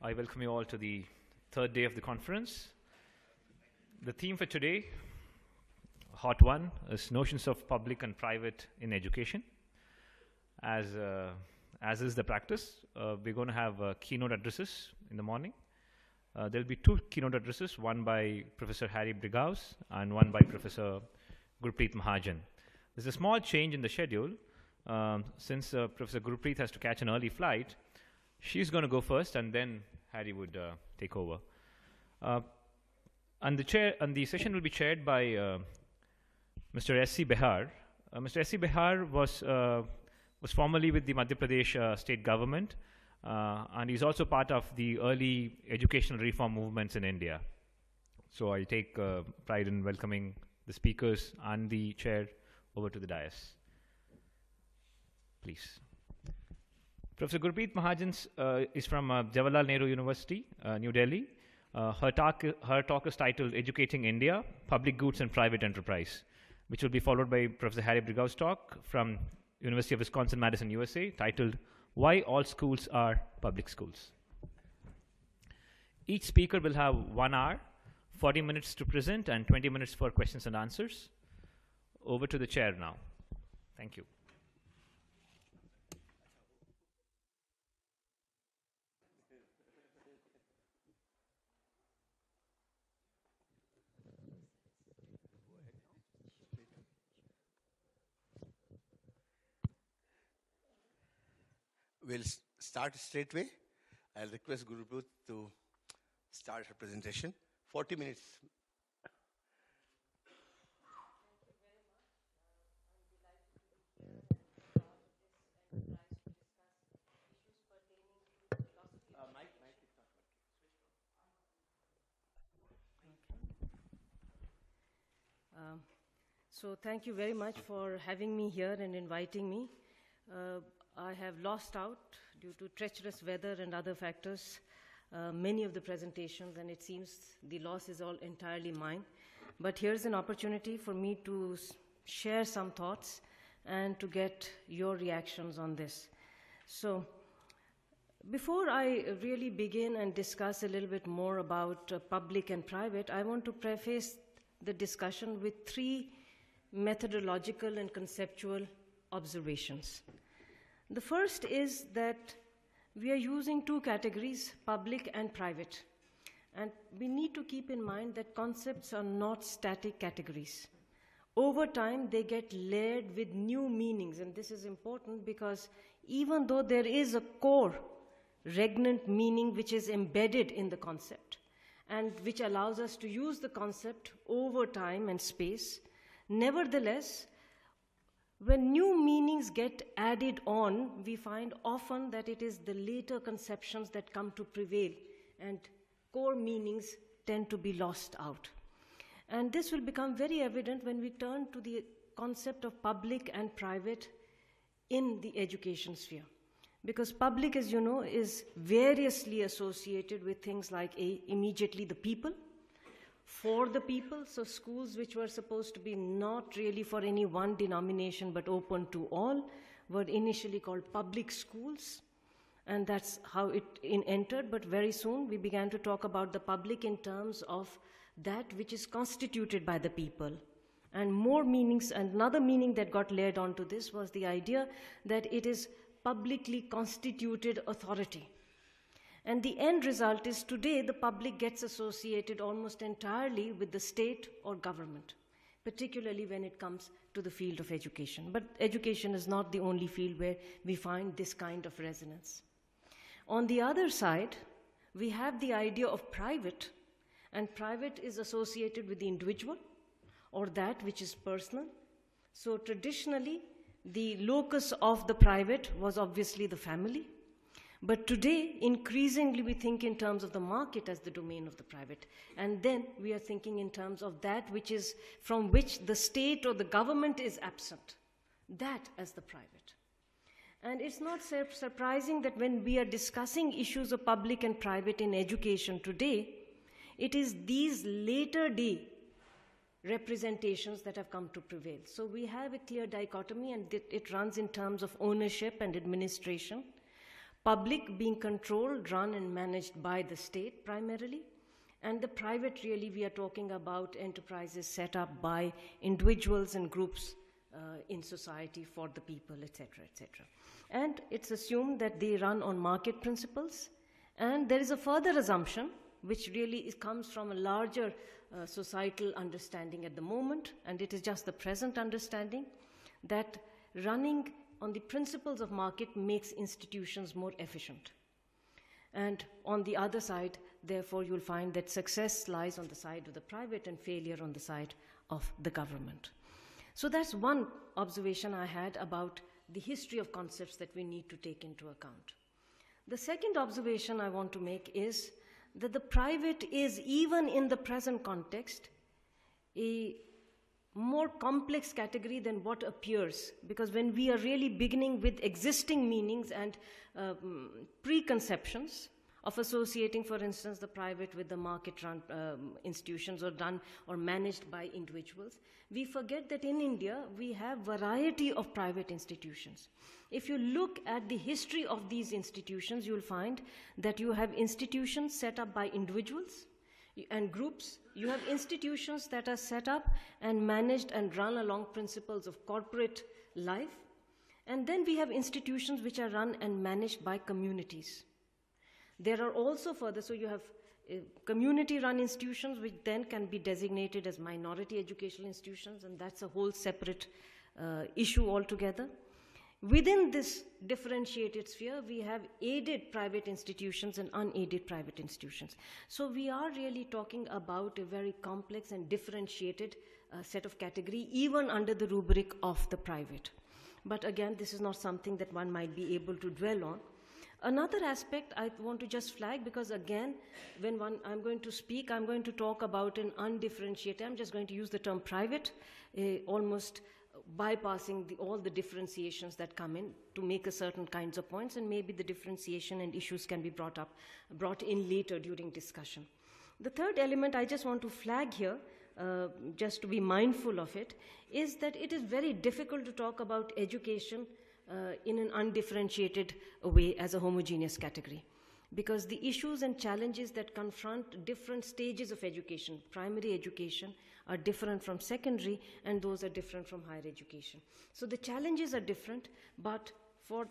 I welcome you all to the third day of the conference. The theme for today, hot one, is notions of public and private in education. As is the practice, we're going to have keynote addresses in the morning. There'll be two keynote addresses, one by Professor Harry Brighouse and one by Professor Gurpreet Mahajan. There's a small change in the schedule. Since Professor Gurpreet has to catch an early flight, she's going to go first, and then Harry would take over. And the session will be chaired by Mr. S.C. Behar. Mr. S.C. Behar was formerly with the Madhya Pradesh state government, and he's also part of the early educational reform movements in India. So I take pride in welcoming the speakers and the chair over to the dais. Please. Professor Gurpreet Mahajan is from Jawaharlal Nehru University, New Delhi. Her talk is titled Educating India, Public Goods and Private Enterprise, which will be followed by Professor Harry Brighouse talk from University of Wisconsin-Madison, USA, titled Why All Schools Are Public Schools. Each speaker will have 1 hour, 40 minutes to present, and 20 minutes for questions and answers. Over to the chair now. Thank you. We'll start straight away. I'll request Gurpreet to start her presentation. 40 minutes. So thank you very much for having me here and inviting me. I have lost out due to treacherous weather and other factors, many of the presentations, and it seems the loss is all entirely mine. But here's an opportunity for me to share some thoughts and to get your reactions on this. So before I really begin and discuss a little bit more about public and private, I want to preface the discussion with 3 methodological and conceptual observations. The first is that we are using 2 categories, public and private. And we need to keep in mind that concepts are not static categories. Over time, they get layered with new meanings, and this is important because even though there is a core regnant meaning which is embedded in the concept and which allows us to use the concept over time and space, nevertheless, when new meanings get added on, we find often that it is the later conceptions that come to prevail, and core meanings tend to be lost out. And this will become very evident when we turn to the concept of public and private in the education sphere. Because public, as you know, is variously associated with things like immediately the people, for the people, so schools which were supposed to be not really for any one denomination but open to all were initially called public schools, and that's how it entered. But very soon we began to talk about the public in terms of that which is constituted by the people. And more meanings, and another meaning that got layered onto this was the idea that it is publicly constituted authority. And the end result is today the public gets associated almost entirely with the state or government, particularly when it comes to the field of education. But education is not the only field where we find this kind of resonance. On the other side, we have the idea of private, and private is associated with the individual or that which is personal. So traditionally, the locus of the private was obviously the family. But today, increasingly, we think in terms of the market as the domain of the private. And then we are thinking in terms of that which is from which the state or the government is absent, that as the private. And it's not surprising that when we are discussing issues of public and private in education today, it is these later day representations that have come to prevail. So we have a clear dichotomy, and it runs in terms of ownership and administration. Public being controlled, run and managed by the state primarily, and the private, really we are talking about enterprises set up by individuals and groups in society for the people, etc., etc. And it's assumed that they run on market principles, and there is a further assumption which really comes from a larger societal understanding at the moment, and it is just the present understanding, that running on the principles of market makes institutions more efficient. And on the other side, therefore, you'll find that success lies on the side of the private and failure on the side of the government. So that's one observation I had about the history of concepts that we need to take into account. The second observation I want to make is that the private is, even in the present context, a more complex category than what appears, because when we are really beginning with existing meanings and preconceptions of associating, for instance, the private with the market-run institutions or done or managed by individuals, we forget that in India we have variety of private institutions. If you look at the history of these institutions, you'll find that you have institutions set up by individuals and groups. You have institutions that are set up and managed and run along principles of corporate life. And then we have institutions which are run and managed by communities. There are also further, so you have community-run institutions which then can be designated as minority educational institutions, and that's a whole separate issue altogether. Within this differentiated sphere, we have aided private institutions and unaided private institutions. So we are really talking about a very complex and differentiated set of category, even under the rubric of the private. But again, this is not something that one might be able to dwell on. Another aspect I want to just flag, because again, when I'm going to speak, I'm going to talk about an undifferentiated, I'm just going to use the term private, almost bypassing all the differentiations that come in to make a certain kinds of points, and maybe the differentiation and issues can be brought in later during discussion. The third element I just want to flag here, just to be mindful of it, is that it is very difficult to talk about education in an undifferentiated way as a homogeneous category, because the issues and challenges that confront different stages of education, primary education, are different from secondary, and those are different from higher education. So the challenges are different, but for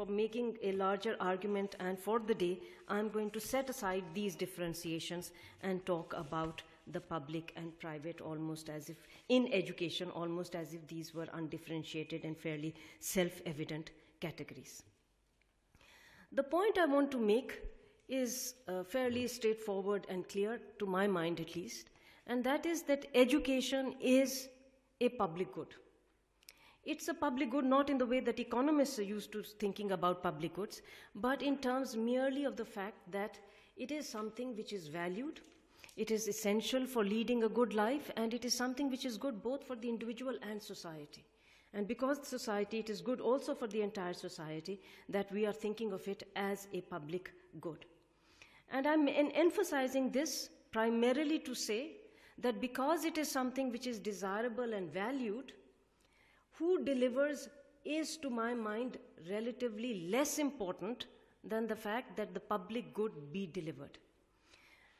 making a larger argument and for the day, I'm going to set aside these differentiations and talk about the public and private almost as if, in education, almost as if these were undifferentiated and fairly self-evident categories. The point I want to make is fairly straightforward and clear, to my mind at least, and that is that education is a public good. It's a public good not in the way that economists are used to thinking about public goods, but in terms merely of the fact that it is something which is valued, it is essential for leading a good life, and it is something which is good both for the individual and society. And because society, it is good also for the entire society, that we are thinking of it as a public good. And I'm emphasizing this primarily to say that because it is something which is desirable and valued, who delivers is, to my mind, relatively less important than the fact that the public good be delivered.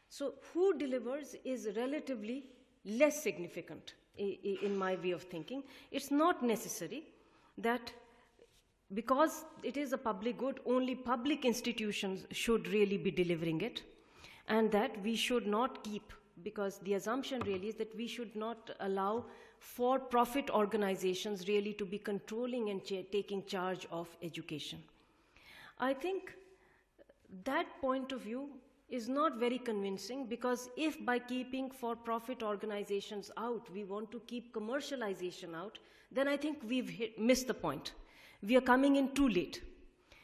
So who delivers is relatively less significant in my way of thinking. It's not necessary that because it is a public good, only public institutions should really be delivering it, and that we should not keep, because the assumption really is that we should not allow for-profit organizations really to be controlling and taking charge of education. I think that point of view is not very convincing, because if by keeping for-profit organizations out, we want to keep commercialization out, then I think we've missed the point. We are coming in too late.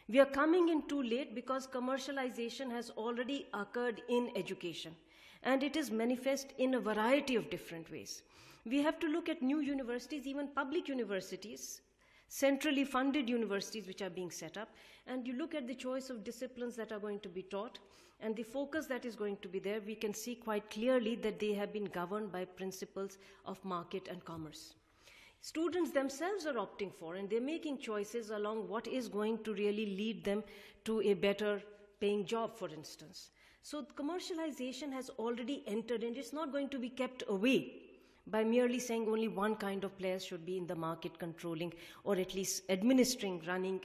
We are coming in too late because commercialization has already occurred in education, and it is manifest in a variety of different ways. We have to look at new universities, even public universities, centrally funded universities which are being set up, and you look at the choice of disciplines that are going to be taught and the focus that is going to be there, we can see quite clearly that they have been governed by principles of market and commerce. students themselves are opting for, and they're making choices along what is going to really lead them to a better paying job, for instance. So commercialization has already entered, and it's not going to be kept away by merely saying only one kind of players should be in the market controlling or at least administering, running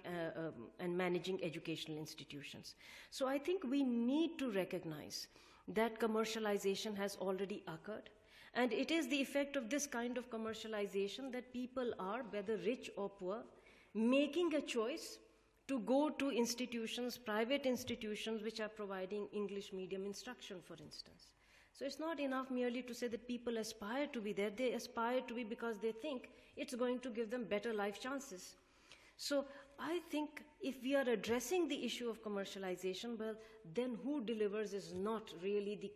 and managing educational institutions. So I think we need to recognize that commercialization has already occurred, and it is the effect of this kind of commercialization that people are, whether rich or poor, making a choice to go to institutions, private institutions, which are providing English medium instruction, for instance. So it's not enough merely to say that people aspire to be there. They aspire to be because they think it's going to give them better life chances. So I think if we are addressing the issue of commercialization, well, then who delivers is not really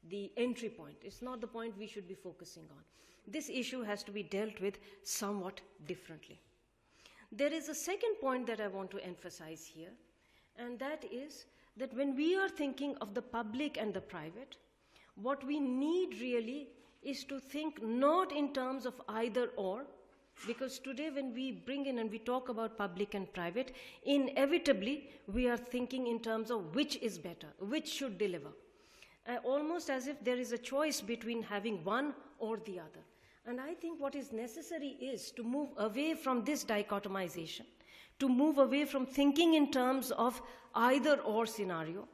the entry point. It's not the point we should be focusing on. This issue has to be dealt with somewhat differently. There is a second point that I want to emphasize here, and that is that when we are thinking of the public and the private, what we need really is to think not in terms of either or, because today when we bring in and we talk about public and private, inevitably we are thinking in terms of which is better, which should deliver, almost as if there is a choice between having one or the other. And I think what is necessary is to move away from this dichotomization, to move away from thinking in terms of either or scenario,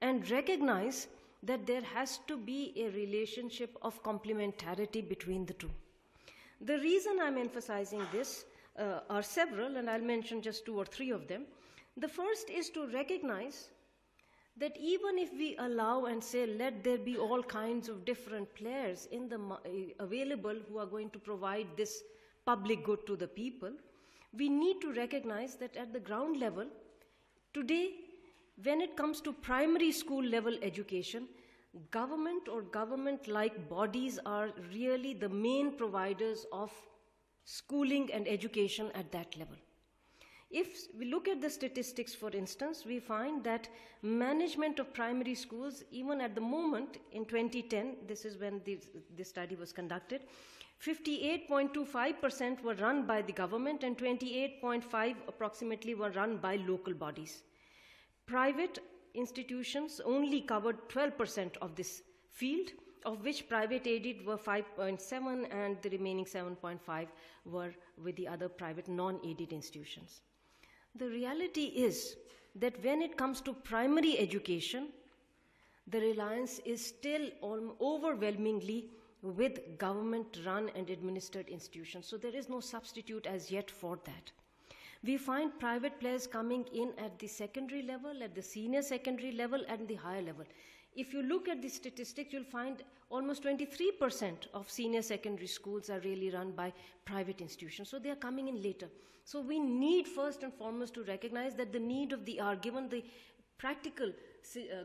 and recognize that there has to be a relationship of complementarity between the two. The reason I'm emphasizing this are several, and I'll mention just 2 or 3 of them. The first is to recognize that even if we allow and say, let there be all kinds of different players in the available who are going to provide this public good to the people, we need to recognize that at the ground level, today, when it comes to primary school level education, government or government-like bodies are really the main providers of schooling and education at that level. If we look at the statistics, for instance, we find that management of primary schools, even at the moment in 2010, this is when this study was conducted, 58.25% were run by the government and 28.5% approximately were run by local bodies. Private institutions only covered 12% of this field, of which private aided were 5.7% and the remaining 7.5% were with the other private non-aided institutions. The reality is that when it comes to primary education, the reliance is still overwhelmingly with government-run and administered institutions. So there is no substitute as yet for that. We find private players coming in at the secondary level, at the senior secondary level, and the higher level. If you look at the statistics, you'll find almost 23% of senior secondary schools are really run by private institutions. So they are coming in later. So we need first and foremost to recognize that the need of the hour, given the practical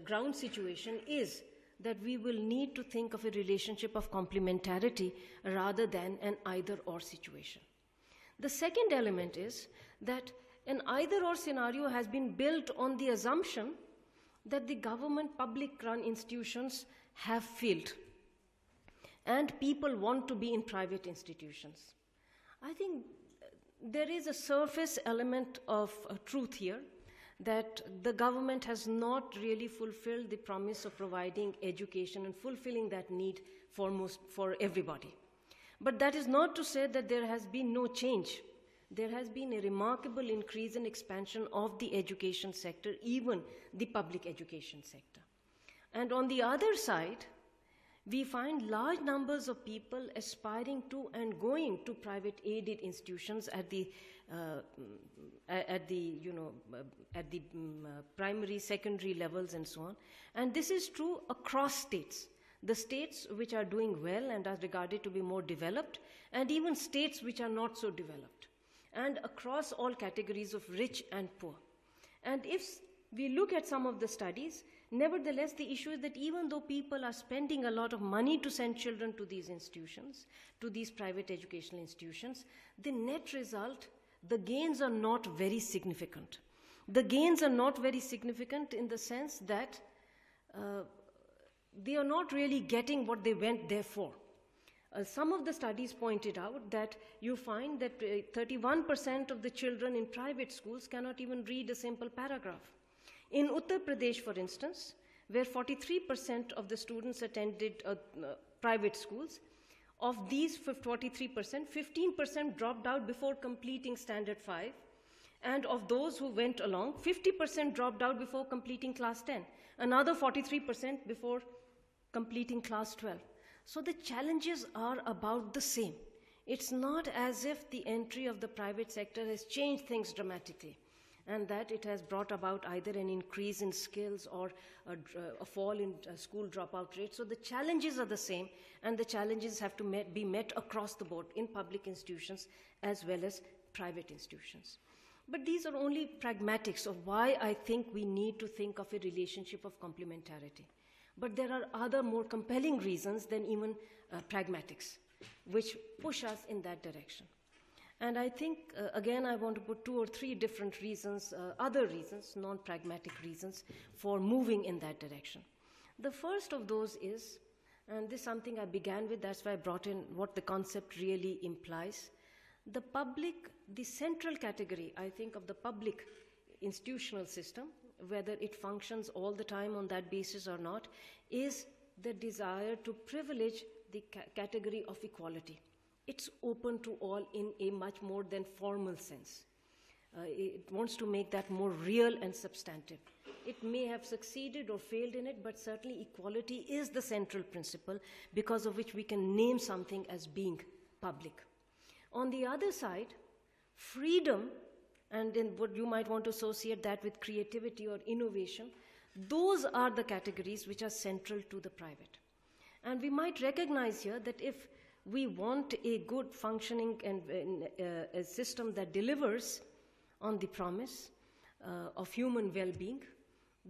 ground situation, is that we will need to think of a relationship of complementarity rather than an either-or situation. The second element is that an either-or scenario has been built on the assumption that the government public-run institutions have failed and people want to be in private institutions. I think there is a surface element of truth here, that the government has not really fulfilled the promise of providing education and fulfilling that need for everybody. But that is not to say that there has been no change. There has been a remarkable increase in expansion of the education sector, even the public education sector. And on the other side, we find large numbers of people aspiring to and going to private aided institutions at the primary, secondary levels and so on. And this is true across states. The states which are doing well and are regarded to be more developed, and even states which are not so developed, and across all categories of rich and poor. And if we look at some of the studies, nevertheless, the issue is that even though people are spending a lot of money to send children to these institutions, to these private educational institutions, the net result, the gains are not very significant. The gains are not very significant in the sense that they are not really getting what they went there for. Some of the studies pointed out that you find that 31% of the children in private schools cannot even read a simple paragraph. In Uttar Pradesh, for instance, where 43% of the students attended private schools, of these 43%, 15% dropped out before completing Standard 5, and of those who went along, 50% dropped out before completing class 10, another 43% before completing class 12. So the challenges are about the same. It's not as if the entry of the private sector has changed things dramatically, and that it has brought about either an increase in skills or a fall in school dropout rates. So the challenges are the same, and the challenges have to be met across the board in public institutions as well as private institutions. But these are only pragmatics of why I think we need to think of a relationship of complementarity. But there are other more compelling reasons than even pragmatics, which push us in that direction. And I think, again, I want to put 2 or 3 different reasons, other reasons, non-pragmatic reasons, for moving in that direction. The first of those is, and this is something I began with, that's why I brought in what the concept really implies, the central category, I think, of the public institutional system, whether it functions all the time on that basis or not, is the desire to privilege the category of equality. It's open to all in a much more than formal sense. It wants to make that more real and substantive. It may have succeeded or failed in it, but certainly equality is the central principle because of which we can name something as being public. On the other side, freedom, and in what you might want to associate that with creativity or innovation, those are the categories which are central to the private. And we might recognize here that if we want a good functioning and a system that delivers on the promise of human well-being,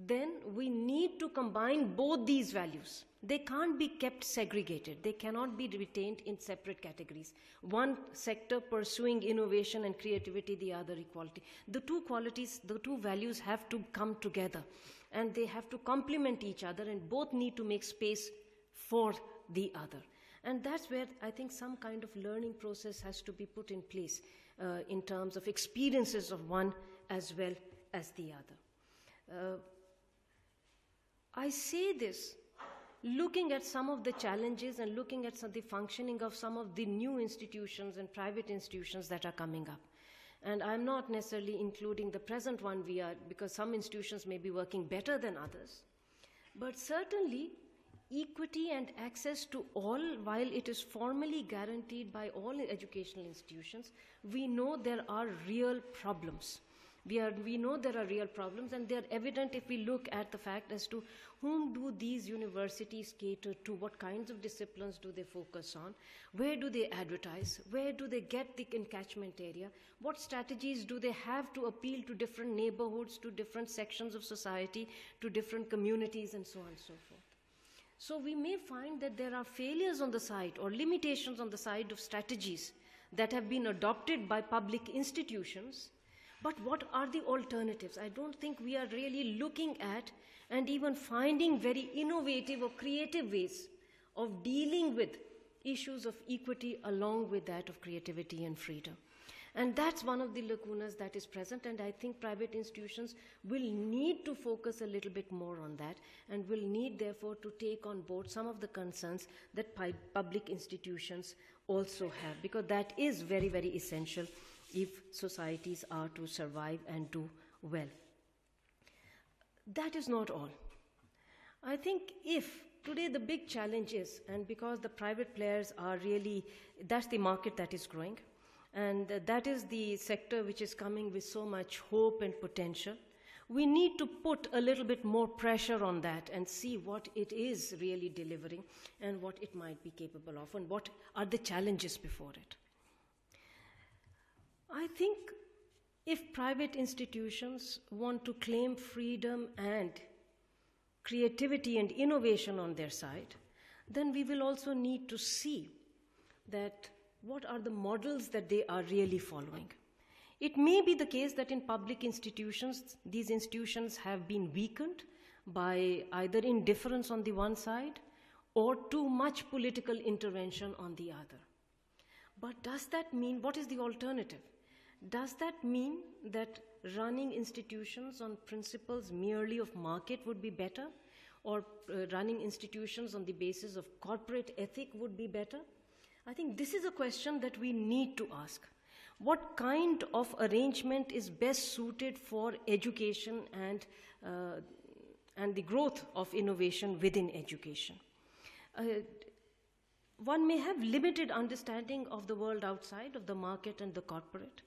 then we need to combine both these values. They can't be kept segregated. They cannot be retained in separate categories. One sector pursuing innovation and creativity, the other equality. The two qualities, the two values have to come together, and they have to complement each other, and both need to make space for the other. And that's where I think some kind of learning process has to be put in place in terms of experiences of one as well as the other. I say this looking at some of the challenges and looking at the functioning of some of the new institutions and private institutions that are coming up. And I'm not necessarily including the present one because some institutions may be working better than others. But certainly, equity and access to all, while it is formally guaranteed by all educational institutions, we know there are real problems. We know there are real problems, and they're evident if we look at the fact as to whom do these universities cater to, what kinds of disciplines do they focus on, where do they advertise, where do they get the catchment area, what strategies do they have to appeal to different neighborhoods, to different sections of society, to different communities, and so on and so forth. So we may find that there are failures on the side or limitations on the side of strategies that have been adopted by public institutions. But what are the alternatives? I don't think we are really looking at and even finding very innovative or creative ways of dealing with issues of equity along with that of creativity and freedom. And that's one of the lacunas that is present, and I think private institutions will need to focus a little bit more on that, and will need, therefore, to take on board some of the concerns that public institutions also have, because that is very, very essential if societies are to survive and do well. That is not all. I think if today the big challenge is, and because the private players are really, that's the market that is growing, and that is the sector which is coming with so much hope and potential, we need to put a little bit more pressure on that and see what it is really delivering and what it might be capable of and what are the challenges before it. I think if private institutions want to claim freedom and creativity and innovation on their side, then we will also need to see that what are the models that they are really following. It may be the case that in public institutions, these institutions have been weakened by either indifference on the one side or too much political intervention on the other. But does that mean, what is the alternative? Does that mean that running institutions on principles merely of market would be better? Or running institutions on the basis of corporate ethic would be better? I think this is a question that we need to ask. What kind of arrangement is best suited for education and the growth of innovation within education? One may have limited understanding of the world outside of the market and the corporate,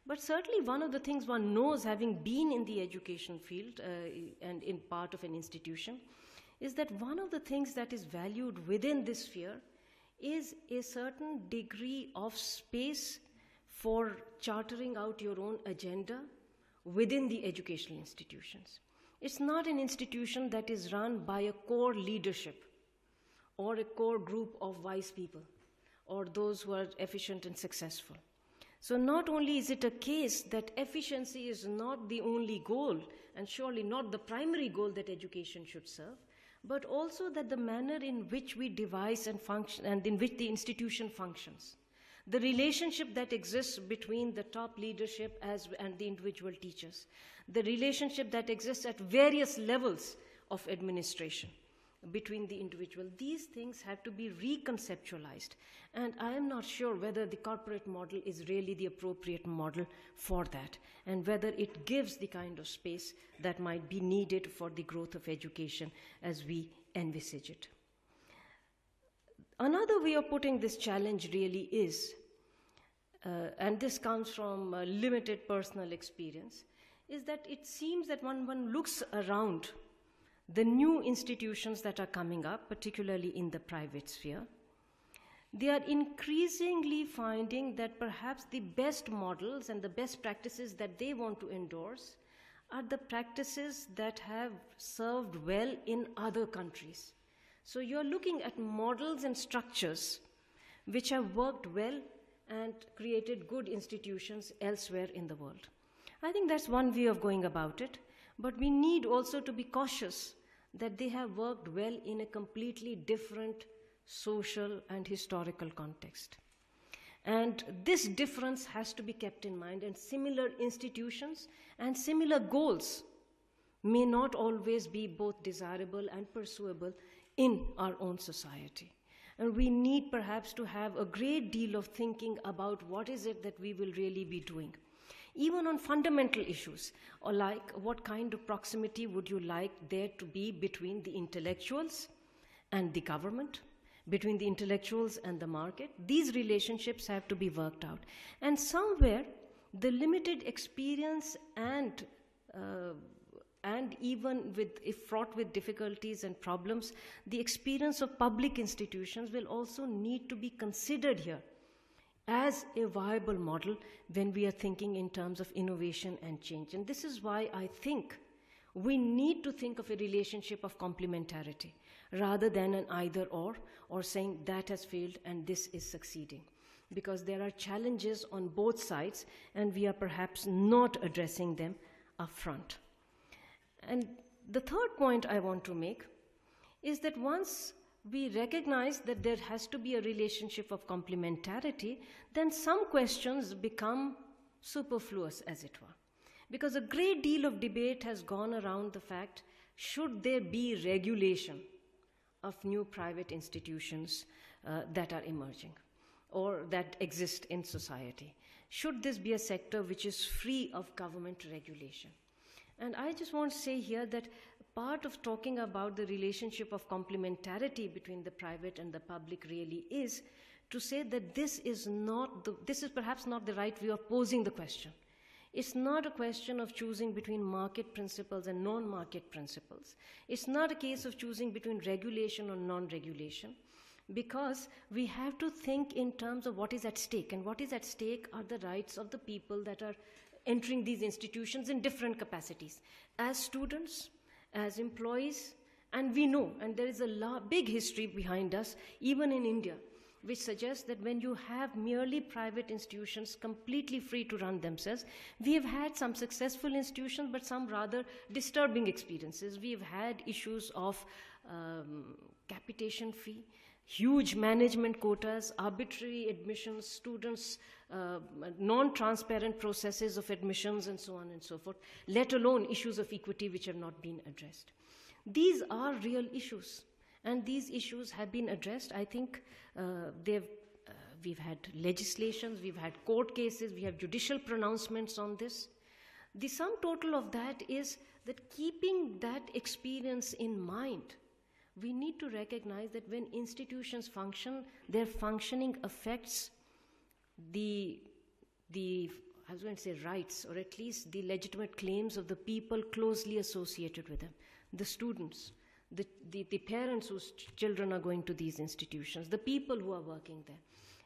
but certainly one of the things one knows, having been in the education field and in part of an institution, is that one of the things that is valued within this sphere is a certain degree of space for chartering out your own agenda within the educational institutions. It's not an institution that is run by a core leadership or a core group of wise people or those who are efficient and successful. So not only is it a case that efficiency is not the only goal and surely not the primary goal that education should serve, but also that the manner in which we devise and function and in which the institution functions, the relationship that exists between the top leadership and the individual teachers, the relationship that exists at various levels of administration between the individual, these things have to be reconceptualized. And I am not sure whether the corporate model is really the appropriate model for that, and whether it gives the kind of space that might be needed for the growth of education as we envisage it. Another way of putting this challenge really is, and this comes from limited personal experience, is that it seems that when one looks around the new institutions that are coming up, particularly in the private sphere, they are increasingly finding that perhaps the best models and the best practices that they want to endorse are the practices that have served well in other countries. So you're looking at models and structures which have worked well and created good institutions elsewhere in the world. I think that's one way of going about it, but we need also to be cautious that they have worked well in a completely different social and historical context. And this difference has to be kept in mind, and similar institutions and similar goals may not always be both desirable and pursuable in our own society. And we need perhaps to have a great deal of thinking about what is it that we will really be doing. Even on fundamental issues, or like what kind of proximity would you like there to be between the intellectuals and the government, between the intellectuals and the market? These relationships have to be worked out. And somewhere, the limited experience and even if fraught with difficulties and problems, the experience of public institutions will also need to be considered here as a viable model when we are thinking in terms of innovation and change. And this is why I think we need to think of a relationship of complementarity rather than an either or saying that has failed and this is succeeding. Because there are challenges on both sides and we are perhaps not addressing them upfront. And the third point I want to make is that once we recognize that there has to be a relationship of complementarity, then some questions become superfluous, as it were. Because a great deal of debate has gone around the fact, should there be regulation of new private institutions that are emerging or that exist in society? Should this be a sector which is free of government regulation? And I just want to say here that part of talking about the relationship of complementarity between the private and the public really is to say that this is perhaps not the right way of posing the question. It's not a question of choosing between market principles and non-market principles. It's not a case of choosing between regulation or non-regulation, because we have to think in terms of what is at stake, and what is at stake are the rights of the people that are entering these institutions in different capacities, as students, as employees, and we know, and there is a big history behind us, even in India, which suggests that when you have merely private institutions completely free to run themselves, we have had some successful institutions, but some rather disturbing experiences. We have had issues of capitation fee, huge management quotas, arbitrary admissions, students, non-transparent processes of admissions, and so on and so forth, let alone issues of equity which have not been addressed. These are real issues, and these issues have been addressed. I think we've had legislations, we've had court cases, we have judicial pronouncements on this. The sum total of that is that keeping that experience in mind, we need to recognize that when institutions function, their functioning affects the I was going to say rights, or at least the legitimate claims of the people closely associated with them, the students, the parents whose children are going to these institutions, the people who are working there.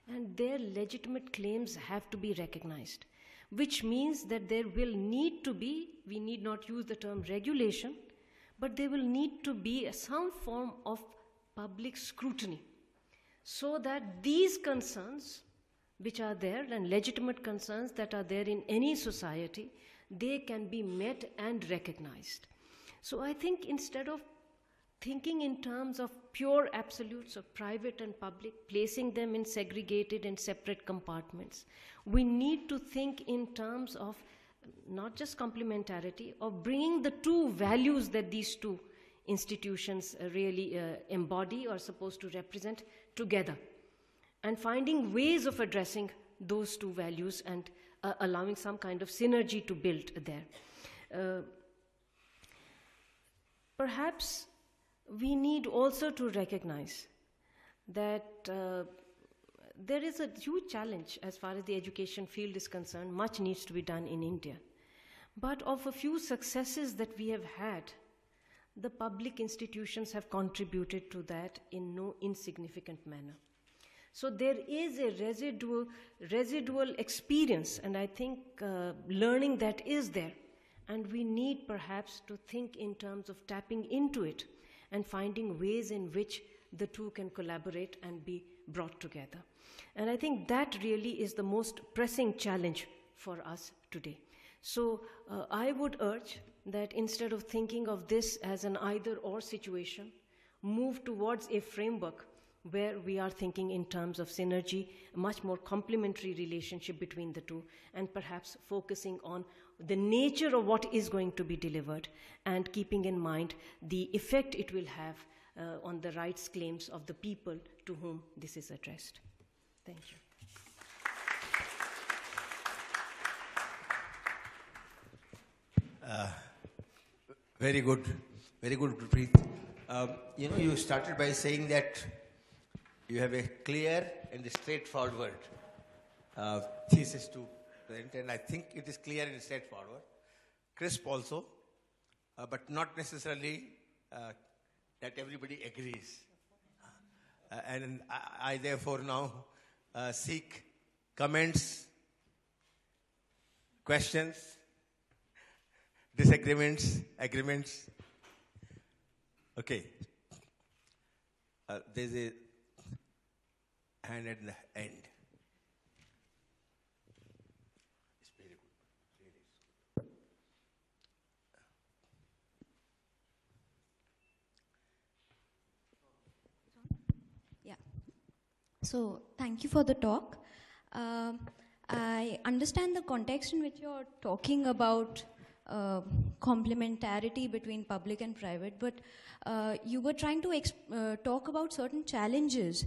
And their legitimate claims have to be recognized, which means that there will need to be, we need not use the term regulation, but there will need to be some form of public scrutiny so that these concerns which are there, and legitimate concerns that are there in any society, they can be met and recognized. So I think instead of thinking in terms of pure absolutes of private and public, placing them in segregated and separate compartments, we need to think in terms of not just complementarity, of bringing the two values that these two institutions really embody or are supposed to represent together, and finding ways of addressing those two values and allowing some kind of synergy to build there. Perhaps we need also to recognize that there is a huge challenge as far as the education field is concerned. Much needs to be done in India. But of a few successes that we have had, the public institutions have contributed to that in no insignificant manner. So there is a residual experience, and I think learning that is there. And we need perhaps to think in terms of tapping into it and finding ways in which the two can collaborate and be brought together. And I think that really is the most pressing challenge for us today. So I would urge that instead of thinking of this as an either-or situation, move towards a framework where we are thinking in terms of synergy, a much more complementary relationship between the two, and perhaps focusing on the nature of what is going to be delivered and keeping in mind the effect it will have on the rights claims of the people to whom this is addressed. Thank you. Very good, Gurpreet. You started by saying that you have a clear and straightforward thesis to present, and I think it is clear and straightforward. Crisp also, but not necessarily that everybody agrees. And I therefore now seek comments, questions, disagreements, agreements. Okay. There's a hand at the end. It's very good. Really. Yeah. So thank you for the talk. I understand the context in which you're talking about complementarity between public and private, but you were trying to talk about certain challenges.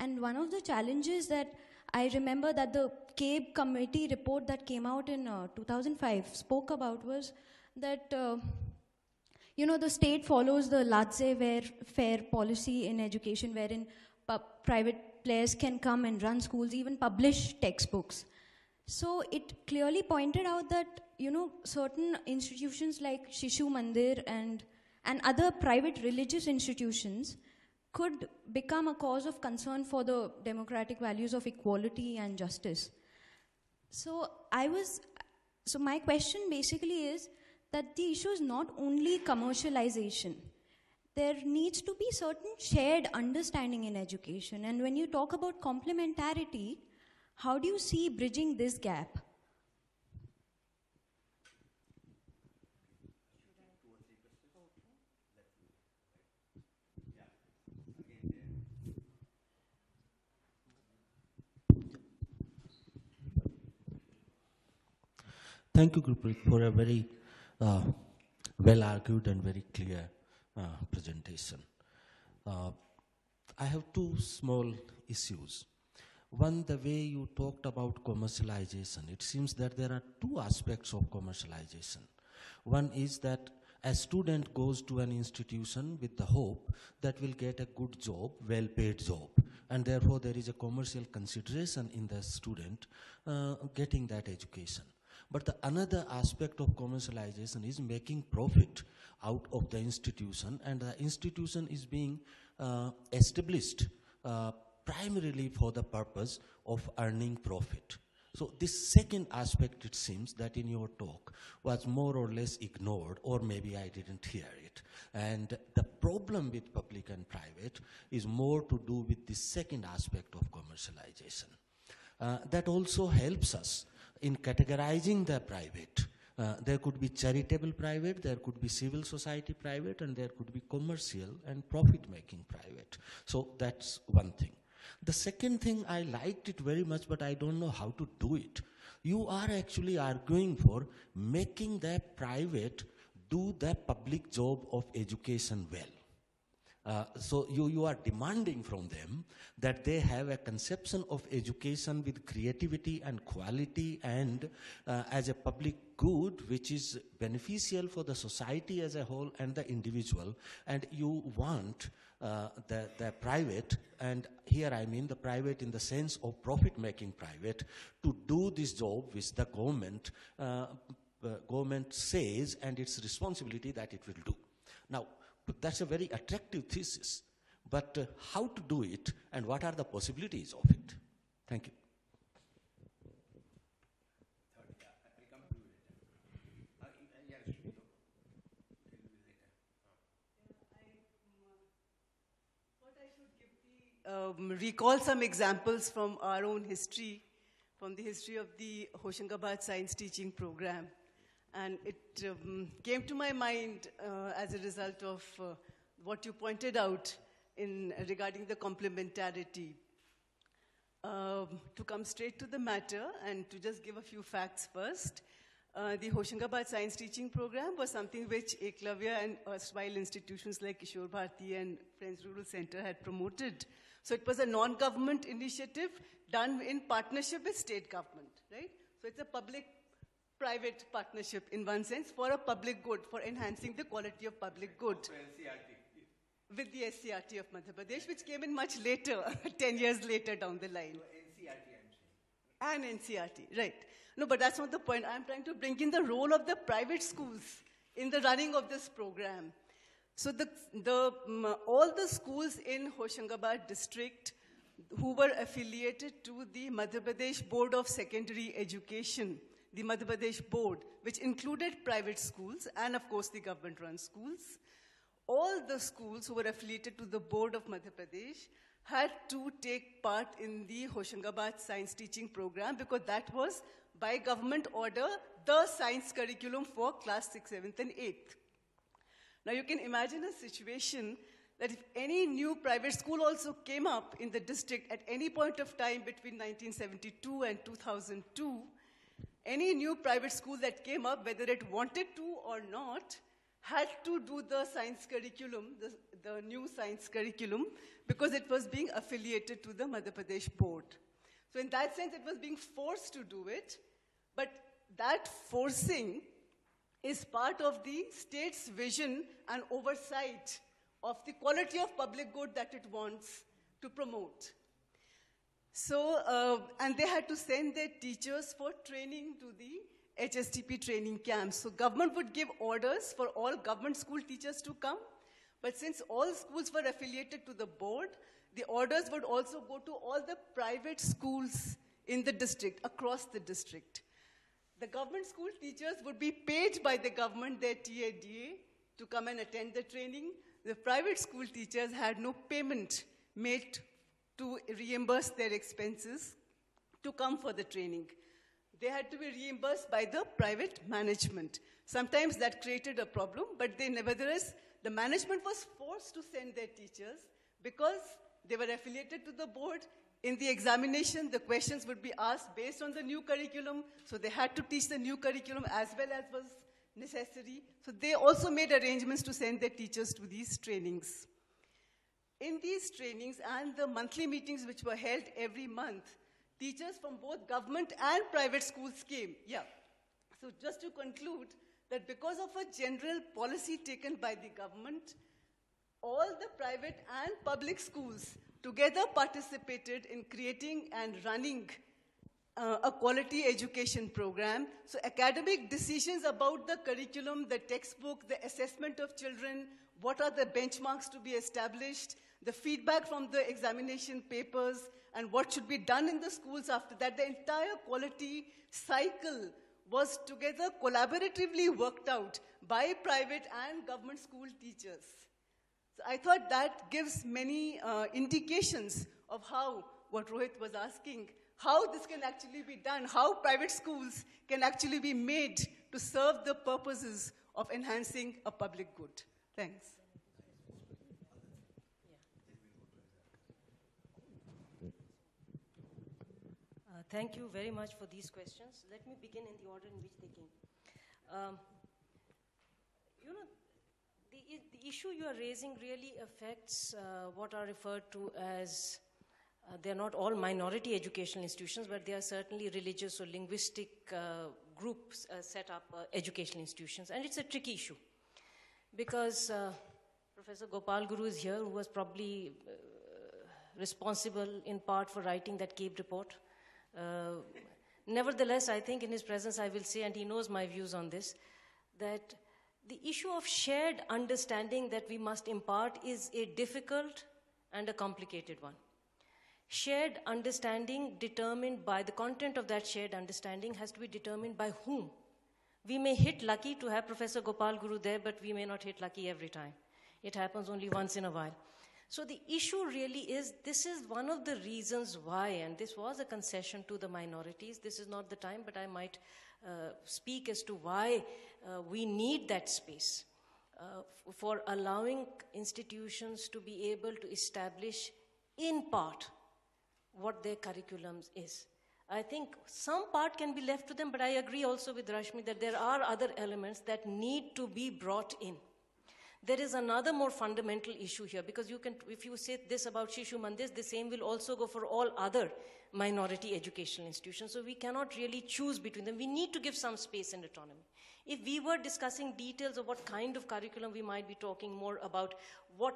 And one of the challenges that I remember that the CABE committee report that came out in 2005 spoke about was that, the state follows the laissez-faire policy in education, wherein private players can come and run schools, even publish textbooks. So it clearly pointed out that, certain institutions like Shishu Mandir and other private religious institutions could become a cause of concern for the democratic values of equality and justice. So my question basically is that the issue is not only commercialization. There needs to be certain shared understanding in education. And when you talk about complementarity, how do you see bridging this gap? Thank you, Gurpreet, for a very well-argued and very clear presentation. I have two small issues. One, the way you talked about commercialization. It seems that there are two aspects of commercialization. One is that a student goes to an institution with the hope that will get a good job, well-paid job, and therefore there is a commercial consideration in the student getting that education. But the another aspect of commercialization is making profit out of the institution, and the institution is being established primarily for the purpose of earning profit. So this second aspect, it seems that in your talk was more or less ignored, or maybe I didn't hear it. And the problem with public and private is more to do with the second aspect of commercialization. That also helps us in categorizing the private. There could be charitable private, there could be civil society private, and there could be commercial and profit-making private. So that's one thing. The second thing, I liked it very much, but I don't know how to do it. You are actually arguing for making the private do the public job of education well. So you are demanding from them that they have a conception of education with creativity and quality and as a public good which is beneficial for the society as a whole and the individual, and you want the private, and here I mean the private in the sense of profit-making private, to do this job which the government says and its responsibility that it will do. Now, that's a very attractive thesis, but how to do it and what are the possibilities of it? Thank you. Recall some examples from our own history, from the history of the Hoshangabad Science Teaching Program. And it came to my mind as a result of what you pointed out regarding the complementarity. To come straight to the matter and to just give a few facts first, the Hoshangabad Science Teaching Program was something which Eklavya and erstwhile institutions like Kishore Bharti and Friends Rural Center had promoted. So it was a non-government initiative done in partnership with state government, right? So it's a public-private partnership in one sense for a public good, for enhancing the quality of public good. With the SCRT of Madhya Pradesh, which came in much later, 10 years later down the line. So NCRT, I'm saying. And NCRT, right. No, but that's not the point. I'm trying to bring in the role of the private schools in the running of this program. So all the schools in Hoshangabad district who were affiliated to the Madhya Pradesh Board of Secondary Education, the Madhya Pradesh Board, which included private schools and, of course, the government-run schools, all the schools who were affiliated to the Board of Madhya Pradesh had to take part in the Hoshangabad Science Teaching Program because that was, by government order, the science curriculum for class 6th, 7th, and 8th. Now you can imagine a situation that if any new private school also came up in the district at any point of time between 1972 and 2002, any new private school that came up, whether it wanted to or not, had to do the science curriculum, the new science curriculum, because it was being affiliated to the Madhya Pradesh Board. So in that sense, it was being forced to do it, but that forcing is part of the state's vision and oversight of the quality of public good that it wants to promote. So, and they had to send their teachers for training to the HSTP training camps. So government would give orders for all government school teachers to come, but since all schools were affiliated to the board, the orders would also go to all the private schools in the district, across the district. The government school teachers would be paid by the government, their TADA, to come and attend the training. The private school teachers had no payment made to reimburse their expenses to come for the training. They had to be reimbursed by the private management. Sometimes that created a problem, but nevertheless, the management was forced to send their teachers because they were affiliated to the board. In the examination, the questions would be asked based on the new curriculum, so they had to teach the new curriculum as well as was necessary. So they also made arrangements to send their teachers to these trainings. In these trainings and the monthly meetings which were held every month, teachers from both government and private schools came. Yeah. So just to conclude, that because of a general policy taken by the government, all the private and public schools together participated in creating and running a quality education program. So academic decisions about the curriculum, the textbook, the assessment of children, what are the benchmarks to be established, the feedback from the examination papers, and what should be done in the schools after that, the entire quality cycle was together collaboratively worked out by private and government school teachers. So I thought that gives many indications of how, what Rohit was asking, how this can actually be done, how private schools can actually be made to serve the purposes of enhancing a public good. Thanks. Thank you very much for these questions. Let me begin in the order in which they came. You know, the issue you are raising really affects what are referred to as, they're not all minority educational institutions, but they are certainly religious or linguistic groups set up educational institutions. And it's a tricky issue because Professor Gopal Guru is here, who was probably responsible in part for writing that CABE report. Nevertheless, I think in his presence I will say, and he knows my views on this, that the issue of shared understanding that we must impart is a difficult and a complicated one. Shared understanding determined by the content of that shared understanding has to be determined by whom. We may hit lucky to have Professor Gopal Guru there, but we may not hit lucky every time. It happens only once in a while. So the issue really is, this is one of the reasons why, and this was a concession to the minorities. This is not the time, but I might speak as to why we need that space for allowing institutions to be able to establish in part what their curriculums is. I think some part can be left to them, but I agree also with Rashmi that there are other elements that need to be brought in. There is another more fundamental issue here, because you can, if you say this about Shishu Mandir, the same will also go for all other minority educational institutions. So we cannot really choose between them. We need to give some space and autonomy. If we were discussing details of what kind of curriculum, we might be talking more about what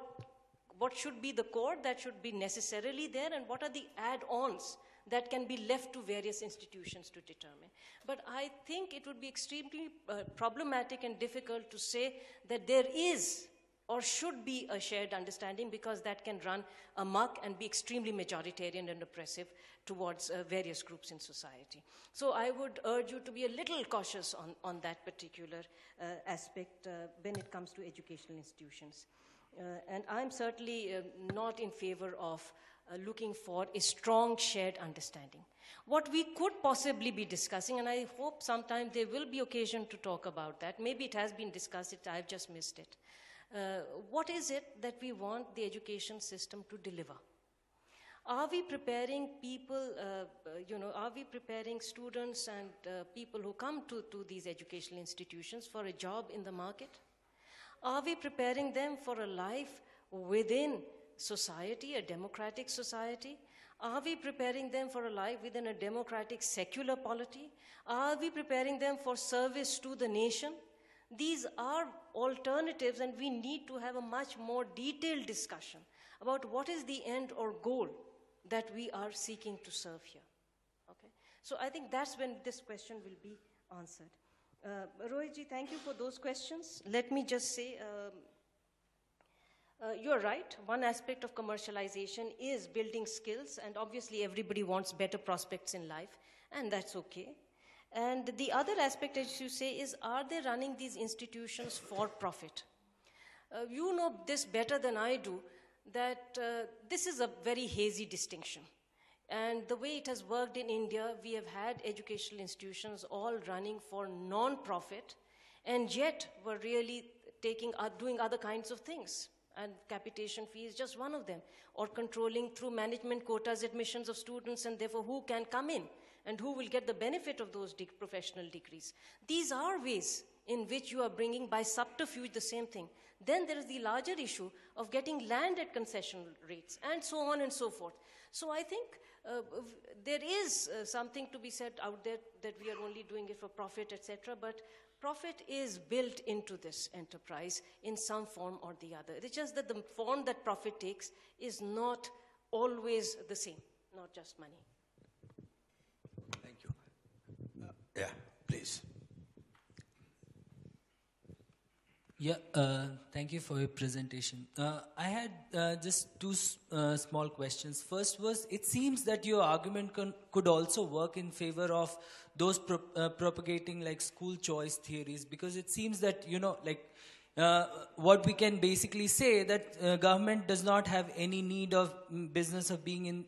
should be the core that should be necessarily there, and what are the add-ons that can be left to various institutions to determine. But I think it would be extremely problematic and difficult to say that there is or should be a shared understanding, because that can run amok and be extremely majoritarian and oppressive towards various groups in society. So I would urge you to be a little cautious on that particular aspect when it comes to educational institutions. And I'm certainly not in favor of looking for a strong shared understanding. What we could possibly be discussing, and I hope sometime there will be occasion to talk about that, maybe it has been discussed, I've just missed it. What is it that we want the education system to deliver? Are we preparing people, are we preparing students and people who come to these educational institutions for a job in the market? Are we preparing them for a life within society, a democratic society? Are we preparing them for a life within a democratic secular polity? Are we preparing them for service to the nation? These are alternatives, and we need to have a much more detailed discussion about what is the end or goal that we are seeking to serve here. Okay? So I think that's when this question will be answered. Rohitji, thank you for those questions. Let me just say, you're right. One aspect of commercialization is building skills, and obviously everybody wants better prospects in life, and that's okay. And the other aspect, as you say, is, are they running these institutions for profit? You know this better than I do, that this is a very hazy distinction. And the way it has worked in India, we have had educational institutions all running for non-profit, and yet were really doing other kinds of things. and capitation fee is just one of them, or controlling through management quotas admissions of students and therefore who can come in and who will get the benefit of those professional degrees. These are ways in which you are bringing by subterfuge the same thing. Then there is the larger issue of getting land at concession rates and so on and so forth. So I think there is something to be said out there that we are only doing it for profit, etc. But profit is built into this enterprise in some form or the other. It's just that the form that profit takes is not always the same, not just money. Thank you. Yeah, please. Yeah, thank you for your presentation. I had just two small questions. First was, it seems that your argument could also work in favor of those propagating like school choice theories, because it seems that, you know, like what we can basically say that government does not have any need of business of being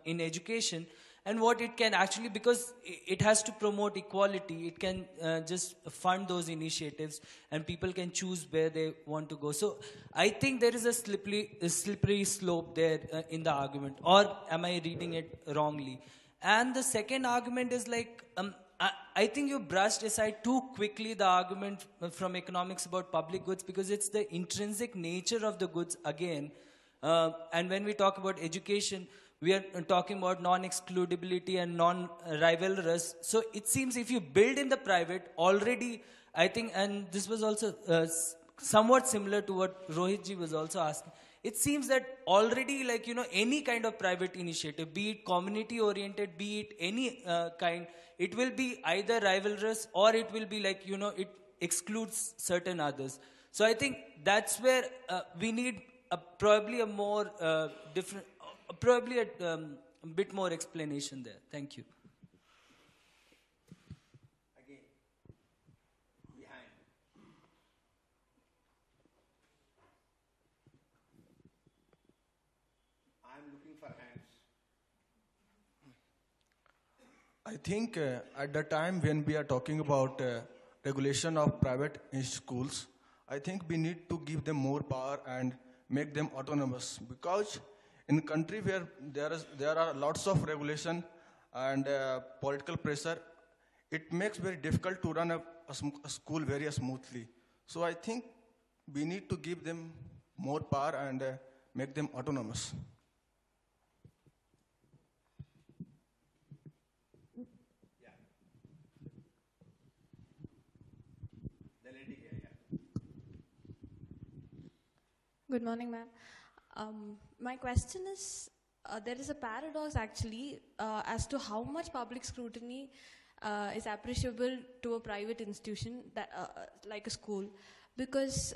in education. And what it can actually, because it has to promote equality, it can just fund those initiatives and people can choose where they want to go. So I think there is a slippery slope there in the argument. Or am I reading it wrongly? And the second argument is like, I think you brushed aside too quickly the argument from economics about public goods, because it's the intrinsic nature of the goods again. And when we talk about education, we are talking about non-excludability and non-rivalrous. So it seems if you build in the private already, I think, and this was also somewhat similar to what Rohit ji was also asking, it seems that already, like, you know, any kind of private initiative, be it community-oriented, be it any kind, it will be either rivalrous or it will be like, you know, it excludes certain others. So I think that's where we need probably a more different, probably a bit more explanation there. Thank you. Again, behind. I'm looking for hands. I think at the time when we are talking about regulation of private schools, I think we need to give them more power and make them autonomous, because in a country where there are lots of regulation and political pressure, it makes very difficult to run a school very smoothly. So I think we need to give them more power and make them autonomous. Good morning, ma'am. My question is, there is a paradox actually as to how much public scrutiny is appreciable to a private institution that, like a school, because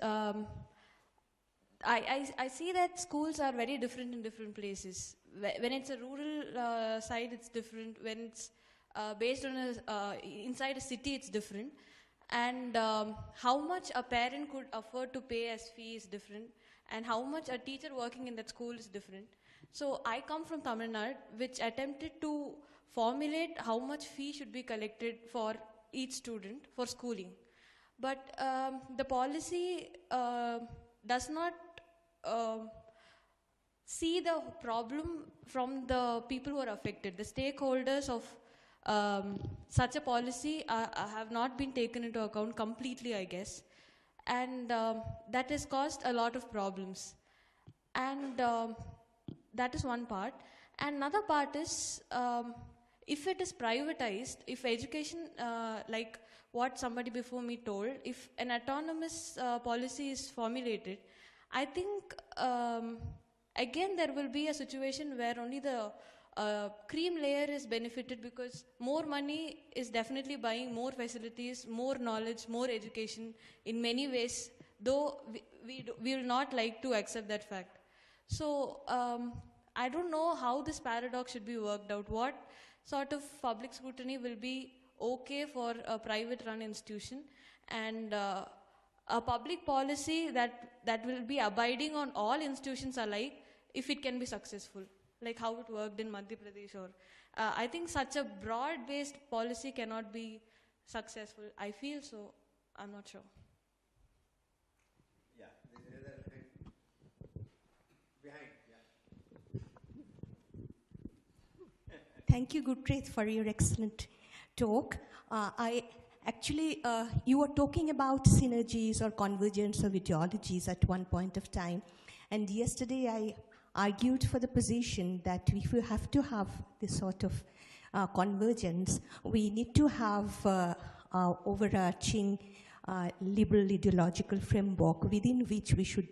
I see that schools are very different in different places. When it's a rural side, it's different. When it's based on inside a city, it's different. And how much a parent could afford to pay as fee is different, and how much a teacher working in that school is different. So I come from Tamil Nadu, which attempted to formulate how much fee should be collected for each student for schooling. But the policy does not see the problem from the people who are affected. The stakeholders of such a policy have not been taken into account completely, I guess. And that has caused a lot of problems. And that is one part. And another part is, if it is privatized, if education, like what somebody before me told, if an autonomous policy is formulated, I think, again, there will be a situation where only the cream layer is benefited, because more money is definitely buying more facilities, more knowledge, more education in many ways, though we will not like to accept that fact. So I don't know how this paradox should be worked out. What sort of public scrutiny will be okay for a private run institution, and a public policy that will be abiding on all institutions alike if it can be successful, like how it worked in Madhya Pradesh. Or I think such a broad-based policy cannot be successful. I feel so. I'm not sure. Yeah, there's another hand. Thank you, Gurpreet, for your excellent talk. You were talking about synergies or convergence of ideologies at one point of time. And yesterday I argued for the position that if we have to have this sort of convergence, we need to have overarching liberal ideological framework within which we should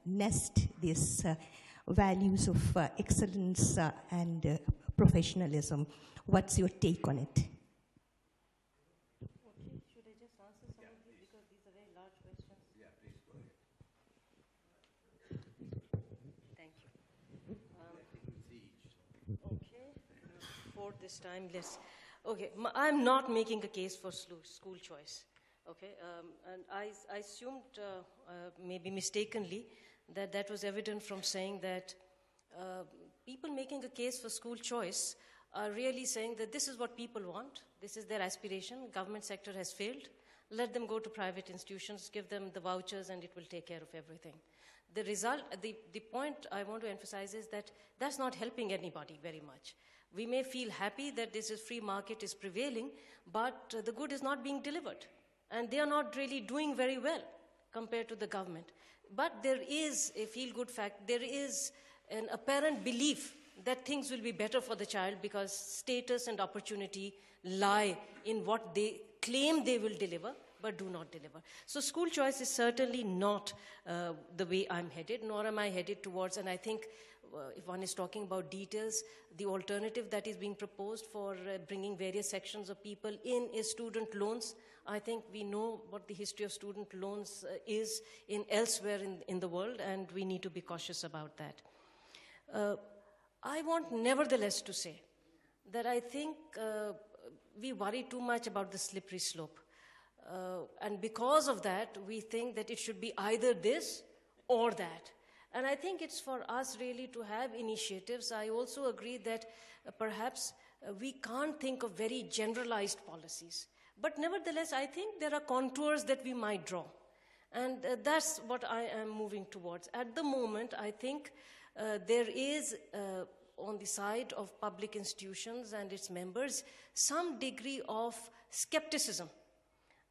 nest these values of excellence and professionalism. What's your take on it? Okay, should I just answer some of these because these are very large questions? Yeah, please go ahead. Thank you. Okay, for this time, let's. Okay, I'm not making a case for school choice. Okay, and I assumed, maybe mistakenly, that was evident from saying that people making a case for school choice are really saying that this is what people want, this is their aspiration, government sector has failed, let them go to private institutions, give them the vouchers and it will take care of everything. The result, the point I want to emphasize is that that's not helping anybody very much. We may feel happy that this is free market is prevailing, but the good is not being delivered. And they are not really doing very well compared to the government. But there is a feel-good fact, there is an apparent belief that things will be better for the child because status and opportunity lie in what they claim they will deliver, but do not deliver. So school choice is certainly not the way I'm headed, nor am I headed towards, and I think if one is talking about details, the alternative that is being proposed for bringing various sections of people in is student loans. I think we know what the history of student loans is elsewhere in the world, and we need to be cautious about that. I want nevertheless to say that I think we worry too much about the slippery slope. And because of that, we think that it should be either this or that. And I think it's for us really to have initiatives. I also agree that perhaps we can't think of very generalized policies. But nevertheless, I think there are contours that we might draw. And that's what I am moving towards. At the moment, I think there is, on the side of public institutions and its members, some degree of skepticism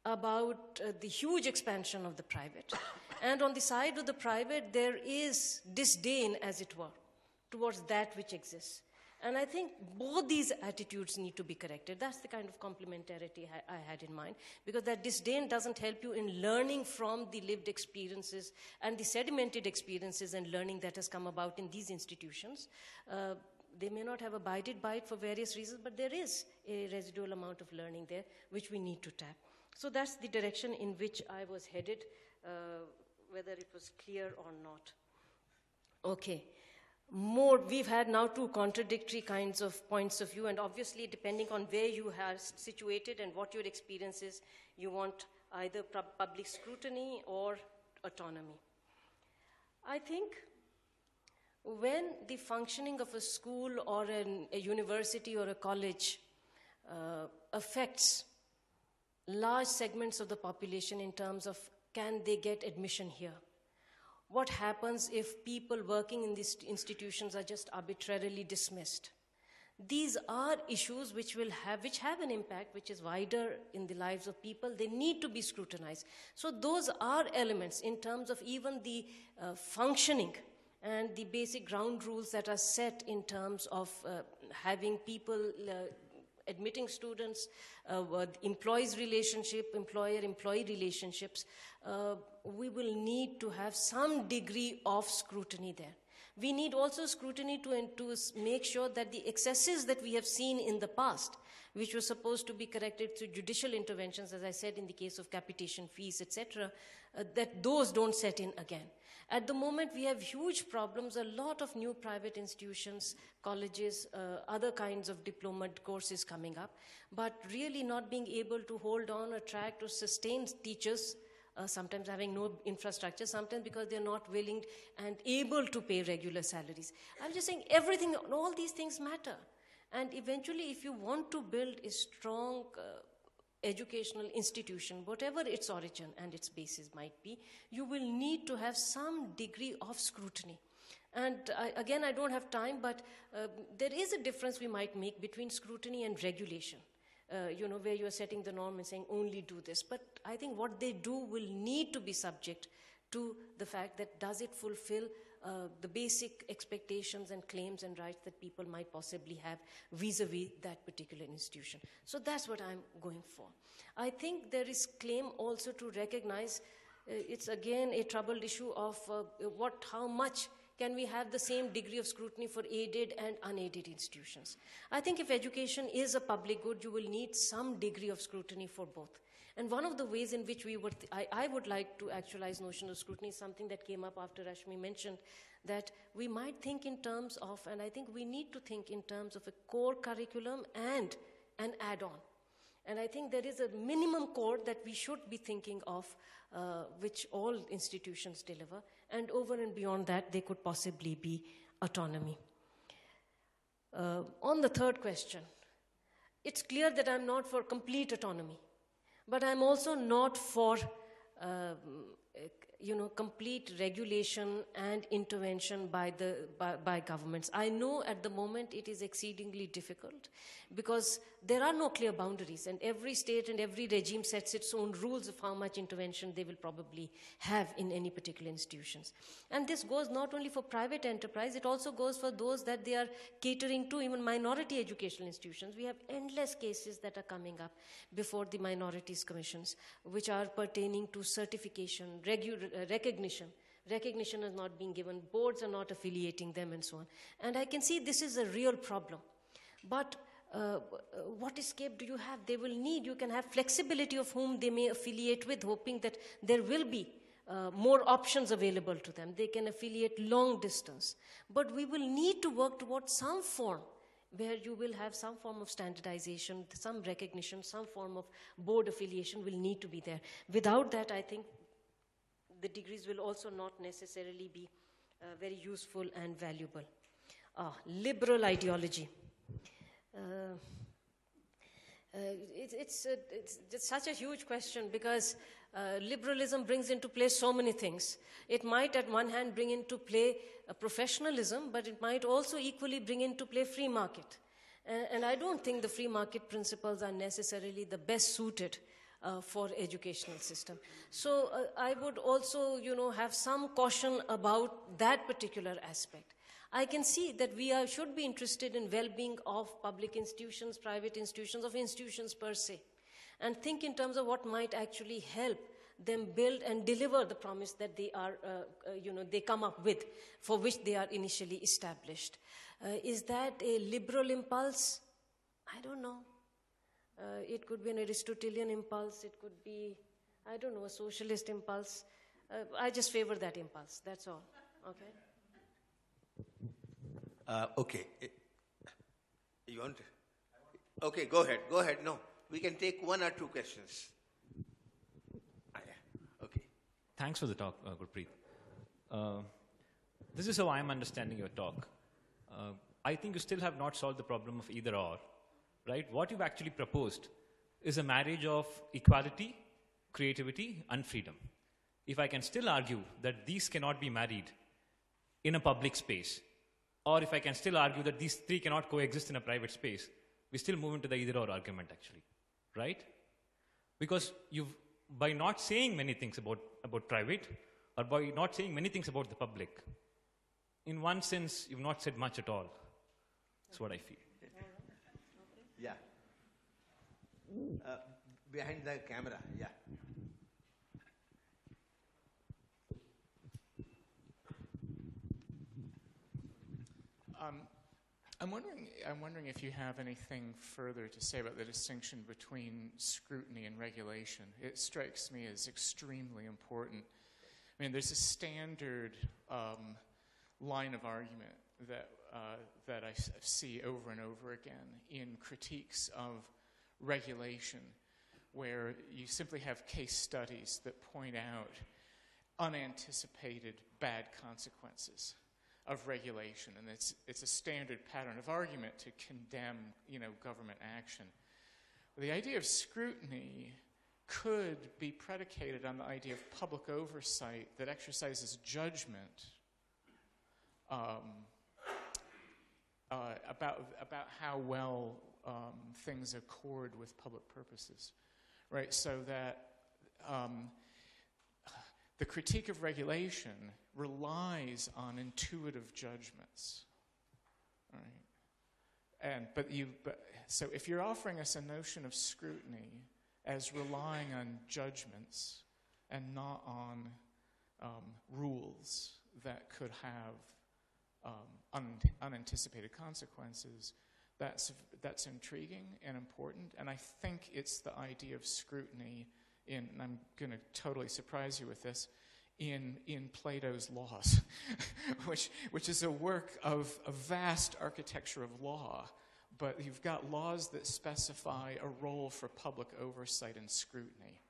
about the huge expansion of the private. And on the side of the private, there is disdain, as it were, towards that which exists. And I think both these attitudes need to be corrected. That's the kind of complementarity I had in mind, because that disdain doesn't help you in learning from the lived experiences and the sedimented experiences and learning that has come about in these institutions. They may not have abided by it for various reasons, but there is a residual amount of learning there which we need to tap. So that's the direction in which I was headed, whether it was clear or not. Okay. We've had now two contradictory kinds of points of view, and obviously depending on where you are situated and what your experience is, you want either public scrutiny or autonomy. I think when the functioning of a school or a university or a college affects large segments of the population in terms of can they get admission here? What happens if people working in these institutions are just arbitrarily dismissed? These are issues which have an impact which is wider in the lives of people. They need to be scrutinized. So those are elements in terms of even the functioning and the basic ground rules that are set in terms of having people admitting students, employees relationship, employer-employee relationships, we will need to have some degree of scrutiny there. We need also scrutiny to make sure that the excesses that we have seen in the past, which were supposed to be corrected through judicial interventions, as I said in the case of capitation fees, etc., that those don't set in again. At the moment, we have huge problems, a lot of new private institutions, colleges, other kinds of diploma courses coming up, but really not being able to hold on a track to sustain teachers, sometimes having no infrastructure, sometimes because they're not willing and able to pay regular salaries. I'm just saying everything, all these things matter. And eventually, if you want to build a strong educational institution, whatever its origin and its basis might be, you will need to have some degree of scrutiny. And again, I don't have time, but there is a difference we might make between scrutiny and regulation. Where you are setting the norm and saying only do this. But I think what they do will need to be subject to the fact that does it fulfill the basic expectations and claims and rights that people might possibly have vis-a-vis that particular institution. So that's what I'm going for. I think there is claim also to recognize it's again a troubled issue of how much can we have the same degree of scrutiny for aided and unaided institutions? I think if education is a public good, you will need some degree of scrutiny for both. And one of the ways in which I would like to actualize notion of scrutiny is something that came up after Rashmi mentioned, that we might think in terms of, and I think we need to think in terms of a core curriculum and an add-on. And I think there is a minimum core that we should be thinking of, which all institutions deliver. And over and beyond that, there could possibly be autonomy. On the third question, it's clear that I'm not for complete autonomy, but I'm also not for complete regulation and intervention by governments. I know at the moment it is exceedingly difficult because there are no clear boundaries, and every state and every regime sets its own rules of how much intervention they will probably have in any particular institutions. And this goes not only for private enterprise, it also goes for those that they are catering to, even minority educational institutions. We have endless cases that are coming up before the minorities commissions, which are pertaining to certification, recognition. Recognition is not being given, boards are not affiliating them, and so on. And I can see this is a real problem. But what escape do you have? They will need, you can have flexibility of whom they may affiliate with, hoping that there will be more options available to them. They can affiliate long distance. But we will need to work towards some form where you will have some form of standardization, some recognition, some form of board affiliation will need to be there. Without that, I think the degrees will also not necessarily be very useful and valuable. Liberal ideology. It's such a huge question because liberalism brings into play so many things. It might at one hand bring into play professionalism, but it might also equally bring into play free market. And I don't think the free market principles are necessarily the best suited for educational system. So I would also, have some caution about that particular aspect. I can see that we should be interested in well-being of public institutions, private institutions, of institutions per se, and think in terms of what might actually help them build and deliver the promise that they are, they come up with, for which they are initially established. Is that a liberal impulse? I don't know. It could be an Aristotelian impulse. It could be, I don't know, a socialist impulse. I just favor that impulse. That's all. Okay. Okay. You want? Okay, go ahead. Go ahead. No, we can take one or two questions. Yeah. Okay. Thanks for the talk, Gurpreet. This is how I'm understanding your talk. I think you still have not solved the problem of either or, right? What you've actually proposed is a marriage of equality, creativity, and freedom. If I can still argue that these cannot be married in a public space, or if I can still argue that these three cannot coexist in a private space, we still move into the either-or argument, actually, right? Because by not saying many things about private, or by not saying many things about the public, in one sense, you've not said much at all. That's what I feel. Yeah. Behind the camera, yeah. I'm wondering if you have anything further to say about the distinction between scrutiny and regulation. It strikes me as extremely important. I mean, there's a standard line of argument that I see over and over again in critiques of regulation, where you simply have case studies that point out unanticipated bad consequences of regulation, and it's a standard pattern of argument to condemn, government action. The idea of scrutiny could be predicated on the idea of public oversight that exercises judgment about how well things accord with public purposes, right? So that the critique of regulation relies on intuitive judgments, right? So if you're offering us a notion of scrutiny as relying on judgments and not on rules that could have unanticipated consequences, that's intriguing and important. And I think it's the idea of scrutiny and I'm going to totally surprise you with this, in Plato's Laws, which is a work of a vast architecture of law, but you've got laws that specify a role for public oversight and scrutiny.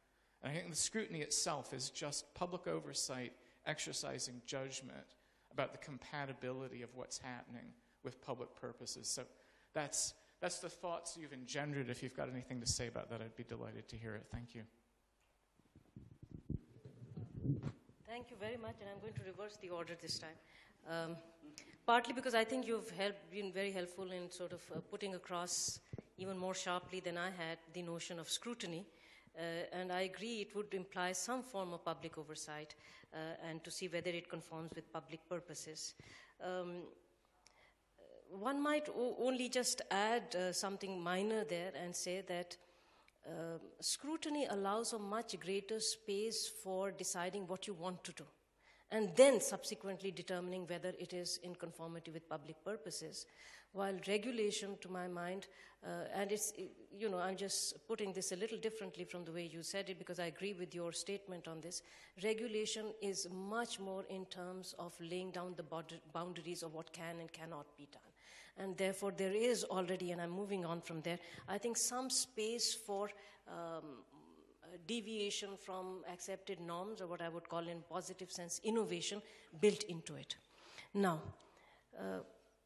And I think the scrutiny itself is just public oversight exercising judgment about the compatibility of what's happening with public purposes. So that's the thoughts you've engendered. If you've got anything to say about that, I'd be delighted to hear it. Thank you. Thank you very much, and I'm going to reverse the order this time. Partly because I think you've been very helpful in sort of putting across even more sharply than I had the notion of scrutiny. And I agree it would imply some form of public oversight and to see whether it conforms with public purposes. One might only just add something minor there and say that scrutiny allows a much greater space for deciding what you want to do, and then subsequently determining whether it is in conformity with public purposes. While regulation, to my mind, and it's, I'm just putting this a little differently from the way you said it because I agree with your statement on this. Regulation is much more in terms of laying down the boundaries of what can and cannot be done. And therefore, there is already, and I'm moving on from there, I think some space for deviation from accepted norms, or what I would call in positive sense, innovation, built into it. Now,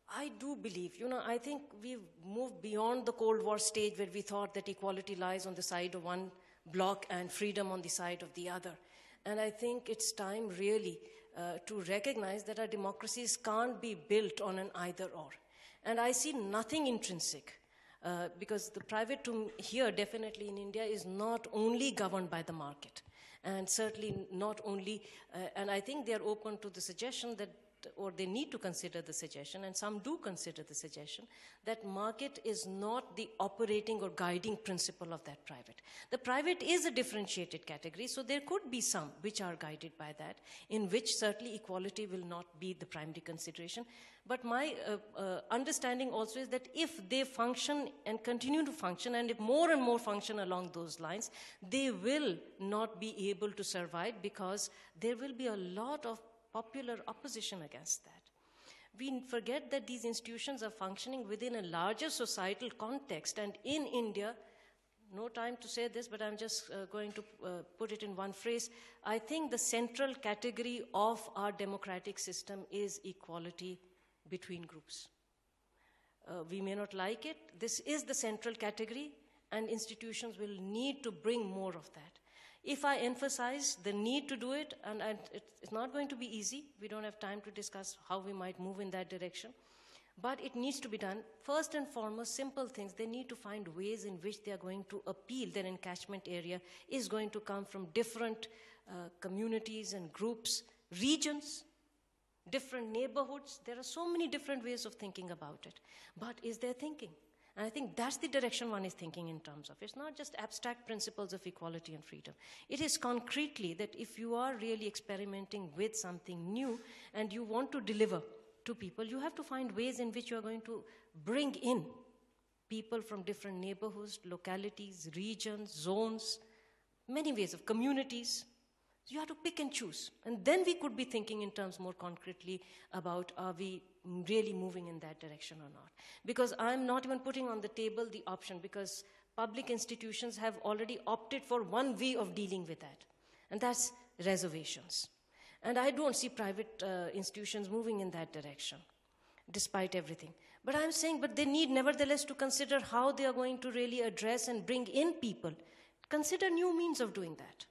I do believe, I think we've moved beyond the Cold War stage where we thought that equality lies on the side of one bloc and freedom on the side of the other. And I think it's time really to recognize that our democracies can't be built on an either or. And I see nothing intrinsic because the private here definitely in India is not only governed by the market, and certainly not only, and I think they're open to the suggestion that, or they need to consider the suggestion, and some do consider the suggestion, that market is not the operating or guiding principle of that private. The private is a differentiated category, so there could be some which are guided by that, in which certainly equality will not be the primary consideration. But my understanding also is that if they function and continue to function, and if more and more function along those lines, they will not be able to survive because there will be a lot of popular opposition against that. We forget that these institutions are functioning within a larger societal context, and in India, no time to say this, but I'm just going to put it in one phrase. I think the central category of our democratic system is equality between groups. We may not like it. This is the central category, and institutions will need to bring more of that. If I emphasize the need to do it, and it's not going to be easy, we don't have time to discuss how we might move in that direction, but it needs to be done. First and foremost, simple things. They need to find ways in which they are going to appeal. Their encashment area is going to come from different communities and groups, regions, different neighborhoods. There are so many different ways of thinking about it. But is there thinking? And I think that's the direction one is thinking in terms of. It's not just abstract principles of equality and freedom. It is concretely that if you are really experimenting with something new and you want to deliver to people, you have to find ways in which you are going to bring in people from different neighborhoods, localities, regions, zones, many ways of communities. So you have to pick and choose. And then we could be thinking in terms more concretely about are we really moving in that direction or not. Because I'm not even putting on the table the option, because public institutions have already opted for one way of dealing with that. And that's reservations. And I don't see private institutions moving in that direction, despite everything. But I'm saying, but they need nevertheless to consider how they are going to really address and bring in people. Consider new means of doing that.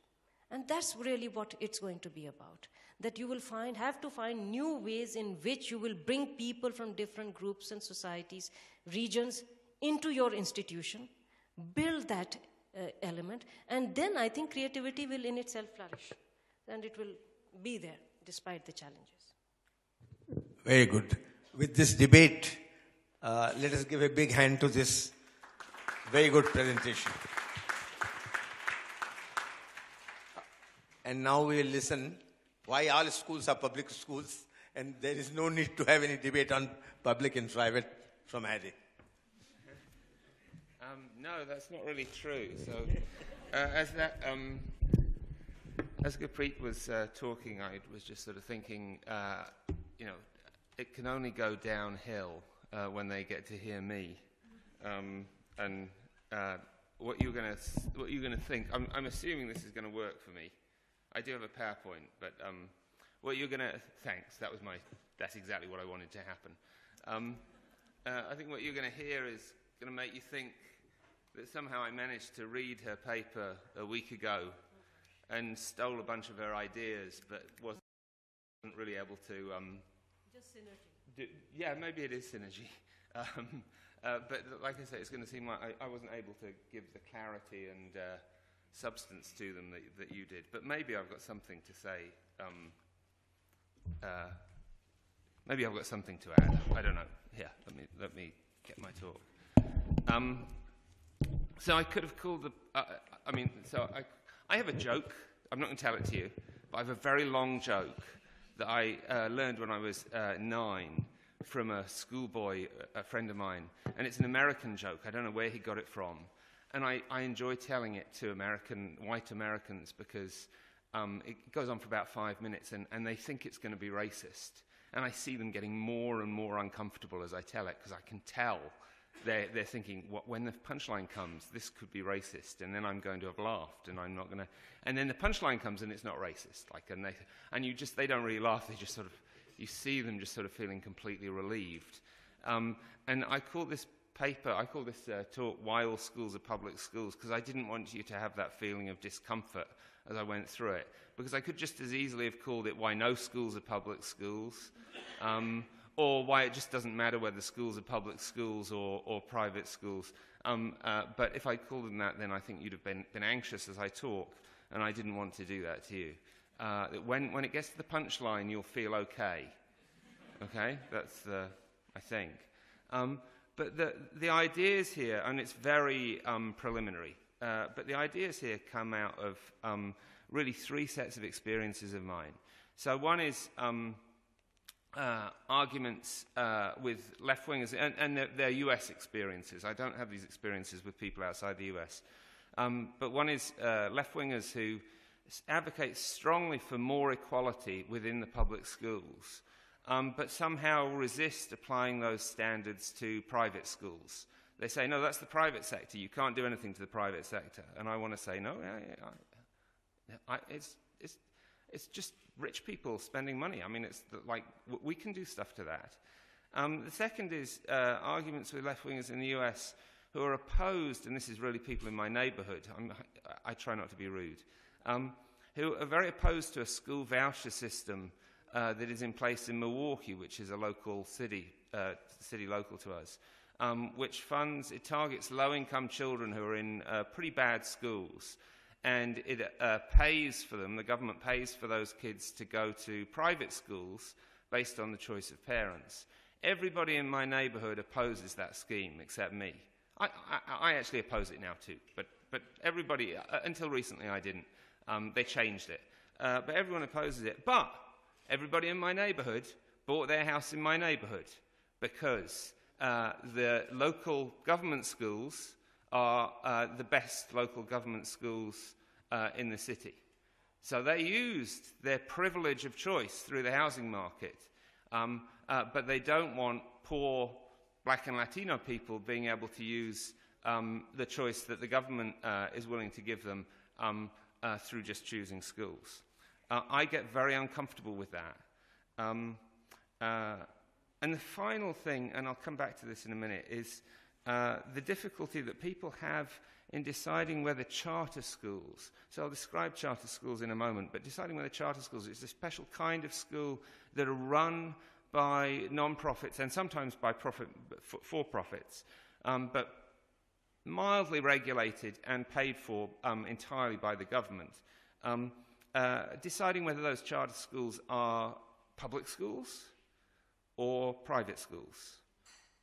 And that's really what it's going to be about. that you will have to find new ways in which you will bring people from different groups and societies, regions, into your institution, build that element, and then I think creativity will in itself flourish, and it will be there despite the challenges. Very good. With this debate, let us give a big hand to this very good presentation. And now we will listen why all schools are public schools, and there is no need to have any debate on public and private from Harry. No, that's not really true. So, as Gurpreet was talking, I was just sort of thinking, you know, it can only go downhill when they get to hear me, and what you're going to think. I'm assuming this is going to work for me. I do have a PowerPoint, but what you're going to thanks. That's exactly what I wanted to happen. I think what you're going to hear is going to make you think that somehow I managed to read her paper a week ago and stole a bunch of her ideas, but wasn't really able to. Just synergy. Yeah, maybe it is synergy. But like I say, it's going to seem like I wasn't able to give the clarity and substance to them that you did. But maybe I've got something to say. Maybe I've got something to add. I don't know. Here, let me get my talk. So I could have called I have a joke. I'm not going to tell it to you, but I have a very long joke that I learned when I was 9 from a schoolboy, a friend of mine. And it's an American joke. I don't know where he got it from. And I enjoy telling it to white Americans because it goes on for about 5 minutes and they think it's going to be racist. And I see them getting more and more uncomfortable as I tell it because I can tell they're thinking, when the punchline comes, this could be racist, and then I'm going to have laughed, and I'm not going to. And then the punchline comes, and it's not racist. They don't really laugh. They just sort of, you see them just sort of feeling completely relieved. And I call this talk "Why All Schools Are Public Schools" because I didn't want you to have that feeling of discomfort as I went through it. Because I could just as easily have called it "Why No Schools Are Public Schools." Or why it just doesn't matter whether schools are public schools or private schools. But if I called them that, then I think you'd have been anxious as I talk, and I didn't want to do that to you. When it gets to the punchline, you'll feel okay. Okay? That's I think. But the ideas here, and it's very preliminary, but the ideas here come out of really 3 sets of experiences of mine. So one is arguments with left-wingers, and their US experiences. I don't have these experiences with people outside the US. But one is left-wingers who advocate strongly for more equality within the public schools, but somehow resist applying those standards to private schools. They say, no, that's the private sector. You can't do anything to the private sector. And I want to say, no, it's just rich people spending money. I mean, it's like we can do stuff to that. The second is arguments with left-wingers in the US who are opposed, and this is really people in my neighborhood, I try not to be rude, who are very opposed to a school voucher system that is in place in Milwaukee, which is a local city local to us, which targets low-income children who are in pretty bad schools. And it pays for them, the government pays for those kids to go to private schools based on the choice of parents. Everybody in my neighborhood opposes that scheme except me. I actually oppose it now too, but everybody, until recently I didn't. They changed it. But everyone opposes it. But everybody in my neighborhood bought their house in my neighborhood because the local government schools are the best local government schools in the city. So they used their privilege of choice through the housing market, but they don't want poor Black and Latino people being able to use the choice that the government is willing to give them through just choosing schools. I get very uncomfortable with that. And the final thing, and I'll come back to this in a minute, is the difficulty that people have in deciding whether charter schools, so I'll describe charter schools in a moment, but deciding whether charter schools is a special kind of school that are run by non-profits and sometimes by for-profits, but mildly regulated and paid for entirely by the government. Deciding whether those charter schools are public schools or private schools.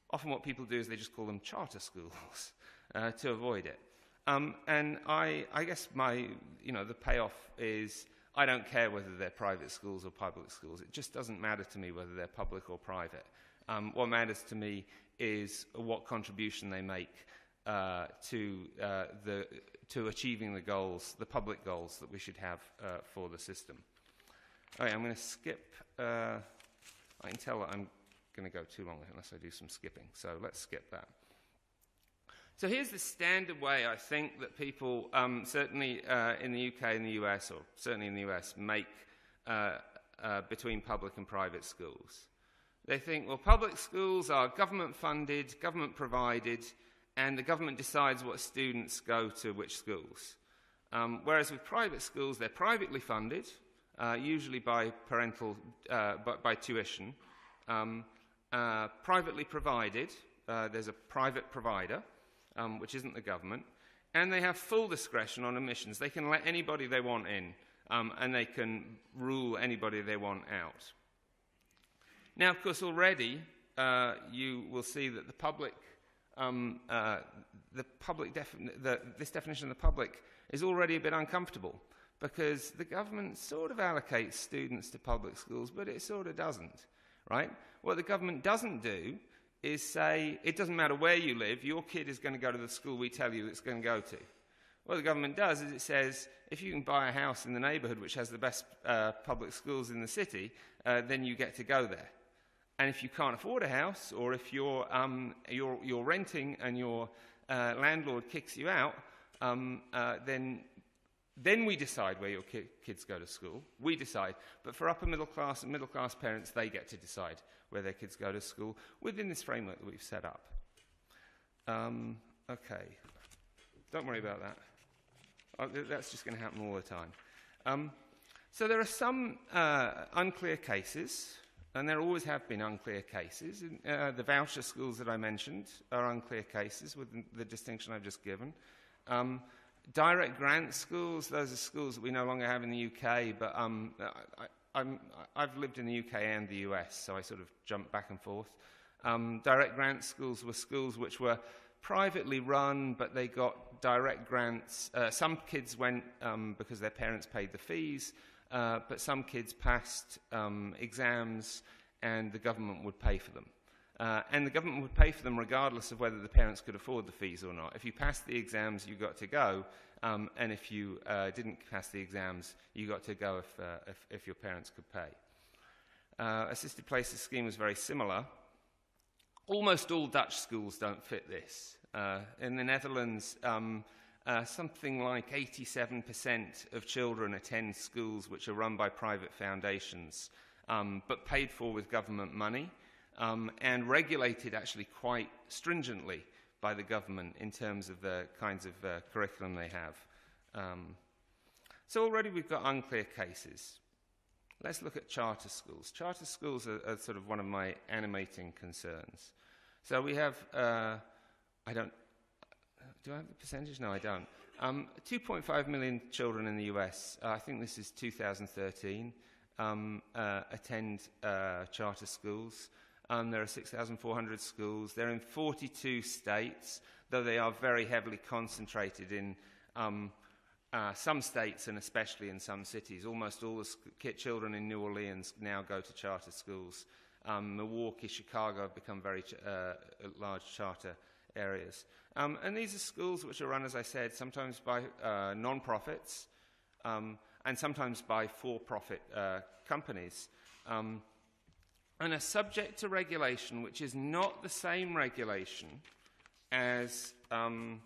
Often what people do is they just call them charter schools to avoid it. And I guess the payoff is I don't care whether they're private schools or public schools. It just doesn't matter to me whether they're public or private. What matters to me is what contribution they make to achieving the goals, the public goals that we should have for the system. All right, I'm going to skip. I can tell that I'm going to go too long unless I do some skipping, so let's skip that. So here's the standard way I think that people, certainly in the UK and the US, or certainly in the US, make between public and private schools. They think, well, public schools are government-funded, government-provided, and the government decides what students go to which schools. Whereas with private schools, they're privately funded, usually by by tuition, privately provided. There's a private provider, which isn't the government, and they have full discretion on admissions. They can let anybody they want in, and they can rule anybody they want out. Now, of course, already you will see that this definition of the public is already a bit uncomfortable, because the government sort of allocates students to public schools, but it sort of doesn't, right? What the government doesn't do is say, it doesn't matter where you live, your kid is going to go to the school we tell you it's going to go to. What the government does is it says, if you can buy a house in the neighbourhood which has the best public schools in the city, then you get to go there. And if you can't afford a house, or if you're renting and your landlord kicks you out, then we decide where your kids go to school. We decide. But for upper middle class and middle class parents, they get to decide where their kids go to school within this framework that we've set up. Okay. Don't worry about that. That's just going to happen all the time. So there are some unclear cases, and there always have been unclear cases. The voucher schools that I mentioned are unclear cases with the distinction I've just given. Direct grant schools, those are schools that we no longer have in the UK, but I've lived in the UK and the US, so I sort of jump back and forth. Direct grant schools were schools which were privately run, but they got direct grants. Some kids went because their parents paid the fees, but some kids passed exams and the government would pay for them. And the government would pay for them regardless of whether the parents could afford the fees or not. If you passed the exams, you got to go, and if you didn't pass the exams, you got to go if your parents could pay. Assisted places scheme was very similar. Almost all Dutch schools don't fit this. In the Netherlands, something like 87% of children attend schools which are run by private foundations, but paid for with government money. And regulated actually quite stringently by the government in terms of the kinds of curriculum they have. So already we've got unclear cases. Let's look at charter schools. Charter schools are sort of one of my animating concerns. So we have, do I have the percentage? No, I don't. 2.5 million children in the US, I think this is 2013, attend charter schools. There are 6,400 schools. They're in 42 states, though they are very heavily concentrated in some states and especially in some cities. Almost all the children in New Orleans now go to charter schools. Milwaukee, Chicago have become very large charter areas. And these are schools which are run, as I said, sometimes by non-profits and sometimes by for-profit companies. And are subject to regulation which is not the same regulation as the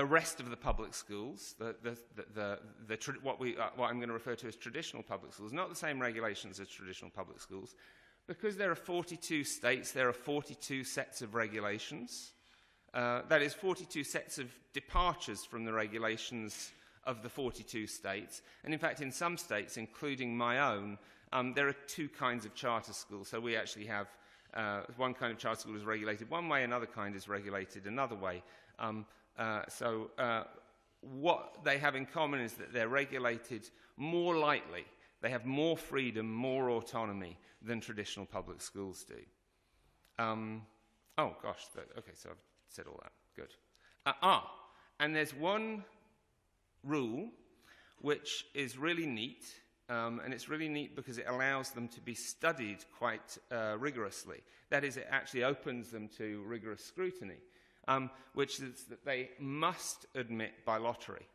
rest of the public schools, what I'm going to refer to as traditional public schools, not the same regulations as traditional public schools, Because there are 42 states, there are 42 sets of regulations. That is 42 sets of departures from the regulations of the 42 states. And in fact, in some states, including my own, there are two kinds of charter schools. So we actually have one kind of charter school is regulated one way, another kind is regulated another way. What they have in common is that they're regulated more lightly. They have more freedom, more autonomy than traditional public schools do. Oh, gosh. Okay, so I've said all that. Good. And there's one rule which is really neat, and it's really neat because it allows them to be studied quite rigorously. That is, it actually opens them to rigorous scrutiny, which is that they must admit by lottery.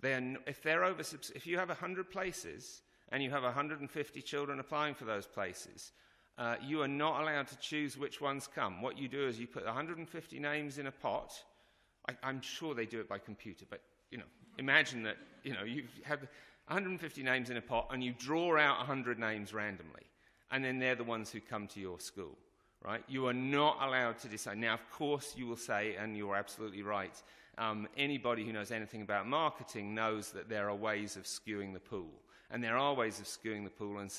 If you have 100 places and you have 150 children applying for those places, you are not allowed to choose which ones come. What you do is you put 150 names in a pot. I'm sure they do it by computer, but imagine that you have 150 names in a pot and you draw out 100 names randomly, and then they're the ones who come to your school, right? You are not allowed to decide. Now, of course, you will say, and you're absolutely right, anybody who knows anything about marketing knows that there are ways of skewing the pool. And there are ways of skewing the pool, and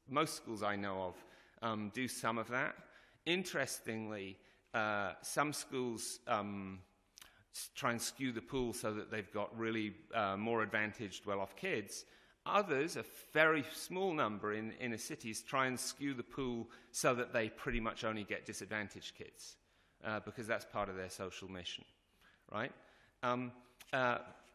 most schools I know of do some of that. Interestingly, some schools try and skew the pool so that they've got really more advantaged, well-off kids. Others, a very small number in inner cities, try and skew the pool so that they pretty much only get disadvantaged kids, because that's part of their social mission, right?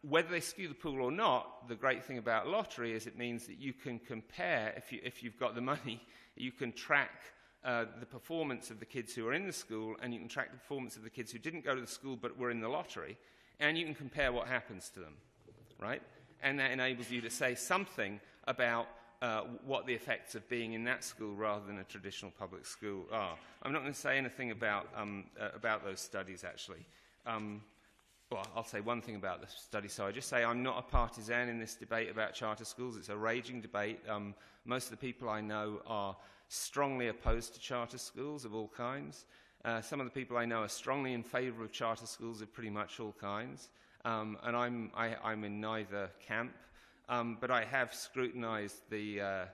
Whether they skew the pool or not, the great thing about lottery is it means that you can compare, if you've got the money, you can track the performance of the kids who are in the school, and you can track the performance of the kids who didn't go to the school but were in the lottery, and you can compare what happens to them, right? And that enables you to say something about what the effects of being in that school rather than a traditional public school are. I'm not going to say anything about those studies, actually. Well, I'll say one thing about the study. So I just say I'm not a partisan in this debate about charter schools. It's a raging debate. Most of the people I know are strongly opposed to charter schools of all kinds. Some of the people I know are strongly in favour of charter schools of pretty much all kinds. And I'm in neither camp. But I have scrutinised the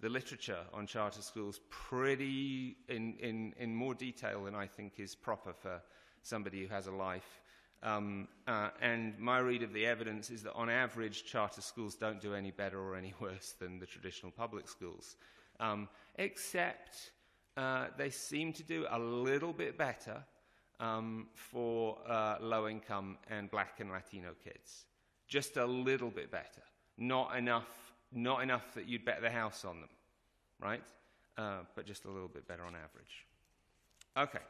literature on charter schools pretty in more detail than I think is proper for somebody who has a life. And my read of the evidence is that on average charter schools don't do any better or any worse than the traditional public schools, except they seem to do a little bit better for low-income and Black and Latino kids. Just a little bit better. Not enough that you'd bet the house on them, right? But just a little bit better on average. Okay.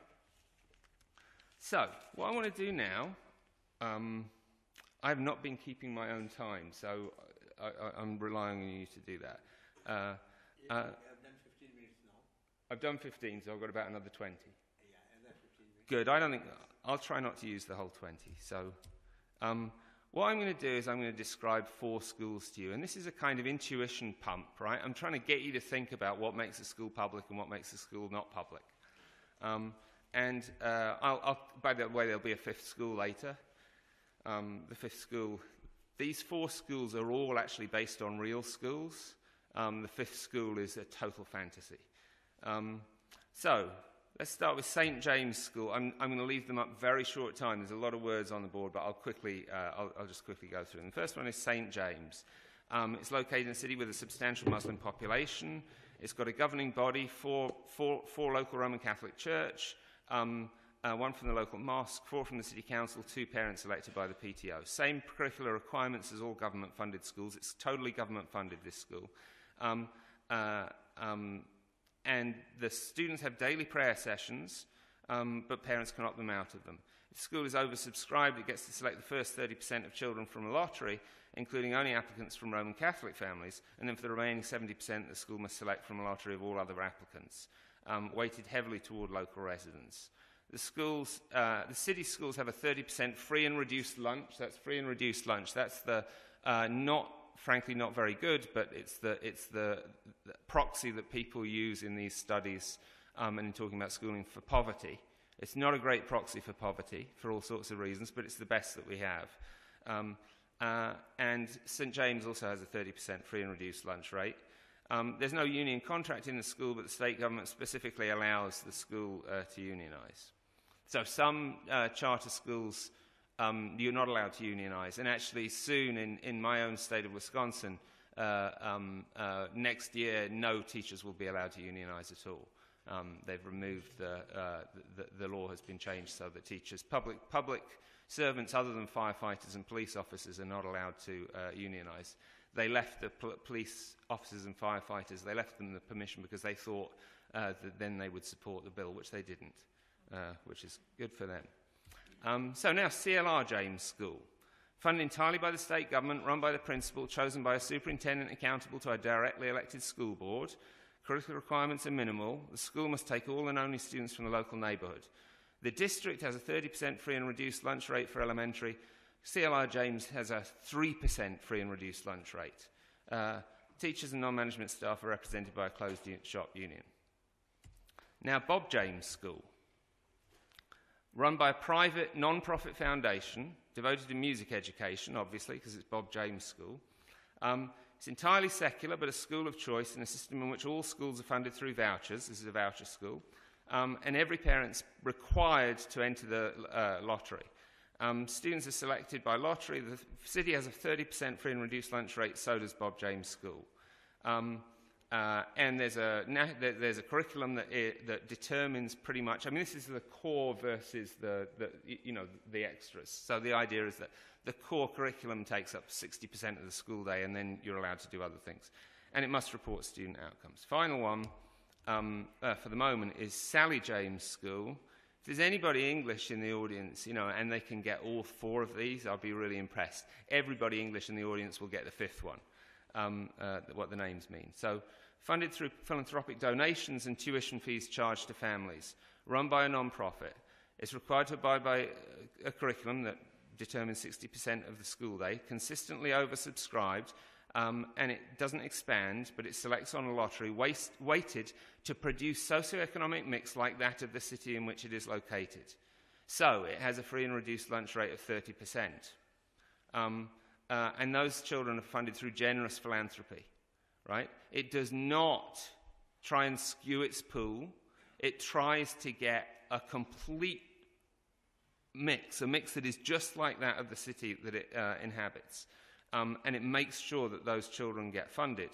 So, what I want to do now, I've not been keeping my own time, so I'm relying on you to do that. I've done 15 minutes now. I've done 15, so I've got about another 20. Yeah, another 15 minutes. Good. I'll try not to use the whole 20. So, what I'm going to do is I'm going to describe 4 schools to you, and this is a kind of intuition pump, right? I'm trying to get you to think about what makes a school public and what makes a school not public. And by the way, there'll be a 5th school later. The 5th school, these 4 schools are all actually based on real schools. The 5th school is a total fantasy. So, let's start with St. James School. I'm going to leave them up very short time. There's a lot of words on the board, but I'll just quickly go through them. The first one is St. James. It's located in a city with a substantial Muslim population. It's got a governing body, four local Roman Catholic Church, 1 from the local mosque, 4 from the city council, 2 parents elected by the PTO. Same curricular requirements as all government-funded schools. It's totally government-funded, this school. And the students have daily prayer sessions, but parents can opt them out of them. If the school is oversubscribed, it gets to select the first 30% of children from a lottery, including only applicants from Roman Catholic families, and then for the remaining 70%, the school must select from a lottery of all other applicants, weighted heavily toward local residents. The city schools have a 30% free and reduced lunch. That's free and reduced lunch. That's the not frankly, not very good, but it's the proxy that people use in these studies and in talking about schooling for poverty. It's not a great proxy for poverty for all sorts of reasons, but it's the best that we have. And St James also has a 30% free and reduced lunch rate. There's no union contract in the school, but the state government specifically allows the school to unionise. So some charter schools, you're not allowed to unionise. And actually soon in my own state of Wisconsin, next year, no teachers will be allowed to unionise at all. They've removed the law has been changed so that teachers, public servants other than firefighters and police officers are not allowed to unionise. They left the police officers and firefighters, they left them the permission because they thought that then they would support the bill, which they didn't, which is good for them. So now CLR James School. Funded entirely by the state government, run by the principal, chosen by a superintendent accountable to a directly elected school board. Curricular requirements are minimal. The school must take all and only students from the local neighbourhood. The district has a 30% free and reduced lunch rate for elementary. CLR James has a 3% free and reduced lunch rate. Teachers and non-management staff are represented by a closed shop union. Now, Bob James School. Run by a private, non-profit foundation devoted to music education, obviously, because it's Bob James School. It's entirely secular, but a school of choice in a system in which all schools are funded through vouchers. This is a voucher school. And every parent's required to enter the lottery. Students are selected by lottery. The city has a 30% free and reduced lunch rate, so does Bob James School. And there's a curriculum that determines pretty much, I mean, this is the core versus the extras. So the idea is that the core curriculum takes up 60% of the school day, and then you're allowed to do other things. And it must report student outcomes. Final one, for the moment, is Sally James School. If there's anybody English in the audience, and they can get all 4 of these, I'll be really impressed. Everybody English in the audience will get the 5th one, what the names mean. So, funded through philanthropic donations and tuition fees charged to families, run by a non-profit. It's required to abide by a curriculum that determines 60% of the school day, consistently oversubscribed, and it doesn't expand, but it selects on a lottery weighted to produce socioeconomic mix like that of the city in which it is located. So it has a free and reduced lunch rate of 30%. And those children are funded through generous philanthropy, right? It does not try and skew its pool. It tries to get a complete mix, a mix that is just like that of the city that it inhabits. And it makes sure that those children get funded.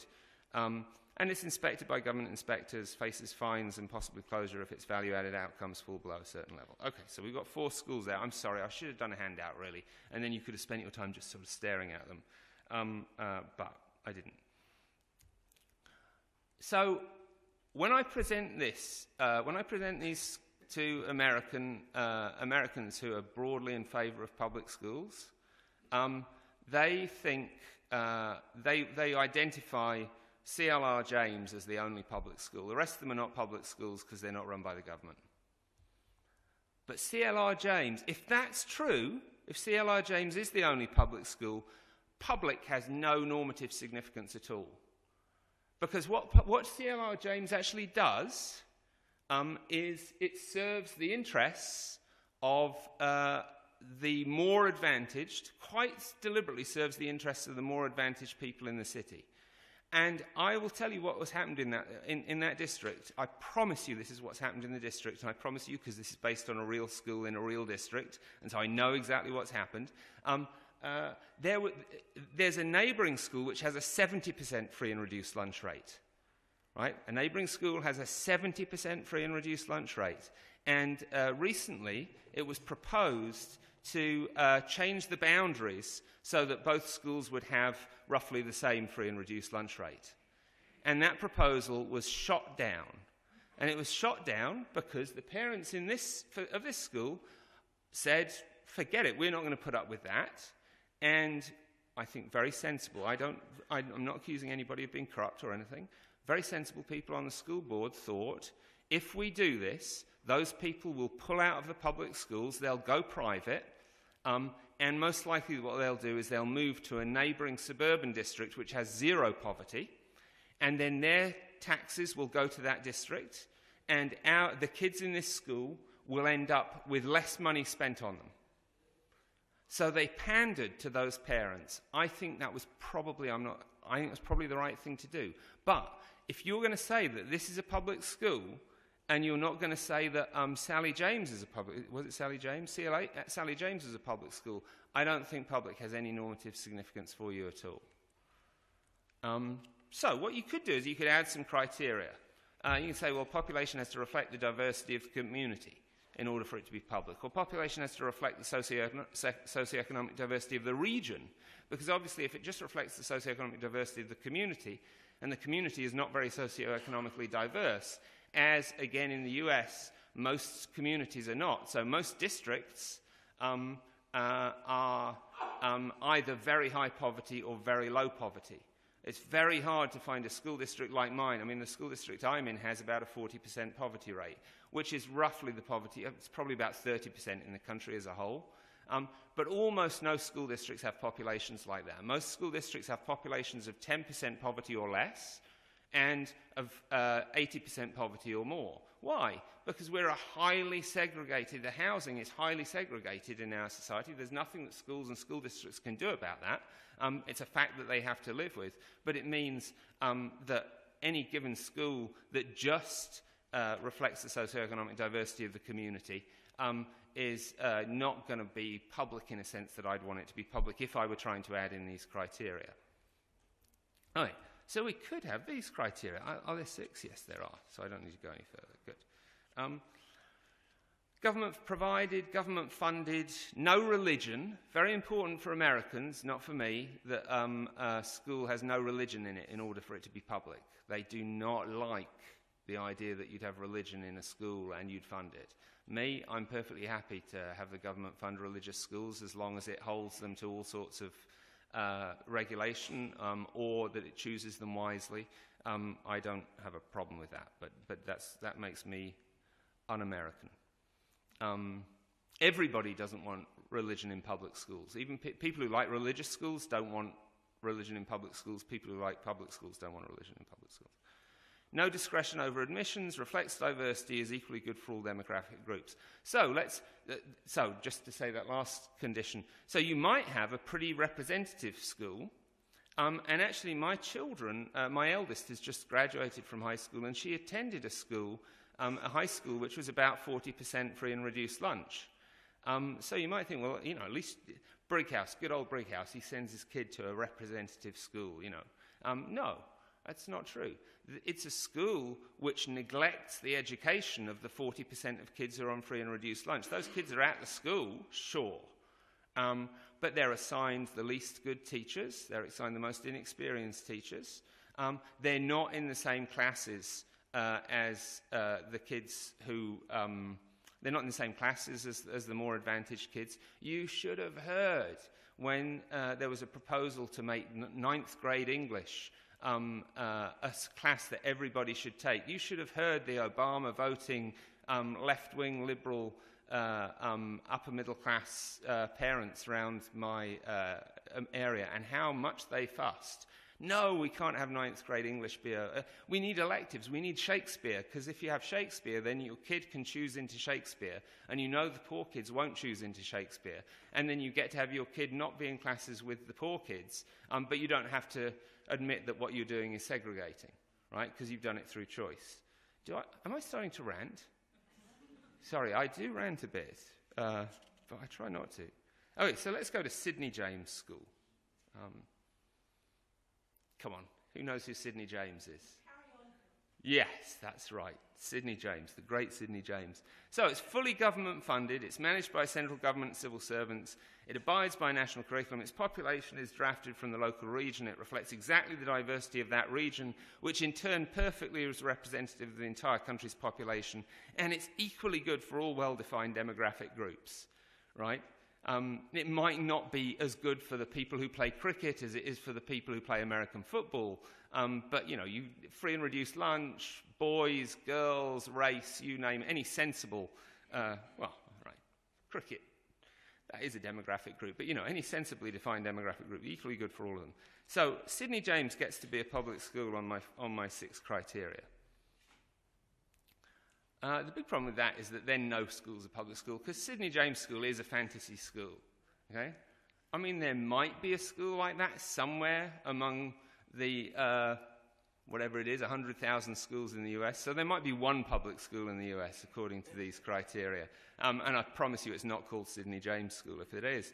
And it's inspected by government inspectors, faces fines and possibly closure if its value-added outcomes fall below a certain level. Okay, so we've got 4 schools there. I'm sorry, I should have done a handout, really, and then you could have spent your time just sort of staring at them. But I didn't. So when I present this, these to Americans who are broadly in favour of public schools, they think, they identify CLR James as the only public school. The rest of them are not public schools because they're not run by the government. But CLR James, if that's true, if CLR James is the only public school, public has no normative significance at all. Because what CLR James actually does is it serves the interests of the more advantaged, quite deliberately serves the interests of the more advantaged people in the city. And I will tell you what has happened in that district. I promise you this is what's happened in the district, and I promise you, because this is based on a real school in a real district, and so I know exactly what's happened. There's a neighbouring school which has a 70% free and reduced lunch rate. Right? A neighbouring school has a 70% free and reduced lunch rate. And recently it was proposed to change the boundaries so that both schools would have roughly the same free and reduced lunch rate. And that proposal was shot down. And it was shot down because the parents of this school said, forget it, we're not going to put up with that. And I think very sensible. I'm not accusing anybody of being corrupt or anything. Very sensible people on the school board thought, if we do this, those people will pull out of the public schools, they'll go private, and most likely what they'll do is they'll move to a neighbouring suburban district which has zero poverty, and then their taxes will go to that district, and the kids in this school will end up with less money spent on them. So they pandered to those parents. I think that was probably, I think it was probably the right thing to do. But if you're going to say that this is a public school, and you're not going to say that Sally James is a public, was it Sally James? CLA? Sally James is a public school. I don't think public has any normative significance for you at all. So what you could do is you could add some criteria. You can say, well, population has to reflect the diversity of the community in order for it to be public. Or population has to reflect the socioeconomic diversity of the region. Because obviously if it just reflects the socioeconomic diversity of the community, and the community is not very socioeconomically diverse, as, again, in the US, most communities are not. So most districts are either very high poverty or very low poverty. It's very hard to find a school district like mine. I mean, the school district I'm in has about a 40% poverty rate, which is roughly the poverty. It's probably about 30% in the country as a whole. But almost no school districts have populations like that. Most school districts have populations of 10% poverty or less, and of 80% poverty or more. Why? Because we're a highly segregated, the housing is highly segregated in our society. There's nothing that schools and school districts can do about that. It's a fact that they have to live with. But it means that any given school that just reflects the socioeconomic diversity of the community is not going to be public in a sense that I'd want it to be public if I were trying to add in these criteria. All right. So we could have these criteria. Are there 6? Yes, there are. So I don't need to go any further. Good. Government provided, government funded, no religion. Very important for Americans, not for me, that a school has no religion in it in order for it to be public. They do not like the idea that you'd have religion in a school and you'd fund it. Me, I'm perfectly happy to have the government fund religious schools as long as it holds them to all sorts of regulation or that it chooses them wisely. I don't have a problem with that, but that makes me un-American. Everybody doesn't want religion in public schools. Even people who like religious schools don't want religion in public schools. People who like public schools don't want religion in public schools. No discretion over admissions, reflects diversity, is equally good for all demographic groups. So just to say that last condition, so you might have a pretty representative school, and actually my children, my eldest has just graduated from high school, and she attended a school, a high school which was about 40% free and reduced lunch. So you might think, well, you know, at least Brighouse, good old Brighouse, he sends his kid to a representative school, you know. No, that's not true. It's a school which neglects the education of the 40% of kids who are on free and reduced lunch. Those kids are at the school, sure, but they're assigned the least good teachers. They're assigned the most inexperienced teachers. They're not in the same classes as the kids who... they're not in the same classes as the more advantaged kids. You should have heard when there was a proposal to make 9th grade English a class that everybody should take. You should have heard the Obama voting left-wing liberal upper middle class parents around my area and how much they fussed. No, we can't have 9th grade English be we need electives, we need Shakespeare, because if you have Shakespeare, then your kid can choose into Shakespeare, and you know the poor kids won't choose into Shakespeare, and then you get to have your kid not be in classes with the poor kids, but you don't have to admit that what you're doing is segregating, right, because you've done it through choice. Am I starting to rant? Sorry, I do rant a bit, but I try not to. Okay, so let's go to Sidney James School. Come on, who knows who Sidney James is? Carry on. Yes, that's right, Sidney James, the great Sidney James. So it's fully government funded, it's managed by central government and civil servants, it abides by national curriculum, its population is drafted from the local region, it reflects exactly the diversity of that region, which in turn perfectly is representative of the entire country's population, and it's equally good for all well-defined demographic groups, right? It might not be as good for the people who play cricket as it is for the people who play American football, but, you know, free and reduced lunch, boys, girls, race, you name it, any sensible, cricket. that is a demographic group, but any sensibly defined demographic group, equally good for all of them. So Sydney James gets to be a public school on my 6 criteria. The big problem with that is that then no school's a public school, because Sydney James School is a fantasy school. Okay? I mean, there might be a school like that somewhere among the, whatever it is, 100,000 schools in the US. So there might be one public school in the US according to these criteria. And I promise you it's not called Sydney James School if it is.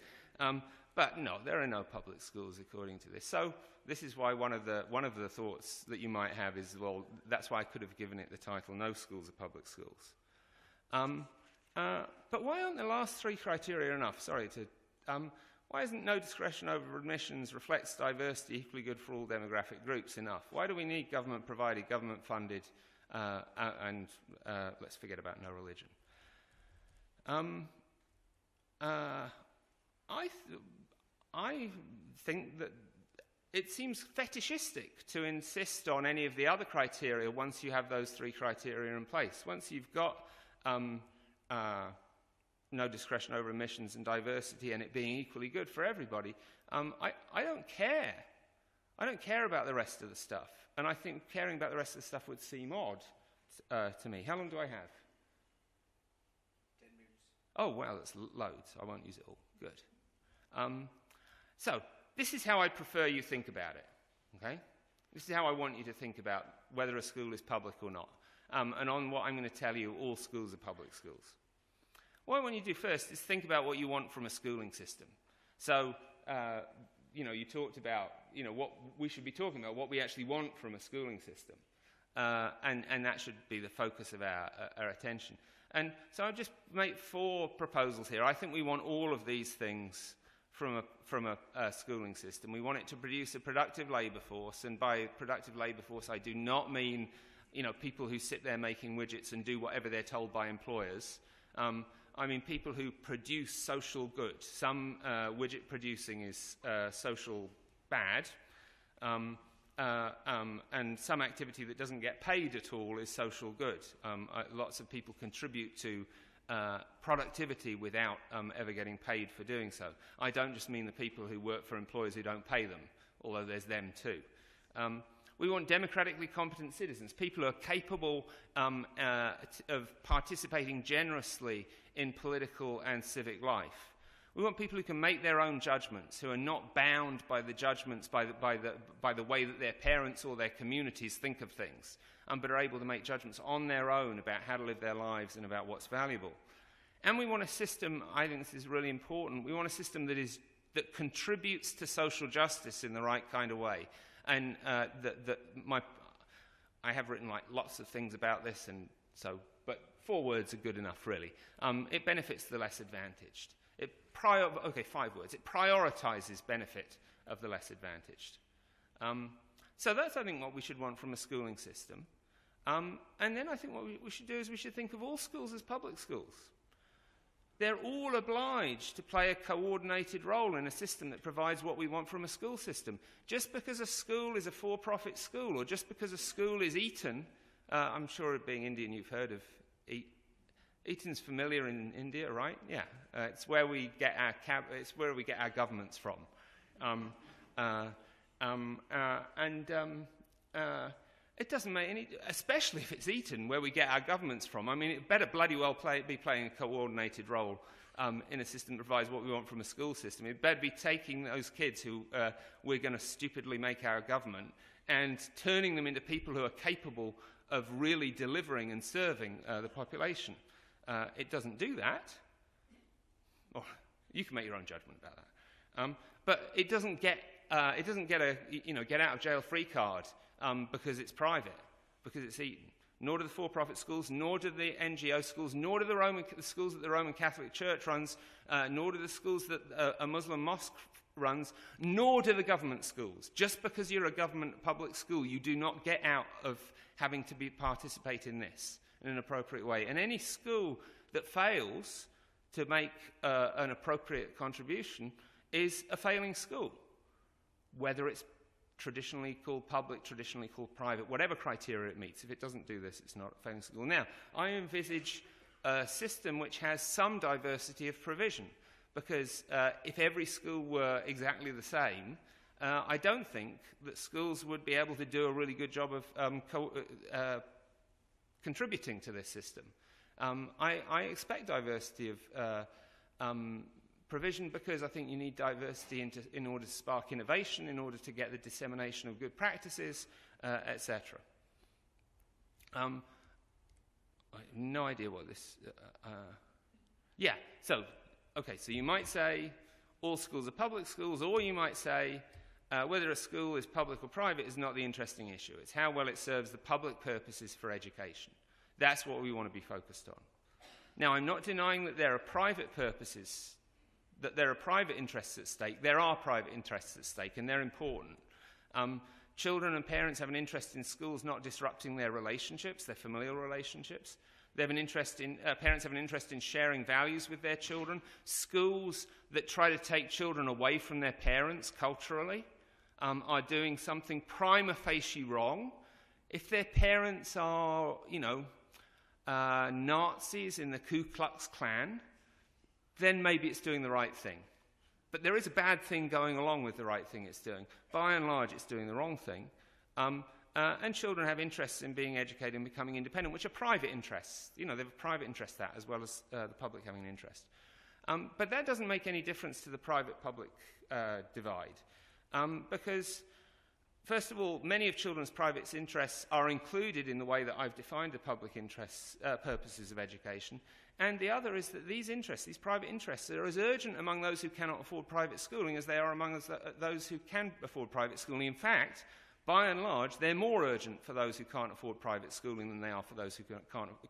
But no, there are no public schools according to this. So this is why one of the thoughts that you might have is, well, that's why I could have given it the title, No Schools Are Public Schools. But why aren't the last 3 criteria enough? Why isn't no discretion over admissions, reflects diversity, equally good for all demographic groups enough? Why do we need government-provided, government-funded, and let's forget about no religion? I think that it seems fetishistic to insist on any of the other criteria once you have those 3 criteria in place. Once you've got no discretion over admissions and diversity and it being equally good for everybody, I don't care. I don't care about the rest of the stuff. And I think caring about the rest of the stuff would seem odd to me. How long do I have? 10 minutes. Oh, well, that's loads. I won't use it all. Good. So this is how I prefer you think about it. Okay? This is how I want you to think about whether a school is public or not. And on what I'm going to tell you, all schools are public schools. What I want you to do first is think about what you want from a schooling system. So, you talked about, what we should be talking about, what we actually want from a schooling system. And that should be the focus of our attention. And so I've just made 4 proposals here. I think we want all of these things from a schooling system. We want it to produce a productive labour force, and by productive labour force I do not mean, people who sit there making widgets and do whatever they're told by employers. I mean people who produce social good. Some widget producing is social bad, and some activity that doesn't get paid at all is social good. Lots of people contribute to productivity without ever getting paid for doing so. I don't just mean the people who work for employers who don't pay them, although there's them too. We want democratically competent citizens, people who are capable of participating generously in political and civic life. We want people who can make their own judgments, who are not bound by the judgments by the way that their parents or their communities think of things, but are able to make judgments on their own about how to live their lives and about what's valuable. And we want a system, I think this is really important, we want a system that contributes to social justice in the right kind of way. And I have written lots of things about this, but 4 words are good enough, really. It benefits the less advantaged. 5 words. It prioritizes benefit of the less advantaged. So that's, I think, what we should want from a schooling system. And then I think what we should do is we should think of all schools as public schools. They're all obliged to play a coordinated role in a system that provides what we want from a school system. Just because a school is a for-profit school, or just because a school is Eton, I'm sure, being Indian, you've heard of Eton's familiar in India, right? Yeah, it's where we get our governments from, it doesn't make any, especially if it's Eton, where we get our governments from. I mean, it better bloody well be playing a coordinated role in a system that provides what we want from a school system. It better be taking those kids who we're going to stupidly make our government and turning them into people who are capable of really delivering and serving the population. It doesn't do that. Or you can make your own judgment about that. But it doesn't get a get out of jail free card because it's private, because it's Eton. Nor do the for-profit schools, nor do the NGO schools, nor do the schools that the Roman Catholic Church runs, nor do the schools that a Muslim mosque runs, nor do the government schools. Just because you're a government public school, you do not get out of having to participate in this in an appropriate way. And any school that fails to make an appropriate contribution is a failing school, whether it's traditionally called public, traditionally called private, whatever criteria it meets. If it doesn't do this, it's not a failing school. Now, I envisage a system which has some diversity of provision, because if every school were exactly the same, I don't think that schools would be able to do a really good job of contributing to this system. I expect diversity of provision because I think you need diversity in order to spark innovation, in order to get the dissemination of good practices, etc. I have no idea what this... yeah, so, okay, so you might say all schools are public schools, or you might say whether a school is public or private is not the interesting issue. It's how well it serves the public purposes for education. That's what we want to be focused on. Now, I'm not denying that there are private purposes, that there are private interests at stake. There are private interests at stake, and they're important. Children and parents have an interest in schools not disrupting their relationships, their familial relationships. They have an interest in, parents have an interest in sharing values with their children. Schools that try to take children away from their parents culturally are doing something prima facie wrong. If their parents are, Nazis in the Ku Klux Klan, then maybe it's doing the right thing. But there is a bad thing going along with the right thing it's doing. By and large, it's doing the wrong thing. And children have interests in being educated and becoming independent, which are private interests. They have a private interest that, as well as the public having an interest. But that doesn't make any difference to the private-public divide. Because, first of all, many of children's private interests are included in the way that I've defined the public interests, purposes of education. And the other is that these interests, these private interests, are as urgent among those who cannot afford private schooling as they are among those who can afford private schooling. In fact, by and large, they're more urgent for those who can't afford private schooling than they are for those who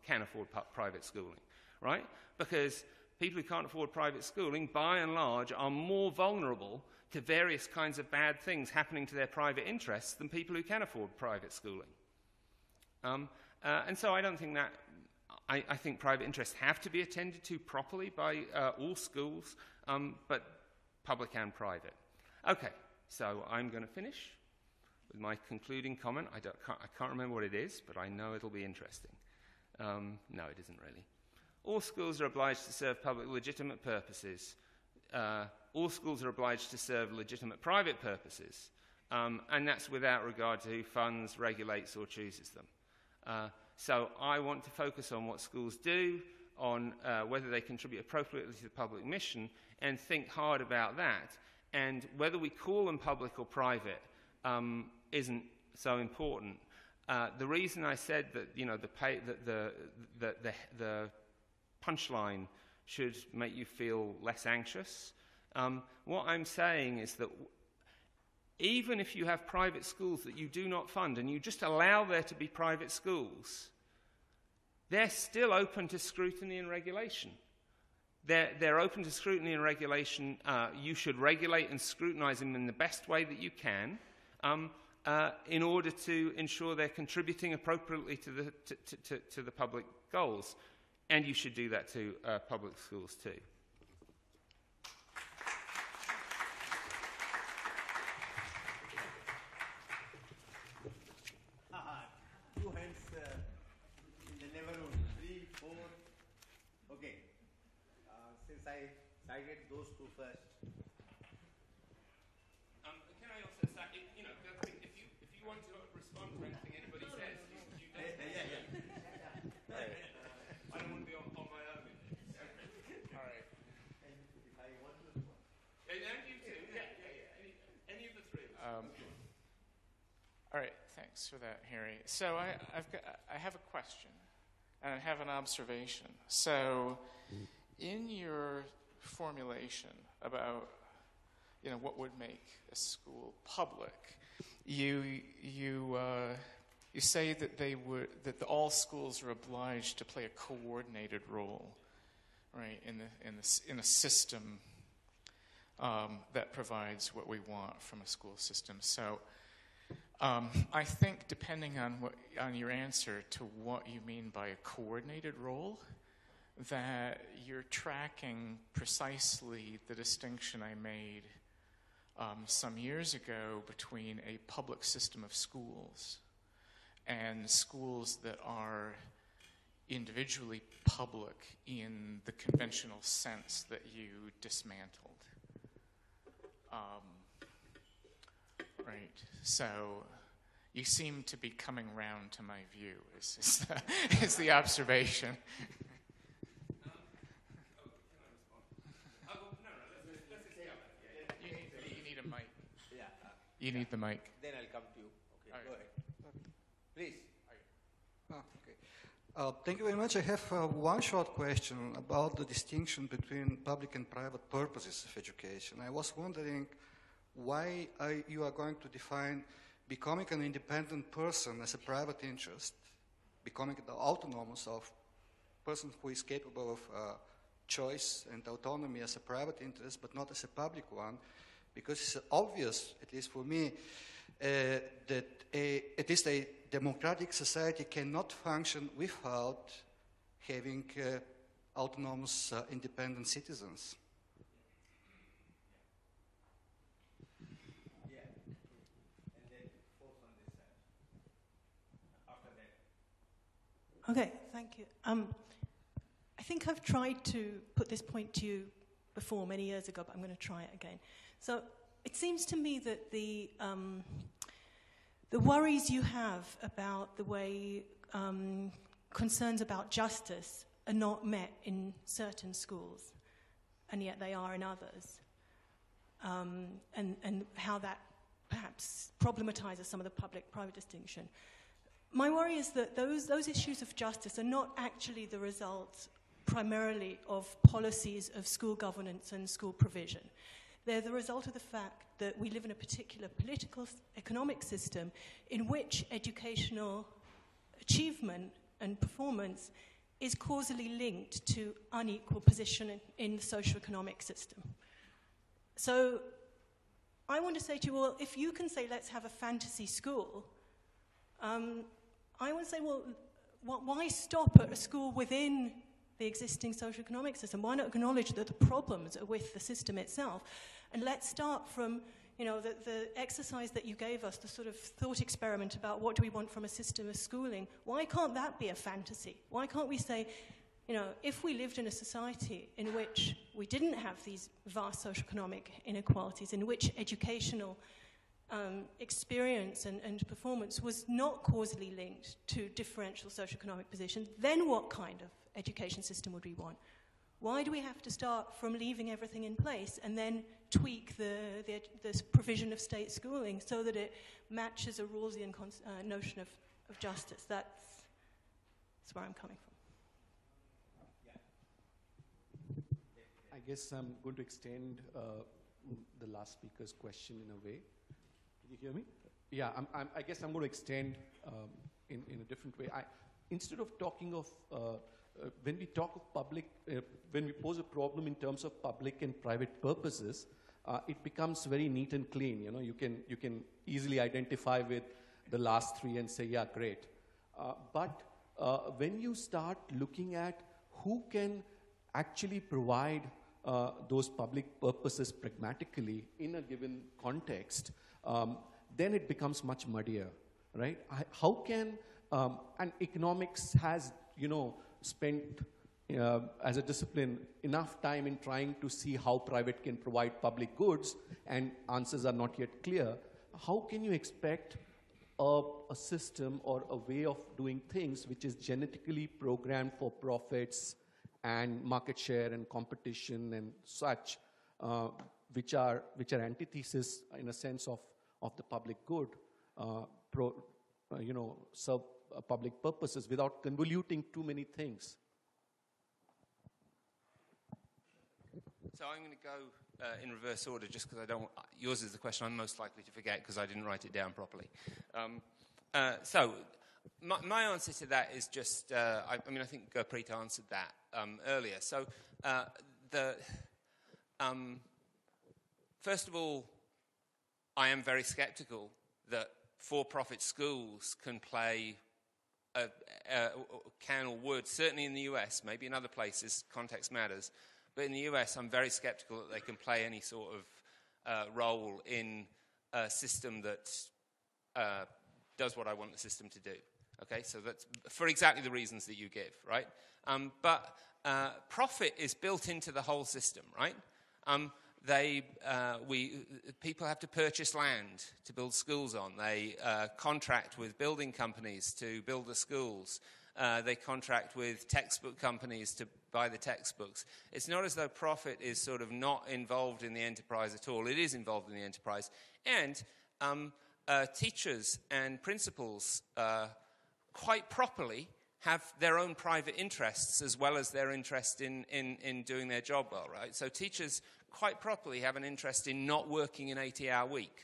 can afford private schooling, right? Because people who can't afford private schooling, by and large, are more vulnerable to various kinds of bad things happening to their private interests than people who can afford private schooling. And so I don't think that... I think private interests have to be attended to properly by all schools, but public and private. Okay, so I'm going to finish with my concluding comment. I can't remember what it is, but I know it'll be interesting. No, it isn't really. All schools are obliged to serve public legitimate purposes. All schools are obliged to serve legitimate private purposes, and that's without regard to who funds, regulates, or chooses them. So I want to focus on what schools do, on whether they contribute appropriately to the public mission, and think hard about that. And whether we call them public or private isn't so important. The reason I said that the punchline should make you feel less anxious, what I'm saying is that even if you have private schools that you do not fund and you just allow there to be private schools, they're still open to scrutiny and regulation. They're open to scrutiny and regulation. You should regulate and scrutinize them in the best way that you can in order to ensure they're contributing appropriately to the public goals. And you should do that to public schools too. Two hands in the never room. 3, 4. Okay. Since I cited those two first. Can I also say, if you want to respond to anything anybody says, you don't. Yeah. I don't want to be on my own. All right. And if I want to respond. And you too. Yeah. Any of the three. All right, thanks for that, Harry. So I have a question, and I have an observation. So, in your formulation about what would make a school public, you say that all schools are obliged to play a coordinated role, right, in a system that provides what we want from a school system. So. I think, depending on your answer to what you mean by a coordinated role, that you're tracking precisely the distinction I made some years ago between a public system of schools and schools that are individually public in the conventional sense that you dismantled. Right. So you seem to be coming round to my view, is the observation. You need a mic. Yeah. You need the mic. Then I'll come to you. Okay, All go right. ahead. Please. Thank you very much. I have one short question about the distinction between public and private purposes of education. I was wondering why you are going to define becoming an independent person as a private interest, becoming the autonomous of person who is capable of choice and autonomy as a private interest, but not as a public one, because it's obvious, at least for me, that at least a democratic society cannot function without having autonomous, independent citizens. Yeah. And then fourth on this side. After that. Okay, thank you. I think I've tried to put this point to you before many years ago, but I'm going to try it again. So it seems to me that the worries you have about the way concerns about justice are not met in certain schools, and yet they are in others, and how that perhaps problematizes some of the public-private distinction. My worry is that those issues of justice are not actually the result primarily of policies of school governance and school provision. They're the result of the fact that we live in a particular political, economic system in which educational achievement and performance is causally linked to unequal position in the socio-economic system. So I want to say to you, well, if you can say, let's have a fantasy school, I want to say, well, why stop at a school within the existing socio-economic system? Why not acknowledge that the problems are with the system itself? And let's start from, you know, the exercise that you gave us, the sort of thought experiment about what do we want from a system of schooling. Why can't that be a fantasy? Why can't we say, you know, if we lived in a society in which we didn't have these vast socioeconomic inequalities, in which educational experience and performance was not causally linked to differential socioeconomic positions, then what kind of education system would we want? Why do we have to start from leaving everything in place and then tweak the provision of state schooling so that it matches a Rawlsian notion of justice? That's where I'm coming from. I guess I'm going to extend the last speaker's question in a way. Can you hear me? Yeah, I guess I'm going to extend in a different way. Instead of talking of when we talk of public, when we pose a problem in terms of public and private purposes, it becomes very neat and clean. You know, you can easily identify with the last three and say, yeah, great. But when you start looking at who can actually provide those public purposes pragmatically in a given context, then it becomes much muddier, right? How can, and economics has, you know, spent as a discipline enough time in trying to see how private can provide public goods, and answers are not yet clear. How can you expect a system or a way of doing things which is genetically programmed for profits and market share and competition and such, which are antithesis in a sense of the public good, you know, serve public purposes without convoluting too many things? So I'm going to go in reverse order just because I don't want, yours is the question I'm most likely to forget because I didn't write it down properly. So my answer to that is just, I mean, I think Gurpreet answered that earlier. So first of all, I am very skeptical that for-profit schools can play, can or would, certainly in the US, maybe in other places, context matters, but in the US I'm very skeptical that they can play any sort of role in a system that does what I want the system to do. Okay, so that's for exactly the reasons that you give, right? But profit is built into the whole system, right? People have to purchase land to build schools on. They contract with building companies to build the schools. They contract with textbook companies to buy the textbooks. It's not as though profit is sort of not involved in the enterprise at all. It is involved in the enterprise. And teachers and principals quite properly have their own private interests as well as their interest in doing their job well, right? So teachers quite properly have an interest in not working an 80-hour week,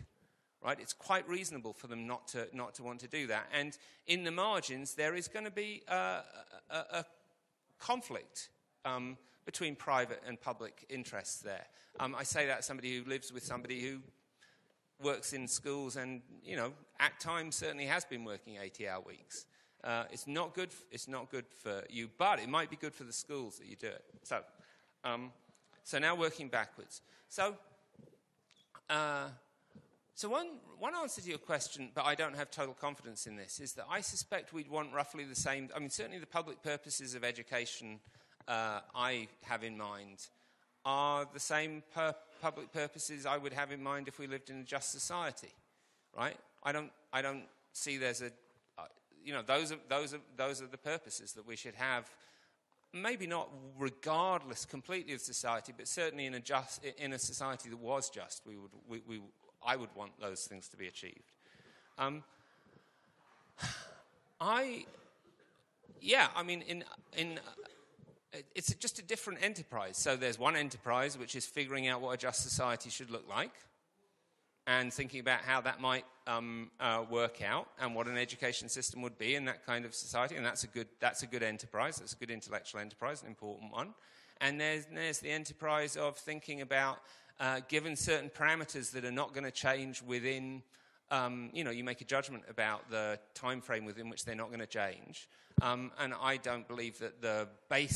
right? It's quite reasonable for them not to want to do that. And in the margins, there is going to be a conflict between private and public interests there. I say that as somebody who lives with somebody who works in schools and, you know, at times certainly has been working 80-hour weeks. It's not good for you, but it might be good for the schools that you do it. So now working backwards. So one answer to your question, but I don't have total confidence in this, is that I suspect we'd want roughly the same. I mean, certainly the public purposes of education I have in mind are the same public purposes I would have in mind if we lived in a just society, right? I don't see there's a, you know, those are the purposes that we should have. Maybe not regardless completely of society, but certainly in a society that was just, I would want those things to be achieved. It's just a different enterprise. So there's one enterprise which is figuring out what a just society should look like, and thinking about how that might work out, and what an education system would be in that kind of society. And that's a good enterprise. That's a good intellectual enterprise, an important one. And there's the enterprise of thinking about, given certain parameters that are not going to change within, you make a judgment about the time frame within which they're not going to change. And I don't believe that I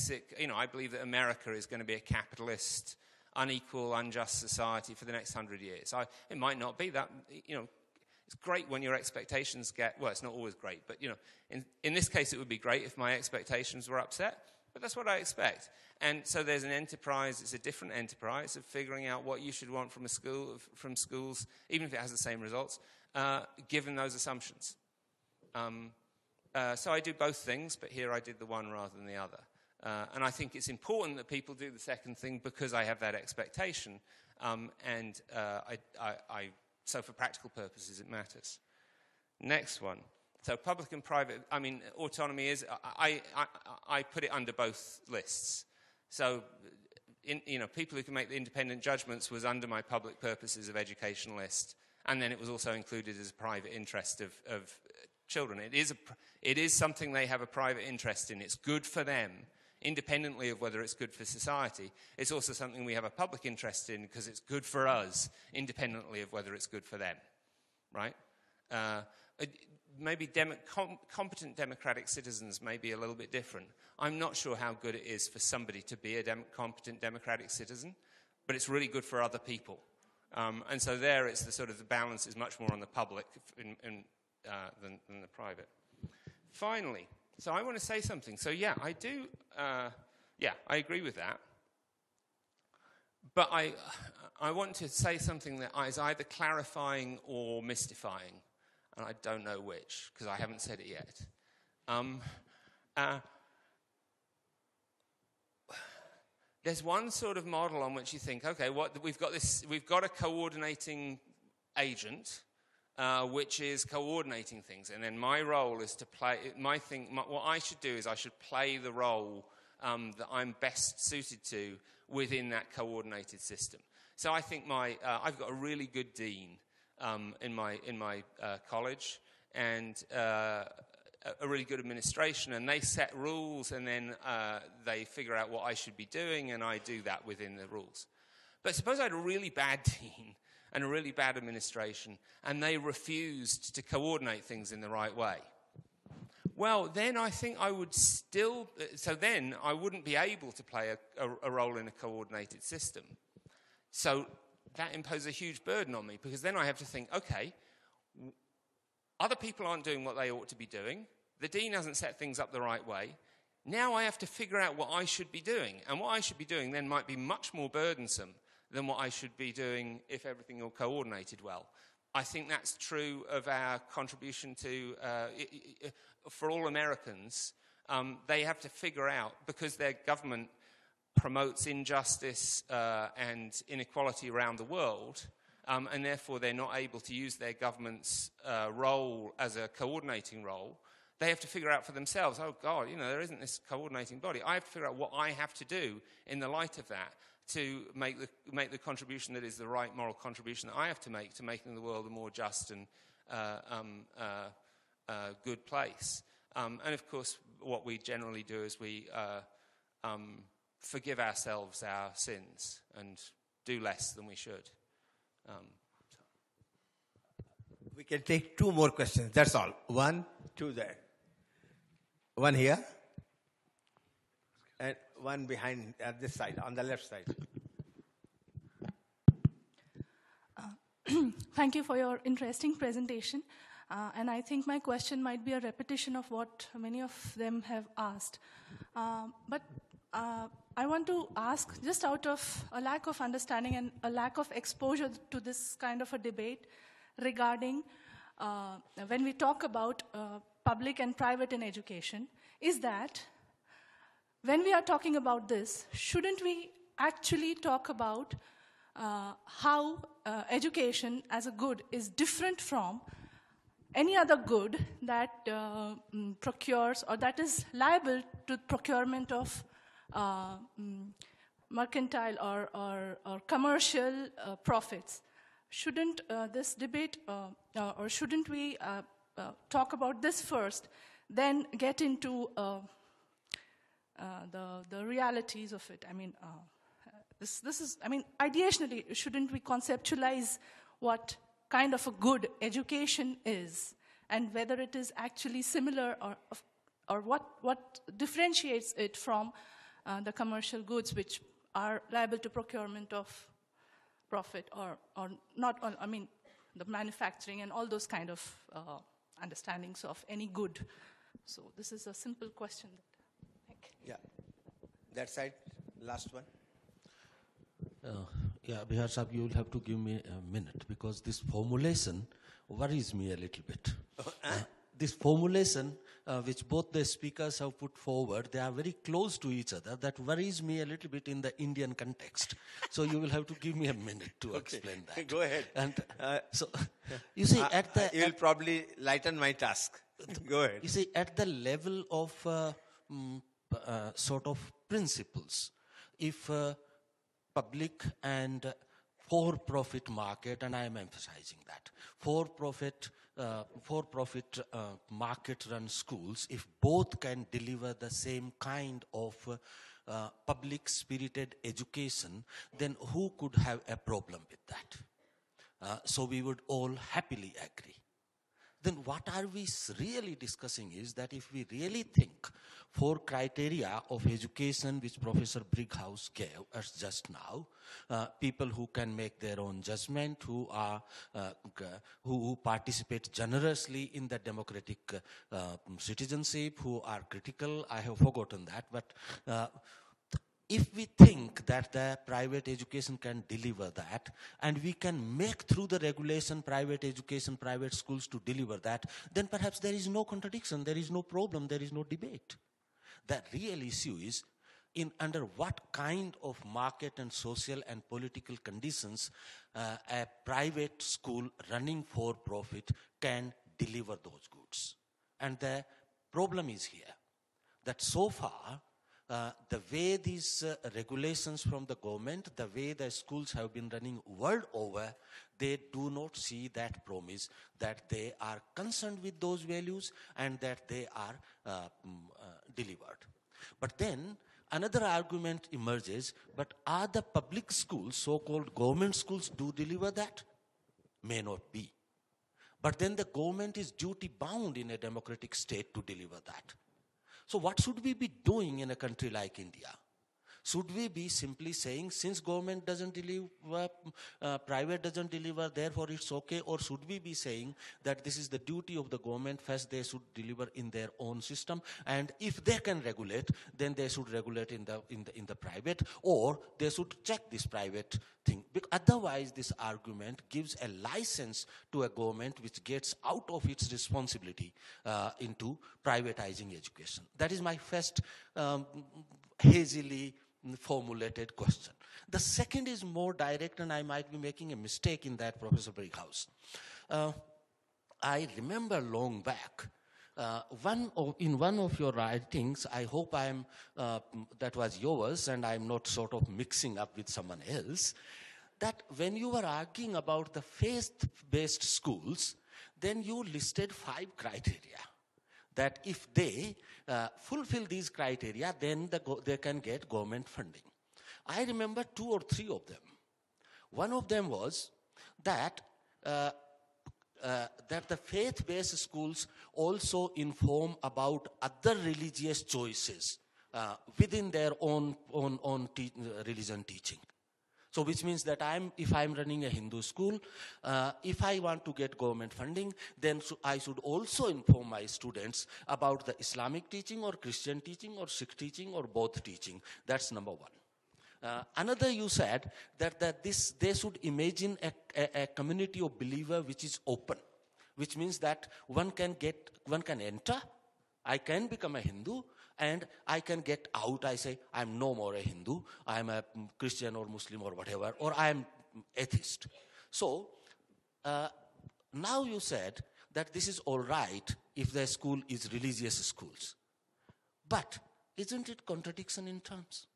believe that America is going to be a capitalist, unequal, unjust society for the next 100 years. It might not be that, it's great when your expectations it's not always great, but, in this case it would be great if my expectations were upset, but that's what I expect. And so there's an enterprise, it's a different enterprise of figuring out what you should want from from schools, even if it has the same results, given those assumptions. So I do both things, but here I did the one rather than the other. And I think it's important that people do the second thing because I have that expectation. So for practical purposes, it matters. Next one. So public and private, autonomy is, I put it under both lists. So, people who can make the independent judgments was under my public purposes of education list. And then it was also included as a private interest of children. It is something they have a private interest in. It's good for them, independently of whether it's good for society. It's also something we have a public interest in because it's good for us, independently of whether it's good for them, right? Maybe competent democratic citizens may be a little bit different. I'm not sure how good it is for somebody to be a competent democratic citizen, but it's really good for other people. And so there it's the balance is much more on the public than the private. Finally, so I want to say something. So yeah, I do, I agree with that. But I want to say something that is either clarifying or mystifying. And I don't know which, because I haven't said it yet. There's one sort of model on which you think, okay, we've got a coordinating agent, which is coordinating things, and then my role is to play. What I should do is I should play the role that I'm best suited to within that coordinated system. So I think I've got a really good dean in my college, and a really good administration, and they set rules, and then they figure out what I should be doing, and I do that within the rules. But suppose I had a really bad dean and a really bad administration, and they refused to coordinate things in the right way. Well, then I think I would then I wouldn't be able to play a role in a coordinated system. So that imposes a huge burden on me, because then I have to think, okay, other people aren't doing what they ought to be doing. The dean hasn't set things up the right way. Now I have to figure out what I should be doing. And what I should be doing then might be much more burdensome than what I should be doing if everything all coordinated well. I think that's true of our contribution to, for all Americans, they have to figure out, because their government promotes injustice and inequality around the world, and therefore they're not able to use their government's role as a coordinating role, they have to figure out for themselves, oh God, there isn't this coordinating body. I have to figure out what I have to do in the light of that to make the contribution that is the right moral contribution that I have to make to making the world a more just and good place. And of course, what we generally do is we forgive ourselves our sins and do less than we should. We can take 2 more questions, that's all. 1, 2 there. 1 here. And 1 behind at this side, on the left side. Thank you for your interesting presentation. And I think my question might be a repetition of what many of them have asked. But I want to ask, just out of a lack of understanding and a lack of exposure to this kind of a debate regarding when we talk about public and private in education, is that when we are talking about this, shouldn't we actually talk about how education as a good is different from any other good that procures or that is liable to procurement of mercantile or commercial profits? Shouldn't this debate or shouldn't we talk about this first, then get into the realities of it? I mean, this is, I mean, ideationally, shouldn't we conceptualize what kind of a good education is and whether it is actually similar or what differentiates it from the commercial goods which are liable to procurement of profit or not, I mean, the manufacturing and all those kind of understandings of any good. So this is a simple question. Yeah, that side, last one. Yeah, Bihar Sahib, you will have to give me a minute because this formulation worries me a little bit. This formulation, which both the speakers have put forward, they are very close to each other. That worries me a little bit in the Indian context. So you will have to give me a minute to explain that. Go ahead. And so, you see, you will probably lighten my task. Go ahead. You see, at the level of sort of principles, if public and for-profit market, and I am emphasizing that, for-profit market-run schools, if both can deliver the same kind of public-spirited education, then who could have a problem with that? So we would all happily agree. Then what are we really discussing is that if we really think 4 criteria of education which Professor Brighouse gave us just now, people who can make their own judgment, who participate generously in the democratic citizenship, who are critical, I have forgotten that, but if we think that the private education can deliver that, and we can make through the regulation private education, private schools to deliver that, then perhaps there is no contradiction, there is no problem, there is no debate. The real issue is under what kind of market and social and political conditions a private school running for profit can deliver those goods. And the problem is here, that so far, the way these regulations from the government, the way the schools have been running world over, they do not see that promise that they are concerned with those values and that they are delivered. But then another argument emerges, but are the public schools, so-called government schools, do deliver that? May not be. But then the government is duty-bound in a democratic state to deliver that. So what should we be doing in a country like India? Should we be simply saying, since government doesn't deliver, private doesn't deliver, therefore it's okay? Or should we be saying that this is the duty of the government, first they should deliver in their own system, and if they can regulate, then they should regulate in the private, or they should check this private thing? Because otherwise this argument gives a license to a government which gets out of its responsibility into privatizing education. That is my first hazily formulated question. The second is more direct, and I might be making a mistake in that, Professor Brighouse. I remember long back, in one of your writings, I hope that was yours and I'm not sort of mixing up with someone else, that when you were arguing about the faith-based schools, then you listed 5 criteria. That if they fulfill these criteria, then they can get government funding. I remember 2 or 3 of them. One of them was that the faith-based schools also inform about other religious choices within their own religion teaching. So which means that if I'm running a Hindu school, if I want to get government funding, then I should also inform my students about the Islamic teaching or Christian teaching or Sikh teaching or both teaching. That's number 1. Another, you said that they should imagine a community of believers which is open, which means that one can enter, I can become a Hindu, and I can get out. I say, I'm no more a Hindu, I'm a Christian or Muslim or whatever, or I'm atheist. So, now you said that this is all right if the school is religious schools. But isn't it contradiction in terms?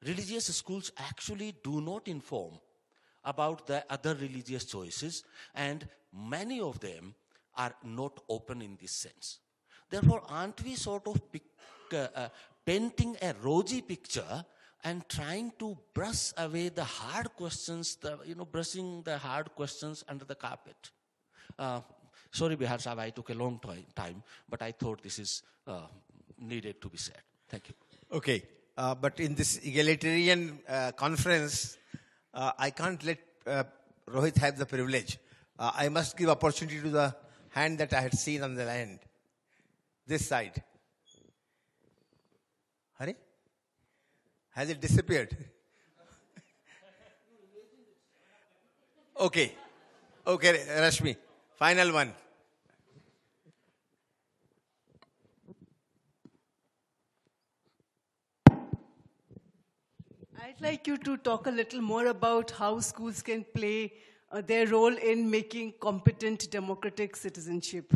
Religious schools actually do not inform about the other religious choices, and many of them are not open in this sense. Therefore, aren't we sort of painting a rosy picture and trying to brush away the hard questions, brushing the hard questions under the carpet? Sorry, Bihar Sahib, I took a long time, but I thought this is needed to be said. Thank you. Okay, but in this egalitarian conference, I can't let Rohit have the privilege. I must give opportunity to the hand that I had seen on the land. This side. Hurry? Has it disappeared? Okay. Okay, Rashmi. Final one. I'd like you to talk a little more about how schools can play their role in making competent democratic citizenship.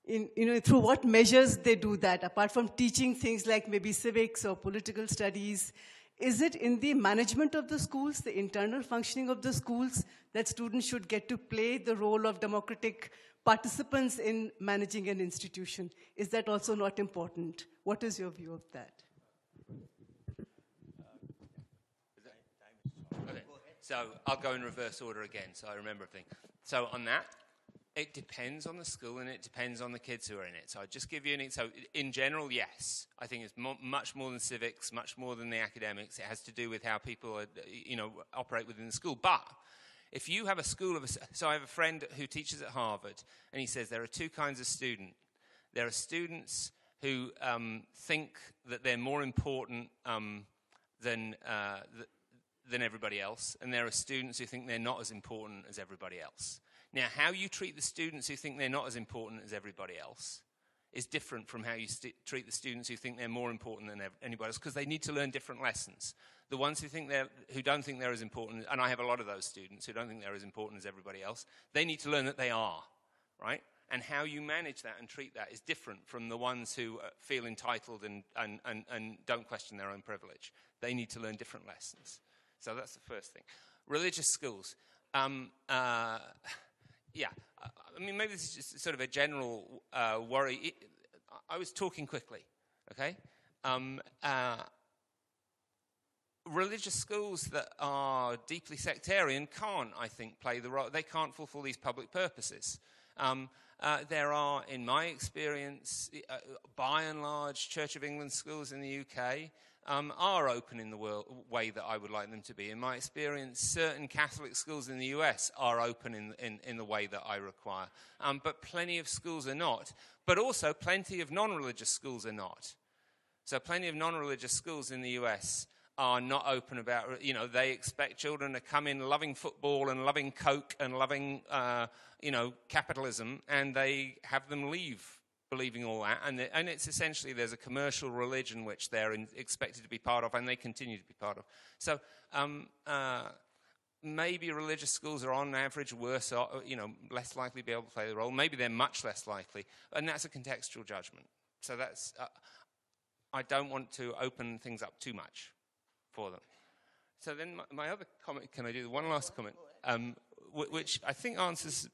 Through what measures they do that, apart from teaching things like maybe civics or political studies. Is it in the management of the schools, the internal functioning of the schools, that students should get to play the role of democratic participants in managing an institution? Is that also not important? What is your view of that? Okay. So I'll go in reverse order again, so I remember everything. So on that, it depends on the school and it depends on the kids who are in it. So I'll just give you so in general, yes. I think it's much more than civics, much more than the academics. It has to do with how people operate within the school. But if you have a school so I have a friend who teaches at Harvard, and he says there are 2 kinds of student. There are students who think that they're more important than everybody else, and there are students who think they're not as important as everybody else. Now, how you treat the students who think they're not as important as everybody else is different from how you treat the students who think they're more important than anybody else, because they need to learn different lessons. The ones who don't think they're as important, and I have a lot of those students who don't think they're as important as everybody else, they need to learn that they are, right? And how you manage that and treat that is different from the ones who feel entitled and don't question their own privilege. They need to learn different lessons. So that's the first thing. Religious schools. Yeah, I mean, maybe this is just sort of a general worry. I was talking quickly, okay? Religious schools that are deeply sectarian can't, I think, play the role. They can't fulfill these public purposes. There are, in my experience, by and large, Church of England schools in the UK are open in the way that I would like them to be. In my experience, certain Catholic schools in the US are open in the way that I require. But plenty of schools are not. But also plenty of non-religious schools are not. So plenty of non-religious schools in the US are not open about, they expect children to come in loving football and loving Coke and loving, capitalism, and they have them leave believing all that. And it's essentially, there's a commercial religion which they're expected to be part of, and they continue to be part of. So maybe religious schools are on average worse, less likely to be able to play the role. Maybe they're much less likely, and that's a contextual judgment. So that's, I don't want to open things up too much for them. So then my other comment, can I do one last comment, which I think answers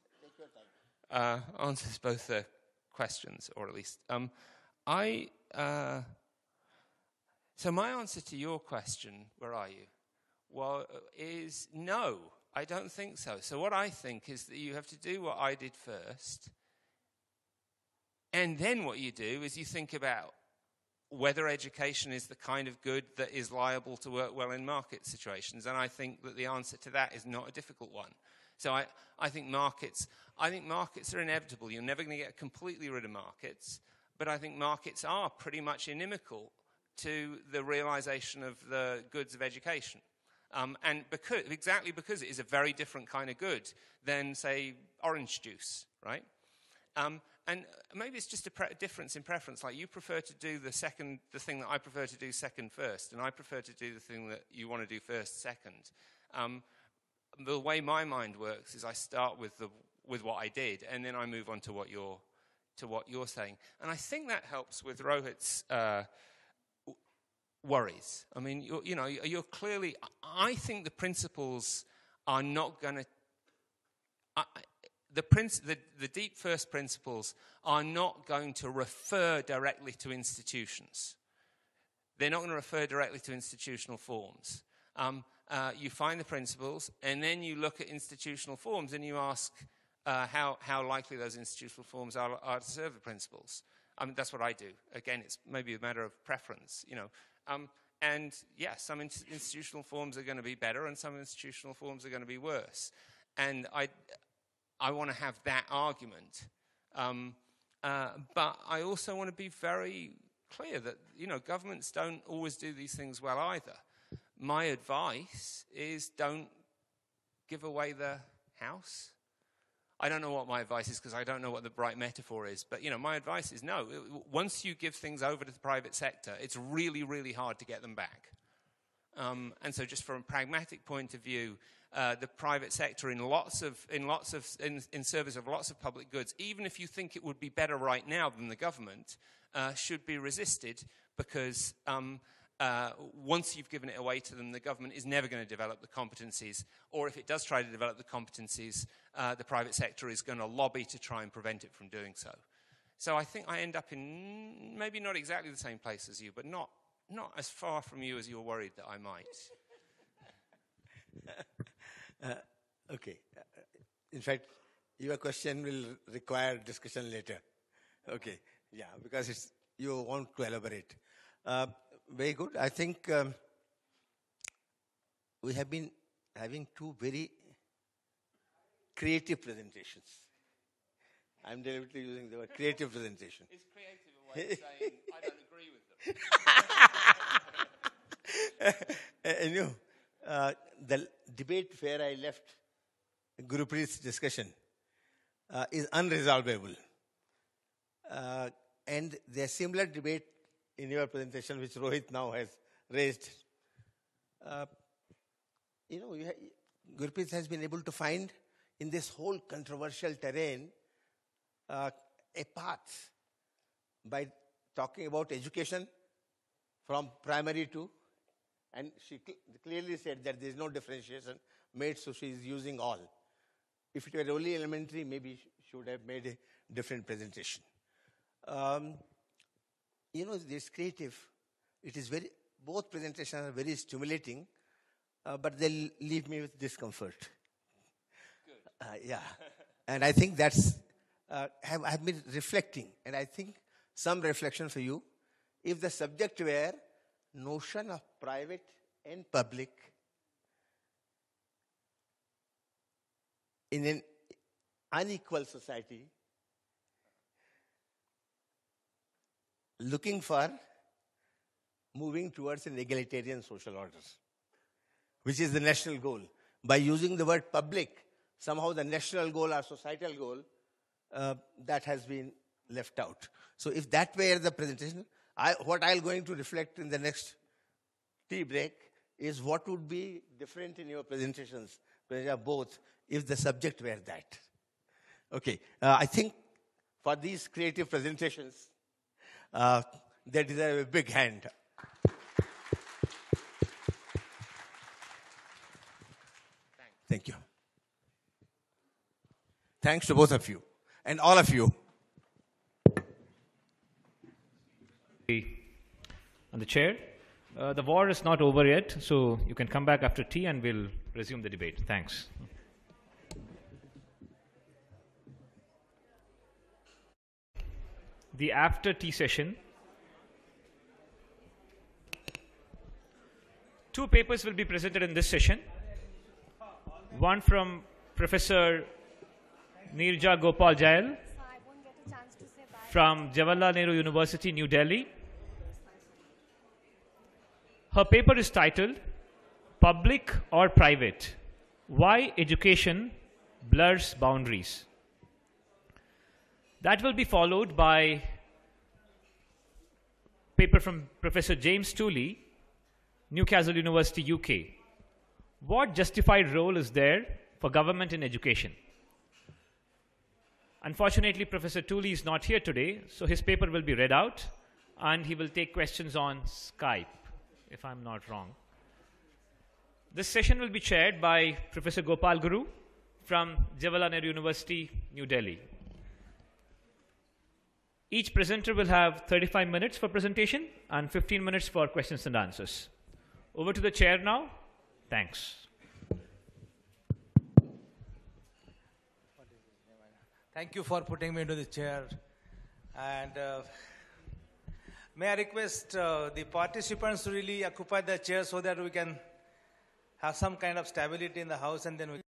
both the questions, or at least so my answer to your question, where are you? Well, is no, I don't think so. So what I think is that you have to do what I did first, and then what you do is you think about whether education is the kind of good that is liable to work well in market situations. And I think that the answer to that is not a difficult one. So I think markets are inevitable. You're never going to get completely rid of markets, but I think markets are pretty much inimical to the realization of the goods of education. And exactly because it is a very different kind of good than, say, orange juice, right? And maybe it's just a difference in preference. Like, you prefer to do the thing that I prefer to do second first, and I prefer to do the thing that you want to do first second. The way my mind works is I start with what I did, and then I move on to what you're saying. And I think that helps with Rohit's worries. I mean, you're clearly. I think the principles are not going to. The deep first principles are not going to refer directly to institutions. They're not going to refer directly to institutional forms. You find the principles, and then you look at institutional forms, and you ask how likely those institutional forms are to serve the principles. I mean, that's what I do. Again, it's maybe a matter of preference, And yes, some institutional forms are going to be better, and some institutional forms are going to be worse. And I want to have that argument, but I also want to be very clear that governments don't always do these things well either. My advice is don't give away the house. I don't know what my advice is because I don't know what the right metaphor is, but my advice is no. Once you give things over to the private sector, it's really, really hard to get them back. And so, just from a pragmatic point of view, the private sector in service of lots of public goods, even if you think it would be better right now than the government, should be resisted, because once you've given it away to them, the government is never going to develop the competencies, or if it does try to develop the competencies, the private sector is going to lobby to try and prevent it from doing so. So I think I end up in maybe not exactly the same place as you, but not as far from you as you're worried that I might. Okay. In fact, your question will require discussion later. Okay. Yeah, because you want to elaborate. Very good. I think we have been having two very creative presentations. I'm deliberately using the word creative presentation. It's creative a way of saying I don't agree with them. The debate where I left Gurpreet's discussion is unresolvable. And there's similar debate in your presentation, which Rohit now has raised. Gurpreet has been able to find in this whole controversial terrain a path by talking about education from primary to, and she clearly said that there is no differentiation made, so she is using all. If it were only elementary, maybe she would have made a different presentation. This creative, it is both presentations are very stimulating, but they'll leave me with discomfort. Good. Yeah. And I think that's, I've been reflecting, and I think some reflection for you. If the subject were notion of private and public in an unequal society, looking for moving towards an egalitarian social order, which is the national goal. By using the word public, somehow the national goal or societal goal, that has been left out. So if that were the presentation, what I'm going to reflect in the next tea break is what would be different in your presentations, both, if the subject were that. Okay, I think for these creative presentations, they deserve a big hand. Thank you. Thanks to both of you and all of you. On the chair. The war is not over yet, so you can come back after tea and we'll resume the debate. Thanks. The after tea session. 2 papers will be presented in this session. One from Professor Neerja Gopal Jail from Jawaharlal Nehru University, New Delhi. Her paper is titled, Public or Private? Why Education Blurs Boundaries. That will be followed by paper from Professor James Tooley, Newcastle University, UK. What justified role is there for government in education? Unfortunately, Professor Tooley is not here today, so his paper will be read out and he will take questions on Skype, if I'm not wrong. This session will be chaired by Professor Gopal Guru from Jawaharlal Nehru University, New Delhi. Each presenter will have 35 minutes for presentation and 15 minutes for questions and answers. Over to the chair now. Thanks. Thank you for putting me into the chair. And may I request the participants to really occupy the chair so that we can have some kind of stability in the house, and then we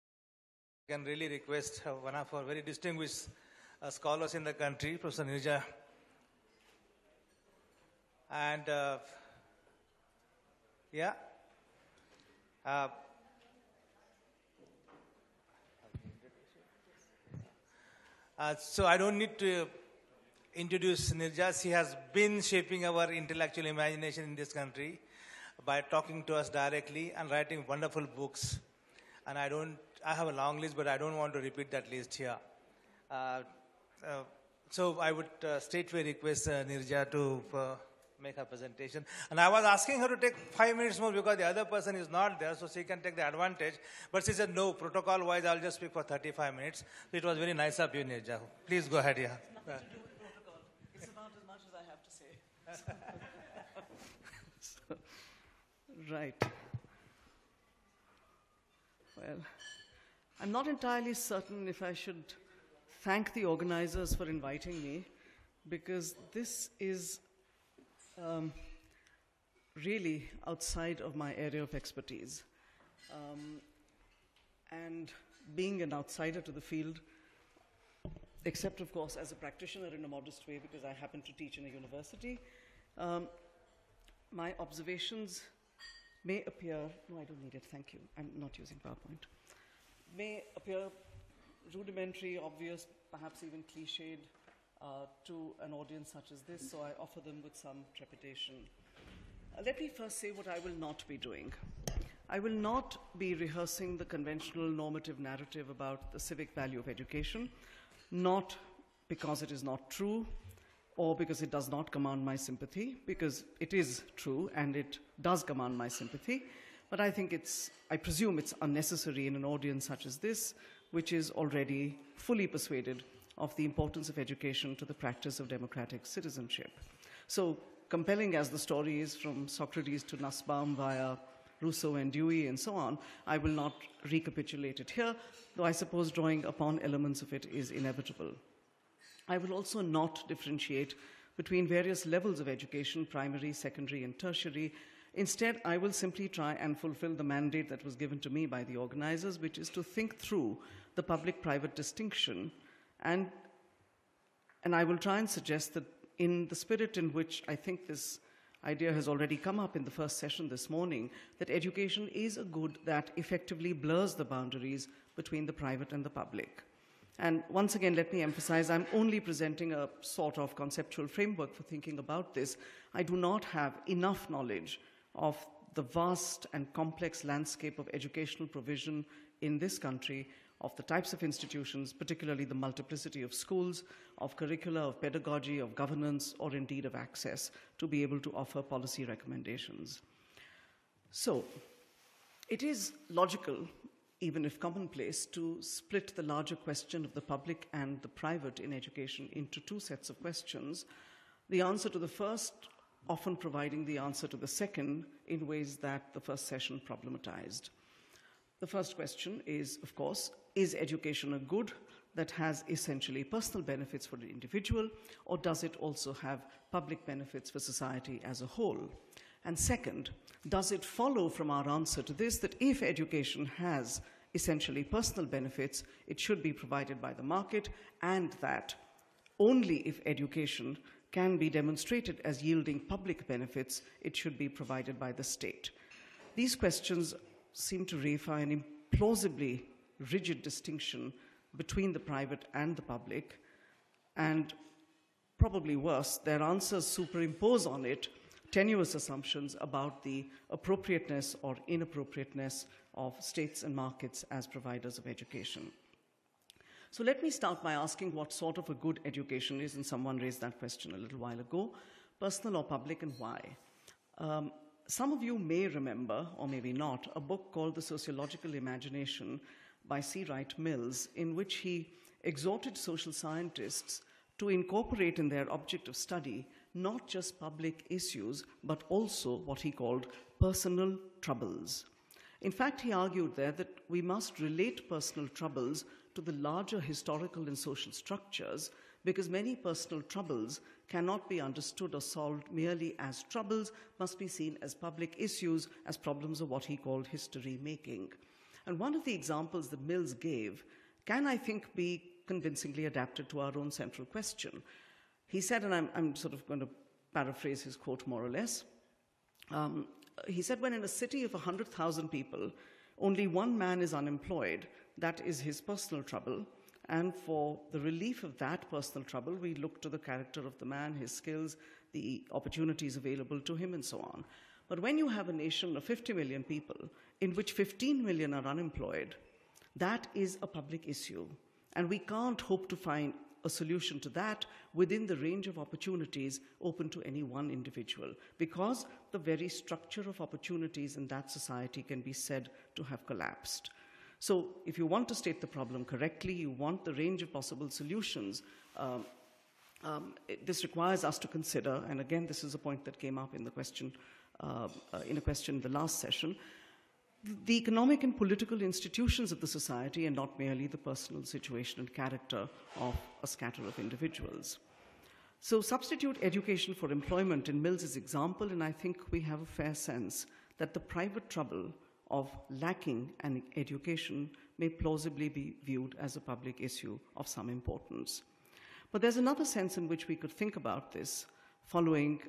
can really request one of our very distinguished scholars in the country, Professor Neerja. And yeah. So I don't need to introduce Neerja. He has been shaping our intellectual imagination in this country by talking to us directly and writing wonderful books. And I have a long list, but I don't want to repeat that list here. So I would straightway request Neerja to make her presentation. And I was asking her to take 5 minutes more because the other person is not there, so she can take the advantage. But she said, no, protocol-wise, I'll just speak for 35 minutes. So it was very nice of you, Neerja. Please go ahead, yeah. It's about as much as I have to say. Right. Well, I'm not entirely certain if I should thank the organizers for inviting me, because this is really outside of my area of expertise. And being an outsider to the field, except of course as a practitioner in a modest way because I happen to teach in a university, my observations may appear, no, I don't need it, thank you, I'm not using PowerPoint, may appear rudimentary, obvious, perhaps even cliched to an audience such as this, so I offer them with some trepidation. Let me first say what I will not be doing. I will not be rehearsing the conventional normative narrative about the civic value of education, not because it is not true or because it does not command my sympathy, because it is true and it does command my sympathy, but I presume it's unnecessary in an audience such as this, which is already fully persuaded of the importance of education to the practice of democratic citizenship. So compelling as the story is from Socrates to Nussbaum via Rousseau and Dewey and so on, I will not recapitulate it here, though I suppose drawing upon elements of it is inevitable. I will also not differentiate between various levels of education, primary, secondary, and tertiary. Instead, I will simply try and fulfill the mandate that was given to me by the organizers, which is to think through the public-private distinction. And I will try and suggest that in the spirit in which I think this idea has already come up in the first session this morning, that education is a good that effectively blurs the boundaries between the private and the public. And once again, let me emphasize, I'm only presenting a sort of conceptual framework for thinking about this. I do not have enough knowledge of the vast and complex landscape of educational provision in this country, of the types of institutions, particularly the multiplicity of schools, of curricula, of pedagogy, of governance, or indeed of access, to be able to offer policy recommendations. So, it is logical, even if commonplace, to split the larger question of the public and the private in education into two sets of questions. The answer to the first often providing the answer to the second in ways that the first session problematized. The first question is, of course, is education a good that has essentially personal benefits for the individual, or does it also have public benefits for society as a whole? And second, does it follow from our answer to this that if education has essentially personal benefits, it should be provided by the market, and that only if education can be demonstrated as yielding public benefits, it should be provided by the state? These questions seem to reify an implausibly rigid distinction between the private and the public, and probably worse, their answers superimpose on it tenuous assumptions about the appropriateness or inappropriateness of states and markets as providers of education. So let me start by asking what sort of a good education is, and someone raised that question a little while ago, personal or public, and why. Some of you may remember, or maybe not, a book called The Sociological Imagination by C. Wright Mills, in which he exhorted social scientists to incorporate in their object of study not just public issues, but also what he called personal troubles. In fact, he argued there that we must relate personal troubles to the larger historical and social structures, because many personal troubles cannot be understood or solved merely as troubles, must be seen as public issues, as problems of what he called history-making. And one of the examples that Mills gave can, I think, be convincingly adapted to our own central question. He said, and I'm sort of going to paraphrase his quote more or less, he said, when in a city of 100,000 people, only one man is unemployed, that is his personal trouble, and for the relief of that personal trouble, we look to the character of the man, his skills, the opportunities available to him, and so on. But when you have a nation of 50 million people, in which 15 million are unemployed, that is a public issue. And we can't hope to find a solution to that within the range of opportunities open to any one individual, because the very structure of opportunities in that society can be said to have collapsed. So if you want to state the problem correctly, you want the range of possible solutions, this requires us to consider, and again, this is a point that came up in the question, in a question in the last session, the economic and political institutions of the society, and not merely the personal situation and character of a scatter of individuals. So substitute education for employment in Mills's example, and I think we have a fair sense that the private trouble of lacking an education may plausibly be viewed as a public issue of some importance. But there's another sense in which we could think about this, following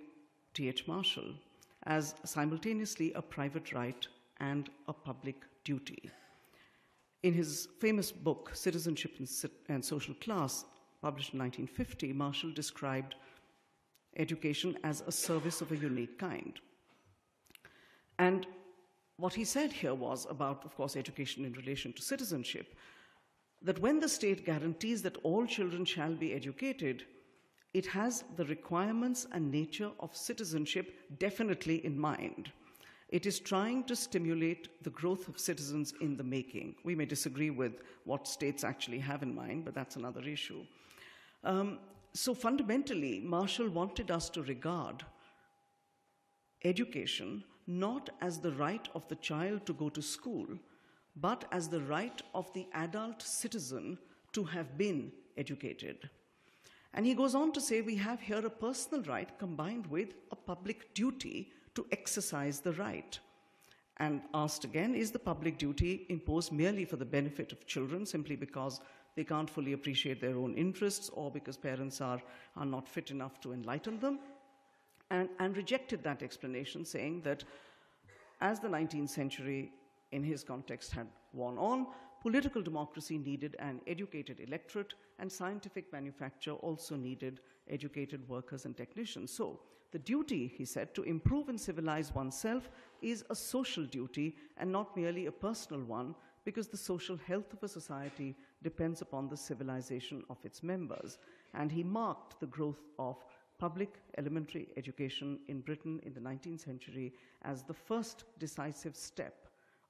T.H. Marshall, as simultaneously a private right and a public duty. In his famous book, Citizenship and Social Class, published in 1950, Marshall described education as a service of a unique kind. And what he said here was about, of course, education in relation to citizenship, that when the state guarantees that all children shall be educated, it has the requirements and nature of citizenship definitely in mind. It is trying to stimulate the growth of citizens in the making. We may disagree with what states actually have in mind, but that's another issue. So fundamentally, Marshall wanted us to regard education not as the right of the child to go to school, but as the right of the adult citizen to have been educated. And he goes on to say, we have here a personal right combined with a public duty to exercise the right. And asked again, is the public duty imposed merely for the benefit of children, simply because they can't fully appreciate their own interests or because parents are not fit enough to enlighten them? And rejected that explanation, saying that as the 19th century, in his context, had worn on, political democracy needed an educated electorate, and scientific manufacture also needed educated workers and technicians. So the duty, he said, to improve and civilize oneself is a social duty and not merely a personal one, because the social health of a society depends upon the civilization of its members. And he marked the growth of public elementary education in Britain in the 19th century as the first decisive step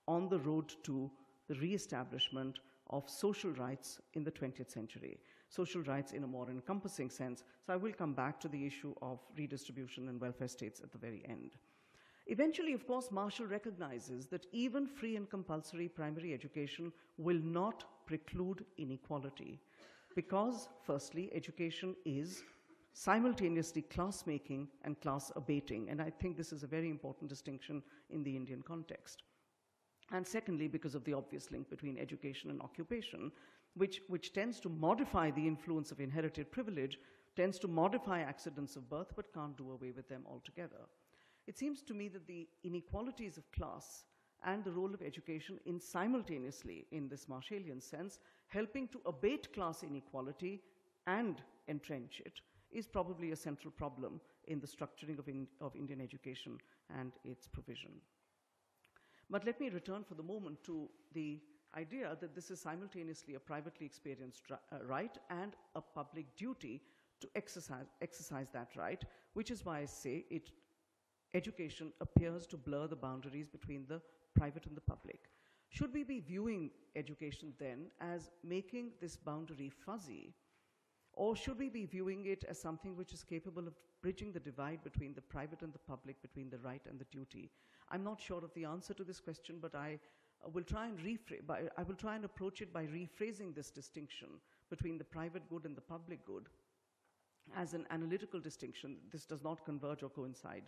on the road to the re-establishment of social rights in the 20th century. Social rights in a more encompassing sense. So I will come back to the issue of redistribution and welfare states at the very end. Eventually, of course, Marshall recognizes that even free and compulsory primary education will not preclude inequality, because, firstly, education is simultaneously class-making and class-abating, and I think this is a very important distinction in the Indian context. And secondly, because of the obvious link between education and occupation, which tends to modify the influence of inherited privilege, tends to modify accidents of birth, but can't do away with them altogether. It seems to me that the inequalities of class and the role of education in simultaneously, in this Marshallian sense, helping to abate class inequality and entrench it, is probably a central problem in the structuring of Indian education and its provision. But let me return for the moment to the idea that this is simultaneously a privately experienced right and a public duty to exercise that right, which is why I say education appears to blur the boundaries between the private and the public. Should we be viewing education then as making this boundary fuzzy, or should we be viewing it as something which is capable of bridging the divide between the private and the public, between the right and the duty? I'm not sure of the answer to this question, but I will try and approach it by rephrasing this distinction between the private good and the public good as an analytical distinction. This does not converge or coincide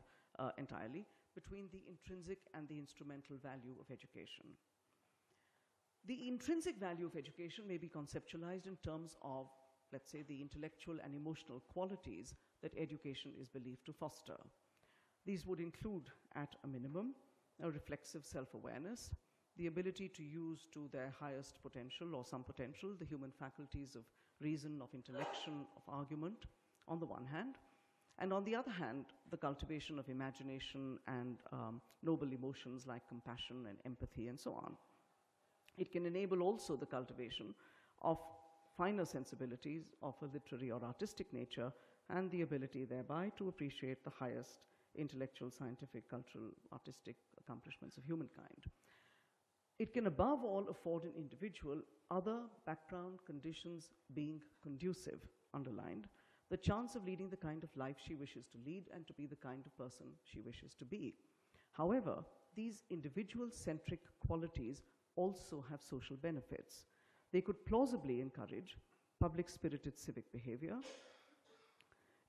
entirely between the intrinsic and the instrumental value of education. The intrinsic value of education may be conceptualized in terms of, let's say, the intellectual and emotional qualities that education is believed to foster. These would include, at a minimum, a reflexive self-awareness, the ability to use to their highest potential or some potential the human faculties of reason, of intellection, of argument, on the one hand, and on the other hand, the cultivation of imagination and noble emotions like compassion and empathy and so on. It can enable also the cultivation of finer sensibilities of a literary or artistic nature and the ability thereby to appreciate the highest intellectual, scientific, cultural, artistic accomplishments of humankind. It can above all afford an individual, other background conditions being conducive, underlined, the chance of leading the kind of life she wishes to lead and to be the kind of person she wishes to be. However, these individual-centric qualities also have social benefits. They could plausibly encourage public-spirited civic behavior.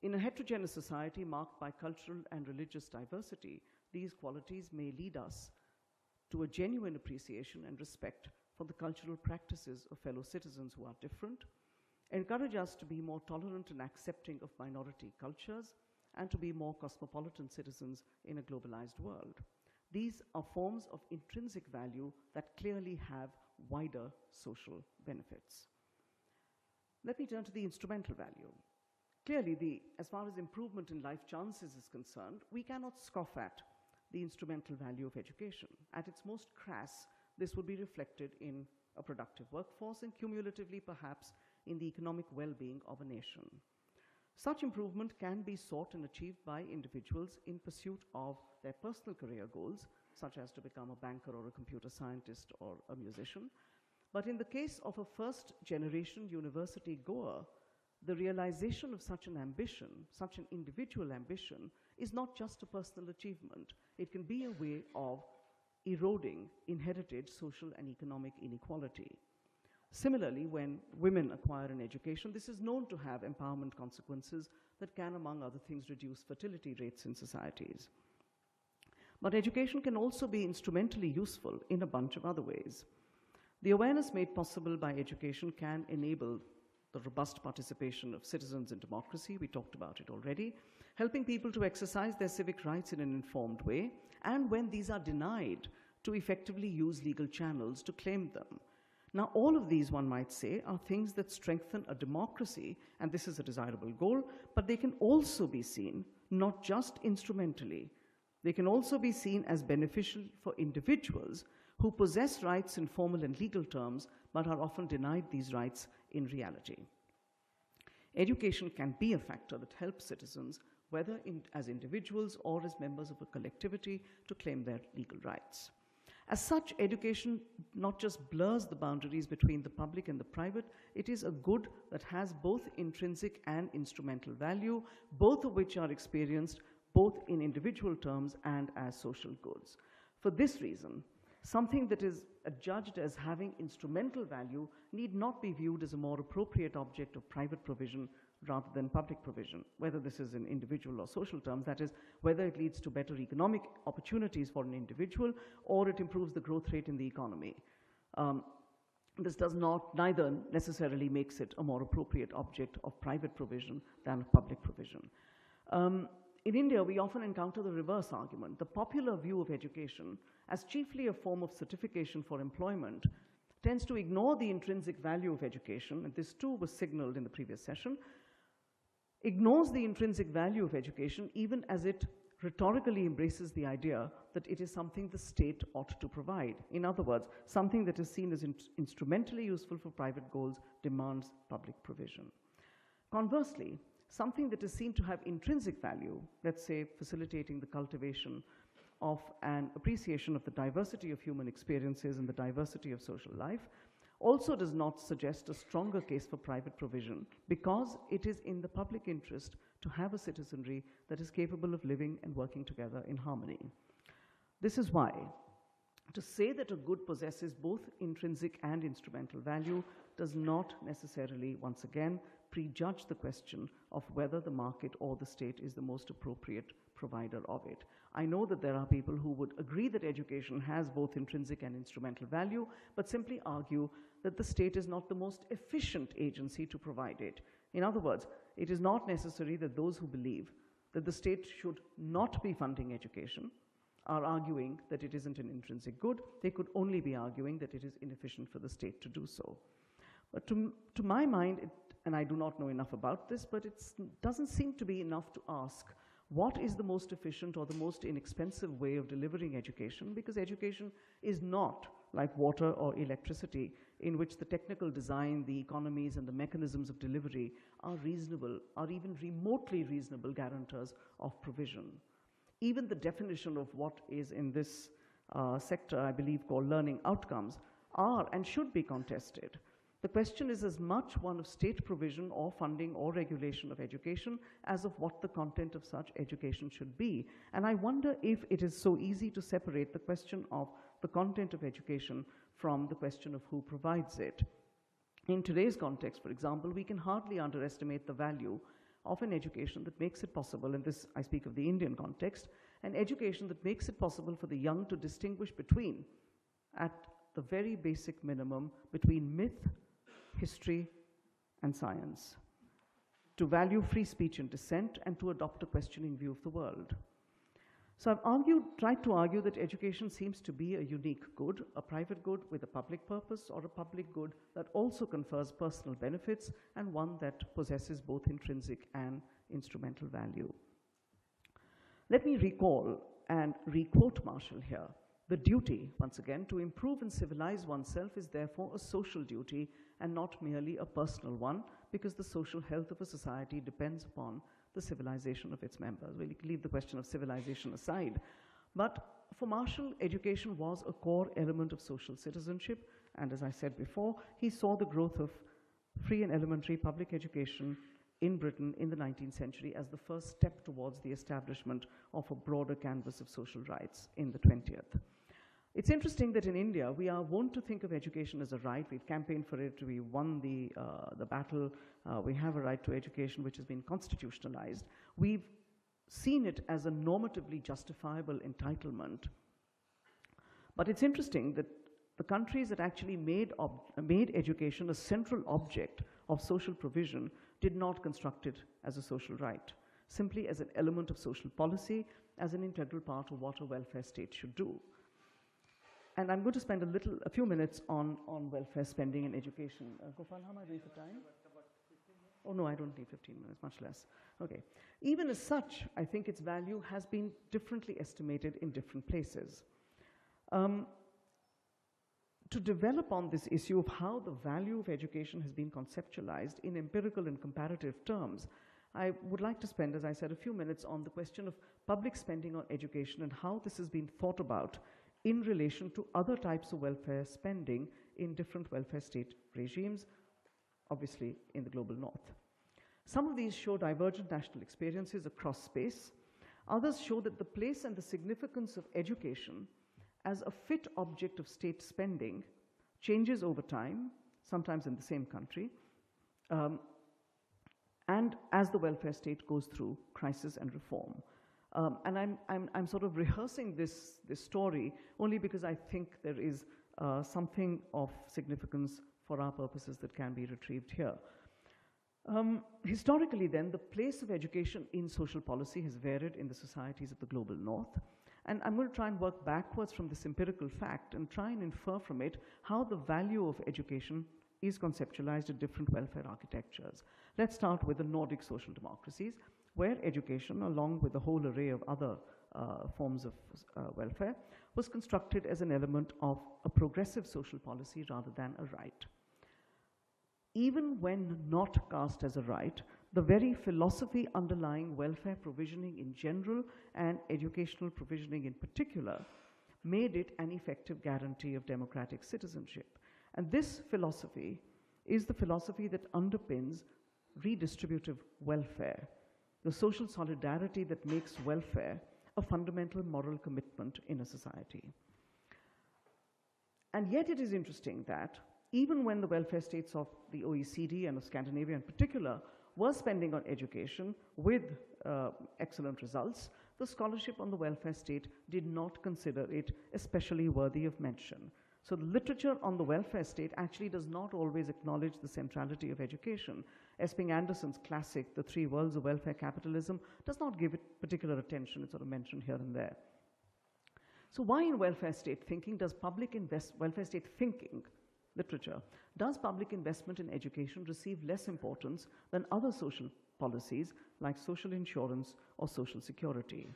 In a heterogeneous society marked by cultural and religious diversity, these qualities may lead us to a genuine appreciation and respect for the cultural practices of fellow citizens who are different, encourage us to be more tolerant and accepting of minority cultures, and to be more cosmopolitan citizens in a globalized world. These are forms of intrinsic value that clearly have wider social benefits. Let me turn to the instrumental value. Clearly, as far as improvement in life chances is concerned, we cannot scoff at the instrumental value of education. At its most crass, this would be reflected in a productive workforce and cumulatively perhaps in the economic well-being of a nation. Such improvement can be sought and achieved by individuals in pursuit of their personal career goals, such as to become a banker or a computer scientist or a musician. But in the case of a first-generation university goer, the realization of such an ambition, such an individual ambition, is not just a personal achievement. It can be a way of eroding inherited social and economic inequality. Similarly, when women acquire an education, this is known to have empowerment consequences that can, among other things, reduce fertility rates in societies. But education can also be instrumentally useful in a bunch of other ways. The awareness made possible by education can enable the robust participation of citizens in democracy. We talked about it already, helping people to exercise their civic rights in an informed way, and when these are denied, to effectively use legal channels to claim them. Now, all of these, one might say, are things that strengthen a democracy, and this is a desirable goal, but they can also be seen not just instrumentally. They can also be seen as beneficial for individuals who possess rights in formal and legal terms, but are often denied these rights in reality. Education can be a factor that helps citizens, whether as individuals or as members of a collectivity, to claim their legal rights. As such, education not just blurs the boundaries between the public and the private, it is a good that has both intrinsic and instrumental value, both of which are experienced both in individual terms and as social goods. For this reason, something that is adjudged as having instrumental value need not be viewed as a more appropriate object of private provision rather than public provision, whether this is in individual or social terms, that is, whether it leads to better economic opportunities for an individual or it improves the growth rate in the economy. This does not, neither necessarily makes it a more appropriate object of private provision than of public provision. In India, we often encounter the reverse argument. The popular view of education as chiefly a form of certification for employment tends to ignore the intrinsic value of education, and this too was signaled in the previous session, ignores the intrinsic value of education even as it rhetorically embraces the idea that it is something the state ought to provide. In other words, something that is seen as instrumentally useful for private goals demands public provision. Conversely, something that is seen to have intrinsic value, let's say facilitating the cultivation of an appreciation of the diversity of human experiences and the diversity of social life, also does not suggest a stronger case for private provision because it is in the public interest to have a citizenry that is capable of living and working together in harmony. This is why to say that a good possesses both intrinsic and instrumental value does not necessarily, once again, prejudge the question of whether the market or the state is the most appropriate provider of it. I know that there are people who would agree that education has both intrinsic and instrumental value, but simply argue that the state is not the most efficient agency to provide it. In other words, it is not necessary that those who believe that the state should not be funding education are arguing that it isn't an intrinsic good. They could only be arguing that it is inefficient for the state to do so. But to my mind, and I do not know enough about this, but it doesn't seem to be enough to ask what is the most efficient or the most inexpensive way of delivering education, because education is not like water or electricity, in which the technical design, the economies, and the mechanisms of delivery are reasonable, or even remotely reasonable guarantors of provision. Even the definition of what is in this sector, I believe, called learning outcomes, are and should be contested. The question is as much one of state provision or funding or regulation of education as of what the content of such education should be. And I wonder if it is so easy to separate the question of the content of education from the question of who provides it. In today's context, for example, we can hardly underestimate the value of an education that makes it possible, and this I speak of the Indian context, an education that makes it possible for the young to distinguish between, at the very basic minimum, between myth, history, and science, to value free speech and dissent, and to adopt a questioning view of the world. So I've tried to argue that education seems to be a unique good, a private good with a public purpose, or a public good that also confers personal benefits, and one that possesses both intrinsic and instrumental value. Let me recall and requote Marshall here. The duty, once again, to improve and civilize oneself is therefore a social duty and not merely a personal one, because the social health of a society depends upon the civilization of its members. We'll leave the question of civilization aside. But for Marshall, education was a core element of social citizenship, and as I said before, he saw the growth of free and elementary public education in Britain in the 19th century as the first step towards the establishment of a broader canvas of social rights in the 20th. It's interesting that in India, we are wont to think of education as a right. We've campaigned for it. We won the battle. We have a right to education, which has been constitutionalized. We've seen it as a normatively justifiable entitlement. But it's interesting that the countries that actually made education a central object of social provision did not construct it as a social right, simply as an element of social policy, as an integral part of what a welfare state should do. And I'm going to spend a few minutes on welfare spending and education. Gopal, how am I doing for time? Oh no, I don't need 15 minutes, much less. Okay. Even as such, I think its value has been differently estimated in different places. To develop on this issue of how the value of education has been conceptualized in empirical and comparative terms, I would like to spend, as I said, a few minutes on the question of public spending on education and how this has been thought about in relation to other types of welfare spending in different welfare state regimes, obviously in the global north. Some of these show divergent national experiences across space. Others show that the place and the significance of education as a fit object of state spending changes over time, sometimes in the same country, and as the welfare state goes through crisis and reform. And I'm sort of rehearsing this story only because I think there is something of significance for our purposes that can be retrieved here. Historically then, the place of education in social policy has varied in the societies of the global north. And I'm going to try and work backwards from this empirical fact and try and infer from it how the value of education is conceptualized in different welfare architectures. Let's start with the Nordic social democracies, where education, along with a whole array of other forms of welfare, was constructed as an element of a progressive social policy rather than a right. Even when not cast as a right, the very philosophy underlying welfare provisioning in general and educational provisioning in particular made it an effective guarantee of democratic citizenship. And this philosophy is the philosophy that underpins redistributive welfare, the social solidarity that makes welfare a fundamental moral commitment in a society. And yet it is interesting that even when the welfare states of the OECD and of Scandinavia in particular were spending on education with excellent results, the scholarship on the welfare state did not consider it especially worthy of mention. So the literature on the welfare state actually does not always acknowledge the centrality of education. Esping Anderson's classic, The Three Worlds of Welfare Capitalism, does not give it particular attention. It's sort of mentioned here and there. So why in welfare state thinking does welfare state thinking literature, does public investment in education receive less importance than other social policies like social insurance or social security?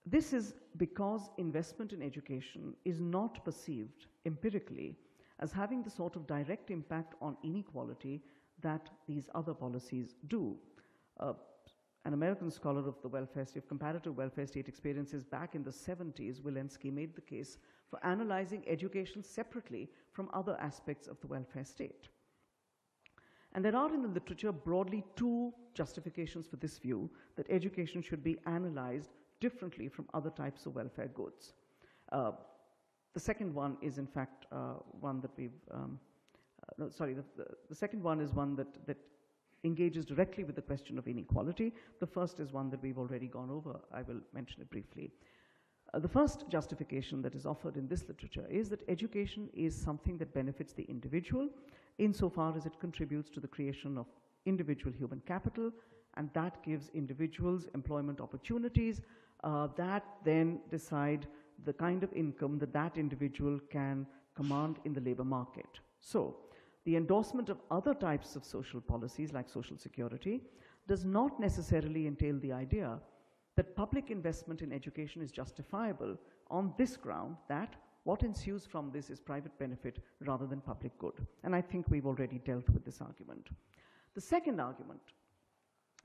This is because investment in education is not perceived empirically as having the sort of direct impact on inequality that these other policies do. An American scholar of the welfare state, of comparative welfare state experiences back in the 70s, Walensky, made the case for analyzing education separately from other aspects of the welfare state. And there are in the literature broadly two justifications for this view, that education should be analyzed differently from other types of welfare goods. The second one is in fact one that we've, the second one is one that engages directly with the question of inequality. The first is one that we've already gone over. I will mention it briefly. The first justification that is offered in this literature is that education is something that benefits the individual insofar as it contributes to the creation of individual human capital, and that gives individuals employment opportunities that then decide the kind of income that that individual can command in the labor market. So, the endorsement of other types of social policies like social security does not necessarily entail the idea that public investment in education is justifiable on this ground, that what ensues from this is private benefit rather than public good. And I think we've already dealt with this argument. The second argument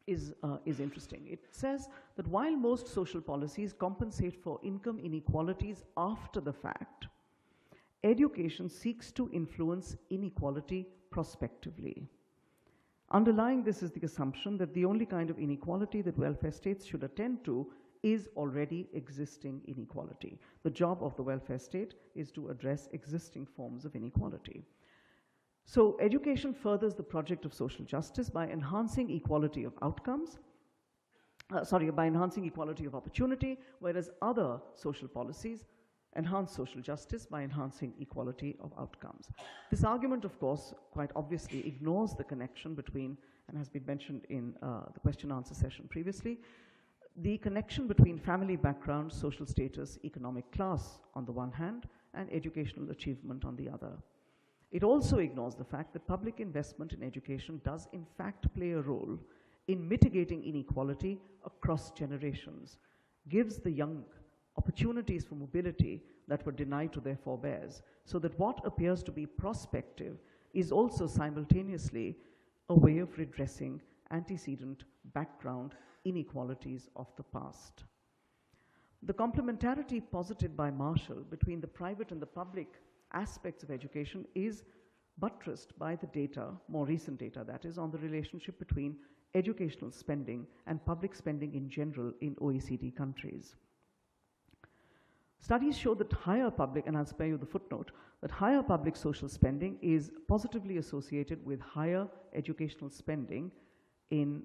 is interesting. It says that while most social policies compensate for income inequalities after the fact, education seeks to influence inequality prospectively. Underlying this is the assumption that the only kind of inequality that welfare states should attend to is already existing inequality. The job of the welfare state is to address existing forms of inequality. So education furthers the project of social justice by enhancing equality of outcomes, by enhancing equality of opportunity, whereas other social policies enhance social justice by enhancing equality of outcomes. This argument, of course, quite obviously ignores the connection between, and has been mentioned in the question-answer session previously, the connection between family background, social status, economic class on the one hand, and educational achievement on the other. It also ignores the fact that public investment in education does in fact play a role in mitigating inequality across generations, gives the young opportunities for mobility that were denied to their forebears, so that what appears to be prospective is also simultaneously a way of redressing antecedent background inequalities of the past. The complementarity posited by Marshall between the private and the public aspects of education is buttressed by the data, more recent data that is, on the relationship between educational spending and public spending in general in OECD countries. Studies show that higher public, and I'll spare you the footnote, that higher public social spending is positively associated with higher educational spending in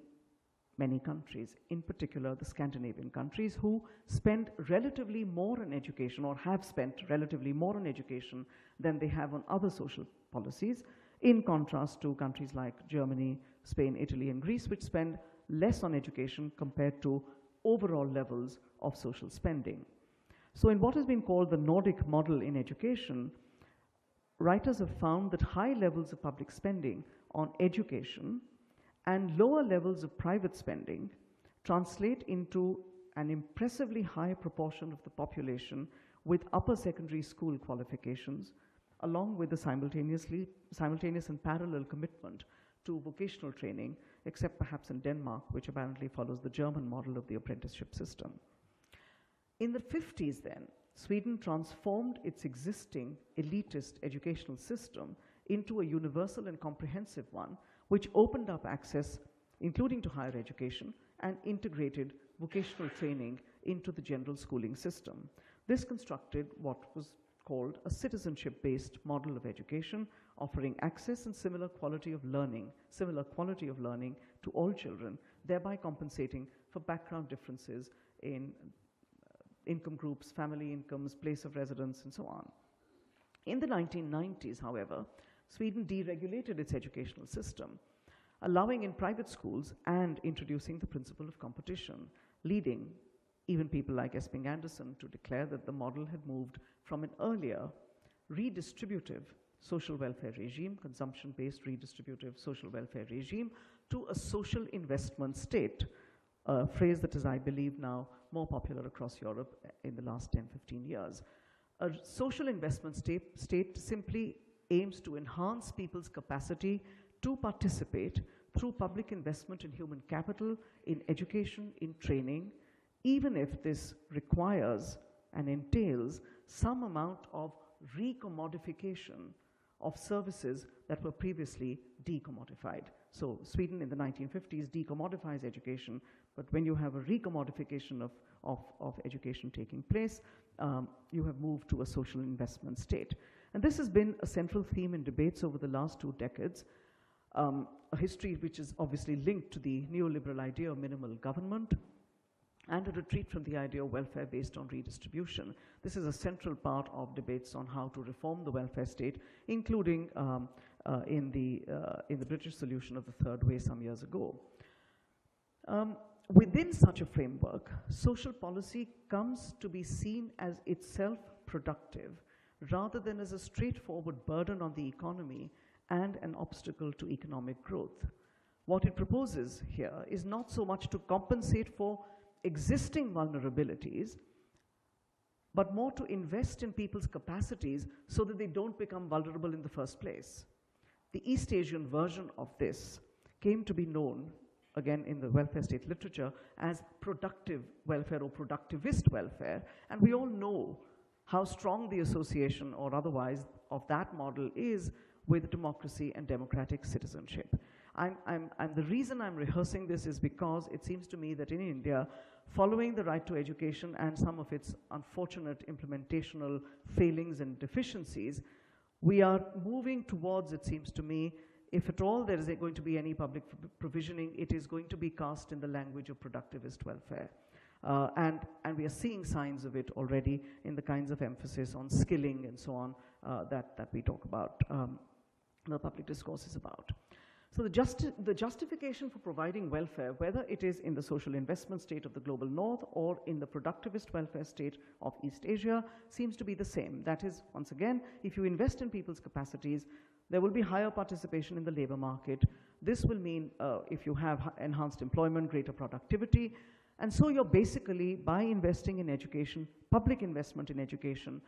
many countries, in particular the Scandinavian countries, who spend relatively more on education, or have spent relatively more on education than they have on other social policies, in contrast to countries like Germany, Spain, Italy, and Greece, which spend less on education compared to overall levels of social spending. So in what has been called the Nordic model in education, writers have found that high levels of public spending on education and lower levels of private spending translate into an impressively high proportion of the population with upper secondary school qualifications, along with the simultaneous and parallel commitment to vocational training, except perhaps in Denmark, which apparently follows the German model of the apprenticeship system. In the 50s then, Sweden transformed its existing elitist educational system into a universal and comprehensive one, which opened up access, including to higher education, and integrated vocational training into the general schooling system. This constructed what was called a citizenship-based model of education, offering access and similar quality of learning to all children, thereby compensating for background differences in income groups, family incomes, place of residence, and so on. In the 1990s, however, Sweden deregulated its educational system, allowing in private schools and introducing the principle of competition, leading even people like Esping Anderson to declare that the model had moved from an earlier redistributive social welfare regime, consumption-based redistributive social welfare regime, to a social investment state, a phrase that is, I believe, now more popular across Europe in the last 10, 15 years. A social investment state simply aims to enhance people's capacity to participate through public investment in human capital, in education, in training, even if this requires and entails some amount of recommodification of services that were previously decommodified. So Sweden in the 1950s decommodifies education, but when you have a recommodification of education taking place, you have moved to a social investment state. And this has been a central theme in debates over the last 2 decades, a history which is obviously linked to the neoliberal idea of minimal government and a retreat from the idea of welfare based on redistribution. This is a central part of debates on how to reform the welfare state, including in the British solution of the third way some years ago. Within such a framework, social policy comes to be seen as itself productive, rather than as a straightforward burden on the economy and an obstacle to economic growth. What it proposes here is not so much to compensate for existing vulnerabilities, but more to invest in people's capacities so that they don't become vulnerable in the first place. The East Asian version of this came to be known, again in the welfare state literature, as productive welfare or productivist welfare, and we all know how strong the association or otherwise of that model is with democracy and democratic citizenship. The reason I'm rehearsing this is because it seems to me that in India, following the right to education and some of its unfortunate implementational failings and deficiencies, we are moving towards, it seems to me, if at all there is going to be any public provisioning, it is going to be cast in the language of productivist welfare. And we are seeing signs of it already in the kinds of emphasis on skilling and so on that we talk about, the public discourse is about. So the justification for providing welfare, whether it is in the social investment state of the global north or in the productivist welfare state of East Asia, seems to be the same. That is, once again, if you invest in people's capacities, there will be higher participation in the labor market. This will mean if you have enhanced employment, greater productivity. And so you're basically, by investing in education, public investment in education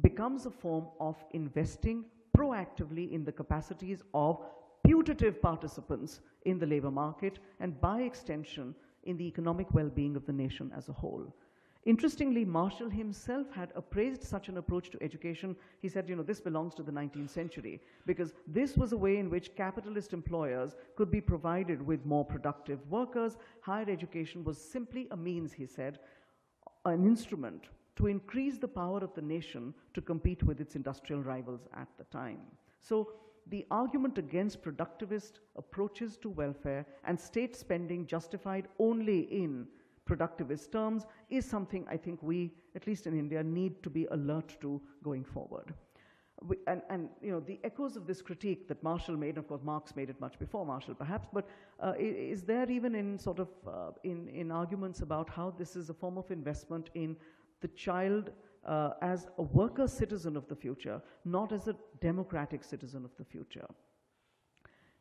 becomes a form of investing proactively in the capacities of putative participants in the labor market and by extension in the economic well-being of the nation as a whole. Interestingly, Marshall himself had appraised such an approach to education. He said, you know, this belongs to the 19th century because this was a way in which capitalist employers could be provided with more productive workers. Higher education was simply a means, he said, an instrument to increase the power of the nation to compete with its industrial rivals at the time. So the argument against productivist approaches to welfare and state spending justified only in productivist terms is something I think we, at least in India, need to be alert to going forward. And you know, the echoes of this critique that Marshall made, of course Marx made it much before Marshall perhaps, but is there even in sort of in arguments about how this is a form of investment in the child as a worker citizen of the future, not as a democratic citizen of the future.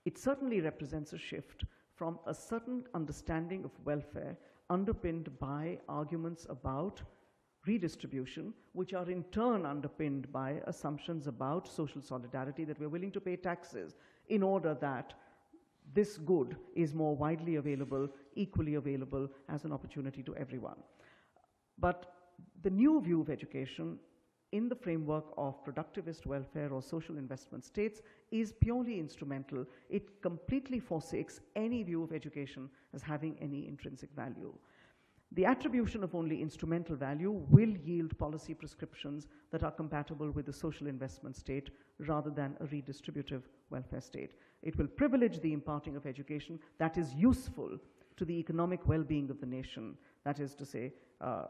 It certainly represents a shift from a certain understanding of welfare underpinned by arguments about redistribution, which are in turn underpinned by assumptions about social solidarity, that we're willing to pay taxes in order that this good is more widely available, equally available as an opportunity to everyone. But the new view of education in the framework of productivist welfare or social investment states is purely instrumental. It completely forsakes any view of education as having any intrinsic value. The attribution of only instrumental value will yield policy prescriptions that are compatible with the social investment state rather than a redistributive welfare state. It will privilege the imparting of education that is useful to the economic well-being of the nation. That is to say,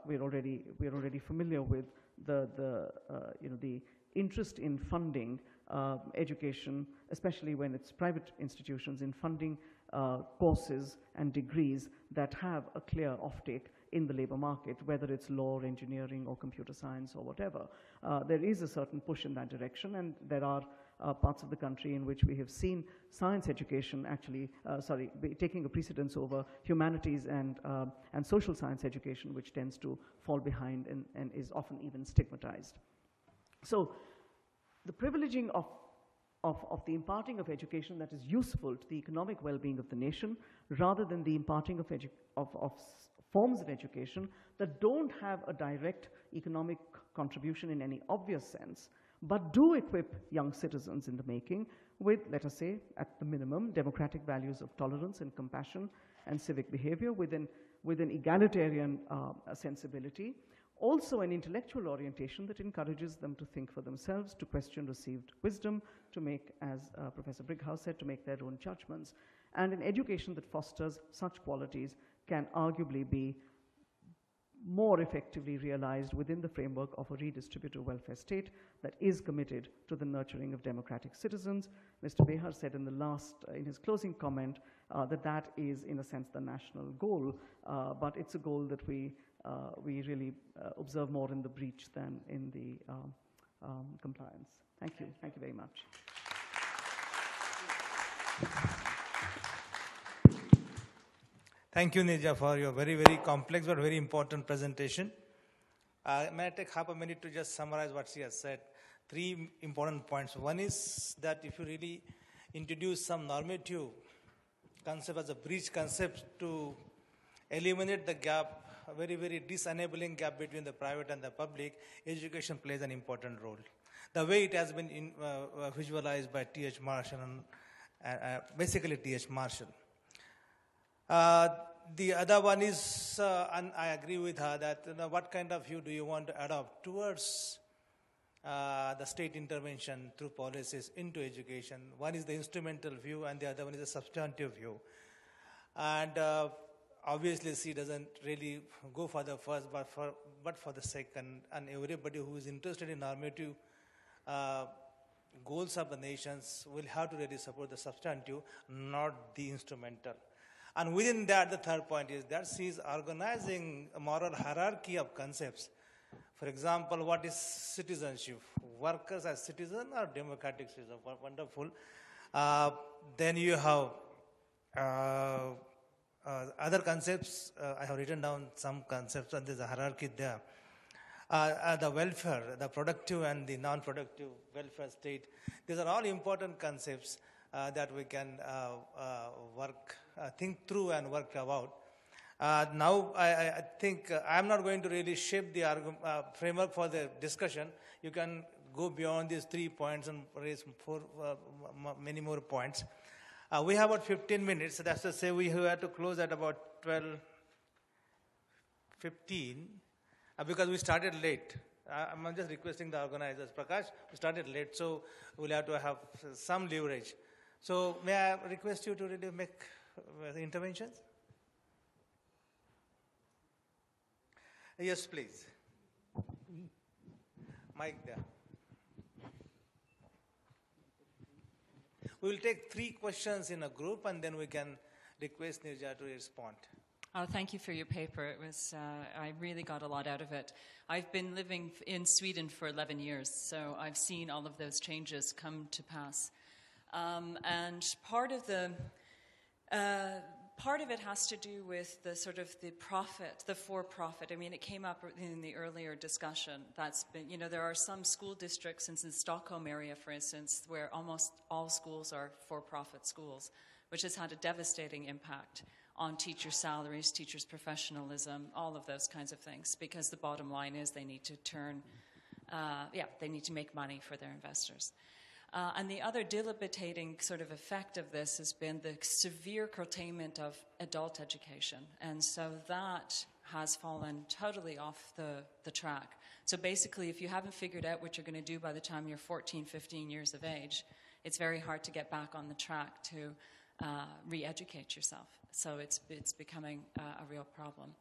we're already familiar with the interest in funding education, especially when it's private institutions, in funding courses and degrees that have a clear offtake in the labor market, whether it's law or engineering or computer science or whatever. There is a certain push in that direction, and there are parts of the country in which we have seen science education actually, taking a precedence over humanities and social science education, which tends to fall behind and is often even stigmatized. So the privileging of the imparting of education that is useful to the economic well-being of the nation, rather than the imparting of forms of education that don't have a direct economic contribution in any obvious sense, but do equip young citizens in the making with, let us say, at the minimum, democratic values of tolerance and compassion and civic behavior with an egalitarian sensibility. Also an intellectual orientation that encourages them to think for themselves, to question received wisdom, to make, as Professor Brighouse said, to make their own judgments. And an education that fosters such qualities can arguably be more effectively realized within the framework of a redistributive welfare state that is committed to the nurturing of democratic citizens. Mr. Behar said in his closing comment, that is in a sense the national goal, but it's a goal that we really observe more in the breach than in the compliance. Thank you. Thank you very much. Thank you, Nija, for your very, very complex but very important presentation. May I take half a minute to just summarize what she has said? 3 important points. One is that if you really introduce some normative concept as a breach concept to eliminate the gap, a very, very disenabling gap between the private and the public, education plays an important role. The way it has been visualized by T.H. Marshall, and basically T.H. Marshall. The other one is, and I agree with her, that what kind of view do you want to adopt towards the state intervention through policies into education? One is the instrumental view and the other one is the substantive view. And obviously she doesn't really go for the first but for the second, and everybody who is interested in normative goals of the nations will have to really support the substantive, not the instrumental. And within that, the third point is that she is organizing a moral hierarchy of concepts. For example, what is citizenship? Workers as citizens or democratic citizens? Wonderful. Then you have other concepts. I have written down some concepts, and there's a hierarchy there. The welfare, the productive and the non-productive welfare state. These are all important concepts that we can think through and work about. Now, I think I'm not going to really shape the framework for the discussion. You can go beyond these 3 points and raise many more points. We have about 15 minutes. So that's to say we have to close at about 12:15 because we started late. I'm just requesting the organizers. Prakash, we started late, so we'll have to have some leverage. So may I request you to really make the interventions? Yes, please. Mic there. We will take 3 questions in a group and then we can request Nirja to respond. Oh, thank you for your paper. It was, I really got a lot out of it. I've been living in Sweden for 11 years, so I've seen all of those changes come to pass. And part of it has to do with the sort of the profit, the for-profit. I mean, it came up in the earlier discussion. That's been, you know, there are some school districts, in the Stockholm area, for instance, where almost all schools are for-profit schools, which has had a devastating impact on teachers' salaries, teachers' professionalism, all of those kinds of things, because the bottom line is they need to they need to make money for their investors. And the other debilitating sort of effect of this has been the severe curtailment of adult education. And so that has fallen totally off the track. So basically, if you haven't figured out what you're going to do by the time you're 14, 15 years of age, it's very hard to get back on the track to re-educate yourself. So it's becoming a real problem.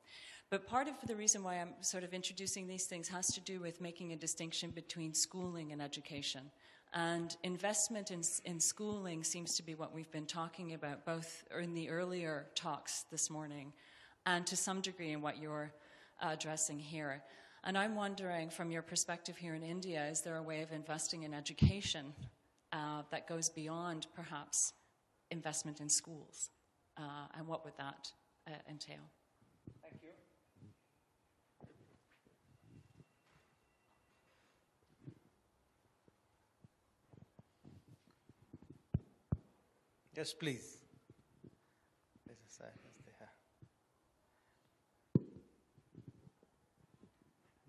But part of the reason why I'm sort of introducing these things has to do with making a distinction between schooling and education. And investment in schooling seems to be what we've been talking about, both in the earlier talks this morning and to some degree in what you're addressing here. And I'm wondering, from your perspective here in India, is there a way of investing in education that goes beyond, perhaps, investment in schools? And what would that entail? Thank you. Yes, please.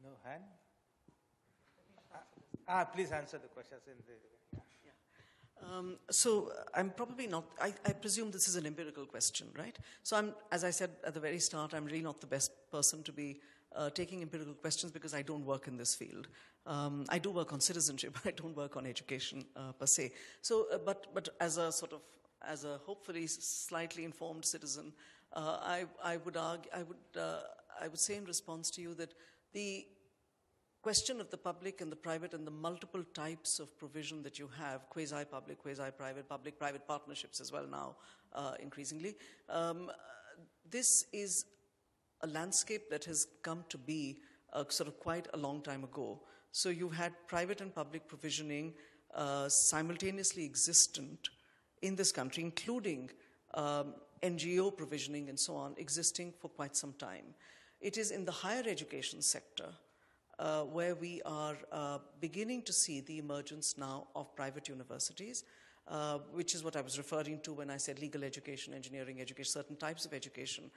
No hand? Please answer the questions in the... So I'm probably not, I presume this is an empirical question, right? So as I said at the very start, I'm really not the best person to be taking empirical questions because I don't work in this field. I do work on citizenship, but I don't work on education per se. So, but as a sort of, as a hopefully slightly informed citizen, I would say in response to you that the question of the public and the private and the multiple types of provision that you have, quasi-public, quasi-private, public-private partnerships as well now, increasingly, this is a landscape that has come to be sort of quite a long time ago. So you had private and public provisioning simultaneously existent in this country, including NGO provisioning and so on, existing for quite some time. It is in the higher education sector where we are beginning to see the emergence now of private universities, which is what I was referring to when I said legal education, engineering education, certain types of education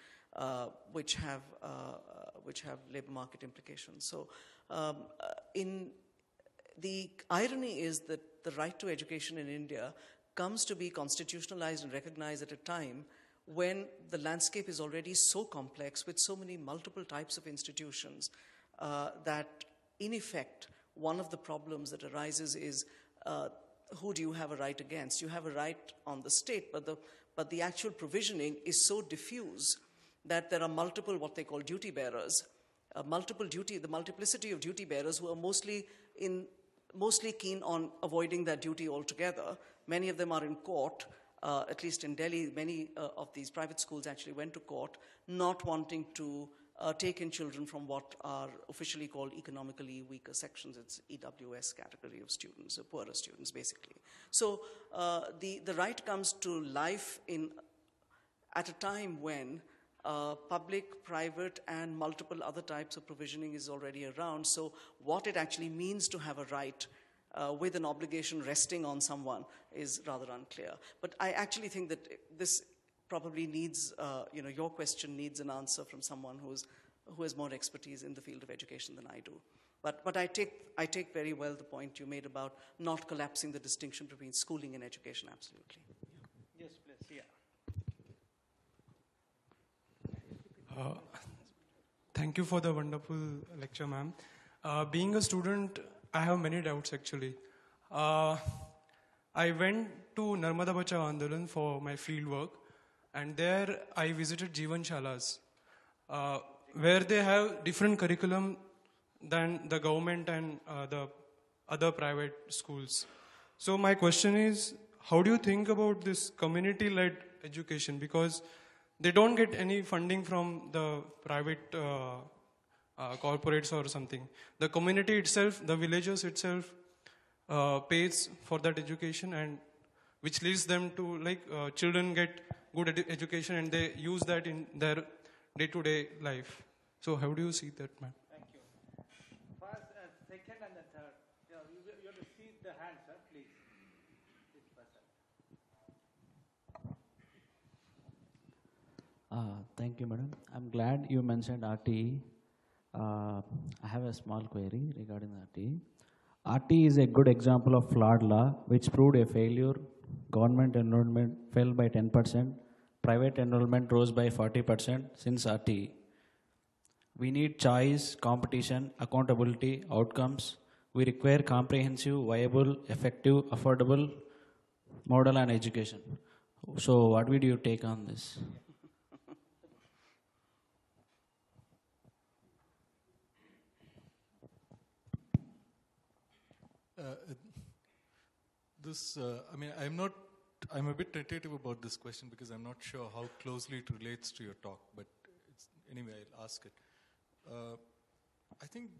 which have labor market implications. So the irony is that the right to education in India comes to be constitutionalized and recognized at a time when the landscape is already so complex with so many multiple types of institutions that, in effect, one of the problems that arises is who do you have a right against? You have a right on the state, but the actual provisioning is so diffuse that there are multiple what they call duty bearers, the multiplicity of duty bearers who are mostly keen on avoiding that duty altogether. Many of them are in court. At least in Delhi, many of these private schools actually went to court, not wanting to take in children from what are officially called economically weaker sections. It's EWS category of students, poorer students, basically. So the right comes to life at a time when public, private, and multiple other types of provisioning is already around. So what it actually means to have a right with an obligation resting on someone is rather unclear. But I actually think that this probably needs, your question needs an answer from someone who has more expertise in the field of education than I do. But I take very well the point you made about not collapsing the distinction between schooling and education, absolutely. Yes, please, yeah. Thank you for the wonderful lecture, ma'am. Being a student, I have many doubts actually. I went to Narmada Bachao Andolan for my field work, and there I visited Jeevan Shalas, where they have different curriculum than the government and the other private schools. So my question is, how do you think about this community-led education? Because they don't get any funding from the private corporates or something. The community itself, the villagers itself, pays for that education, and which leads them to children get good education and they use that in their day-to-day life. So how do you see that, ma'am? Thank you. First, second, and the third. You have to see the hands, sir, please. This person. Thank you, madam. I'm glad you mentioned RTE. I have a small query regarding RTE. RTE is a good example of flawed law, which proved a failure. Government enrollment fell by 10%. Private enrollment rose by 40% since RTE. We need choice, competition, accountability, outcomes. We require comprehensive, viable, effective, affordable model on education. So what would you take on this? I'm a bit tentative about this question because I'm not sure how closely it relates to your talk, but anyway, I'll ask it. I think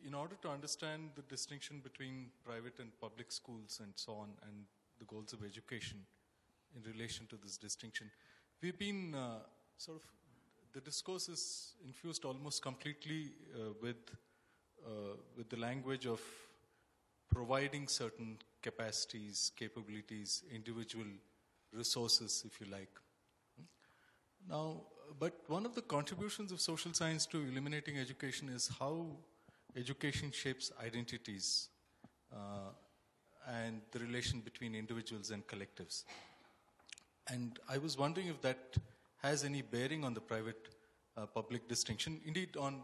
in order to understand the distinction between private and public schools and so on, and the goals of education in relation to this distinction, we've been the discourse is infused almost completely with the language of providing certain capacities, capabilities, individual resources, if you like. Now, but one of the contributions of social science to eliminating education is how education shapes identities and the relation between individuals and collectives. And I was wondering if that has any bearing on the private-public distinction, indeed on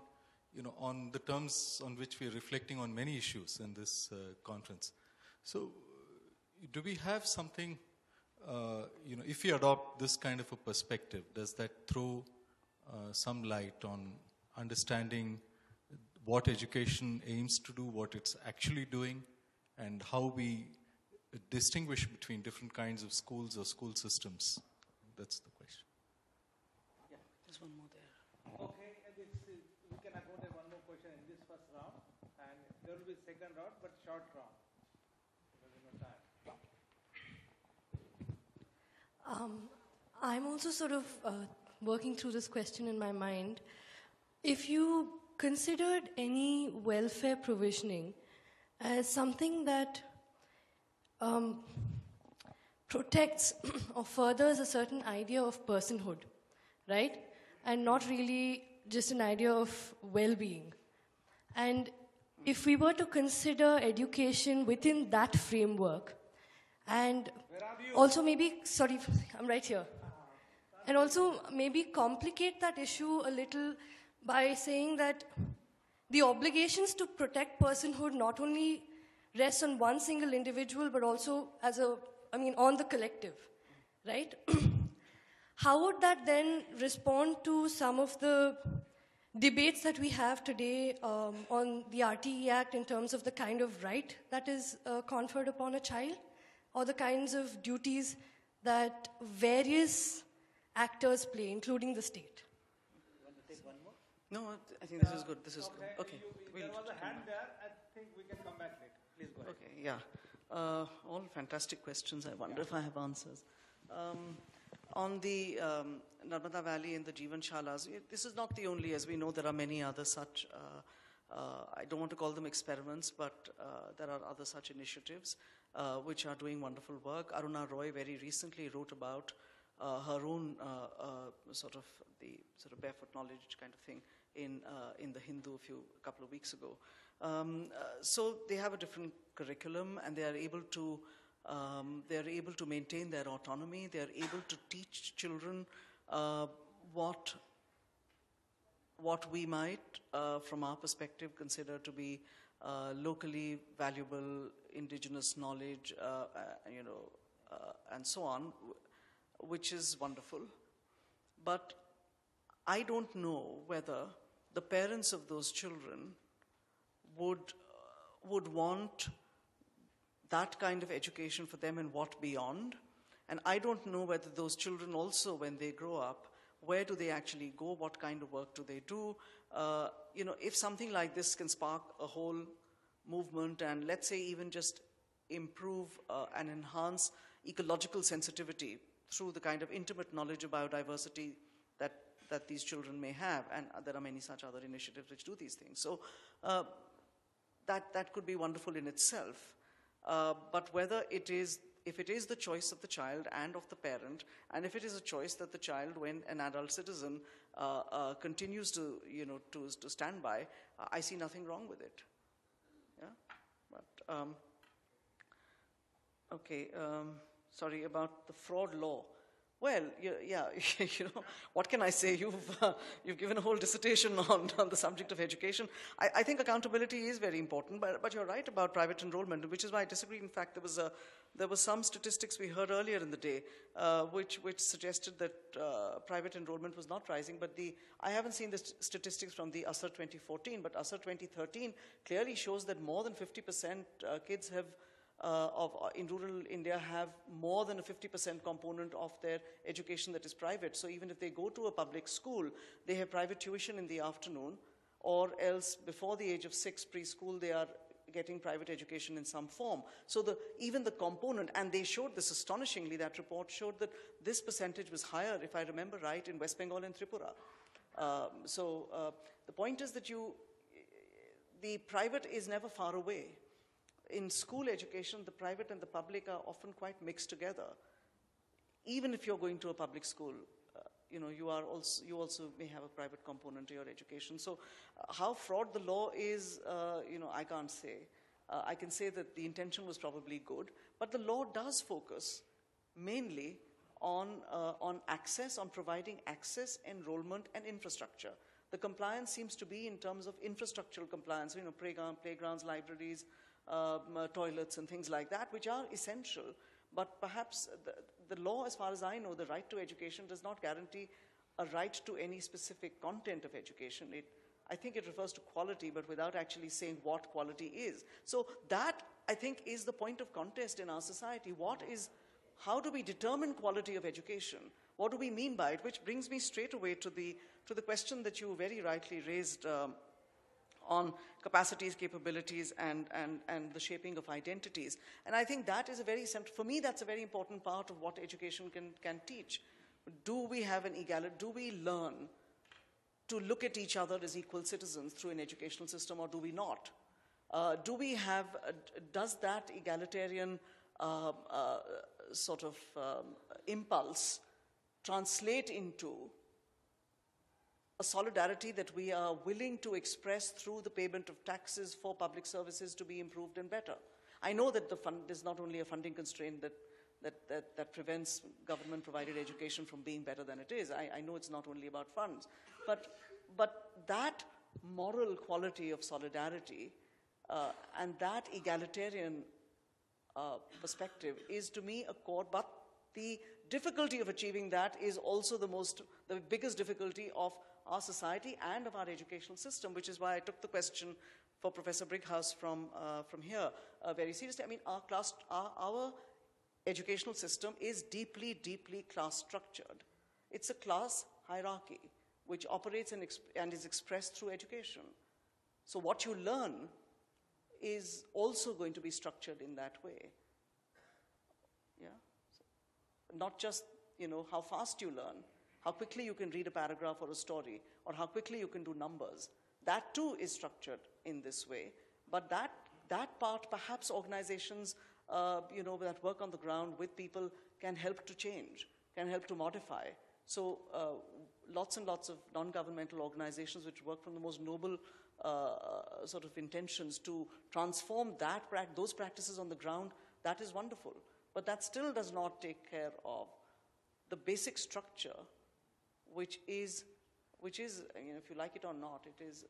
the terms on which we are reflecting on many issues in this conference. So, do we have something, if we adopt this kind of a perspective, does that throw some light on understanding what education aims to do, what it's actually doing, and how we distinguish between different kinds of schools or school systems? That's the question. Yeah, there's one more there. Okay, we can accommodate one more question in this first round, and there will be second round, but short round. I'm also sort of working through this question in my mind. If you considered any welfare provisioning as something that protects or furthers a certain idea of personhood, right? And not really just an idea of well-being. And if we were to consider education within that framework, and also maybe, sorry, I'm right here. And also maybe complicate that issue a little by saying that the obligations to protect personhood not only rest on one single individual, but also on the collective, right? How would that then respond to some of the debates that we have today on the RTE Act in terms of the kind of right that is conferred upon a child, or the kinds of duties that various actors play, including the state? You want to take one more? No, I think this is good. This is good. Okay. There was a hand there. I think we can come back later. Please go ahead. Okay, yeah. All fantastic questions. I wonder if I have answers. On the Narmada Valley and the Jeevan Shalas, this is not the only, as we know, there are many other such, I don't want to call them experiments, but there are other such initiatives which are doing wonderful work. Aruna Roy very recently wrote about her own sort of barefoot knowledge kind of thing in the Hindu a couple of weeks ago. So they have a different curriculum, and they are able to maintain their autonomy. They are able to teach children what we might, from our perspective, consider to be locally valuable indigenous knowledge, and so on, which is wonderful. But I don't know whether the parents of those children would want that kind of education for them, and what beyond. And I don't know whether those children also, when they grow up, where do they actually go? What kind of work do they do? If something like this can spark a whole movement, and let's say even just improve and enhance ecological sensitivity through the kind of intimate knowledge of biodiversity that these children may have, and there are many such other initiatives which do these things. So that could be wonderful in itself. But if it is the choice of the child and of the parent, and if it is a choice that the child, when an adult citizen, continues to stand by, I see nothing wrong with it. Yeah, but okay. Sorry about the fraud law. Well, yeah, what can I say? You've given a whole dissertation on the subject of education. I think accountability is very important, but you're right about private enrollment, which is why I disagree. In fact, there was some statistics we heard earlier in the day, which suggested that private enrollment was not rising. But I haven't seen the statistics from the ASER 2014, but ASER 2013 clearly shows that more than 50% kids have. In rural India have more than a 50% component of their education that is private. So even if they go to a public school, they have private tuition in the afternoon, or else before the age of 6 preschool, they are getting private education in some form. So even the component, and they showed this astonishingly, that report showed that this percentage was higher, if I remember right, in West Bengal and Tripura. The point is that the private is never far away. In school education, the private and the public are often quite mixed together. Even if you're going to a public school, you also may have a private component to your education. So how fraught the law is, I can't say. I can say that the intention was probably good, but the law does focus mainly on access, on providing access, enrollment, and infrastructure. The compliance seems to be in terms of infrastructural compliance, playgrounds, libraries, toilets and things like that, which are essential. But perhaps the law, as far as I know, the right to education does not guarantee a right to any specific content of education. I think it refers to quality, but without actually saying what quality is. So that, I think, is the point of contest in our society. How do we determine quality of education? What do we mean by it? Which brings me straight away to the question that you very rightly raised on capacities, capabilities, and the shaping of identities. And I think that is for me, that's a very important part of what education can teach. Do we have do we learn to look at each other as equal citizens through an educational system, or do we not? Does that egalitarian impulse translate into a solidarity that we are willing to express through the payment of taxes for public services to be improved and better? I know that there's not only a funding constraint that prevents government-provided education from being better than it is. I know it's not only about funds, but that moral quality of solidarity and that egalitarian perspective is to me a core, but the difficulty of achieving that is also the biggest difficulty of our society and of our educational system, which is why I took the question for Professor Brighouse from here very seriously. I mean, our educational system is deeply, deeply class structured. It's a class hierarchy which operates and is expressed through education. So what you learn is also going to be structured in that way. Yeah? So not just, how fast you learn, how quickly you can read a paragraph or a story, or how quickly you can do numbers. That too is structured in this way. But that part, perhaps organizations, that work on the ground with people can help to change, can help to modify. So lots and lots of non-governmental organizations which work from the most noble sort of intentions to transform those practices on the ground, that is wonderful. But that still does not take care of the basic structure, which is, if you like it or not, it is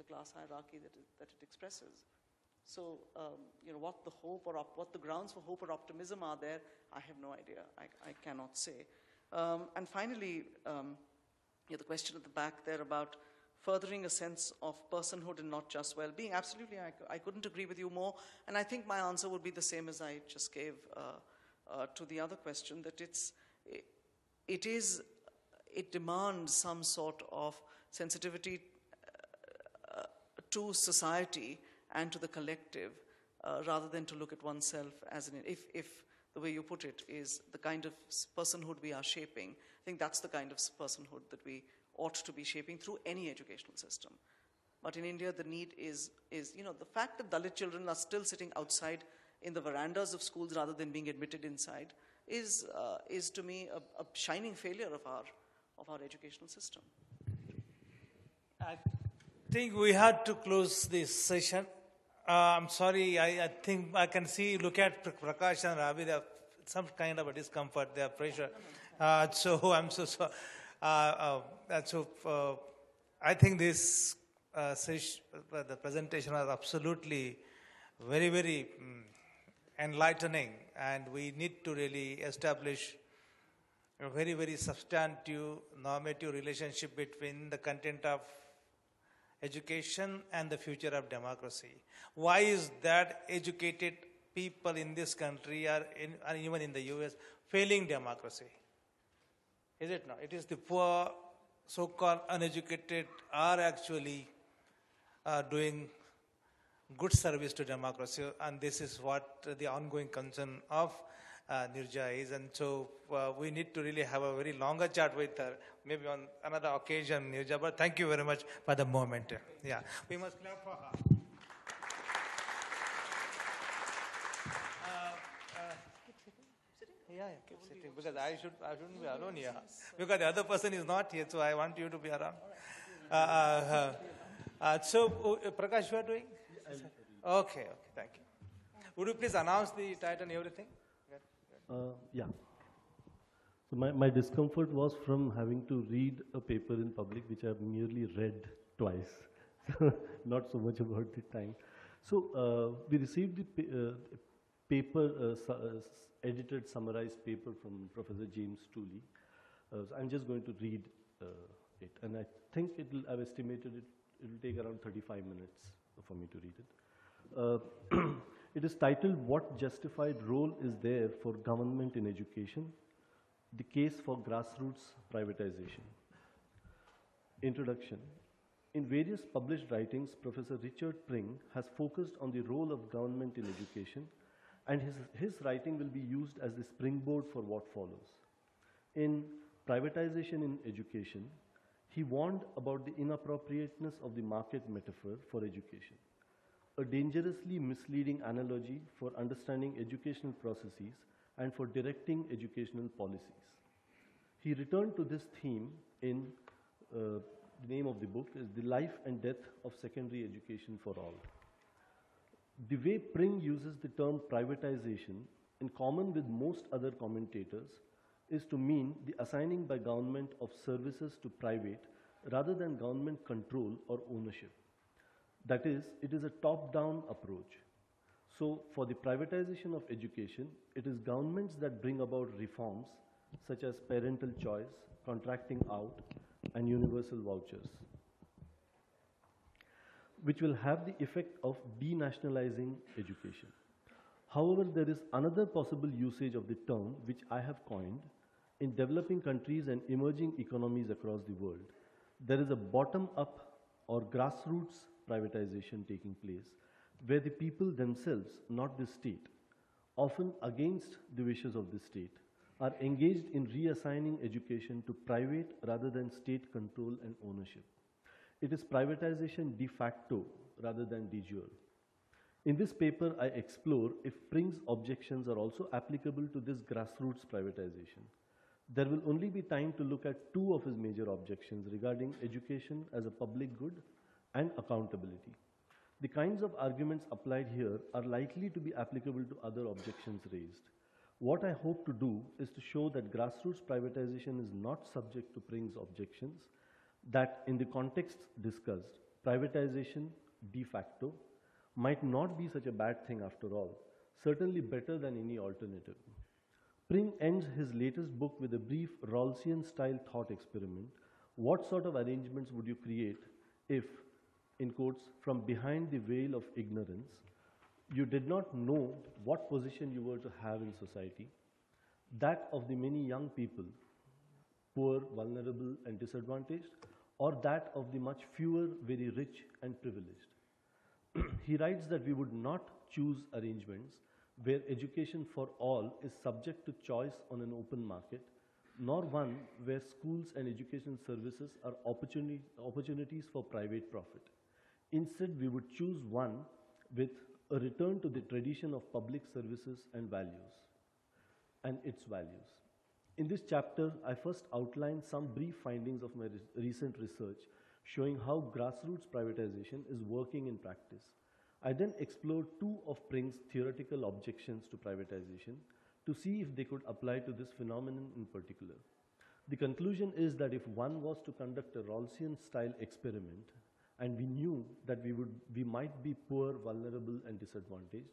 a class hierarchy that it expresses. So, what the hope or what the grounds for hope or optimism are there, I have no idea. I cannot say. And finally, the question at the back there about furthering a sense of personhood and not just well-being. Absolutely, I couldn't agree with you more. And I think my answer would be the same as I just gave to the other question, that it demands some sort of sensitivity to society and to the collective, rather than to look at oneself as if the way you put it is the kind of personhood we are shaping. I think that's the kind of personhood that we ought to be shaping through any educational system. But in India, the need is the fact that Dalit children are still sitting outside in the verandas of schools rather than being admitted inside is to me a shining failure of our educational system. I think we had to close this session. I'm sorry, I think I can look at Prakash and Ravi, they have some kind of a discomfort, they have pressure. So I'm so sorry. I think this the presentation was absolutely very, very enlightening, and we need to really establish a very, very substantive, normative relationship between the content of education and the future of democracy. Why is that educated people in this country or even in the US failing democracy? Is it not? It is the poor, so-called uneducated are actually doing good service to democracy, and this is what the ongoing concern of Nirja is. And so we need to really have a very longer chat with her, maybe on another occasion, Nirja. But thank you very much for the moment. Yeah, we must clap for her. Yeah, keep sitting, because I shouldn't be alone here, because the other person is not here, so I want you to be around. So, Prakash, you are doing? Okay, thank you. Would you please announce the title and everything? Yeah. So my discomfort was from having to read a paper in public, which I've merely read twice. Not so much about the time. So we received the paper, edited, summarized paper from Professor James Tooley. So I'm just going to read it, and I think I've estimated it will take around 35 minutes for me to read it. It is titled, "What Justified Role is There for Government in Education? The Case for Grassroots Privatization." Introduction. In various published writings, Professor Richard Pring has focused on the role of government in education, and his writing will be used as the springboard for what follows. In Privatization in Education, he warned about the inappropriateness of the market metaphor for education, a dangerously misleading analogy for understanding educational processes and for directing educational policies. He returned to this theme in the name of the book is The Life and Death of Secondary Education for All. The way Pring uses the term privatization in common with most other commentators, is to mean the assigning by government of services to private rather than government control or ownership. That is, it is a top-down approach. So, for the privatization of education, it is governments that bring about reforms such as parental choice, contracting out, and universal vouchers, which will have the effect of denationalizing education. However, there is another possible usage of the term which I have coined in developing countries and emerging economies across the world. There is a bottom-up or grassroots privatization taking place, where the people themselves, not the state, often against the wishes of the state, are engaged in reassigning education to private rather than state control and ownership. It is privatization de facto rather than de jure. In this paper, I explore if Pring's objections are also applicable to this grassroots privatization. There will only be time to look at two of his major objections regarding education as a public good and accountability. The kinds of arguments applied here are likely to be applicable to other objections raised. What I hope to do is to show that grassroots privatization is not subject to Pring's objections, that in the context discussed, privatization de facto might not be such a bad thing after all, certainly better than any alternative. Pring ends his latest book with a brief Rawlsian-style thought experiment. What sort of arrangements would you create if, in quotes, from behind the veil of ignorance, you did not know what position you were to have in society, that of the many young people, poor, vulnerable, and disadvantaged, or that of the much fewer, very rich and privileged? He writes that we would not choose arrangements where education for all is subject to choice on an open market, nor one where schools and education services are opportunities for private profit. Instead, we would choose one with a return to the tradition of public services and values, and its values. In this chapter, I first outline some brief findings of my recent research showing how grassroots privatization is working in practice. I then explored two of Pring's theoretical objections to privatization to see if they could apply to this phenomenon in particular. The conclusion is that if one was to conduct a Rawlsian-style experiment, and we knew that we might be poor, vulnerable, and disadvantaged,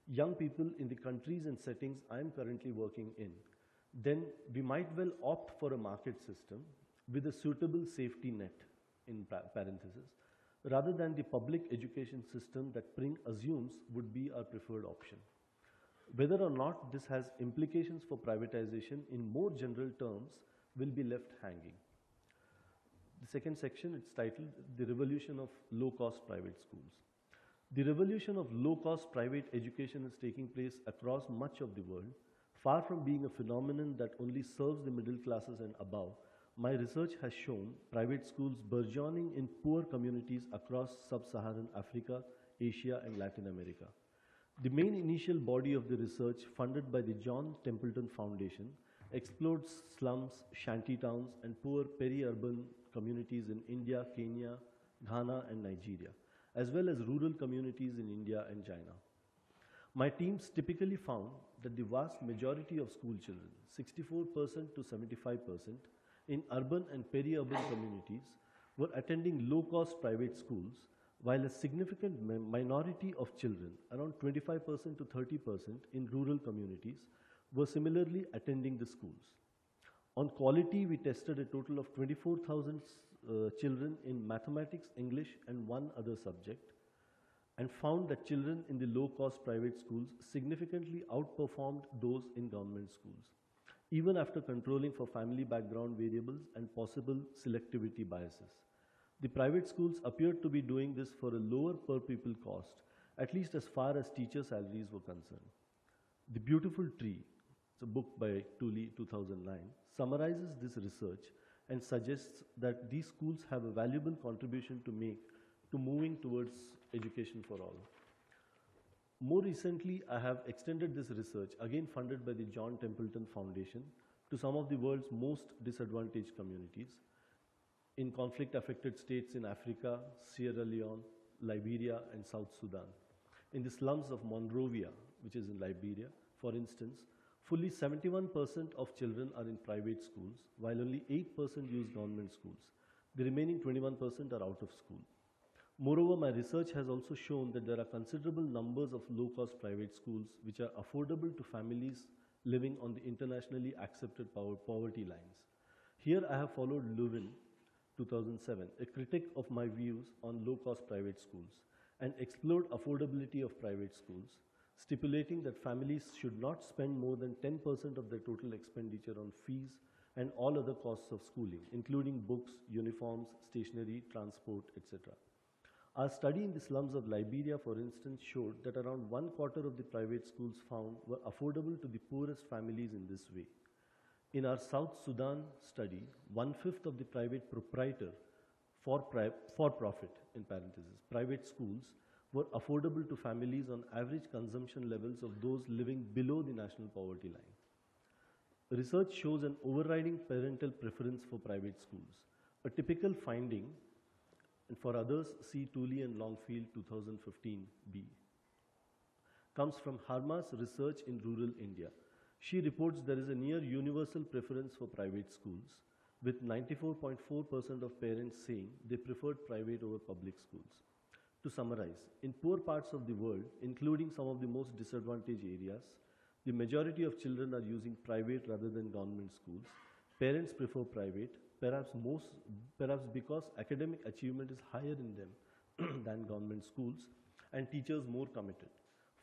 young people in the countries and settings I am currently working in, then we might well opt for a market system with a suitable safety net, in parentheses, rather than the public education system that Pring assumes would be our preferred option. Whether or not this has implications for privatization in more general terms will be left hanging. The second section, it's titled The Revolution of Low-Cost Private Schools. The revolution of low-cost private education is taking place across much of the world. Far from being a phenomenon that only serves the middle classes and above, my research has shown private schools burgeoning in poor communities across sub-Saharan Africa, Asia, and Latin America. The main initial body of the research, funded by the John Templeton Foundation, explored slums, shanty towns, and poor peri-urban communities in India, Kenya, Ghana, and Nigeria, as well as rural communities in India and China. My teams typically found that the vast majority of school children, 64% to 75%, in urban and peri-urban communities were attending low-cost private schools, while a significant minority of children, around 25% to 30% in rural communities, were similarly attending the schools. On quality, we tested a total of 24,000 children in mathematics, English, and one other subject, and found that children in the low-cost private schools significantly outperformed those in government schools, even after controlling for family background variables and possible selectivity biases. The private schools appeared to be doing this for a lower per pupil cost, at least as far as teacher salaries were concerned. The Beautiful Tree, it's a book by Tooley, 2009, summarizes this research and suggests that these schools have a valuable contribution to make to moving towards education for all. More recently, I have extended this research, again funded by the John Templeton Foundation, to some of the world's most disadvantaged communities in conflict-affected states in Africa, Sierra Leone, Liberia, and South Sudan. In the slums of Monrovia, which is in Liberia, For instance, fully 71% of children are in private schools, while only 8% use government schools. The remaining 21% are out of school. Moreover, my research has also shown that there are considerable numbers of low-cost private schools which are affordable to families living on the internationally accepted poverty lines. Here I have followed Lewin, 2007, a critic of my views on low-cost private schools, and explored affordability of private schools, stipulating that families should not spend more than 10% of their total expenditure on fees and all other costs of schooling, including books, uniforms, stationery, transport, etc. Our study in the slums of Liberia, for instance, showed that around 1/4 of the private schools found were affordable to the poorest families in this way. In our South Sudan study, 1/5 of the private proprietor for profit, in parentheses, private schools were affordable to families on average consumption levels of those living below the national poverty line. Research shows an overriding parental preference for private schools. A typical finding, and for others, see Tooley and Longfield 2015b, comes from Harma's research in rural India. She reports there is a near universal preference for private schools, with 94.4% of parents saying they preferred private over public schools. To summarize, in poor parts of the world, including some of the most disadvantaged areas, the majority of children are using private rather than government schools. Parents prefer private, perhaps because academic achievement is higher in them than government schools, and teachers more committed.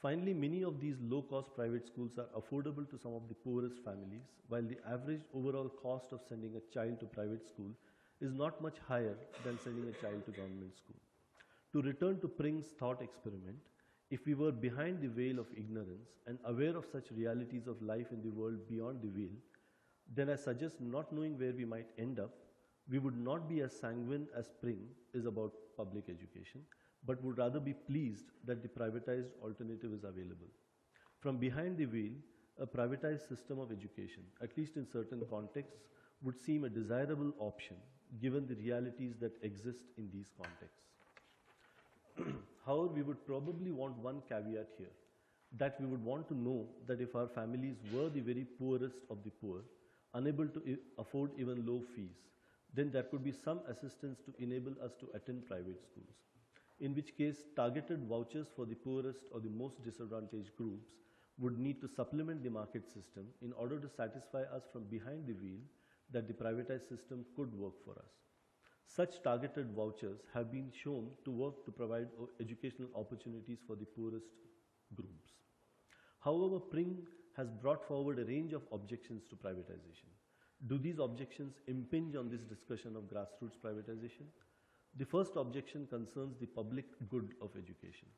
Finally, many of these low-cost private schools are affordable to some of the poorest families, while the average overall cost of sending a child to private school is not much higher than sending a child to government school. To return to Pring's thought experiment, if we were behind the veil of ignorance and aware of such realities of life in the world beyond the veil, then I suggest, not knowing where we might end up, we would not be as sanguine as Pring is about public education, but would rather be pleased that the privatized alternative is available. From behind the veil, a privatized system of education, at least in certain contexts, would seem a desirable option given the realities that exist in these contexts. However, we would probably want one caveat here, that we would want to know that if our families were the very poorest of the poor, unable to afford even low fees, then there could be some assistance to enable us to attend private schools. In which case, targeted vouchers for the poorest or the most disadvantaged groups would need to supplement the market system in order to satisfy us from behind the veil that the privatized system could work for us. Such targeted vouchers have been shown to work to provide educational opportunities for the poorest groups. However, Pring has brought forward a range of objections to privatization. Do these objections impinge on this discussion of grassroots privatization? The first objection concerns the public good of education.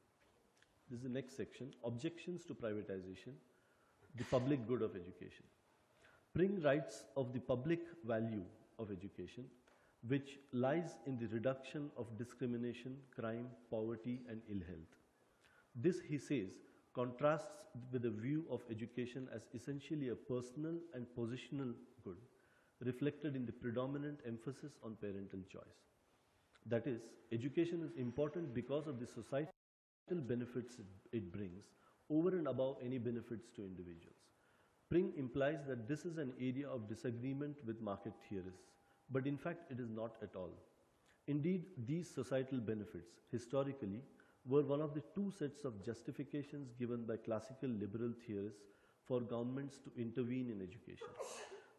This is the next section, objections to privatization, the public good of education. Pring writes of the public value of education, which lies in the reduction of discrimination, crime, poverty, and ill health. This, he says, contrasts with a view of education as essentially a personal and positional good, reflected in the predominant emphasis on parental choice. That is, education is important because of the societal benefits it brings over and above any benefits to individuals. Pring implies that this is an area of disagreement with market theorists, but in fact it is not at all. Indeed, these societal benefits, historically, were one of the two sets of justifications given by classical liberal theorists for governments to intervene in education,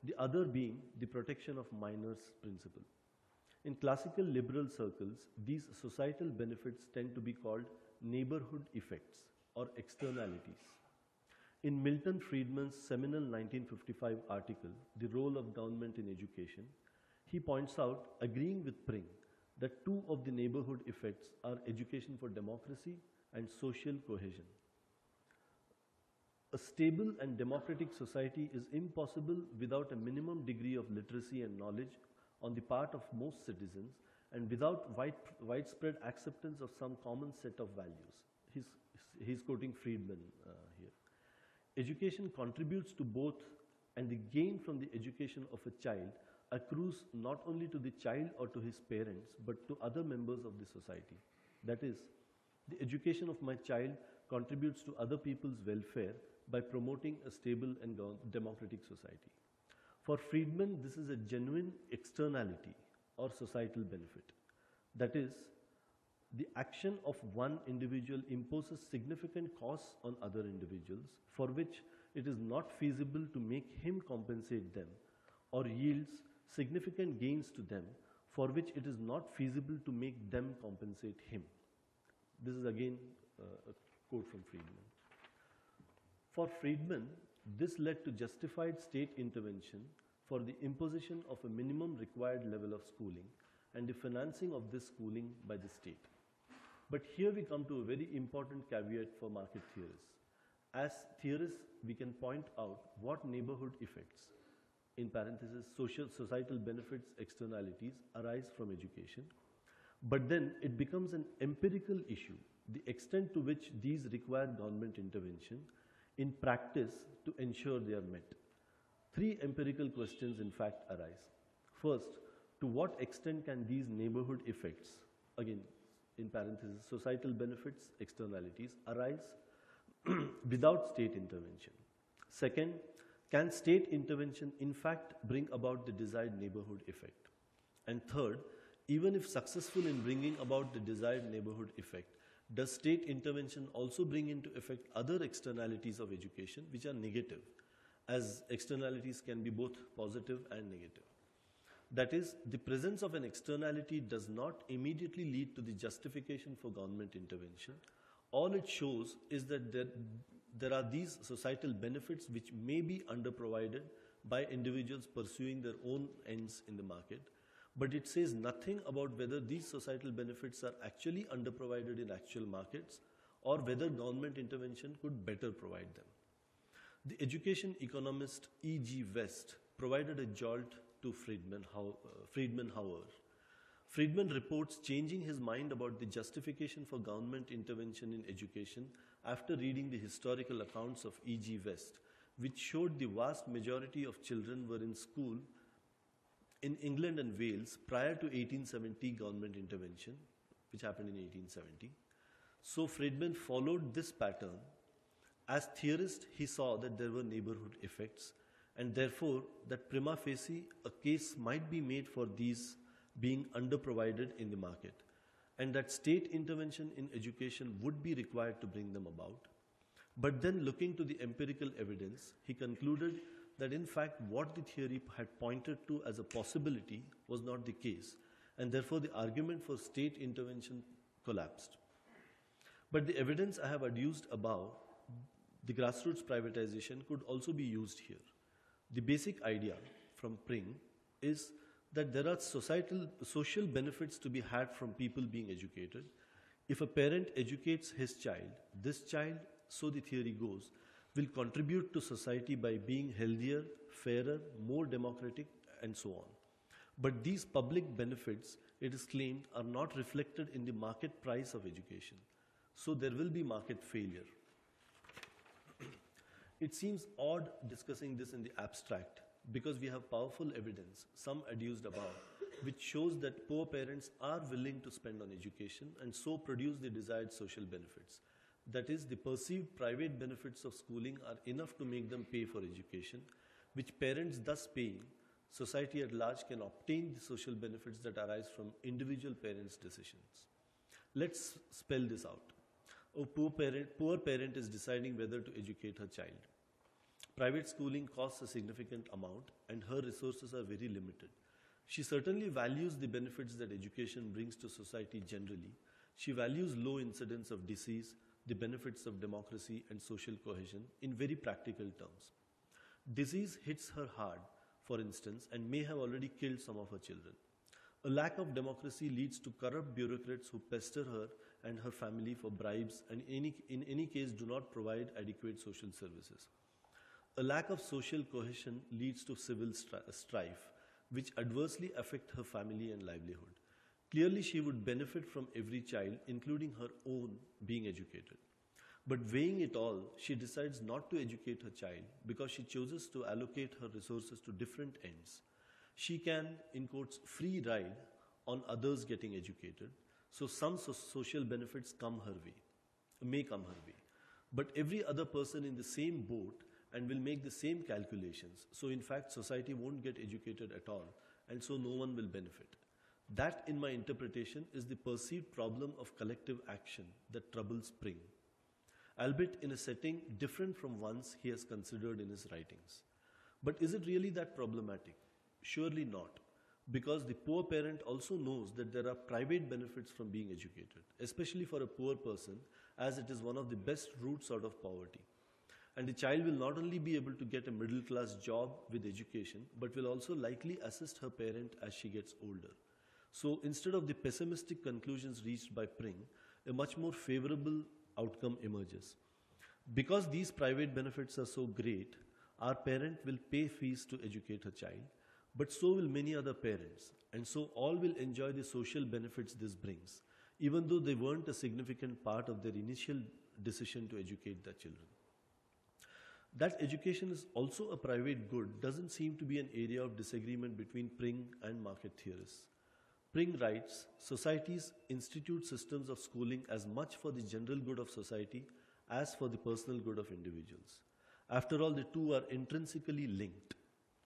the other being the protection of minors principle. In classical liberal circles, these societal benefits tend to be called neighborhood effects or externalities. In Milton Friedman's seminal 1955 article, The Role of Government in Education, he points out, agreeing with Pring, that two of the neighborhood effects are education for democracy and social cohesion. A stable and democratic society is impossible without a minimum degree of literacy and knowledge on the part of most citizens and without widespread acceptance of some common set of values. He's quoting Friedman here. Education contributes to both, and the gain from the education of a child accrues not only to the child or to his parents, but to other members of the society. That is, the education of my child contributes to other people's welfare by promoting a stable and democratic society. For Friedman, this is a genuine externality or societal benefit. That is, the action of one individual imposes significant costs on other individuals for which it is not feasible to make him compensate them, or yields significant gains to them for which it is not feasible to make them compensate him. This is again a quote from Friedman. For Friedman, this led to justified state intervention for the imposition of a minimum required level of schooling and the financing of this schooling by the state. But here we come to a very important caveat for market theorists. As theorists, we can point out what neighborhood effects, in parentheses, societal benefits, externalities, arise from education. But then it becomes an empirical issue, the extent to which these require government intervention in practice to ensure they are met. Three empirical questions, in fact, arise. First, to what extent can these neighborhood effects, again, in parentheses, societal benefits, externalities, arise without state intervention? Second, can state intervention in fact bring about the desired neighborhood effect? And third, even if successful in bringing about the desired neighborhood effect, does state intervention also bring into effect other externalities of education which are negative, as externalities can be both positive and negative? That is, the presence of an externality does not immediately lead to the justification for government intervention. All it shows is that there are these societal benefits which may be underprovided by individuals pursuing their own ends in the market, but it says nothing about whether these societal benefits are actually underprovided in actual markets or whether government intervention could better provide them. The education economist E.G. West provided a jolt to Friedman, however. Friedman reports changing his mind about the justification for government intervention in education after reading the historical accounts of E.G. West, which showed the vast majority of children were in school in England and Wales prior to 1870 government intervention, which happened in 1870. So Friedman followed this pattern. As theorist, he saw that there were neighborhood effects, and therefore that prima facie a case might be made for these being underprovided in the market, and that state intervention in education would be required to bring them about. But then, looking to the empirical evidence, he concluded that in fact what the theory had pointed to as a possibility was not the case, and therefore the argument for state intervention collapsed. But the evidence I have adduced above, the grassroots privatization, could also be used here. The basic idea from Pring is that there are social benefits to be had from people being educated. If a parent educates his child, this child, so the theory goes, will contribute to society by being healthier, fairer, more democratic, and so on. But these public benefits, it is claimed, are not reflected in the market price of education. So there will be market failure. It seems odd discussing this in the abstract because we have powerful evidence, some adduced above, which shows that poor parents are willing to spend on education and so produce the desired social benefits. That is, the perceived private benefits of schooling are enough to make them pay for education, which parents thus paying, society at large can obtain the social benefits that arise from individual parents' decisions. Let's spell this out. A poor parent is deciding whether to educate her child. Private schooling costs a significant amount and her resources are very limited. She certainly values the benefits that education brings to society generally. She values low incidence of disease, the benefits of democracy and social cohesion in very practical terms. Disease hits her hard, for instance, and may have already killed some of her children. A lack of democracy leads to corrupt bureaucrats who pester her and her family for bribes and in any case do not provide adequate social services. A lack of social cohesion leads to civil strife, which adversely affect her family and livelihood. Clearly, she would benefit from every child, including her own, being educated. But weighing it all, she decides not to educate her child because she chooses to allocate her resources to different ends. She can, in quotes, free ride on others getting educated, so some social benefits may come her way. but every other person in the same boat and will make the same calculations. So in fact, society won't get educated at all, and so no one will benefit. That, in my interpretation, is the perceived problem of collective action that troubles Pring, albeit in a setting different from ones he has considered in his writings. But is it really that problematic? Surely not, because the poor parent also knows that there are private benefits from being educated, especially for a poor person, as it is one of the best routes out of poverty. And the child will not only be able to get a middle-class job with education, but will also likely assist her parent as she gets older. So instead of the pessimistic conclusions reached by Pring, a much more favorable outcome emerges. Because these private benefits are so great, our parent will pay fees to educate her child, but so will many other parents, and so all will enjoy the social benefits this brings, even though they weren't a significant part of their initial decision to educate their children. That education is also a private good doesn't seem to be an area of disagreement between Pring and market theorists. Pring writes, societies institute systems of schooling as much for the general good of society as for the personal good of individuals. After all, the two are intrinsically linked.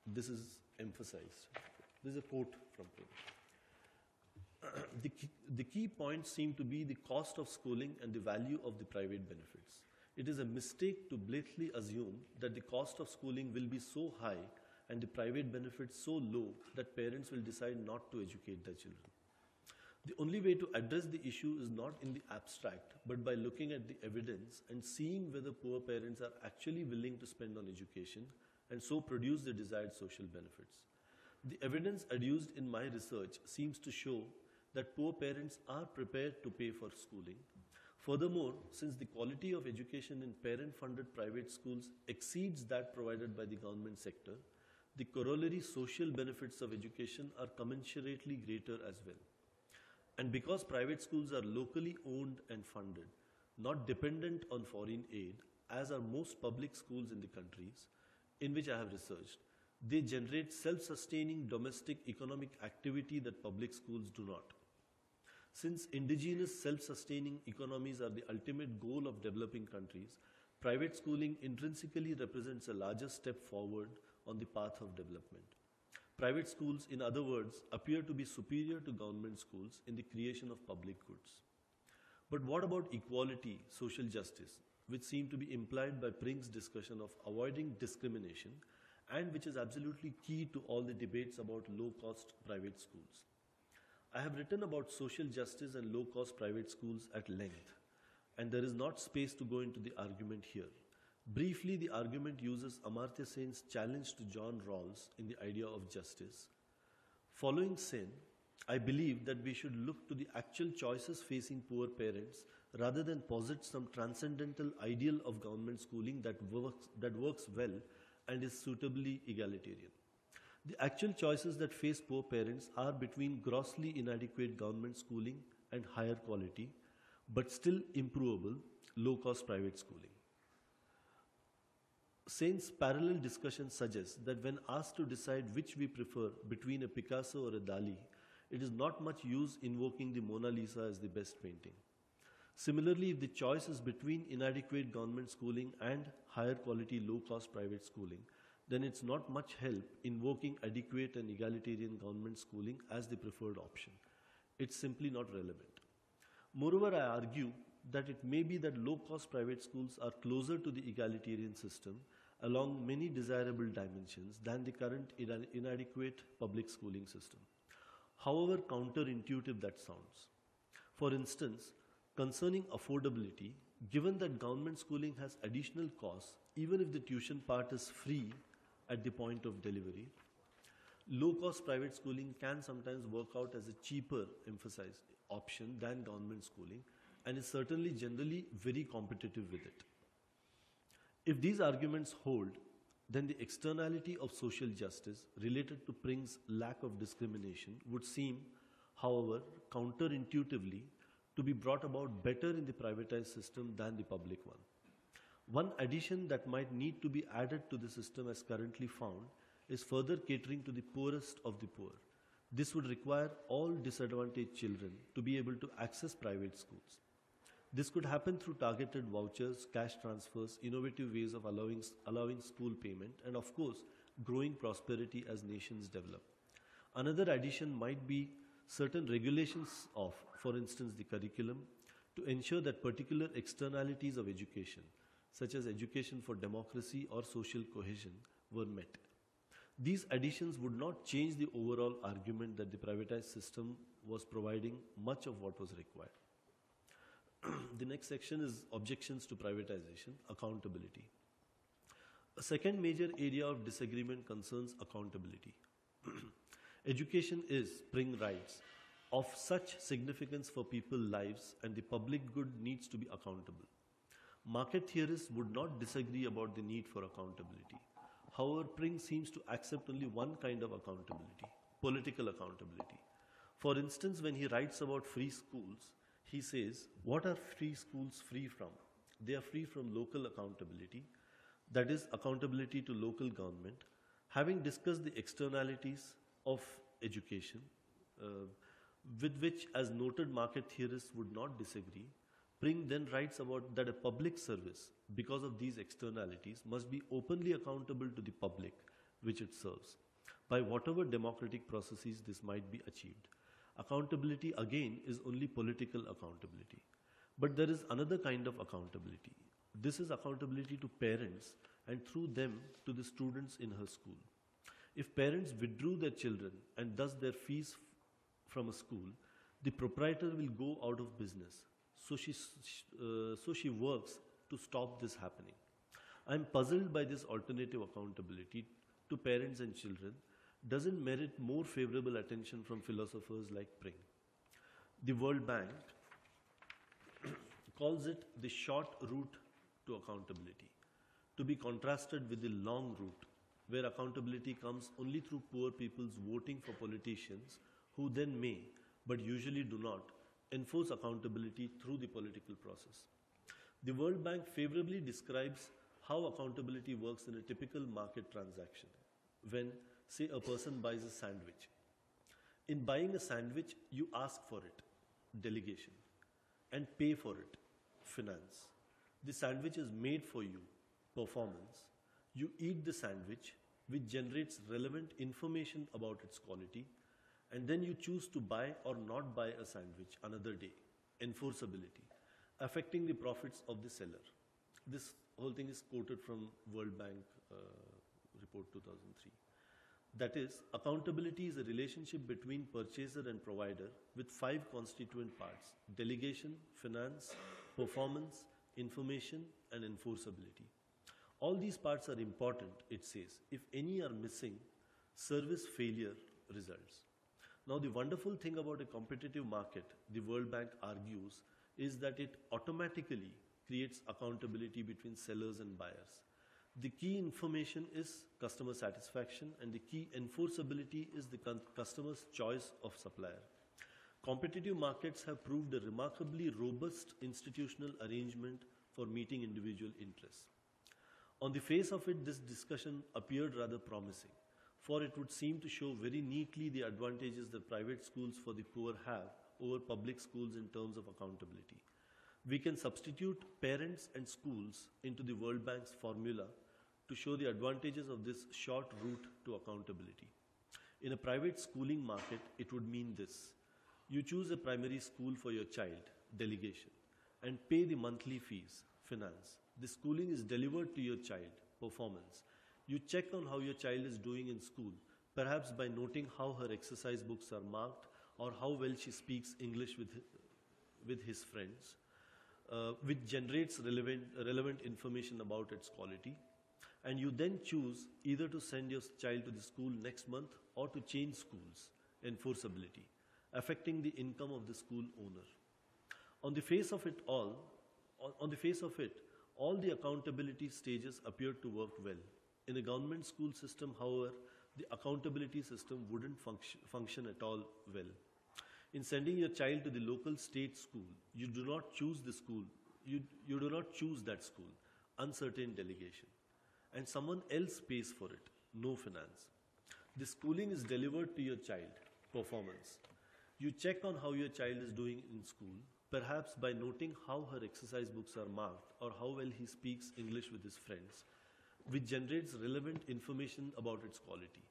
This is emphasized. This is a quote from Pring. The key points seem to be the cost of schooling and the value of the private benefits. It is a mistake to blatantly assume that the cost of schooling will be so high and the private benefits so low that parents will decide not to educate their children. The only way to address the issue is not in the abstract, but by looking at the evidence and seeing whether poor parents are actually willing to spend on education and so produce the desired social benefits. The evidence adduced in my research seems to show that poor parents are prepared to pay for schooling. Furthermore, since the quality of education in parent-funded private schools exceeds that provided by the government sector, the corollary social benefits of education are commensurately greater as well. And because private schools are locally owned and funded, not dependent on foreign aid, as are most public schools in the countries in which I have researched, they generate self-sustaining domestic economic activity that public schools do not. Since indigenous self-sustaining economies are the ultimate goal of developing countries, private schooling intrinsically represents a larger step forward on the path of development. Private schools, in other words, appear to be superior to government schools in the creation of public goods. But what about equality, social justice, which seem to be implied by Pring's discussion of avoiding discrimination and which is absolutely key to all the debates about low-cost private schools? I have written about social justice and low-cost private schools at length, and there is not space to go into the argument here. Briefly, the argument uses Amartya Sen's challenge to John Rawls in the idea of justice. Following Sen, I believe that we should look to the actual choices facing poor parents rather than posit some transcendental ideal of government schooling that works well and is suitably egalitarian. The actual choices that face poor parents are between grossly inadequate government schooling and higher quality, but still improvable, low-cost private schooling. Sen's parallel discussion suggests that when asked to decide which we prefer between a Picasso or a Dali, it is not much use invoking the Mona Lisa as the best painting. Similarly, if the choice is between inadequate government schooling and higher quality low-cost private schooling, then it's not much help invoking adequate and egalitarian government schooling as the preferred option. It's simply not relevant. Moreover, I argue that it may be that low-cost private schools are closer to the egalitarian system along many desirable dimensions than the current inadequate public schooling system. However counterintuitive that sounds. For instance, concerning affordability, given that government schooling has additional costs, even if the tuition part is free at the point of delivery, low-cost private schooling can sometimes work out as a cheaper, emphasized, option than government schooling, and is certainly generally very competitive with it. If these arguments hold, then the externality of social justice related to Pring's lack of discrimination would seem, however, counterintuitively to be brought about better in the privatized system than the public one. One addition that might need to be added to the system as currently found is further catering to the poorest of the poor. This would require all disadvantaged children to be able to access private schools. This could happen through targeted vouchers, cash transfers, innovative ways of allowing school payment, and of course, growing prosperity as nations develop. Another addition might be certain regulations of, for instance, the curriculum, to ensure that particular externalities of education, such as education for democracy or social cohesion, were met. These additions would not change the overall argument that the privatized system was providing much of what was required. The next section is objections to privatization, accountability. A second major area of disagreement concerns accountability. Education is, Pring writes, of such significance for people's lives and the public good needs to be accountable. Market theorists would not disagree about the need for accountability. However, Pring seems to accept only one kind of accountability, political accountability. For instance, when he writes about free schools, he says, what are free schools free from? They are free from local accountability, that is, accountability to local government. Having discussed the externalities of education, with which, as noted market theorists would not disagree, Pring then writes about that a public service, because of these externalities, must be openly accountable to the public which it serves, by whatever democratic processes this might be achieved. Accountability, again, is only political accountability. But there is another kind of accountability. This is accountability to parents and through them to the students in her school. If parents withdrew their children and thus their fees from a school, the proprietor will go out of business. So she works to stop this happening. I am puzzled by this alternative accountability to parents and children doesn't merit more favorable attention from philosophers like Pring. The World Bank calls it the short route to accountability, to be contrasted with the long route, where accountability comes only through poor people's voting for politicians who then may, but usually do not, enforce accountability through the political process. The World Bank favorably describes how accountability works in a typical market transaction when, say, a person buys a sandwich. In buying a sandwich, you ask for it, delegation, and pay for it, finance. The sandwich is made for you, performance. You eat the sandwich, which generates relevant information about its quality, and then you choose to buy or not buy a sandwich another day, enforceability, affecting the profits of the seller. This whole thing is quoted from World Bank report 2003. That is, accountability is a relationship between purchaser and provider with 5 constituent parts: delegation, finance, performance, information, and enforceability. All these parts are important, it says. If any are missing, service failure results. Now, the wonderful thing about a competitive market, the World Bank argues, is that it automatically creates accountability between sellers and buyers. The key information is customer satisfaction, and the key enforceability is the customer's choice of supplier. Competitive markets have proved a remarkably robust institutional arrangement for meeting individual interests. On the face of it, this discussion appeared rather promising, for it would seem to show very neatly the advantages that private schools for the poor have over public schools in terms of accountability. We can substitute parents and schools into the World Bank's formula to show the advantages of this short route to accountability. In a private schooling market, it would mean this. You choose a primary school for your child, delegation, and pay the monthly fees, finance. The schooling is delivered to your child, performance. You check on how your child is doing in school, perhaps by noting how her exercise books are marked or how well she speaks English with his friends, which generates relevant information about its quality. And you then choose either to send your child to the school next month or to change schools, enforceability, affecting the income of the school owner. On the face of it, all the accountability stages appear to work well. In a government school system, however, the accountability system wouldn't function at all well. In sending your child to the local state school, you do not choose the school, you do not choose that school, uncertain delegation. And someone else pays for it, no finance. The schooling is delivered to your child, performance. You check on how your child is doing in school, perhaps by noting how her exercise books are marked or how well he speaks English with his friends, which generates relevant information about its quality.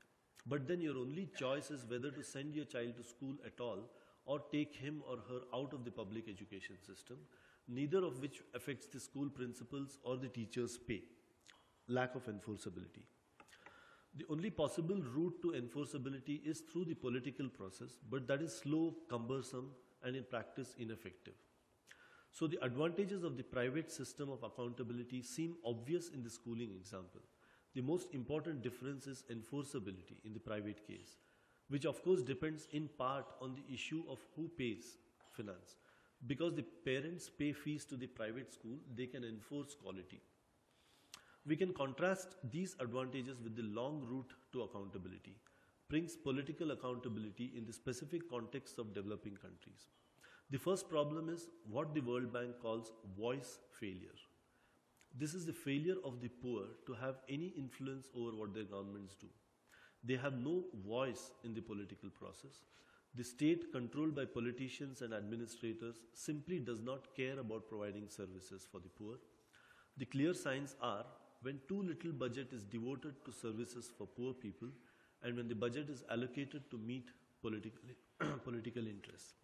But then your only choice is whether to send your child to school at all or take him or her out of the public education system, neither of which affects the school principals or the teacher's pay. Lack of enforceability. The only possible route to enforceability is through the political process, but that is slow, cumbersome, and in practice ineffective. So the advantages of the private system of accountability seem obvious in the schooling example. The most important difference is enforceability in the private case, which of course depends in part on the issue of who pays finance. Because the parents pay fees to the private school, they can enforce quality. We can contrast these advantages with the long route to accountability, brings political accountability in the specific context of developing countries. The first problem is what the World Bank calls voice failure. This is the failure of the poor to have any influence over what their governments do. They have no voice in the political process. The state, controlled by politicians and administrators, simply does not care about providing services for the poor. The clear signs are when too little budget is devoted to services for poor people and when the budget is allocated to meet political interests.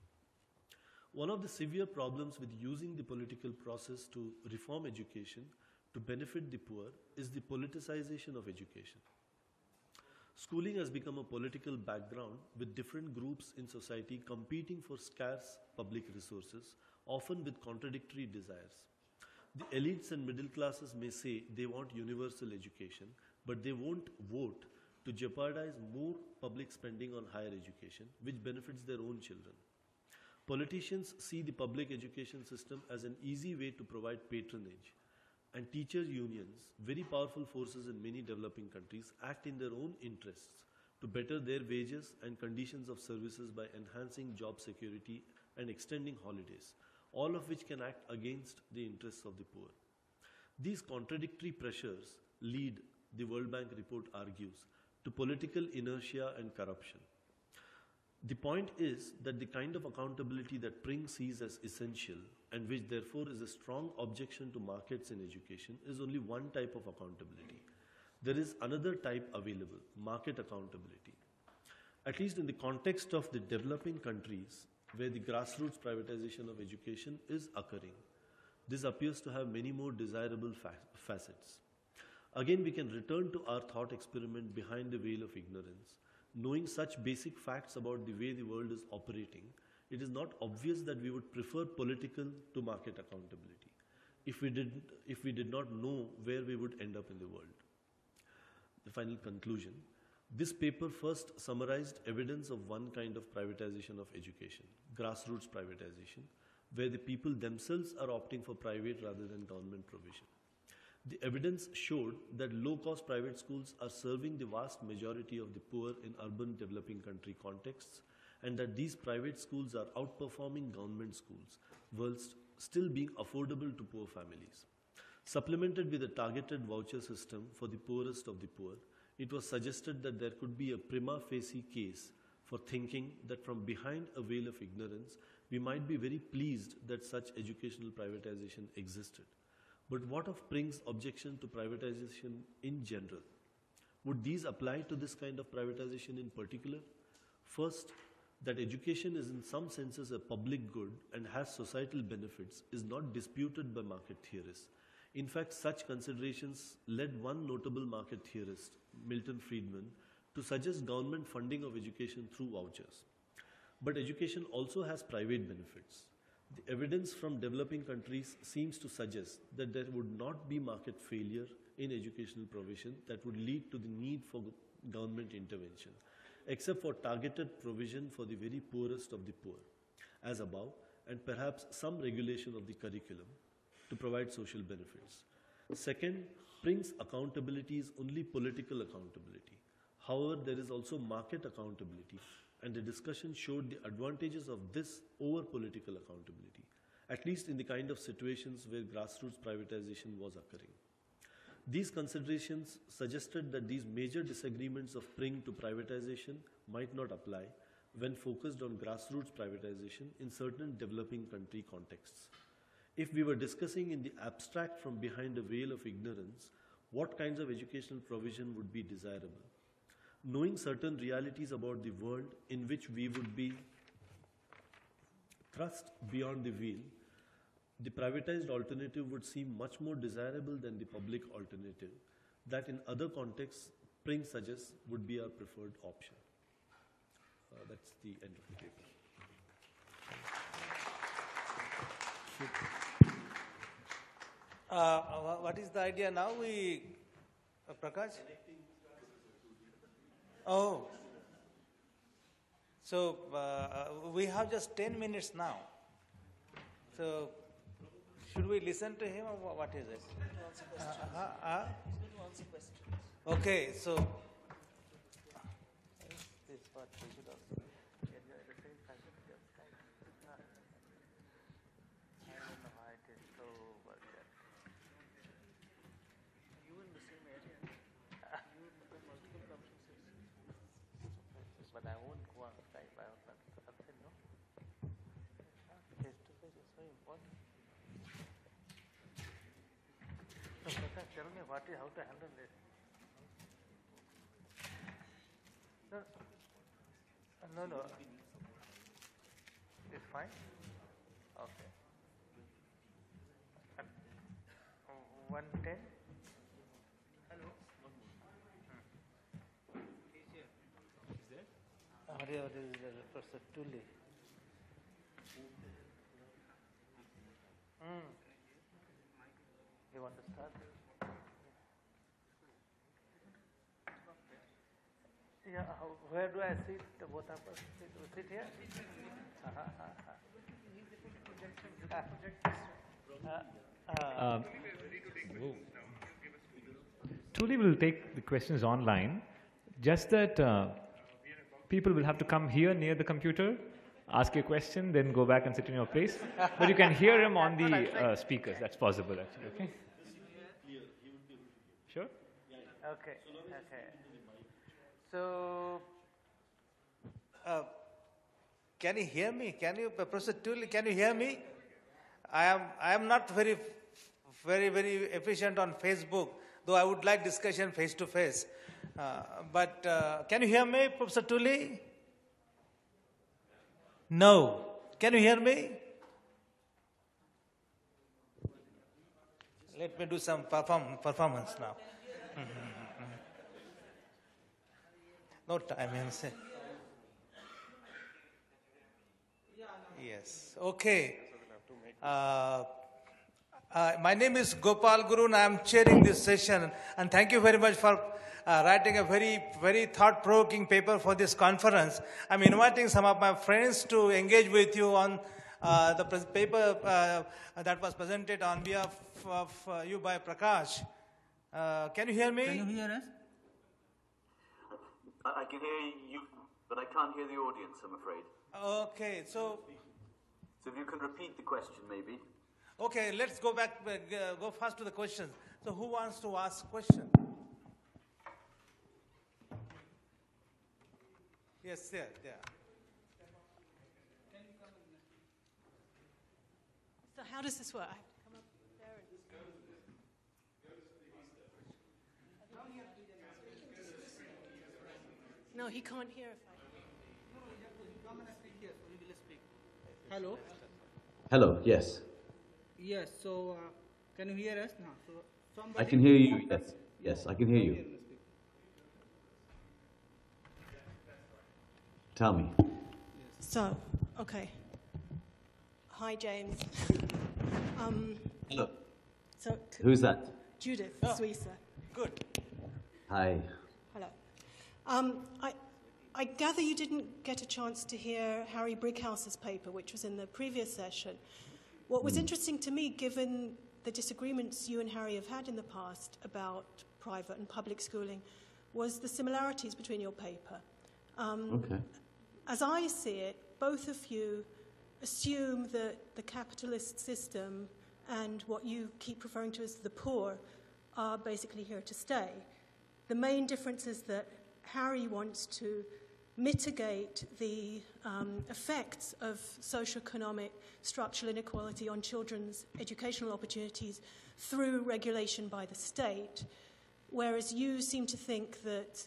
One of the severe problems with using the political process to reform education to benefit the poor is the politicization of education. Schooling has become a political background with different groups in society competing for scarce public resources, often with contradictory desires. The elites and middle classes may say they want universal education, but they won't vote to jeopardize more public spending on higher education, which benefits their own children. Politicians see the public education system as an easy way to provide patronage, and teacher unions, very powerful forces in many developing countries, act in their own interests to better their wages and conditions of services by enhancing job security and extending holidays, all of which can act against the interests of the poor. These contradictory pressures lead, the World Bank report argues, to political inertia and corruption. The point is that the kind of accountability that Pring sees as essential and which therefore is a strong objection to markets in education is only one type of accountability. There is another type available, market accountability. At least in the context of the developing countries where the grassroots privatization of education is occurring, this appears to have many more desirable facets. Again, we can return to our thought experiment behind the veil of ignorance. Knowing such basic facts about the way the world is operating, it is not obvious that we would prefer political to market accountability if we did not know where we would end up in the world. The final conclusion. This paper first summarized evidence of one kind of privatization of education, grassroots privatization, where the people themselves are opting for private rather than government provision. The evidence showed that low-cost private schools are serving the vast majority of the poor in urban developing country contexts, and that these private schools are outperforming government schools, whilst still being affordable to poor families. Supplemented with a targeted voucher system for the poorest of the poor, it was suggested that there could be a prima facie case for thinking that from behind a veil of ignorance, we might be very pleased that such educational privatization existed. But what of Pring's objection to privatization in general? Would these apply to this kind of privatization in particular? First, that education is in some senses a public good and has societal benefits is not disputed by market theorists. In fact, such considerations led one notable market theorist, Milton Friedman, to suggest government funding of education through vouchers. But education also has private benefits. The evidence from developing countries seems to suggest that there would not be market failure in educational provision that would lead to the need for government intervention, except for targeted provision for the very poorest of the poor, as above, and perhaps some regulation of the curriculum to provide social benefits. Second, Pring's accountability is only political accountability. However, there is also market accountability, and the discussion showed the advantages of this over political accountability, at least in the kind of situations where grassroots privatization was occurring. These considerations suggested that these major disagreements of Pring to privatization might not apply, when focused on grassroots privatization in certain developing country contexts. If we were discussing in the abstract from behind a veil of ignorance, what kinds of educational provision would be desirable? Knowing certain realities about the world in which we would be thrust beyond the veil, the privatized alternative would seem much more desirable than the public alternative that in other contexts Pring suggests would be our preferred option. That's the end of the paper. What is the idea now? Prakash? Oh. So we have just 10 minutes now. So should we listen to him or what is it? Okay, so this part we should also get at the same time. I don't know how it is so but you in the same area. You in multiple conferences. But I won't go on Skype. I said no. Face to face is so important. So Prakash, tell me how to handle this. No. It's fine? Okay. 110? Hello? He's here. Is there? Professor Tully. You want to start? Yeah, where do I sit? Both of us sit here? Truly will take the questions online. Just that people will have to come here near the computer, ask a question, then go back and sit in your place. But you can hear him on the speakers. That's possible, actually. Okay? Sure? Okay. So, can you hear me? Professor Tully, can you hear me? I am not very efficient on Facebook, though I would like discussion face to face. But can you hear me, Professor Tully? No. Can you hear me? Let me do some performance now. No time, Yes. Okay. My name is Gopal Guru and I am chairing this session. And thank you very much for writing a very thought-provoking paper for this conference. I'm inviting some of my friends to engage with you on the paper that was presented on behalf of you by Prakash. Can you hear me? Can you hear us? I can hear you, but I can't hear the audience, I'm afraid. Okay, so if you can repeat the question, maybe. Okay, let's go fast to the questions. So who wants to ask question? Yes, there. So how does this work? No, he can't hear if I... Come and speak here, so we will speak. Hello? Hello, yes. Yes, so can you hear us now? So somebody I can hear you, yes. Yes, I can hear you. Tell me. So, okay. Hi, James. Hello. So, Who's that? Judith Suisa. Good. Hi. Hello. I gather you didn't get a chance to hear Harry Brighouse's paper, which was in the previous session. What was interesting to me, given the disagreements you and Harry have had in the past about private and public schooling, was the similarities between your paper. Okay. As I see it, both of you assume that the capitalist system and what you keep referring to as the poor are basically here to stay. The main difference is that Harry wants to mitigate the effects of socioeconomic structural inequality on children's educational opportunities through regulation by the state, whereas you seem to think that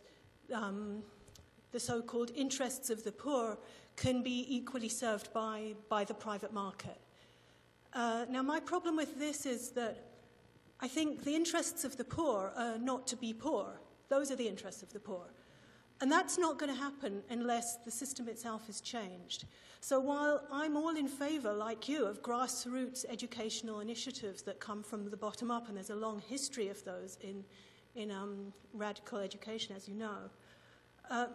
the so-called interests of the poor can be equally served by the private market. Now, my problem with this is that I think the interests of the poor are not to be poor. Those are the interests of the poor. And that's not going to happen unless the system itself is changed. So while I'm all in favor, like you, of grassroots educational initiatives that come from the bottom up, and there's a long history of those in radical education, as you know,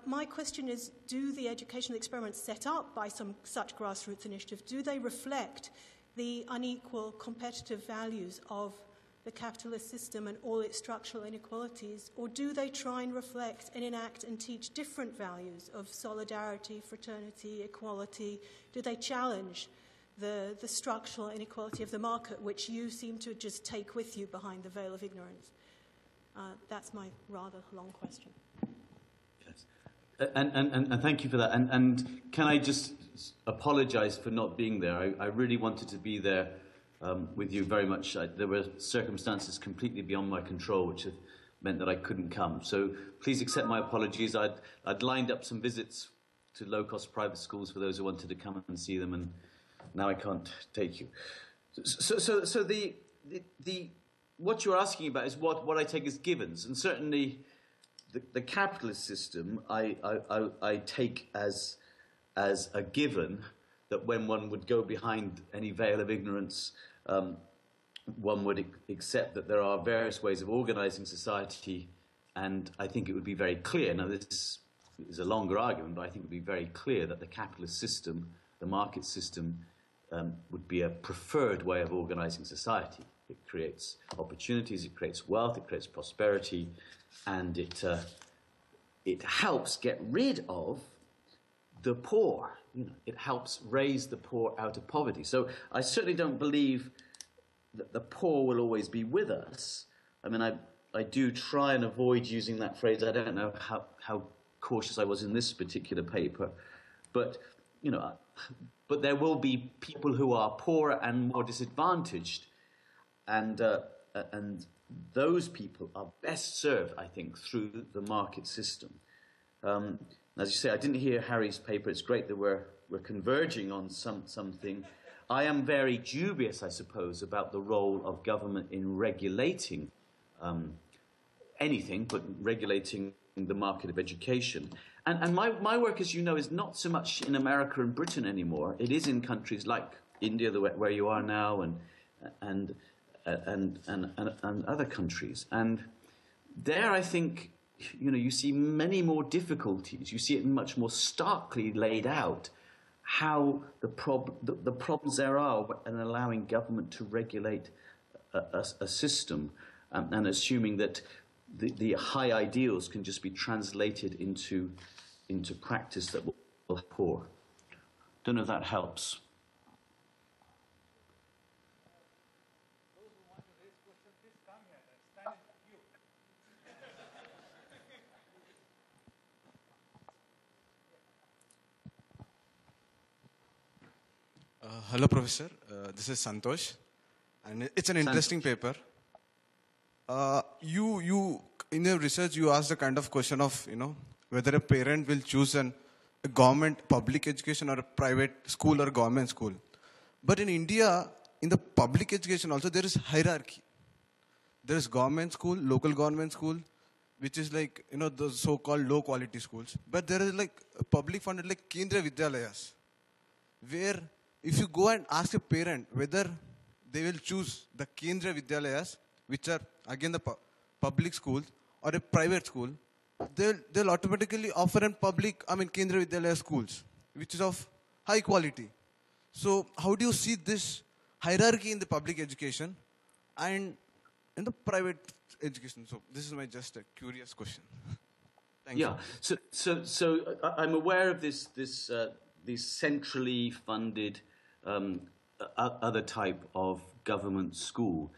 my question is, do the educational experiments set up by some such grassroots initiative, do they reflect the unequal competitive values of the capitalist system and all its structural inequalities, or do they try and reflect and enact and teach different values of solidarity, fraternity, equality? Do they challenge the structural inequality of the market, which you seem to just take with you behind the veil of ignorance? That's my rather long question. And thank you for that. And can I just apologize for not being there? I really wanted to be there with you very much. There were circumstances completely beyond my control, which have meant that I couldn't come. So please accept my apologies. I'd lined up some visits to low-cost private schools for those who wanted to come and see them, and now I can't take you. So the what you're asking about is what I take as givens, and certainly the capitalist system I take as a given that when one would go behind any veil of ignorance, one would accept that there are various ways of organizing society, and I think it would be very clear. Now, this is a longer argument, but I think it would be very clear that the capitalist system, the market system, would be a preferred way of organizing society. It creates opportunities, it creates wealth, it creates prosperity, and it helps get rid of the poor. You know, it helps raise the poor out of poverty. So I certainly don't believe that the poor will always be with us. I mean, I do try and avoid using that phrase. I don't know how cautious I was in this particular paper, but you know, but there will be people who are poorer and more disadvantaged, and those people are best served, I think, through the market system. As you say, I didn't hear Harry's paper. It's great that we're converging on something. I am very dubious, I suppose, about the role of government in regulating anything, but regulating the market of education. And my work, as you know, is not so much in America and Britain anymore. It is in countries like India, where you are now, and other countries. And there, I think, you know, you see many more difficulties. You see it much more starkly laid out how the problems there are in allowing government to regulate a system and assuming that the high ideals can just be translated into practice that will help poor. Don't know if that helps. Hello, Professor. This is Santosh, and it's an interesting paper. You in your research, you asked the kind of question of, you know, whether a parent will choose a government public education or a private school or government school. But in India, in the public education also, there is hierarchy. There is government school, local government school, which is like, you know, the so-called low-quality schools. But there is like public funded like Kendriya Vidyalayas, where if you go and ask a parent whether they will choose the Kendriya Vidyalayas, which are again the public schools, or a private school, they'll automatically offer in Kendriya Vidyalaya schools, which is of high quality. So how do you see this hierarchy in the public education and in the private education? So this is my just a curious question. Thank you. So I'm aware of this centrally funded other type of government school.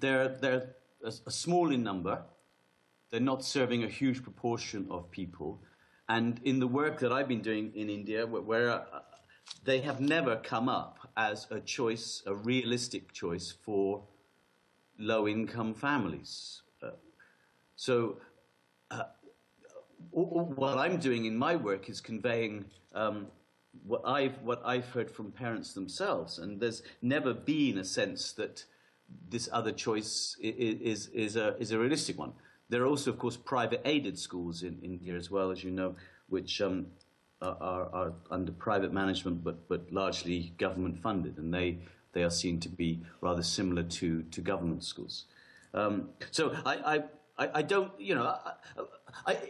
They're a small in number. They're not serving a huge proportion of people. And in the work that I've been doing in India, where they have never come up as a choice, a realistic choice for low-income families. What I'm doing in my work is conveying what I've heard from parents themselves, and there's never been a sense that this other choice is a realistic one. There are also, of course, private aided schools in India as well, as you know, which are under private management but largely government funded, and they are seen to be rather similar to government schools. So I don't, you know,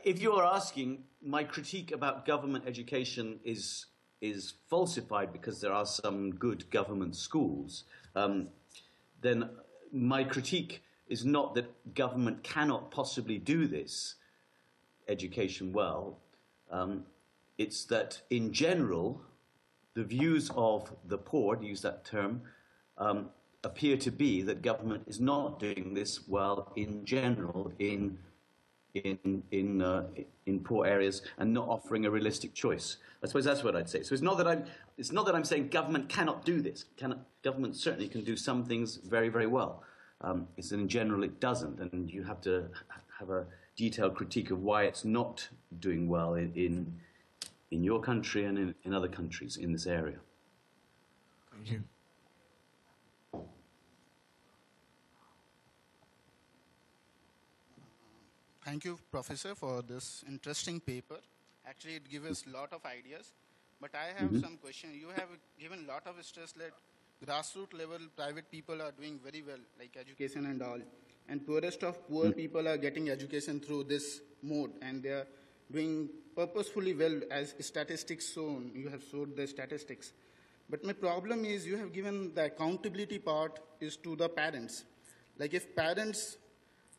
if you're asking, my critique about government education is falsified because there are some good government schools, then my critique is not that government cannot possibly do this education well. It's that in general, the views of the poor, to use that term, appear to be that government is not doing this well in general in poor areas and not offering a realistic choice. I suppose that's what I'd say. So it's not that I'm saying government cannot do this. Government certainly can do some things very, very well. It's that in general it doesn't, and you have to have a detailed critique of why it's not doing well in your country and in other countries in this area. Thank you. Thank you, Professor, for this interesting paper. Actually, it gives us a lot of ideas. But I have some question. You have given a lot of stress that grassroots level private people are doing very well, like education and all. And poorest of poor people are getting education through this mode. And they are doing purposefully well, as statistics shown. You have showed the statistics. But my problem is you have given the accountability part is to the parents. Like if parents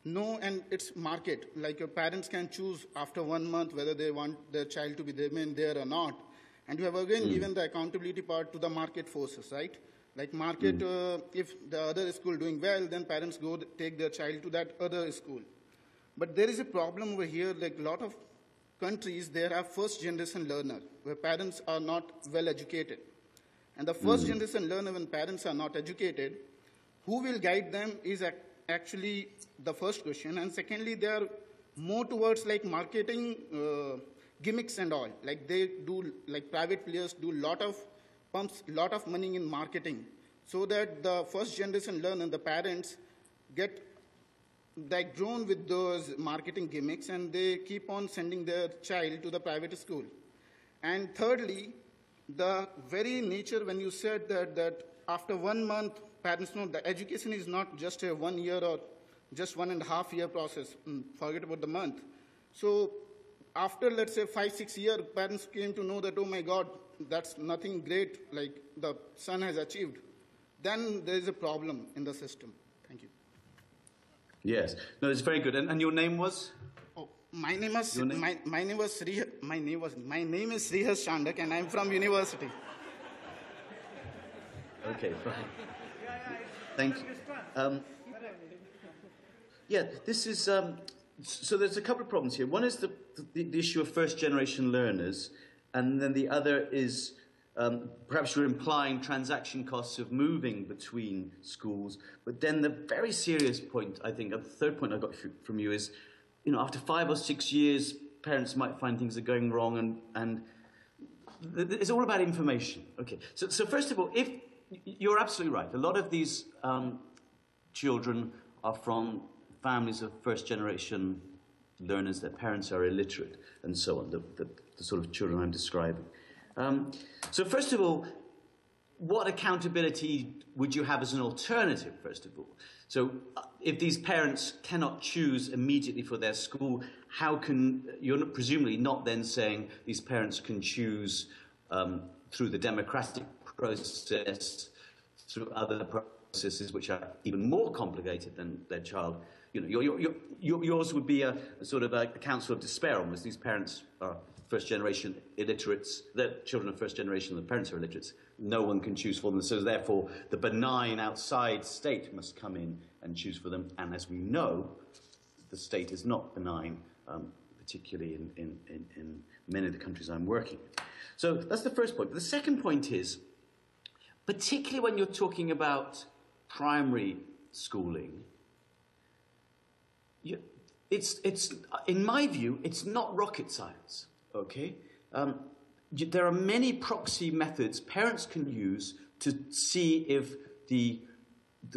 know, and it's market, like your parents can choose after 1 month whether they want their child to be there or not. And you have again given the accountability part to the market forces, right? Like market, if the other school doing well, then parents go take their child to that other school. But there is a problem over here, like a lot of countries, there are first generation learner, where parents are not well educated. And the first generation learner, when parents are not educated, who will guide them is actually the first question. And secondly, they are more towards like marketing gimmicks and all. Like they do, like private players do pumps lot of money in marketing, so that the first generation learner, the parents, get like grown with those marketing gimmicks, and they keep on sending their child to the private school. And thirdly, the very nature when you said that after 1 month, parents know the education is not just a 1 year or just 1.5 year process. Forget about the month. So after, let's say, 5-6 years, parents came to know that, oh my God, that's nothing great like the son has achieved. Then there is a problem in the system. Thank you. Yes. No, it's very good. And your name was? Oh, my name is Srihas Chandak, and I'm from university. Okay, fine. Thank you. Yeah, this is, so there's a couple of problems here. One is the issue of first-generation learners, and then the other is perhaps you're implying transaction costs of moving between schools. But then the very serious point, I think, the third point I got from you is, you know, after 5 or 6 years, parents might find things are going wrong, and it's all about information. Okay, so first of all, if you're absolutely right, a lot of these children are from families of first-generation learners, their parents are illiterate, and so on, the sort of children I'm describing. So first of all, what accountability would you have as an alternative, first of all? So if these parents cannot choose immediately for their school, how can, you're presumably not then saying these parents can choose through the democratic process, through other processes which are even more complicated than their child. You know, yours would be a sort of a counsel of despair almost. These parents are first-generation illiterates. The children are first-generation, the parents are illiterates. No one can choose for them. So therefore, the benign outside state must come in and choose for them. And as we know, the state is not benign, particularly in many of the countries I'm working in. So that's the first point. The second point is, particularly when you're talking about primary schooling, it's in my view, it's not rocket science, okay? There are many proxy methods parents can use to see if the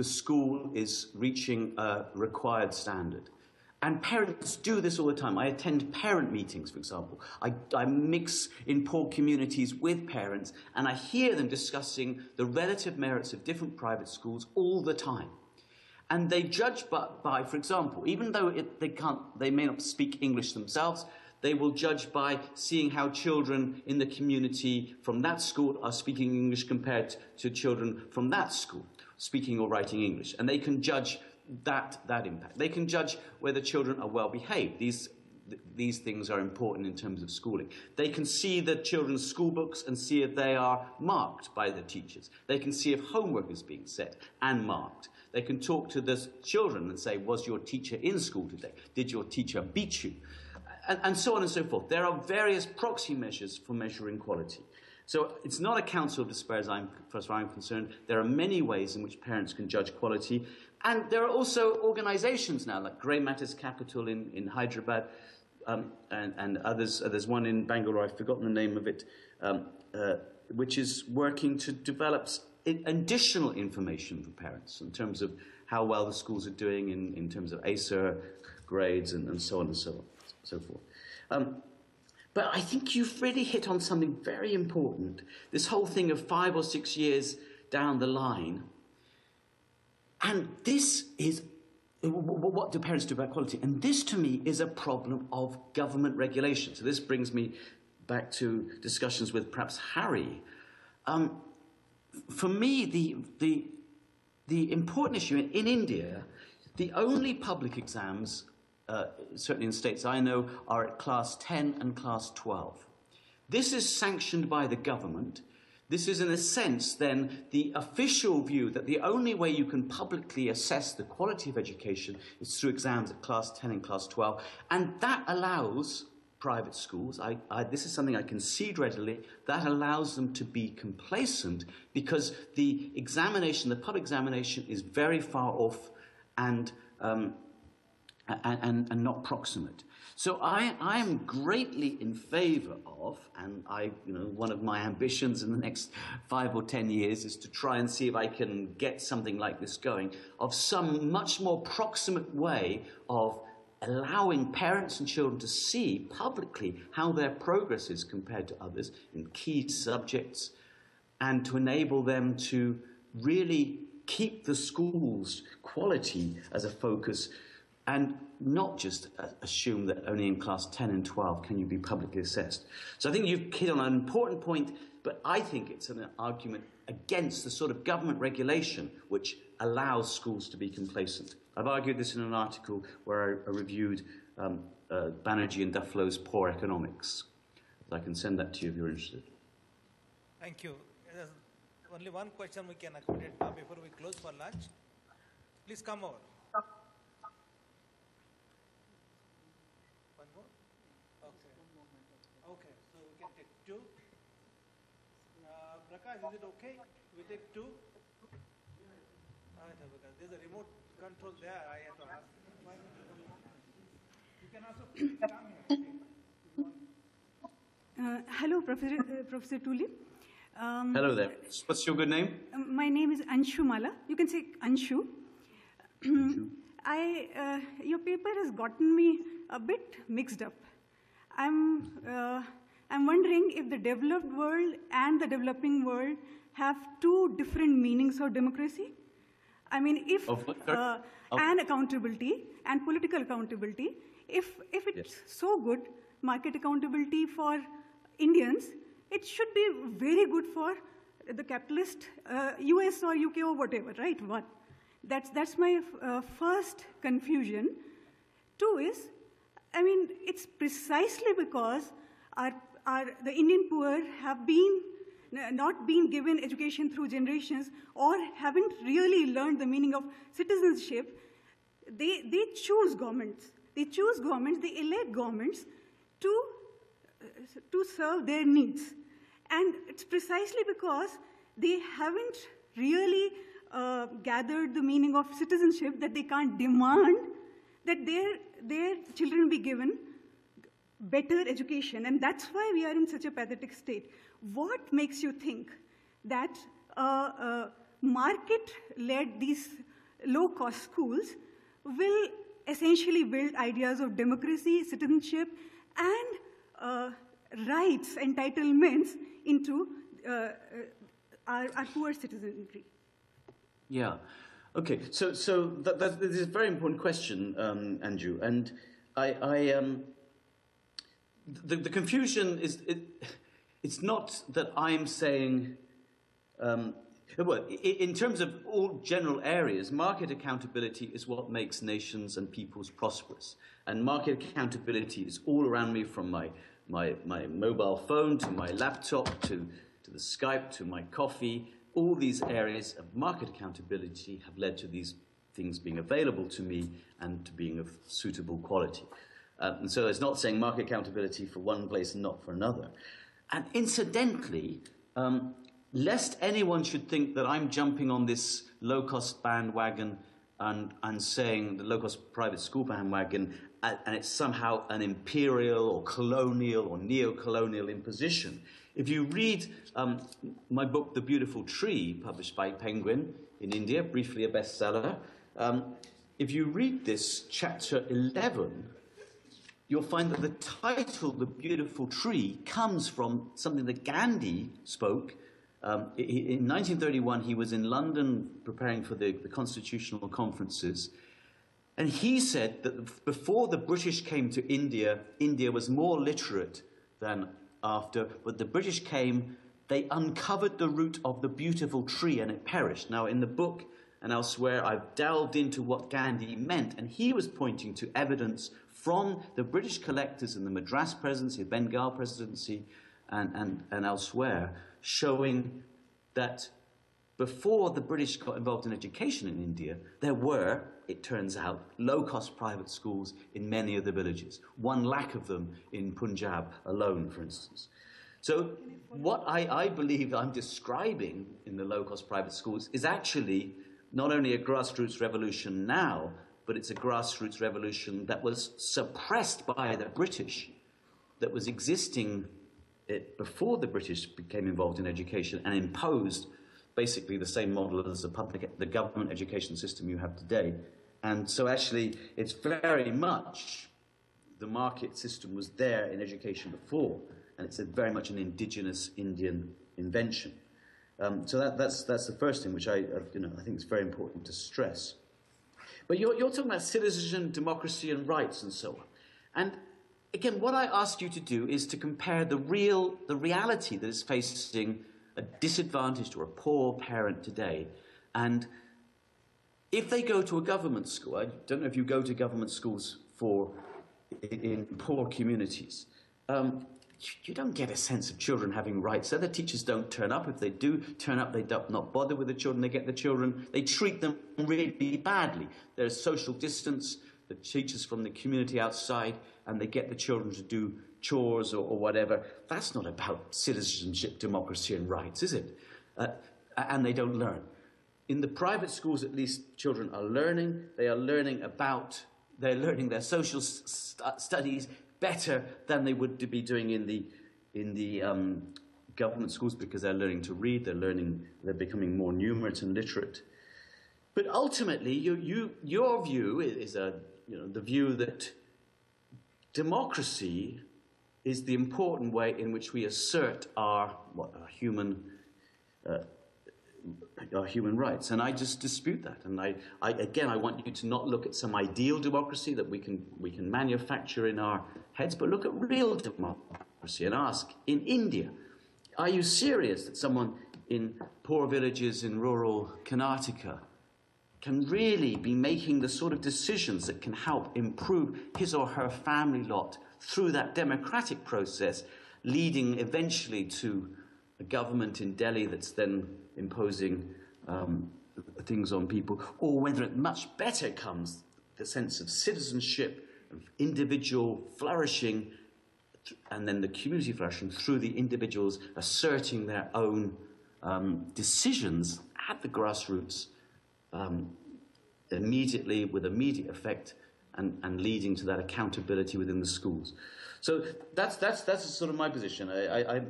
school is reaching a required standard. And parents do this all the time. I attend parent meetings, for example. I mix in poor communities with parents, and I hear them discussing the relative merits of different private schools all the time. And they judge by, for example, even though they may not speak English themselves, they will judge by seeing how children in the community from that school are speaking English compared to children from that school speaking or writing English. And they can judge that impact. They can judge whether children are well behaved. These things are important in terms of schooling. They can see the children's school books and see if they are marked by the teachers. They can see if homework is being set and marked. They can talk to the children and say, was your teacher in school today? Did your teacher beat you? And so on and so forth. There are various proxy measures for measuring quality. So it's not a council of despair as far as I'm concerned. There are many ways in which parents can judge quality. And there are also organizations now, like Grey Matters Capital in Hyderabad, and others. There's one in Bangalore, I've forgotten the name of it, which is working to develop additional information for parents in terms of how well the schools are doing in terms of ACER grades and so on and so forth. But I think you've really hit on something very important. This whole thing of 5 or 6 years down the line. And this is, what do parents do about quality? And this, to me, is a problem of government regulation. So this brings me back to discussions with perhaps Harry. For me, the important issue in India, the only public exams, certainly in states I know, are at class 10 and class 12. This is sanctioned by the government. This is, in a sense, then, the official view that the only way you can publicly assess the quality of education is through exams at class 10 and class 12. And that allows private schools, this is something I concede readily, that allows them to be complacent because the examination, the public examination, is very far off and not proximate. So I am greatly in favour of, and one of my ambitions in the next 5 or 10 years is to try and see if I can get something like this going, of some much more proximate way of allowing parents and children to see publicly how their progress is compared to others in key subjects, and to enable them to really keep the school's quality as a focus, and not just assume that only in class 10 and 12 can you be publicly assessed. So I think you've hit on an important point, but I think it's an argument against the sort of government regulation which allows schools to be complacent. I've argued this in an article where I reviewed Banerjee and Duflo's Poor Economics. I can send that to you if you're interested. Thank you. There's only one question we can accommodate now before we close for lunch. Please come over. One more? Okay, so we can take 2. Prakash, is it okay? We take 2? There's a remote control there. I have to ask. You can also come here. Hello, Professor Tulip. Hello there. What's your good name? My name is Anshu Mala. You can say Anshu. Your paper has gotten me a bit mixed up. I'm wondering if the developed world and the developing world have 2 different meanings of democracy. I mean, if and accountability and political accountability, if it's so good, market accountability for Indians, it should be very good for the capitalist US or UK or whatever, right? One, that's my first confusion. 2 is, I mean, it's precisely because the Indian poor have not been given education through generations or haven't really learned the meaning of citizenship. They choose governments. They elect governments to serve their needs. And it's precisely because they haven't really gathered the meaning of citizenship that they can't demand that their children be given better education. And that's why we are in such a pathetic state. What makes you think that market-led these low-cost schools will essentially build ideas of democracy, citizenship, and rights, entitlements into our poor citizenry? Yeah. Okay. So this is a very important question, Andrew, and the confusion is it's not that I'm saying. Well, in terms of all general areas, market accountability is what makes nations and peoples prosperous. And market accountability is all around me, from my mobile phone to my laptop to the Skype to my coffee. All these areas of market accountability have led to these things being available to me and to being of suitable quality. And so it's not saying market accountability for one place and not for another. And incidentally, lest anyone should think that I'm jumping on this low-cost bandwagon and saying the low-cost private school bandwagon, and it's somehow an imperial or colonial or neo-colonial imposition. If you read my book, The Beautiful Tree, published by Penguin in India, briefly a bestseller, if you read this, chapter 11, you'll find that the title, The Beautiful Tree, comes from something that Gandhi spoke. In 1931, he was in London preparing for the constitutional conferences, and he said that before the British came to India, India was more literate than after, but the British came, they uncovered the root of the beautiful tree and it perished. Now, in the book and elsewhere, I've delved into what Gandhi meant, and he was pointing to evidence from the British collectors in the Madras presidency, Bengal presidency, and elsewhere, showing that before the British got involved in education in India, there were, it turns out, low-cost private schools in many of the villages. 1 lakh of them in Punjab alone, for instance. So what I believe I'm describing in the low-cost private schools is actually not only a grassroots revolution now, but it's a grassroots revolution that was suppressed by the British, that was existing before the British became involved in education and imposed basically the same model as the government education system you have today. And so actually it's very much the market system was there in education before, and it's very much an indigenous Indian invention. So that's the first thing which I think is very important to stress. But you're talking about citizenship, democracy and rights and so on. And again, what I ask you to do is to compare the reality that is facing a disadvantaged or a poor parent today. And if they go to a government school, I don't know if you go to government schools in poor communities, you don't get a sense of children having rights. Other teachers don't turn up. If they do turn up, they don't not bother with the children. They get the children. They treat them really badly. There's social distance. The teachers from the community outside, and they get the children to do chores or whatever. That's not about citizenship, democracy and rights, is it? And they don't learn. In the private schools, at least, children are learning. They are learning they're learning their social studies better than they would be doing in the government schools, because they're learning to read, they're becoming more numerate and literate. But ultimately, your view is the view that democracy is the important way in which we assert our human rights, and I just dispute that. And I want you to not look at some ideal democracy that we can manufacture in our heads, but look at real democracy and ask: in India, are you serious that someone in poor villages in rural Karnataka can really be making the sort of decisions that can help improve his or her family lot through that democratic process, leading eventually to a government in Delhi that's then imposing things on people, or whether it much better comes the sense of citizenship, of individual flourishing and then the community flourishing through the individuals asserting their own decisions at the grassroots immediately, with immediate effect, and leading to that accountability within the schools. So that's sort of my position.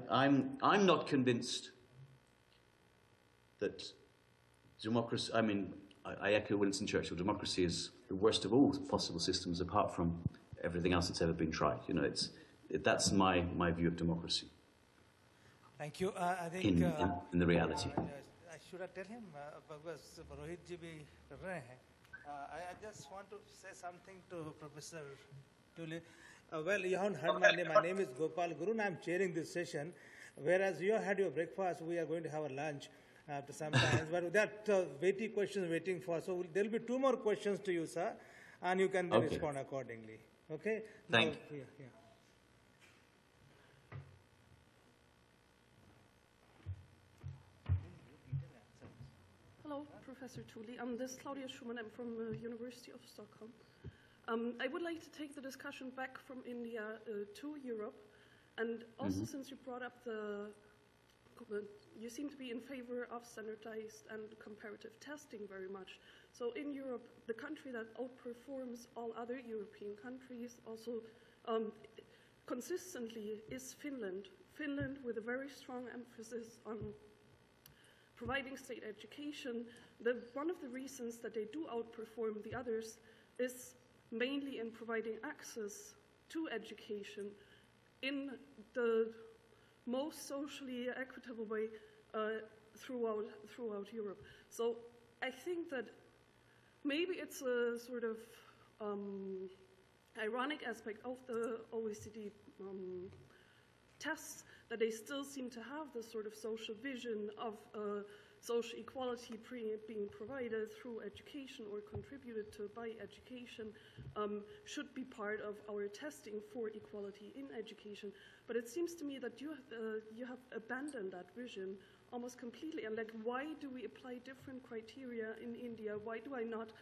I'm not convinced that democracy, I echo Winston Churchill, democracy is the worst of all possible systems apart from everything else that's ever been tried. You know, that's my view of democracy. Thank you. I think in the reality. Should I tell him? Because Rohit ji bhi kar rahe hain. I just want to say something to Professor Tully. Well, you haven't heard my name. My name is Gopal Gurun. I'm chairing this session. Whereas you had your breakfast, we are going to have a lunch after some time. But there are weighty questions waiting for us. So there will be 2 more questions to you, sir, and you can respond accordingly. Okay? Thank you. Yeah. Hello, Professor Tully. This is Claudia Schumann. I'm from the University of Stockholm. I would like to take the discussion back from India to Europe. And also, since you brought up you seem to be in favor of standardized and comparative testing very much. So in Europe, the country that outperforms all other European countries also consistently is Finland. Finland, with a very strong emphasis on providing state education. One of the reasons that they do outperform the others is mainly in providing access to education in the most socially equitable way throughout Europe. So I think that maybe it's a sort of ironic aspect of the OECD tests that they still seem to have this sort of social vision of social equality being provided through education or contributed to by education should be part of our testing for equality in education. But it seems to me that you have abandoned that vision almost completely. And like, why do we apply different criteria in India? Why do I not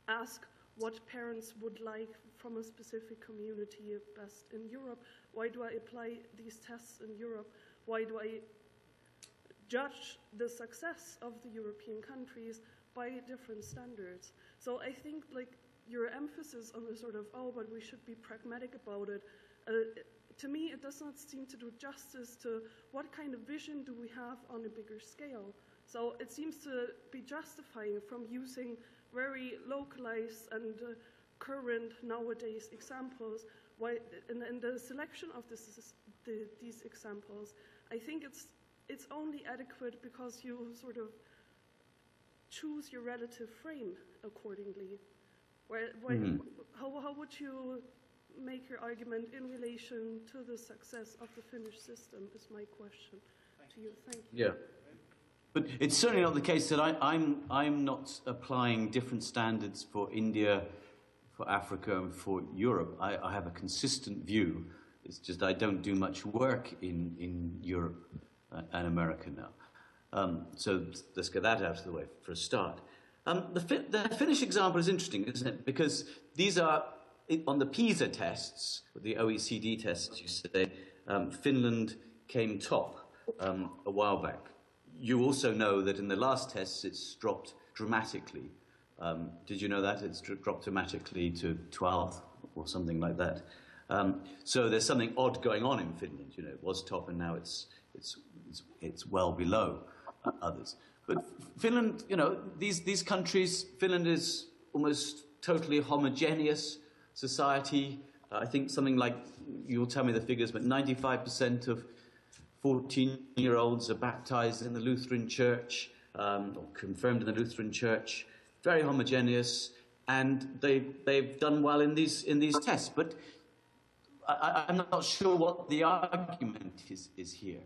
ask what parents would like from a specific community best in Europe? Why do I apply these tests in Europe? Why do I judge the success of the European countries by different standards? So I think like your emphasis on the sort of, but we should be pragmatic about it, to me it does not seem to do justice to what kind of vision do we have on a bigger scale. So it seems to be justifying from using very localized and current nowadays examples. In the selection of these examples, I think it's only adequate because you sort of choose your relative frame accordingly. How would you make your argument in relation to the success of the Finnish system is my question to you. Thank you. Yeah. But it's certainly not the case that I'm not applying different standards for India, for Africa, and for Europe. I have a consistent view. It's just I don't do much work in Europe and America now. So let's get that out of the way for a start. The Finnish example is interesting, isn't it? Because these are, on the PISA tests, the OECD tests, you say, Finland came top a while back. You also know that in the last tests it's dropped dramatically. Did you know that? It's dropped dramatically to 12th or something like that. So there's something odd going on in Finland. You know, it was top and now it's well below others. But Finland, you know, these countries, Finland is almost totally homogeneous society. I think something like, you'll tell me the figures, but 95% of 14-year-olds are baptized in the Lutheran Church, or confirmed in the Lutheran Church. Very homogeneous, and they've done well in these tests. But I'm not sure what the argument is here.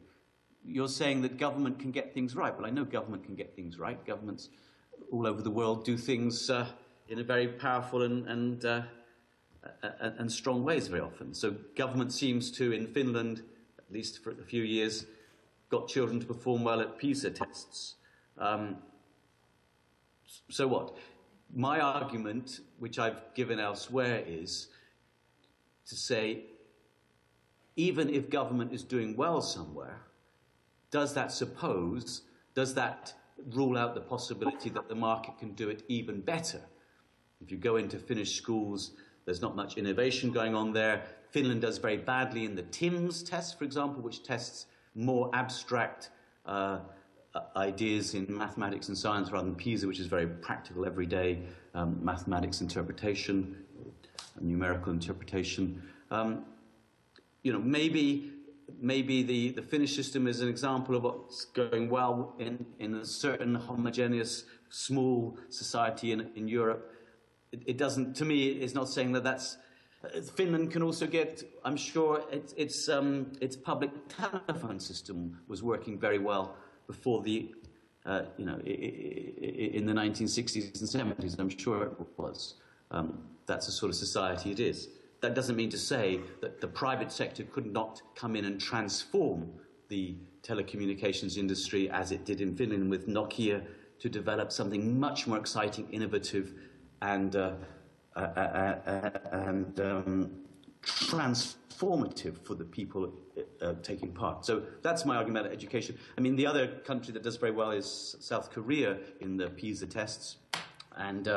You're saying that government can get things right. Well, I know government can get things right. Governments all over the world do things in a very powerful and strong ways very often. So government seems to, in Finland, at least for a few years, got children to perform well at PISA tests. So what? My argument, which I've given elsewhere, is to say even if government is doing well somewhere, does that rule out the possibility that the market can do it even better? If you go into Finnish schools, there's not much innovation going on there. Finland does very badly in the TIMSS test, for example, which tests more abstract ideas in mathematics and science rather than PISA, which is very practical, everyday mathematics interpretation, numerical interpretation. Maybe the Finnish system is an example of what's going well in a certain homogeneous, small society in Europe. It doesn't, to me, it's not saying that that's. Finland can also get, I'm sure, its public telephone system was working very well before the, in the 1960s and 70s. I'm sure it was. That's the sort of society it is. That doesn't mean to say that the private sector could not come in and transform the telecommunications industry as it did in Finland with Nokia to develop something much more exciting, innovative, and transformative for the people taking part. So that's my argument about education. I mean, the other country that does very well is South Korea in the PISA tests, and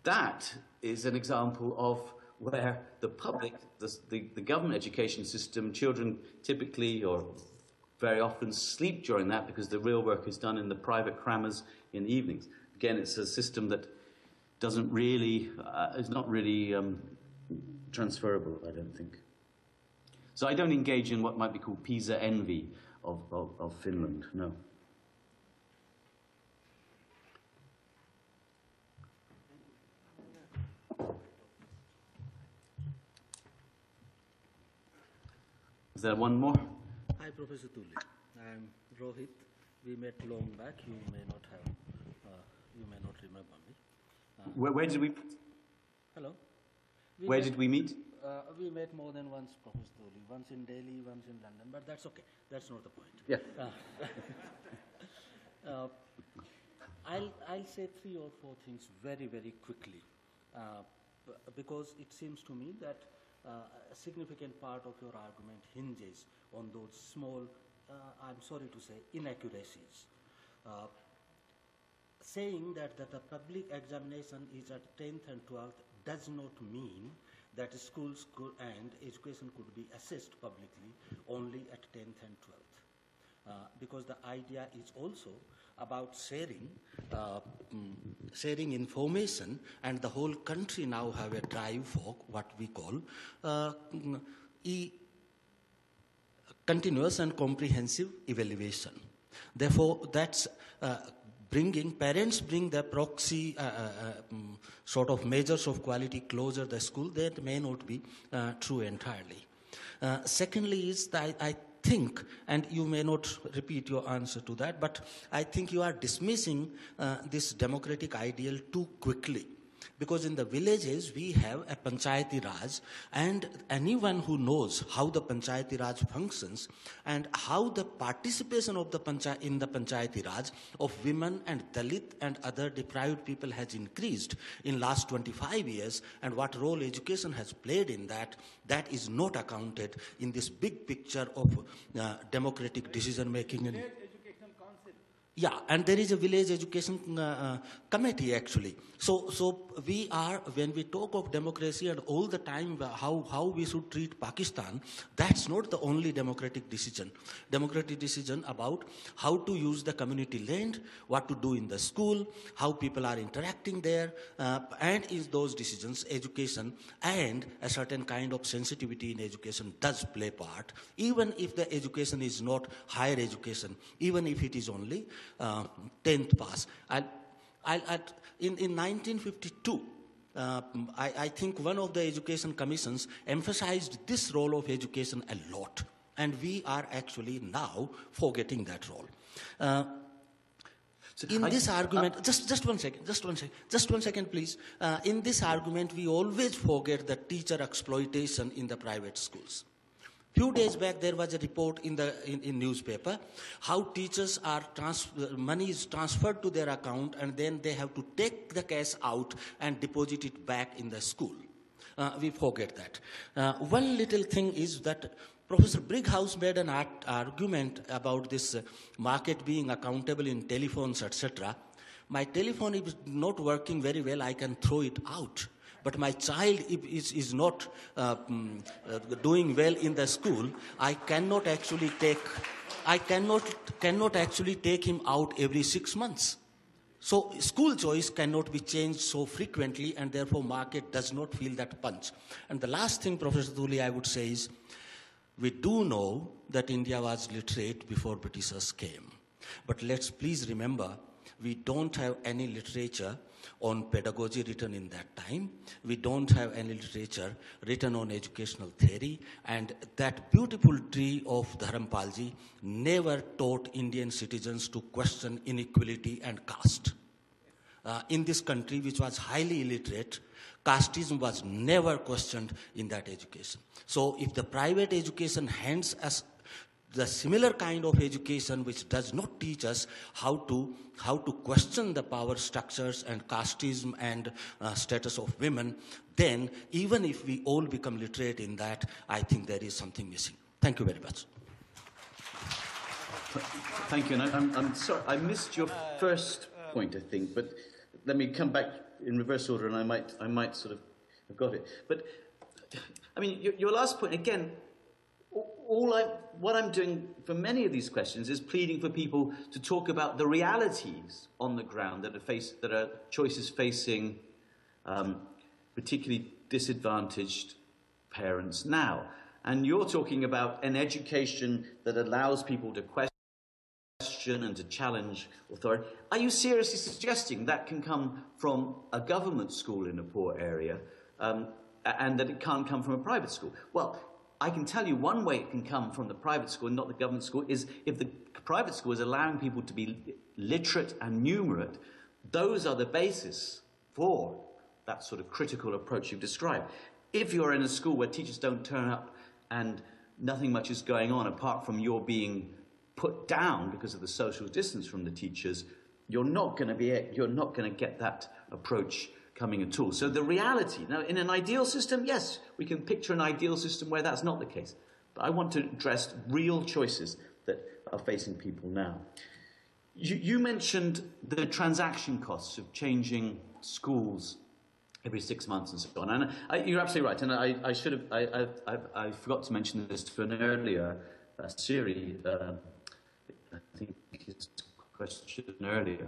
that is an example of where the public, the government education system, children typically or very often sleep during that because the real work is done in the private crammers in the evenings. Again, it's a system that doesn't really, is not really transferable, I don't think. So I don't engage in what might be called PISA envy of Finland, no. Is there one more? Hi, Professor Tulli. I'm Rohit. We met long back. You may not remember me. Where did we? Hello. Where did we meet? We met more than once, Professor Tulli. Once in Delhi, once in London. But that's okay. That's not the point. Yeah. I'll say 3 or 4 things very, very quickly, because it seems to me that a significant part of your argument hinges on those small, I'm sorry to say, inaccuracies. Saying that the public examination is at 10th and 12th does not mean that schools and education could be assessed publicly only at 10th and 12th. Because the idea is also about sharing information, and the whole country now have a drive for what we call continuous and comprehensive evaluation. Therefore, that's parents bring their proxy sort of measures of quality closer the school. That may not be true entirely. Secondly is that I think, and you may not repeat your answer to that, but I think you are dismissing this democratic ideal too quickly. Because in the villages, we have a Panchayati Raj, and anyone who knows how the Panchayati Raj functions and how the participation of in the Panchayati Raj of women and Dalit and other deprived people has increased in last 25 years, and what role education has played in that is not accounted in this big picture of democratic decision making. Yeah, and there is a village education committee actually. So we are, when we talk of democracy and all the time how we should treat Pakistan, that's not the only democratic decision. Democratic decision about how to use the community land, what to do in the school, how people are interacting there, and in those decisions, education and a certain kind of sensitivity in education does play part, even if the education is not higher education, even if it is only 10th pass. In 1952, I think one of the education commissions emphasized this role of education a lot, and we are actually now forgetting that role. In this argument, just one second, please. In this argument, we always forget the teacher exploitation in the private schools. Few days back, there was a report in newspaper how teachers are money is transferred to their account, and then they have to take the cash out and deposit it back in the school. We forget that. One little thing is that Professor Brighouse made an argument about this market being accountable in telephones, etc. My telephone is not working very well, I can throw it out. But my child is not doing well in the school, I cannot actually take him out every 6 months. So school choice cannot be changed so frequently, and therefore market does not feel that punch. And the last thing, Professor Thuli, I would say is, we do know that India was literate before Britishers came. But let's please remember, we don't have any literature on pedagogy written in that time. We don't have any literature written on educational theory. And that beautiful tree of Dharampalji never taught Indian citizens to question inequality and caste. In this country, which was highly illiterate, casteism was never questioned in that education. So if the private education hands us the similar kind of education which does not teach us how to question the power structures and casteism and status of women, then even if we all become literate in that, I think there is something missing. Thank you very much. Thank you. And I'm sorry, I missed your first point, I think, but let me come back in reverse order, and I might sort of have got it. But I mean, your last point again. What I'm doing for many of these questions is pleading for people to talk about the realities on the ground that are choices facing particularly disadvantaged parents now. And you're talking about an education that allows people to question and to challenge authority. Are you seriously suggesting that can come from a government school in a poor area and that it can't come from a private school? Well, I can tell you one way it can come from the private school and not the government school is if the private school is allowing people to be literate and numerate. Those are the basis for that sort of critical approach you've described. If you're in a school where teachers don't turn up and nothing much is going on apart from your being put down because of the social distance from the teachers, you're not going to get that approach coming at all. So the reality, now in an ideal system, yes, we can picture an ideal system where that's not the case. But I want to address real choices that are facing people now. You mentioned the transaction costs of changing schools every 6 months and so on. And you're absolutely right. And I forgot to mention this for an earlier series. I think his question earlier.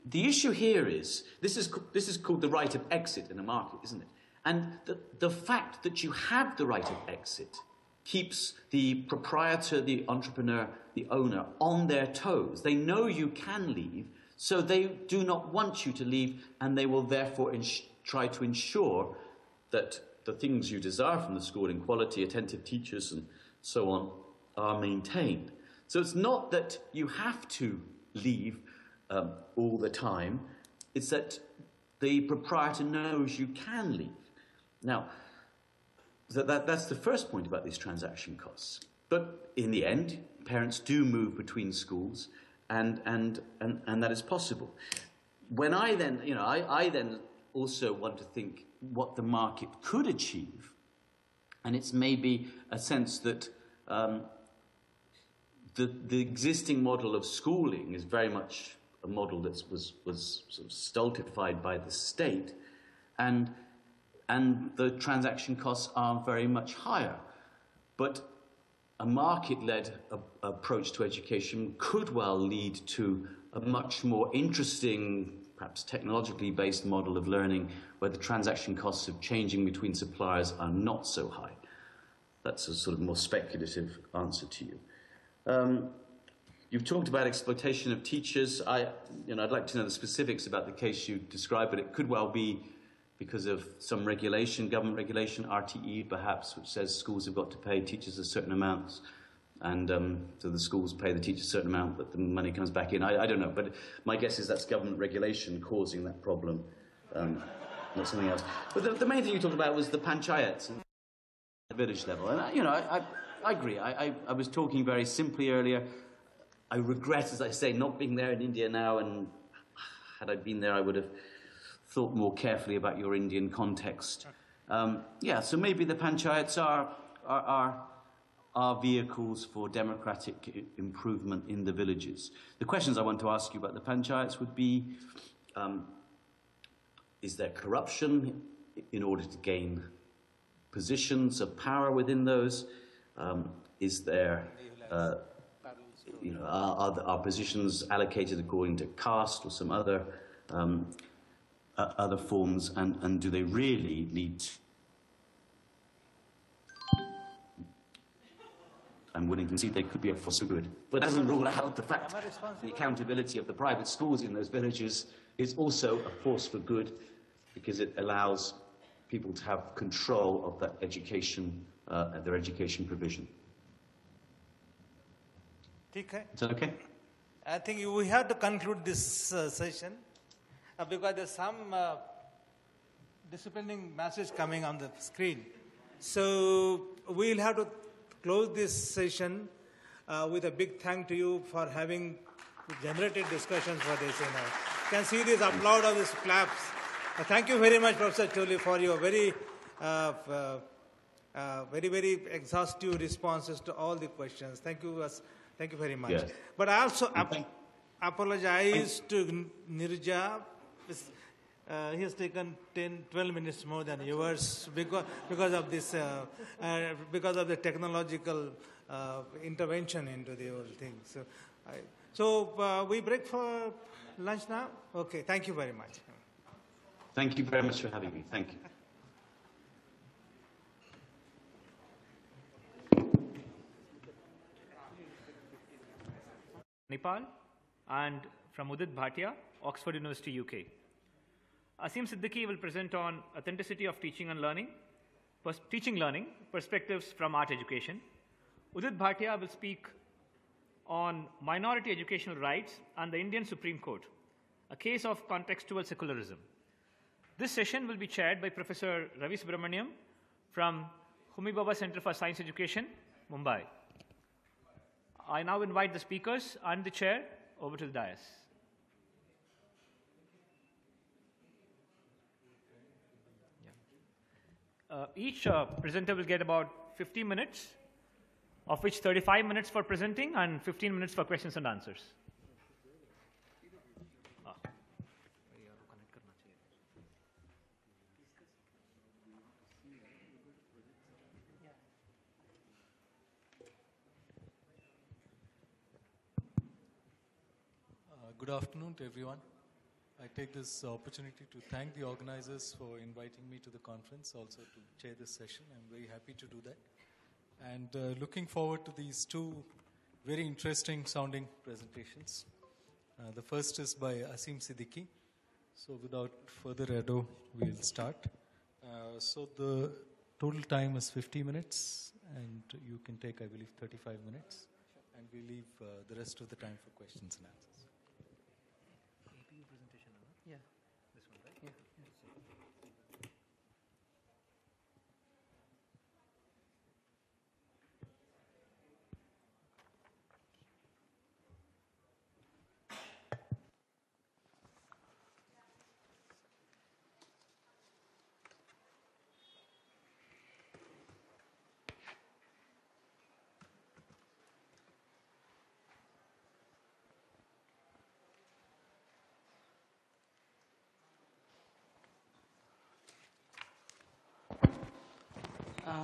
The issue here is, this is called the right of exit in a market, isn't it? And the fact that you have the right of exit keeps the proprietor, the entrepreneur, the owner on their toes. They know you can leave, so they do not want you to leave, and they will therefore try to ensure that the things you desire from the school in quality, attentive teachers and so on are maintained. So it's not that you have to leave all the time, it's that the proprietor knows you can leave. Now, that's the first point about these transaction costs. But in the end, parents do move between schools, and that is possible. When I then also want to think what the market could achieve, and it's maybe a sense that the existing model of schooling is very much a model that was sort of stultified by the state, and the transaction costs are very much higher. But a market-led approach to education could well lead to a much more interesting, perhaps technologically based model of learning where the transaction costs of changing between suppliers are not so high. That's a sort of more speculative answer to you. You've talked about exploitation of teachers. I'd like to know the specifics about the case you described, but it could well be because of some regulation, government regulation, RTE perhaps, which says schools have got to pay teachers a certain amount, and so the schools pay the teachers a certain amount, but the money comes back in. I don't know, but my guess is that's government regulation causing that problem, not something else. But the main thing you talked about was the panchayats at the village level, and I agree. I was talking very simply earlier. I regret, as I say, not being there in India now, and had I been there, I would have thought more carefully about your Indian context. Yeah, so maybe the panchayats are vehicles for democratic improvement in the villages. The questions I want to ask you about the panchayats would be, is there corruption in order to gain positions of power within those? Is there, are positions allocated according to caste or some other forms, and do they really lead to? I'm willing to concede they could be a force for good, but that doesn't rule out the fact the accountability of the private schools in those villages is also a force for good, because it allows people to have control of that education, their education provision. Is that okay? I think we have to conclude this session because there's some disciplining message coming on the screen. So we'll have to close this session with a big thank to you for having generated discussions for this. You can see this applaud of these claps. Thank you very much, Professor Choli, for your very, very exhaustive responses to all the questions. Thank you very much. Yes. But I also apologize to Nirja. He has taken 12 minutes more than yours because of this, because of the technological intervention into the whole thing. So we break for lunch now? Okay, thank you very much. Thank you very much for having me. Thank you. Nepal, and from Udit Bhatia, Oxford University, UK. Asim Siddiqui will present on authenticity of teaching and learning, perspectives from art education. Udit Bhatia will speak on minority educational rights and the Indian Supreme Court, a case of contextual secularism. This session will be chaired by Professor Ravi Subramaniam from Homi Bhabha Center for Science Education, Mumbai. I now invite the speakers and the chair over to the dais. Each presenter will get about 50 minutes, of which 35 minutes for presenting and 15 minutes for questions and answers. Good afternoon to everyone. I take this opportunity to thank the organizers for inviting me to the conference, also to chair this session. I'm very happy to do that. And looking forward to these two very interesting sounding presentations. The first is by Asim Siddiqui. So without further ado, we'll start. So the total time is 50 minutes, and you can take, I believe, 35 minutes. And we'll leave the rest of the time for questions and answers. Yeah. This one, right? Yeah.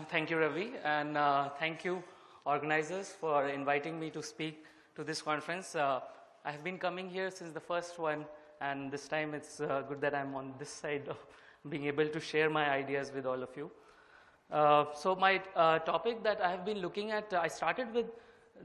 Thank you, Ravi, and thank you, organizers, for inviting me to speak to this conference. I have been coming here since the first one, and this time it's good that I'm on this side of being able to share my ideas with all of you. So my topic that I have been looking at, I started with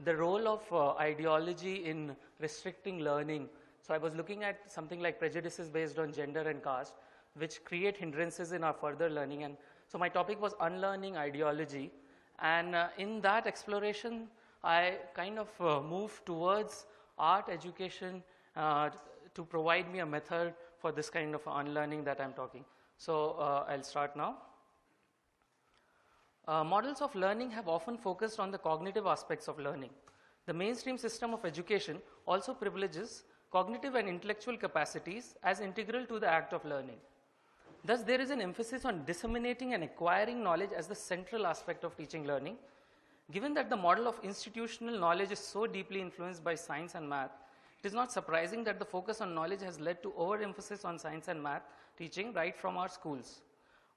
the role of ideology in restricting learning. So I was looking at something like prejudices based on gender and caste, which create hindrances in our further learning. And so my topic was unlearning ideology, and in that exploration, I kind of moved towards art education to provide me a method for this kind of unlearning that I'm talking. So I'll start now. Models of learning have often focused on the cognitive aspects of learning. The mainstream system of education also privileges cognitive and intellectual capacities as integral to the act of learning. Thus, there is an emphasis on disseminating and acquiring knowledge as the central aspect of teaching learning. Given that the model of institutional knowledge is so deeply influenced by science and math, it is not surprising that the focus on knowledge has led to overemphasis on science and math teaching right from our schools.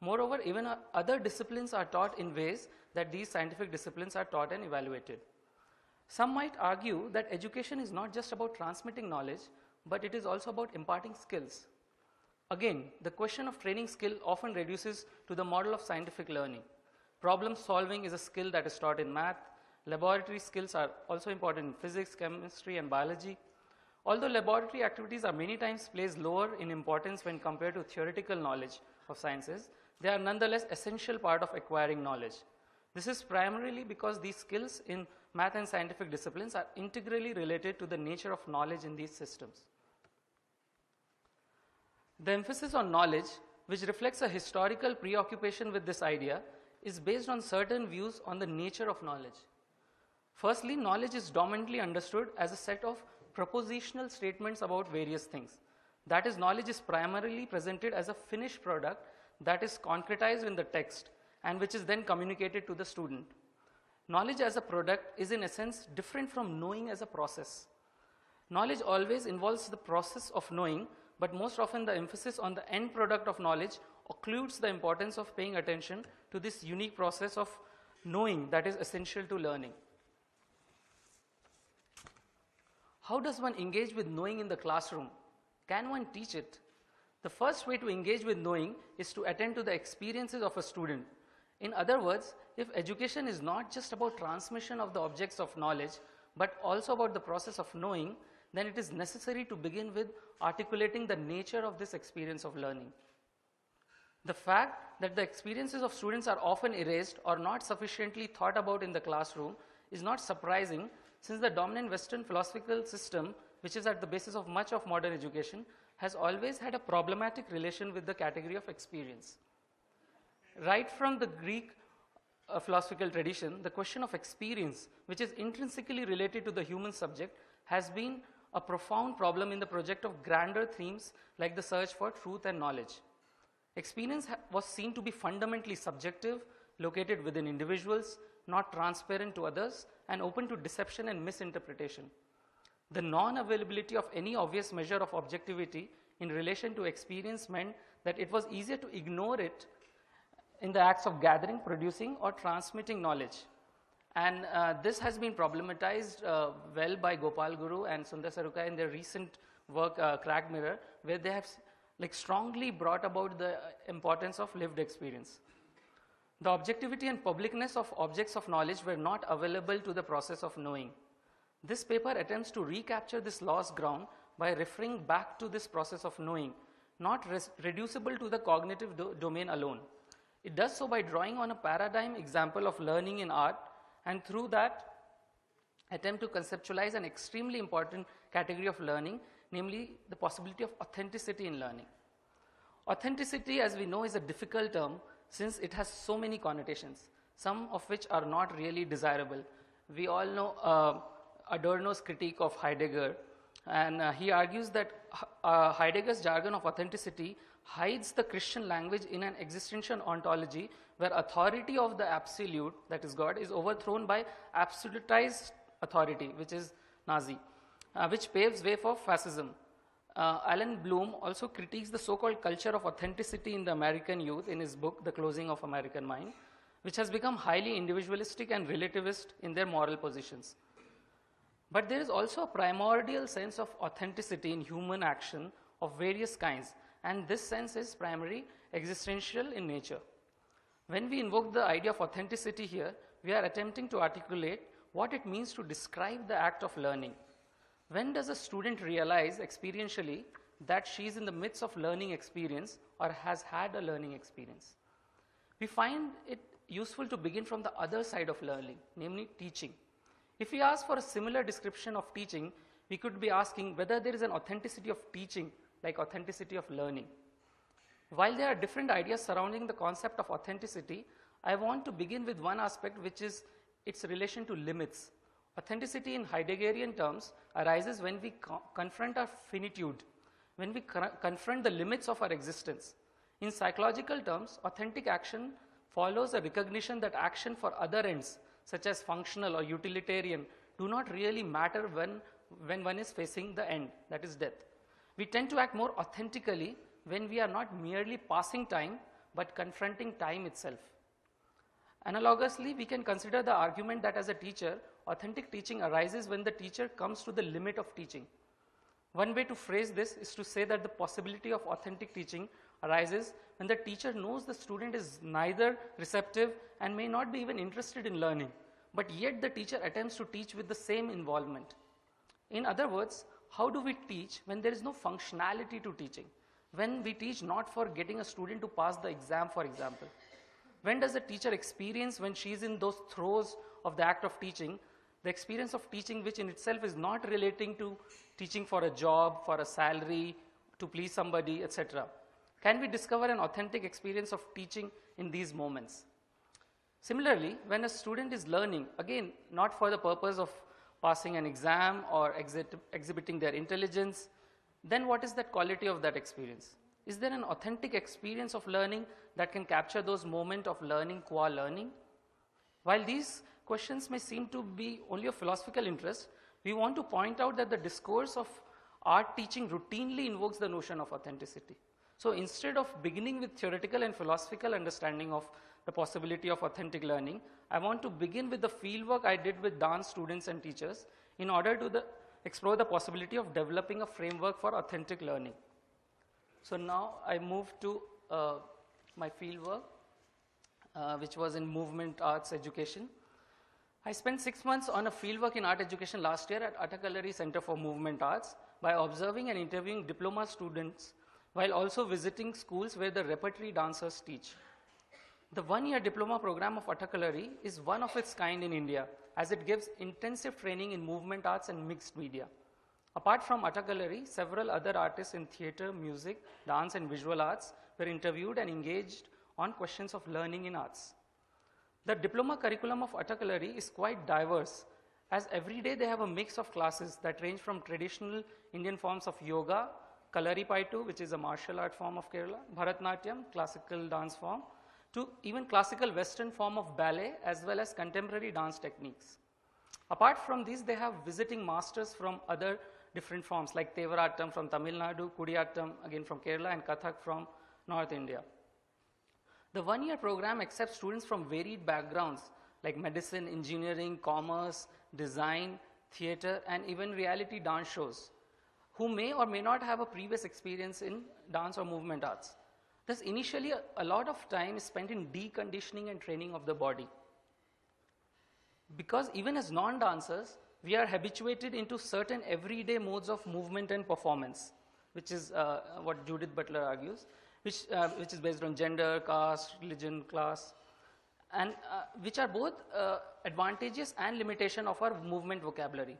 Moreover, even other disciplines are taught in ways that these scientific disciplines are taught and evaluated. Some might argue that education is not just about transmitting knowledge, but it is also about imparting skills. Again, the question of training skill often reduces to the model of scientific learning. Problem solving is a skill that is taught in math. Laboratory skills are also important in physics, chemistry, and biology. Although laboratory activities are many times placed lower in importance when compared to theoretical knowledge of sciences, they are nonetheless essential part of acquiring knowledge. This is primarily because these skills in math and scientific disciplines are integrally related to the nature of knowledge in these systems. The emphasis on knowledge, which reflects a historical preoccupation with this idea, is based on certain views on the nature of knowledge. Firstly, knowledge is dominantly understood as a set of propositional statements about various things. That is, knowledge is primarily presented as a finished product that is concretized in the text and which is then communicated to the student. Knowledge as a product is in essence different from knowing as a process. Knowledge always involves the process of knowing, but most often the emphasis on the end product of knowledge occludes the importance of paying attention to this unique process of knowing that is essential to learning. How does one engage with knowing in the classroom? Can one teach it? The first way to engage with knowing is to attend to the experiences of a student. In other words, if education is not just about transmission of the objects of knowledge, but also about the process of knowing, then it is necessary to begin with articulating the nature of this experience of learning. The fact that the experiences of students are often erased or not sufficiently thought about in the classroom is not surprising, since the dominant Western philosophical system, which is at the basis of much of modern education, has always had a problematic relation with the category of experience. Right from the Greek philosophical tradition, the question of experience, which is intrinsically related to the human subject, has been a profound problem in the project of grander themes like the search for truth and knowledge. Experience was seen to be fundamentally subjective, located within individuals, not transparent to others, and open to deception and misinterpretation. The non-availability of any obvious measure of objectivity in relation to experience meant that it was easier to ignore it in the acts of gathering, producing, or transmitting knowledge. And this has been problematized well by Gopal Guru and Sundar Sarukar in their recent work, Cracked Mirror, where they have strongly brought about the importance of lived experience. The objectivity and publicness of objects of knowledge were not available to the process of knowing. This paper attempts to recapture this lost ground by referring back to this process of knowing, not reducible to the cognitive domain alone. It does so by drawing on a paradigm example of learning in art, and through that attempt to conceptualize an extremely important category of learning, namely the possibility of authenticity in learning. Authenticity, as we know, is a difficult term since it has so many connotations, some of which are not really desirable. We all know Adorno's critique of Heidegger, and he argues that Heidegger's jargon of authenticity hides the Christian language in an existential ontology where authority of the absolute, that is God, is overthrown by absolutized authority, which is Nazi, which paves way for fascism. Alan Bloom also critiques the so-called culture of authenticity in the American youth in his book, The Closing of American Mind, which has become highly individualistic and relativist in their moral positions. But there is also a primordial sense of authenticity in human action of various kinds, and this sense is primarily existential in nature. When we invoke the idea of authenticity here, we are attempting to articulate what it means to describe the act of learning. When does a student realize experientially that she is in the midst of learning experience or has had a learning experience? We find it useful to begin from the other side of learning, namely teaching. If we ask for a similar description of teaching, we could be asking whether there is an authenticity of teaching like authenticity of learning. While there are different ideas surrounding the concept of authenticity, I want to begin with one aspect, which is its relation to limits. Authenticity in Heideggerian terms arises when we confront our finitude, when we confront the limits of our existence. In psychological terms, authentic action follows a recognition that action for other ends, such as functional or utilitarian, do not really matter when one is facing the end, that is death. We tend to act more authentically when we are not merely passing time, but confronting time itself. Analogously, we can consider the argument that as a teacher, authentic teaching arises when the teacher comes to the limit of teaching. One way to phrase this is to say that the possibility of authentic teaching arises when the teacher knows the student is neither receptive and may not be even interested in learning, but yet the teacher attempts to teach with the same involvement. In other words, how do we teach when there is no functionality to teaching? When we teach not for getting a student to pass the exam, for example. When does a teacher experience, when she is in those throes of the act of teaching, the experience of teaching which in itself is not relating to teaching for a job, for a salary, to please somebody, etc.? Can we discover an authentic experience of teaching in these moments? Similarly, when a student is learning, again, not for the purpose of passing an exam or exhibiting their intelligence, then what is that quality of that experience? Is there an authentic experience of learning that can capture those moments of learning qua learning? While these questions may seem to be only of philosophical interest, we want to point out that the discourse of art teaching routinely invokes the notion of authenticity. So instead of beginning with theoretical and philosophical understanding of the possibility of authentic learning, I want to begin with the fieldwork I did with dance students and teachers in order to explore the possibility of developing a framework for authentic learning. So now I move to my fieldwork, which was in movement arts education. I spent 6 months on a fieldwork in art education last year at Attakalari Center for Movement Arts by observing and interviewing diploma students while also visiting schools where the repertory dancers teach. The one-year diploma program of Attakalari is one of its kind in India, as it gives intensive training in movement arts and mixed media. Apart from Attakalari, several other artists in theatre, music, dance and visual arts were interviewed and engaged on questions of learning in arts. The diploma curriculum of Attakalari is quite diverse, as every day they have a mix of classes that range from traditional Indian forms of yoga, Kalaripayattu, which is a martial art form of Kerala, Bharatnatyam, classical dance form, to even classical Western form of ballet, as well as contemporary dance techniques. Apart from these, they have visiting masters from other different forms, like Tevarattam from Tamil Nadu, Kudiyattam again from Kerala, and Kathak from North India. The one-year program accepts students from varied backgrounds, like medicine, engineering, commerce, design, theatre, and even reality dance shows, who may or may not have a previous experience in dance or movement arts. Thus, initially, a lot of time is spent in deconditioning and training of the body. Because even as non-dancers, we are habituated into certain everyday modes of movement and performance, which is what Judith Butler argues, which is based on gender, caste, religion, class, and which are both advantages and limitation of our movement vocabulary.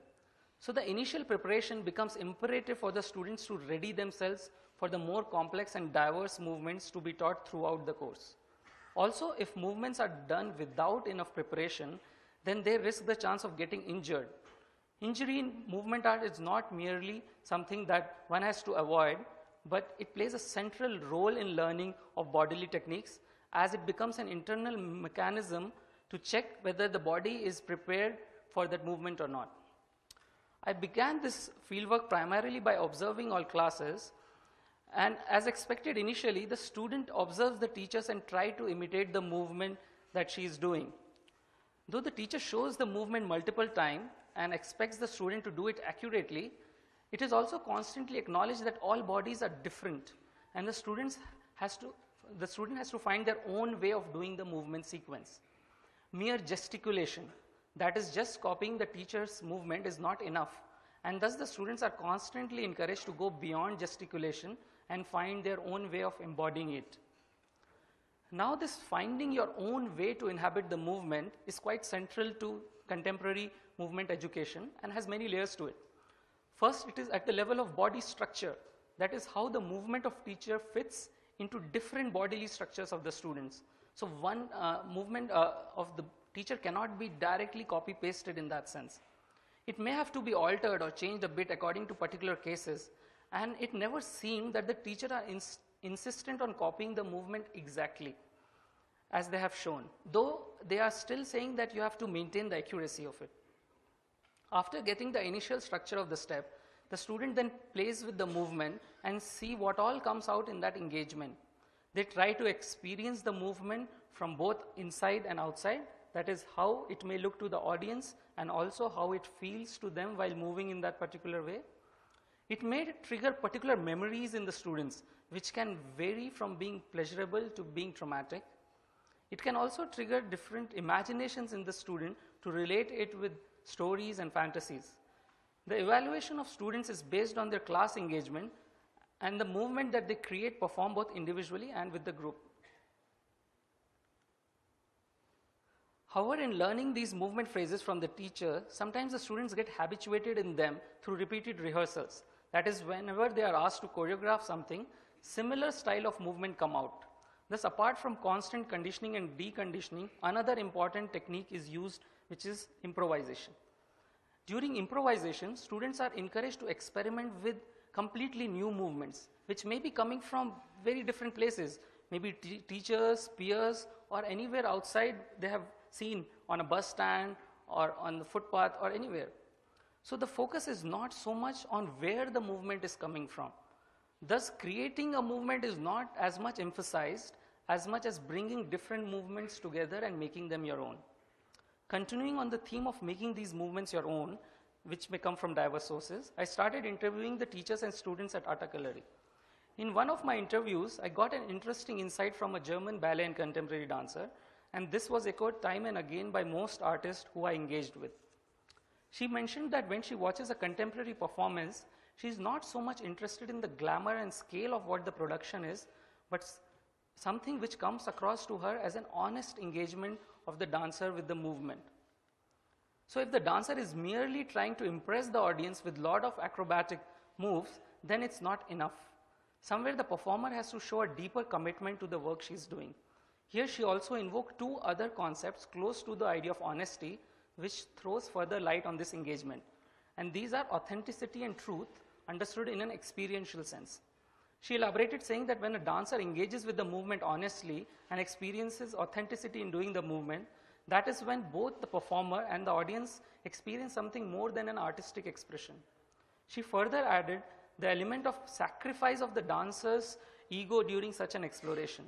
So the initial preparation becomes imperative for the students to ready themselves for the more complex and diverse movements to be taught throughout the course. Also, if movements are done without enough preparation, then they risk the chance of getting injured. Injury in movement art is not merely something that one has to avoid, but it plays a central role in learning of bodily techniques, as it becomes an internal mechanism to check whether the body is prepared for that movement or not. I began this fieldwork primarily by observing all classes, and as expected initially, the student observes the teachers and tries to imitate the movement that she is doing. Though the teacher shows the movement multiple times and expects the student to do it accurately, it is also constantly acknowledged that all bodies are different, and the student has to find their own way of doing the movement sequence. Mere gesticulation, that is just copying the teacher's movement, is not enough, and thus the students are constantly encouraged to go beyond gesticulation and find their own way of embodying it. Now, this finding your own way to inhabit the movement is quite central to contemporary movement education and has many layers to it. First, it is at the level of body structure. That is how the movement of teacher fits into different bodily structures of the students. So one movement of the teacher cannot be directly copy-pasted in that sense. It may have to be altered or changed a bit according to particular cases, and it never seemed that the teacher are insistent on copying the movement exactly as they have shown, though they are still saying that you have to maintain the accuracy of it. After getting the initial structure of the step, the student then plays with the movement and see what all comes out in that engagement. They try to experience the movement from both inside and outside. That is how it may look to the audience and also how it feels to them while moving in that particular way. It may trigger particular memories in the students, which can vary from being pleasurable to being traumatic. It can also trigger different imaginations in the student to relate it with stories and fantasies. The evaluation of students is based on their class engagement and the movement that they create, perform both individually and with the group. However, in learning these movement phrases from the teacher, sometimes the students get habituated in them through repeated rehearsals. That is, whenever they are asked to choreograph something, similar style of movement come out. Thus, apart from constant conditioning and deconditioning, another important technique is used, which is improvisation. During improvisation, students are encouraged to experiment with completely new movements, which may be coming from very different places, maybe teachers, peers, or anywhere outside they have seen on a bus stand or on the footpath or anywhere. So the focus is not so much on where the movement is coming from. Thus, creating a movement is not as much emphasized as much as bringing different movements together and making them your own. Continuing on the theme of making these movements your own, which may come from diverse sources, I started interviewing the teachers and students at Artakalari. In one of my interviews, I got an interesting insight from a German ballet and contemporary dancer, and this was echoed time and again by most artists who I engaged with. She mentioned that when she watches a contemporary performance, she is not so much interested in the glamour and scale of what the production is, but something which comes across to her as an honest engagement of the dancer with the movement. So if the dancer is merely trying to impress the audience with a lot of acrobatic moves, then it's not enough. Somewhere the performer has to show a deeper commitment to the work she's doing. Here she also invoked two other concepts close to the idea of honesty, which throws further light on this engagement. And these are authenticity and truth, understood in an experiential sense. She elaborated saying that when a dancer engages with the movement honestly and experiences authenticity in doing the movement, that is when both the performer and the audience experience something more than an artistic expression. She further added the element of sacrifice of the dancer's ego during such an exploration.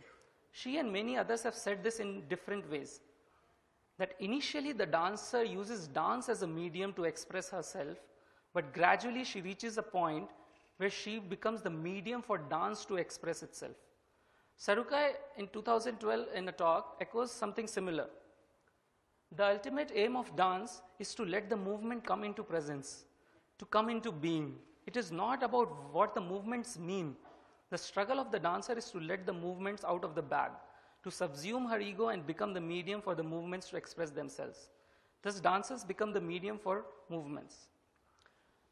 She and many others have said this in different ways, that initially the dancer uses dance as a medium to express herself, but gradually she reaches a point where she becomes the medium for dance to express itself. Sarukai in 2012 in a talk echoes something similar. The ultimate aim of dance is to let the movement come into presence, to come into being. It is not about what the movements mean. The struggle of the dancer is to let the movements out of the bag, to subsume her ego and become the medium for the movements to express themselves. Thus, dancers become the medium for movements.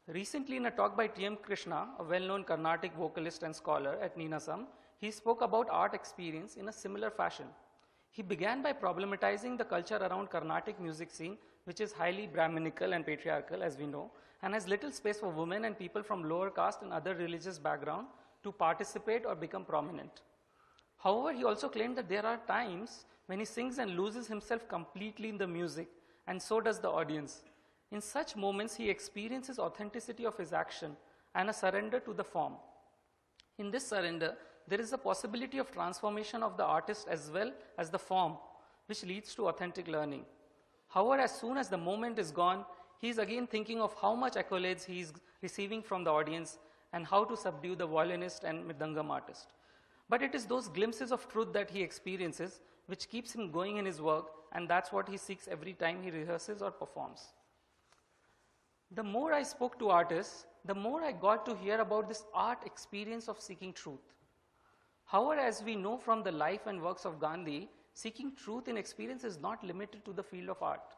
Recently, in a talk by T.M. Krishna, a well-known Carnatic vocalist and scholar at Ninasam, he spoke about art experience in a similar fashion. He began by problematizing the culture around Carnatic music scene, which is highly Brahminical and patriarchal, as we know, and has little space for women and people from lower caste and other religious background to participate or become prominent. However, he also claimed that there are times when he sings and loses himself completely in the music, and so does the audience. In such moments, he experiences authenticity of his action and a surrender to the form. In this surrender, there is a possibility of transformation of the artist as well as the form, which leads to authentic learning. However, as soon as the moment is gone, he is again thinking of how much accolades he is receiving from the audience and how to subdue the violinist and mridangam artist. But it is those glimpses of truth that he experiences which keeps him going in his work, and that's what he seeks every time he rehearses or performs. The more I spoke to artists, the more I got to hear about this art experience of seeking truth. However, as we know from the life and works of Gandhi, seeking truth in experience is not limited to the field of art.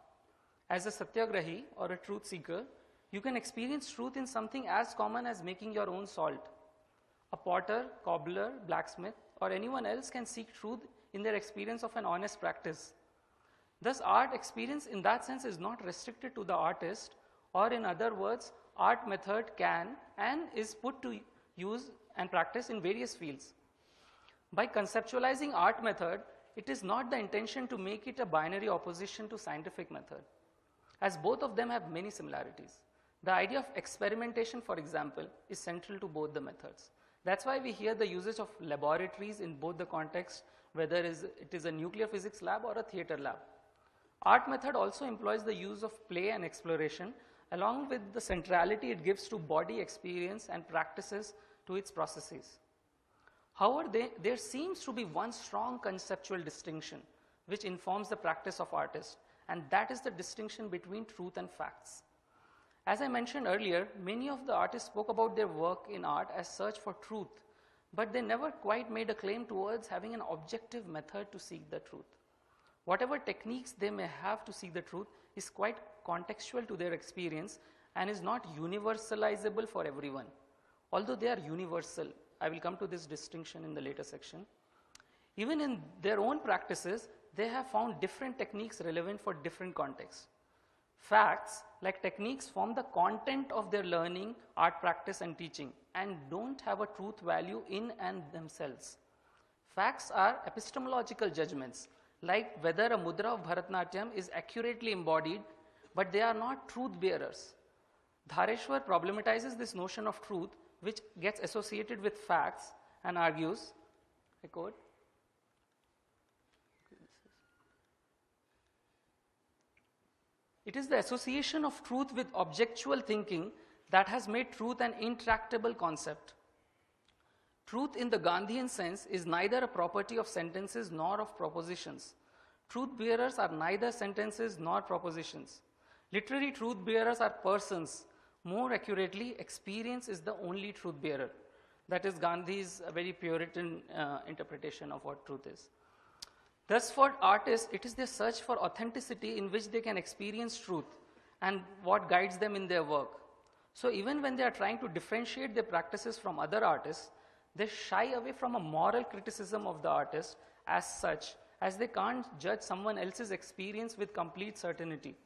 As a satyagrahi or a truth seeker, you can experience truth in something as common as making your own salt. A potter, cobbler, blacksmith, or anyone else can seek truth in their experience of an honest practice. Thus, art experience in that sense is not restricted to the artist, or in other words, art method can and is put to use and practice in various fields. By conceptualizing art method, it is not the intention to make it a binary opposition to scientific method, as both of them have many similarities. The idea of experimentation, for example, is central to both the methods. That's why we hear the usage of laboratories in both the contexts, whether it is a nuclear physics lab or a theater lab. Art method also employs the use of play and exploration, along with the centrality it gives to body experience and practices to its processes. However, there seems to be one strong conceptual distinction which informs the practice of artists, and that is the distinction between truth and facts. As I mentioned earlier, many of the artists spoke about their work in art as search for truth, but they never quite made a claim towards having an objective method to seek the truth. Whatever techniques they may have to seek the truth is quite contextual to their experience and is not universalizable for everyone, although they are universal. I will come to this distinction in the later section. Even in their own practices, they have found different techniques relevant for different contexts. Facts, like techniques, form the content of their learning, art practice, and teaching, and don't have a truth value in and themselves. Facts are epistemological judgments, like whether a mudra of Bharatanatyam is accurately embodied, but they are not truth bearers. Dhareshwar problematizes this notion of truth, which gets associated with facts, and argues, I quote, "It is the association of truth with objectual thinking that has made truth an intractable concept. Truth in the Gandhian sense is neither a property of sentences nor of propositions. Truth bearers are neither sentences nor propositions. Literary truth bearers are persons. More accurately, experience is the only truth bearer." That is Gandhi's very Puritan interpretation of what truth is. Thus, for artists, it is their search for authenticity in which they can experience truth and what guides them in their work. So even when they are trying to differentiate their practices from other artists, they shy away from a moral criticism of the artist as such, as they can't judge someone else's experience with complete certainty.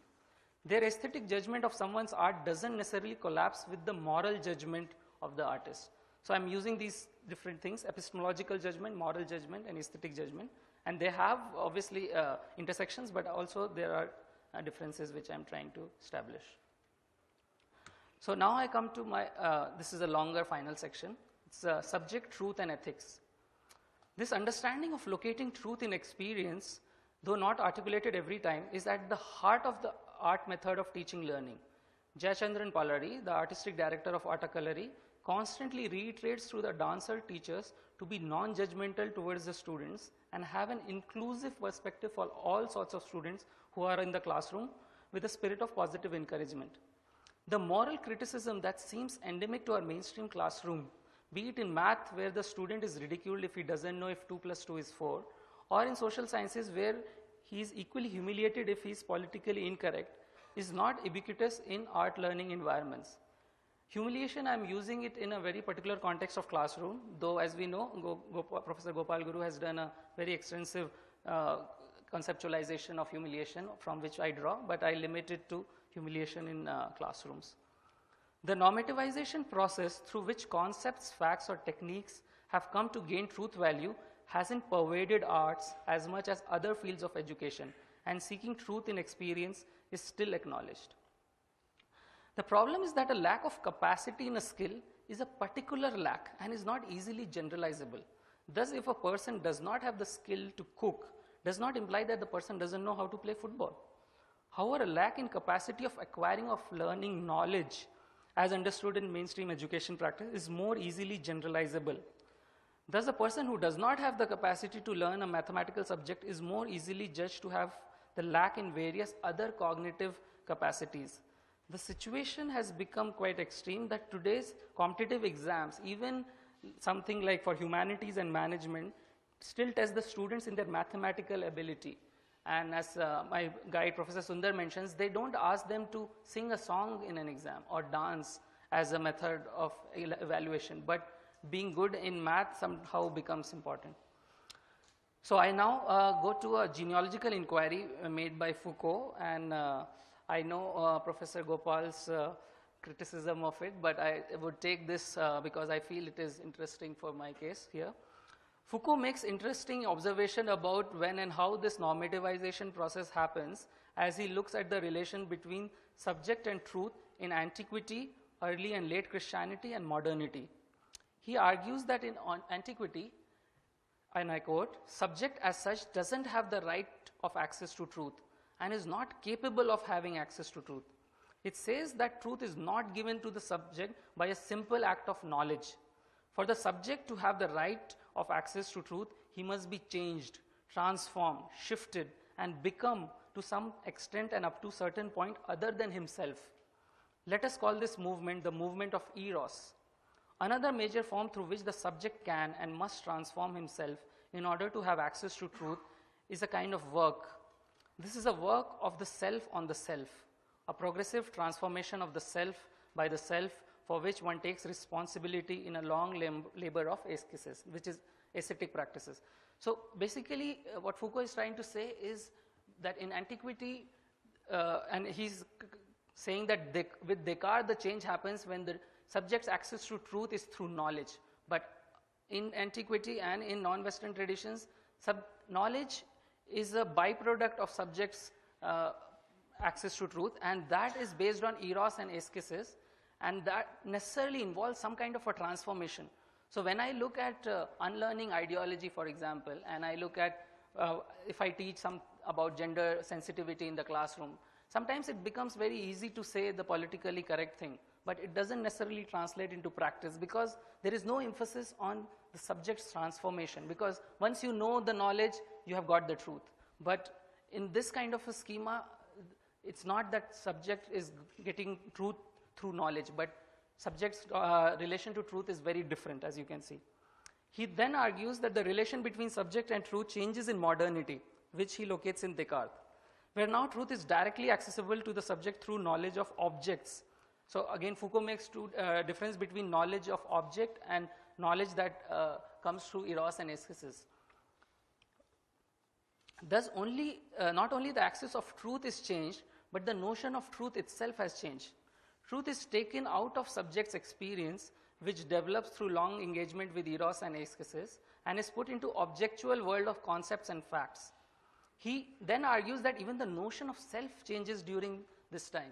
Their aesthetic judgment of someone's art doesn't necessarily collapse with the moral judgment of the artist. So I'm using these different things: epistemological judgment, moral judgment, and aesthetic judgment. And they have obviously intersections, but also there are differences which I'm trying to establish. So now I come to my, this is a longer final section. It's subject, truth, and ethics. This understanding of locating truth in experience, though not articulated every time, is at the heart of the art method of teaching learning. Jayachandran Palari, the artistic director of Artakalari, constantly reiterates to the dancer teachers to be non-judgmental towards the students and have an inclusive perspective for all sorts of students who are in the classroom with a spirit of positive encouragement. The moral criticism that seems endemic to our mainstream classroom, be it in math where the student is ridiculed if he doesn't know if 2 plus 2 is 4, or in social sciences where he is equally humiliated if he is politically incorrect, is not ubiquitous in art learning environments. Humiliation, I'm using it in a very particular context of classroom, though as we know, Professor Gopal Guru has done a very extensive conceptualization of humiliation from which I draw, but I limit it to humiliation in classrooms. The normativization process through which concepts, facts, or techniques have come to gain truth value hasn't pervaded arts as much as other fields of education, and seeking truth in experience is still acknowledged. The problem is that a lack of capacity in a skill is a particular lack and is not easily generalizable. Thus, if a person does not have the skill to cook, does not imply that the person doesn't know how to play football. However, a lack in capacity of acquiring of learning knowledge, as understood in mainstream education practice, is more easily generalizable. Thus, a person who does not have the capacity to learn a mathematical subject is more easily judged to have the lack in various other cognitive capacities. The situation has become quite extreme that today's competitive exams, even something like for humanities and management, still test the students in their mathematical ability. And as my guide, Professor Sundar, mentions, they don't ask them to sing a song in an exam or dance as a method of evaluation, but being good in math somehow becomes important. So I now go to a genealogical inquiry made by Foucault, and I know Professor Gopal's criticism of it, but I would take this because I feel it is interesting for my case here. Foucault makes interesting observation about when and how this normativization process happens as he looks at the relation between subject and truth in antiquity, early and late Christianity, and modernity. He argues that in antiquity, and I quote, subject as such doesn't have the right of access to truth and is not capable of having access to truth. It says that truth is not given to the subject by a simple act of knowledge. For the subject to have the right of access to truth, he must be changed, transformed, shifted, and become to some extent and up to a certain point other than himself. Let us call this movement the movement of eros. Another major form through which the subject can and must transform himself in order to have access to truth is a kind of work. This is a work of the self on the self, a progressive transformation of the self by the self for which one takes responsibility in a long labor of ascesis, which is ascetic practices. So basically what Foucault is trying to say is that in antiquity, and he's saying that with Descartes the change happens when the subject's access to truth is through knowledge. But in antiquity and in non-Western traditions, knowledge is a byproduct of subjects' access to truth, and that is based on eros and ascesis, and that necessarily involves some kind of a transformation. So when I look at unlearning ideology, for example, and I look at if I teach some about gender sensitivity in the classroom, sometimes it becomes very easy to say the politically correct thing, but it doesn't necessarily translate into practice because there is no emphasis on the subject's transformation, because once you know the knowledge, you have got the truth. But in this kind of a schema, it's not that subject is getting truth through knowledge, but subject's relation to truth is very different, as you can see. He then argues that the relation between subject and truth changes in modernity, which he locates in Descartes, where now truth is directly accessible to the subject through knowledge of objects. So again, Foucault makes two difference between knowledge of object and knowledge that comes through eros and ascesis. Thus, not only the access of truth is changed, but the notion of truth itself has changed. Truth is taken out of subject's experience, which develops through long engagement with eros and ascesis, and is put into objectual world of concepts and facts. He then argues that even the notion of self changes during this time.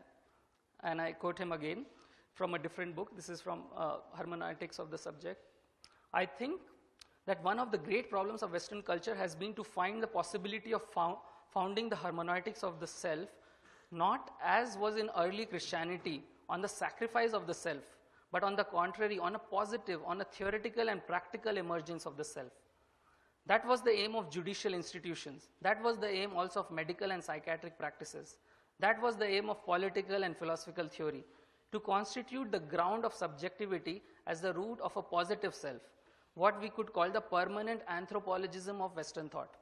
And I quote him again from a different book. This is from Hermeneutics of the Subject. I think that one of the great problems of Western culture has been to find the possibility of founding the hermeneutics of the self, not as was in early Christianity, on the sacrifice of the self, but on the contrary, on a positive, on a theoretical and practical emergence of the self. That was the aim of judicial institutions. That was the aim also of medical and psychiatric practices. That was the aim of political and philosophical theory, to constitute the ground of subjectivity as the root of a positive self, what we could call the permanent anthropologism of Western thought.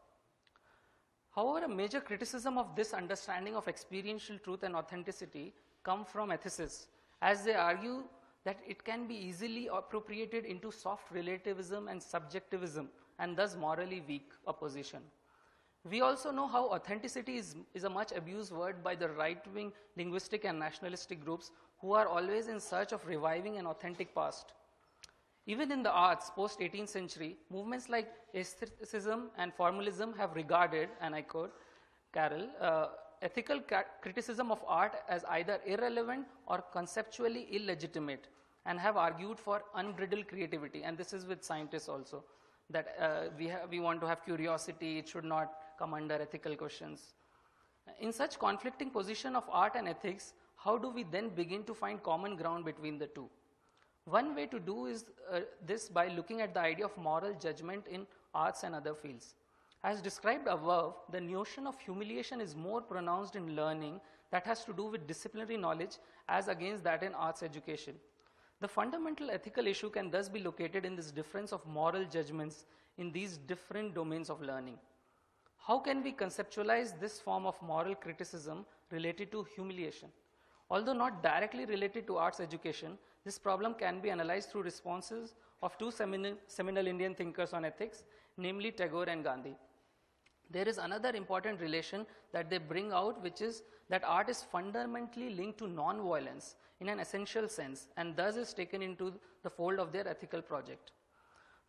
However, a major criticism of this understanding of experiential truth and authenticity come from ethicists, as they argue that it can be easily appropriated into soft relativism and subjectivism, and thus morally weak opposition. We also know how authenticity is a much abused word by the right-wing linguistic and nationalistic groups who are always in search of reviving an authentic past. Even in the arts, post-18th century, movements like aestheticism and formalism have regarded, and I quote Carroll, ethical criticism of art as either irrelevant or conceptually illegitimate, and have argued for unbridled creativity. And this is with scientists also, that we want to have curiosity, it should not come under ethical questions. In such conflicting position of art and ethics, how do we then begin to find common ground between the two? One way to do is this by looking at the idea of moral judgment in arts and other fields. As described above, the notion of humiliation is more pronounced in learning that has to do with disciplinary knowledge as against that in arts education. The fundamental ethical issue can thus be located in this difference of moral judgments in these different domains of learning. How can we conceptualize this form of moral criticism related to humiliation? Although not directly related to arts education, this problem can be analyzed through responses of two seminal Indian thinkers on ethics, namely Tagore and Gandhi. There is another important relation that they bring out, which is that art is fundamentally linked to non-violence in an essential sense, and thus is taken into the fold of their ethical project.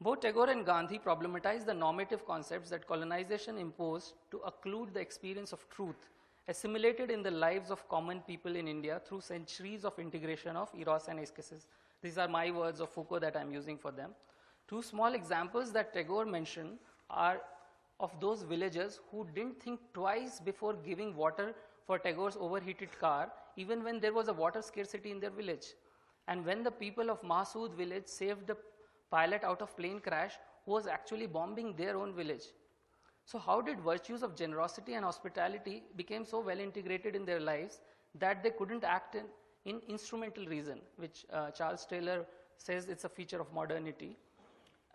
Both Tagore and Gandhi problematized the normative concepts that colonization imposed to occlude the experience of truth assimilated in the lives of common people in India through centuries of integration of eros and eschasis. These are my words of Foucault that I'm using for them. Two small examples that Tagore mentioned are of those villagers who didn't think twice before giving water for Tagore's overheated car, even when there was a water scarcity in their village. And when the people of Mahsood village saved the pilot out of plane crash who was actually bombing their own village. So how did virtues of generosity and hospitality become so well integrated in their lives that they couldn't act in instrumental reason, which Charles Taylor says it's a feature of modernity,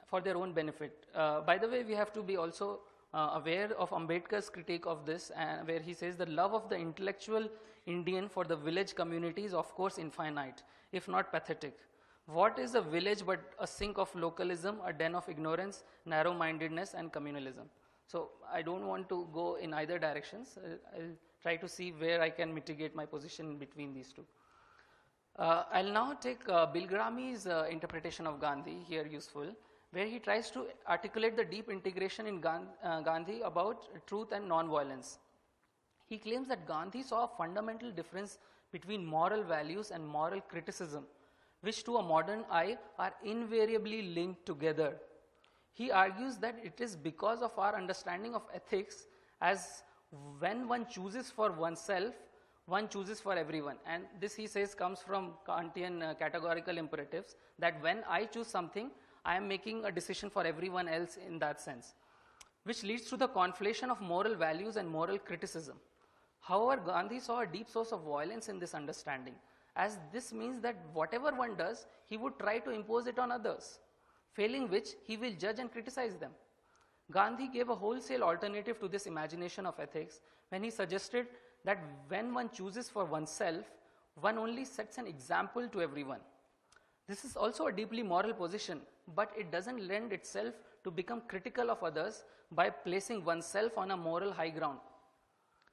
for their own benefit. By the way, we have to be also aware of Ambedkar's critique of this, where he says the love of the intellectual Indian for the village community is of course infinite, if not pathetic. What is a village but a sink of localism, a den of ignorance, narrow-mindedness and communalism? So I don't want to go in either directions. I'll try to see where I can mitigate my position between these two. I'll now take Bill Grami's interpretation of Gandhi here useful, where he tries to articulate the deep integration in Gandhi about truth and non-violence. He claims that Gandhi saw a fundamental difference between moral values and moral criticism, which to a modern eye are invariably linked together. He argues that it is because of our understanding of ethics as when one chooses for oneself, one chooses for everyone. And this, he says, comes from Kantian categorical imperatives, that when I choose something, I am making a decision for everyone else in that sense, which leads to the conflation of moral values and moral criticism. However, Gandhi saw a deep source of violence in this understanding, as this means that whatever one does, he would try to impose it on others, failing which he will judge and criticize them. Gandhi gave a wholesale alternative to this imagination of ethics when he suggested that when one chooses for oneself, one only sets an example to everyone. This is also a deeply moral position, but it doesn't lend itself to become critical of others by placing oneself on a moral high ground.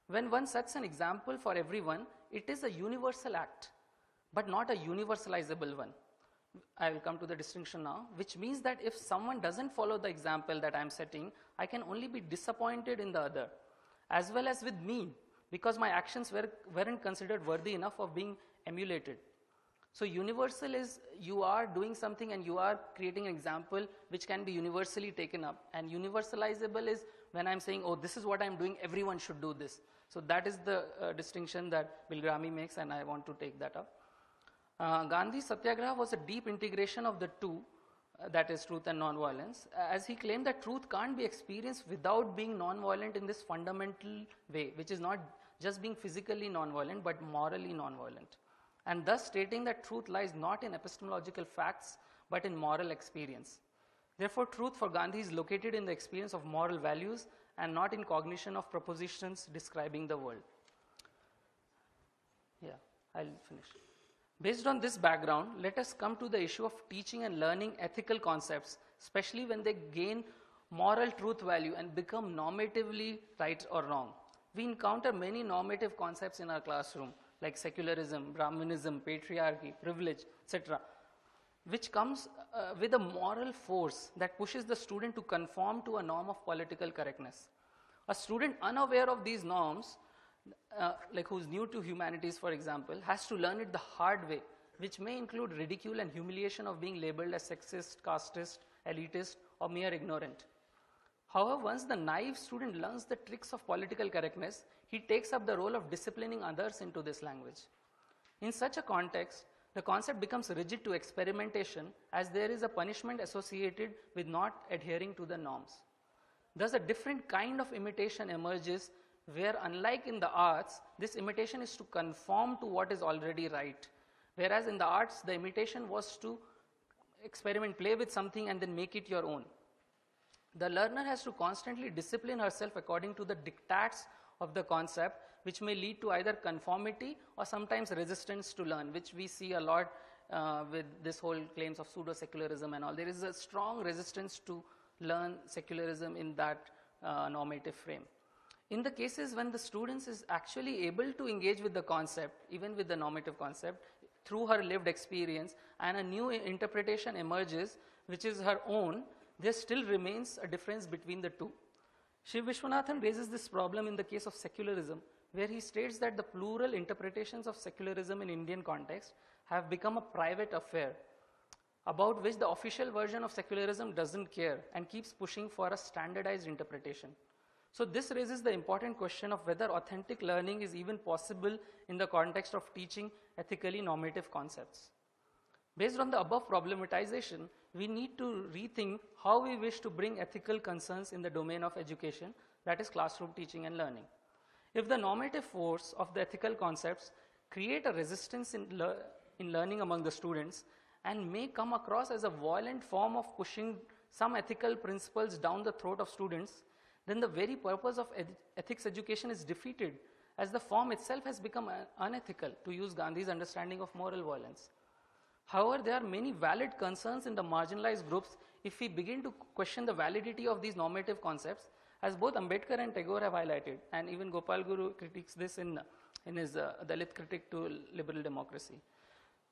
When one sets an example for everyone, it is a universal act, but not a universalizable one. I will come to the distinction now, which means that if someone doesn't follow the example that I am setting, I can only be disappointed in the other, as well as with me, because my actions weren't considered worthy enough of being emulated. So universal is you are doing something and you are creating an example which can be universally taken up. And universalizable is when I'm saying, oh, this is what I'm doing, everyone should do this. So that is the distinction that Bill Grami makes, and I want to take that up. Gandhi's Satyagraha was a deep integration of the two, that is truth and non-violence, as he claimed that truth can't be experienced without being non-violent in this fundamental way, which is not just being physically non-violent, but morally non-violent. And thus stating that truth lies not in epistemological facts, but in moral experience. Therefore, truth for Gandhi is located in the experience of moral values and not in cognition of propositions describing the world. Yeah, I'll finish. Based on this background, let us come to the issue of teaching and learning ethical concepts, especially when they gain moral truth value and become normatively right or wrong. We encounter many normative concepts in our classroom, like secularism, Brahmanism, patriarchy, privilege, etc., which comes with a moral force that pushes the student to conform to a norm of political correctness. A student unaware of these norms, like who's new to humanities, for example, has to learn it the hard way, which may include ridicule and humiliation of being labeled as sexist, casteist, elitist, or mere ignorant. However, once the naive student learns the tricks of political correctness, he takes up the role of disciplining others into this language. In such a context, the concept becomes rigid to experimentation, as there is a punishment associated with not adhering to the norms. Thus, a different kind of imitation emerges where, unlike in the arts, this imitation is to conform to what is already right. Whereas in the arts, the imitation was to experiment, play with something and then make it your own. The learner has to constantly discipline herself according to the diktats of the concept, which may lead to either conformity or sometimes resistance to learn, which we see a lot with this whole claims of pseudo-secularism and all. There is a strong resistance to learn secularism in that normative frame. In the cases when the student is actually able to engage with the concept, even with the normative concept, through her lived experience, and a new interpretation emerges, which is her own, there still remains a difference between the two. Shiv Vishwanathan raises this problem in the case of secularism, where he states that the plural interpretations of secularism in Indian context have become a private affair, about which the official version of secularism doesn't care and keeps pushing for a standardized interpretation. So this raises the important question of whether authentic learning is even possible in the context of teaching ethically normative concepts. Based on the above problematization, we need to rethink how we wish to bring ethical concerns in the domain of education, that is classroom teaching and learning. If the normative force of the ethical concepts create a resistance in learning among the students and may come across as a violent form of pushing some ethical principles down the throat of students, then the very purpose of ethics education is defeated, as the form itself has become unethical, to use Gandhi's understanding of moral violence. However, there are many valid concerns in the marginalized groups if we begin to question the validity of these normative concepts, as both Ambedkar and Tagore have highlighted, and even Gopal Guru critiques this in his Dalit Critique to Liberal Democracy.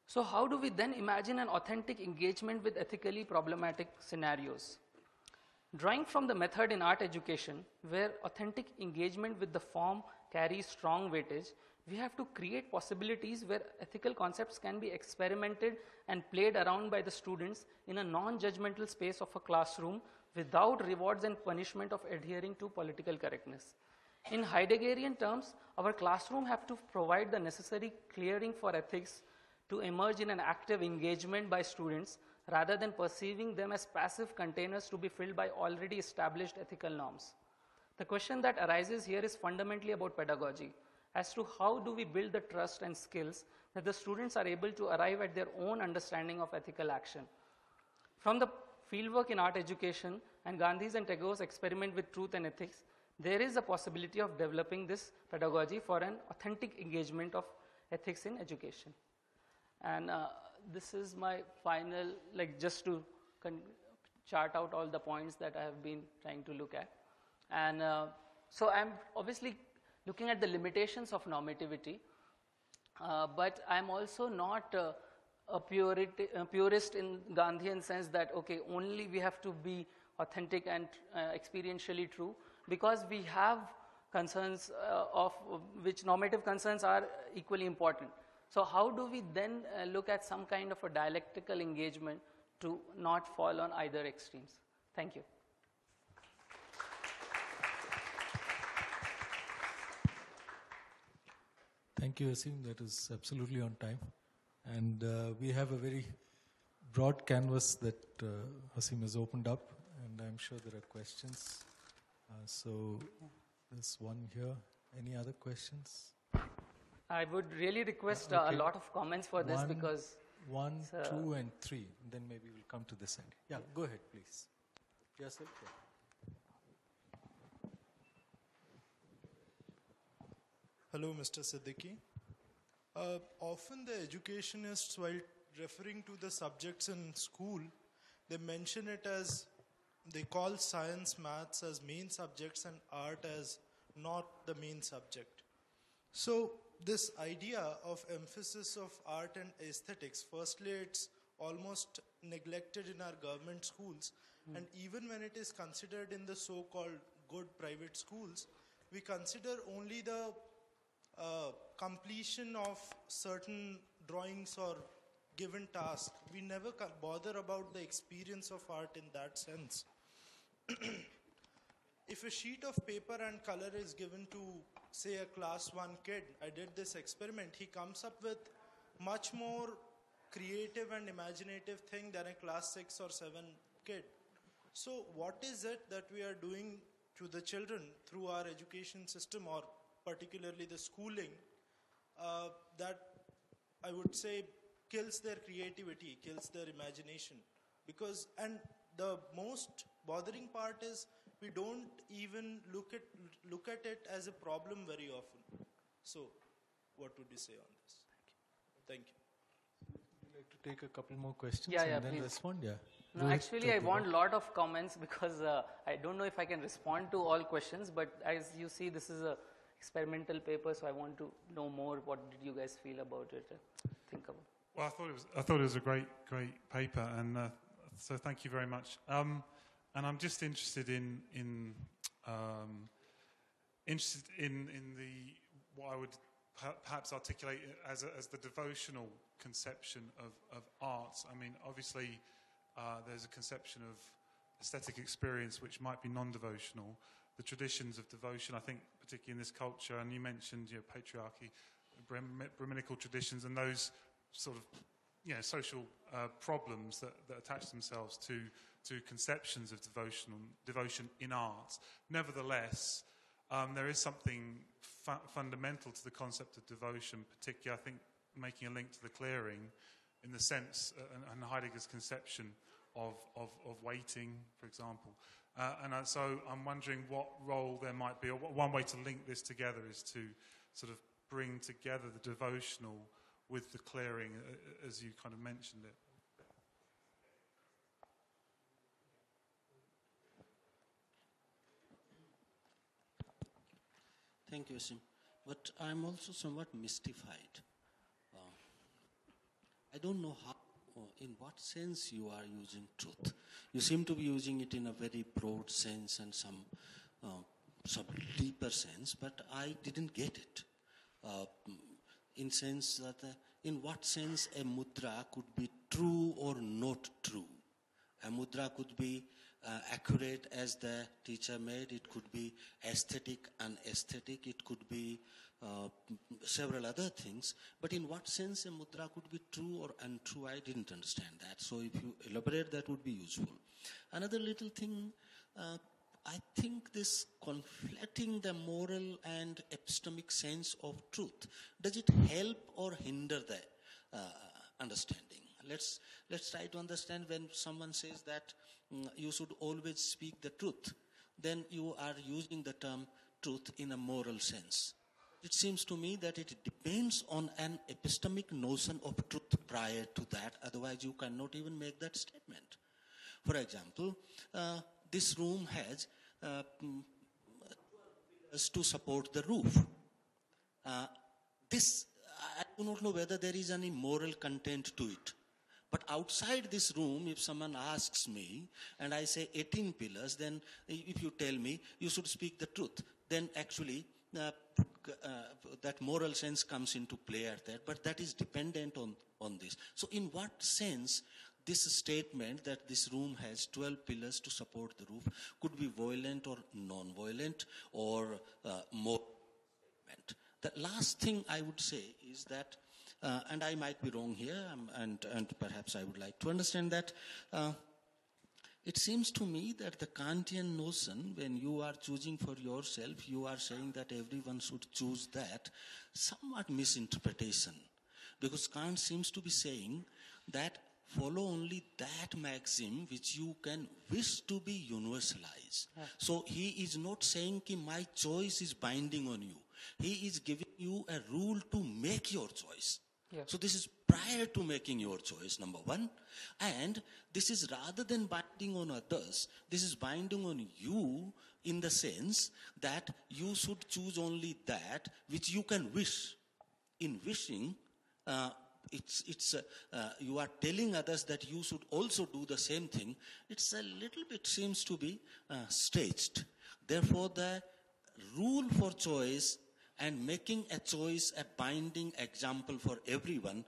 So how do we then imagine an authentic engagement with ethically problematic scenarios? Drawing from the method in art education, where authentic engagement with the form carries strong weightage, we have to create possibilities where ethical concepts can be experimented and played around by the students in a non-judgmental space of a classroom without rewards and punishment of adhering to political correctness. In Heideggerian terms, our classroom have to provide the necessary clearing for ethics to emerge in an active engagement by students, rather than perceiving them as passive containers to be filled by already established ethical norms. The question that arises here is fundamentally about pedagogy, as to how do we build the trust and skills that the students are able to arrive at their own understanding of ethical action. From the fieldwork in art education and Gandhi's and Tagore's experiment with truth and ethics, there is a possibility of developing this pedagogy for an authentic engagement of ethics in education. And this is my final, just to chart out all the points that I have been trying to look at. And so I'm obviously looking at the limitations of normativity, but I'm also not a purist in Gandhian sense that, okay, only we have to be authentic and experientially true, because we have concerns of which normative concerns are equally important. So how do we then look at some kind of a dialectical engagement to not fall on either extremes? Thank you. Thank you, Haseem. That is absolutely on time. And we have a very broad canvas that Haseem has opened up, and I'm sure there are questions. So there's one here. Any other questions? I would really request a lot of comments for this, because... 1, 2, and 3. Then maybe we'll come to this end. Yeah, go ahead, please. Yes, sir. Hello, Mr. Siddiqui. Often the educationists, while referring to the subjects in school, they mention it as, they call science, maths as main subjects and art as not the main subject. So this idea of emphasis of art and aesthetics, firstly, it's almost neglected in our government schools. And even when it is considered in the so-called good private schools, we consider only the completion of certain drawings or given tasks. We never bother about the experience of art in that sense. If a sheet of paper and color is given to, say, a class 1 kid, I did this experiment, he comes up with much more creative and imaginative thing than a class 6 or 7 kid. So what is it that we are doing to the children through our education system, or particularly the schooling, that I would say kills their creativity, kills their imagination? Because, and the most bothering part is, we don't even look at it as a problem very often. So, what would you say on this? Thank you. Would you like to take a couple more questions Yeah, and then please. respond? Yeah. No, actually, I want a lot of comments, because I don't know if I can respond to all questions, but as you see, this is a experimental paper, so I want to know more. What did you guys feel about it? Think about it. Well, I thought it was a great paper, and so thank you very much. And I'm just interested in the what I would perhaps articulate as the devotional conception of art. I mean, obviously, there's a conception of aesthetic experience which might be non-devotional. The traditions of devotion, I think, particularly in this culture, and you mentioned patriarchy, Brahminical traditions, and those sort of social problems that attach themselves to conceptions of devotion in art. Nevertheless, there is something fundamental to the concept of devotion, particularly, I think, making a link to the clearing in the sense, and Heidegger's conception of waiting, for example. So I'm wondering what role there might be, or one way to link this together is to sort of bring together the devotional with the clearing, as you kind of mentioned it. Thank you, Asim. But I'm also somewhat mystified. I don't know how, in what sense you are using truth. You seem to be using it in a very broad sense and some deeper sense, but I didn't get it. In sense that, in what sense a mudra could be true or not true. A mudra could be accurate as the teacher made, it could be aesthetic, unaesthetic, it could be several other things, but in what sense a mudra could be true or untrue, I didn't understand that. So if you elaborate, that would be useful. Another little thing, I think this conflating the moral and epistemic sense of truth, does it help or hinder the understanding? Let's try to understand when someone says that you should always speak the truth, then you are using the term truth in a moral sense. It seems to me that it depends on an epistemic notion of truth prior to that, otherwise you cannot even make that statement. For example, this room has to support the roof. I do not know whether there is any moral content to it. But outside this room, if someone asks me and I say 18 pillars, then if you tell me you should speak the truth, then actually that moral sense comes into play at that. But that is dependent on this. So in what sense this statement that this room has 12 pillars to support the roof could be violent or non-violent or more statement? The last thing I would say is that and I might be wrong here, and perhaps I would like to understand that. It seems to me that the Kantian notion, when you are choosing for yourself, you are saying that everyone should choose that, somewhat misinterpretation. Because Kant seems to be saying that follow only that maxim which you can wish to be universalized. Yeah. So he is not saying that my choice is binding on you. He is giving you a rule to make your choice. Yeah. So this is prior to making your choice, number one. And this is rather than binding on others, this is binding on you in the sense that you should choose only that which you can wish. In wishing, you are telling others that you should also do the same thing. It's a little bit seems to be staged. Therefore, the rule for choice and making a choice a binding example for everyone,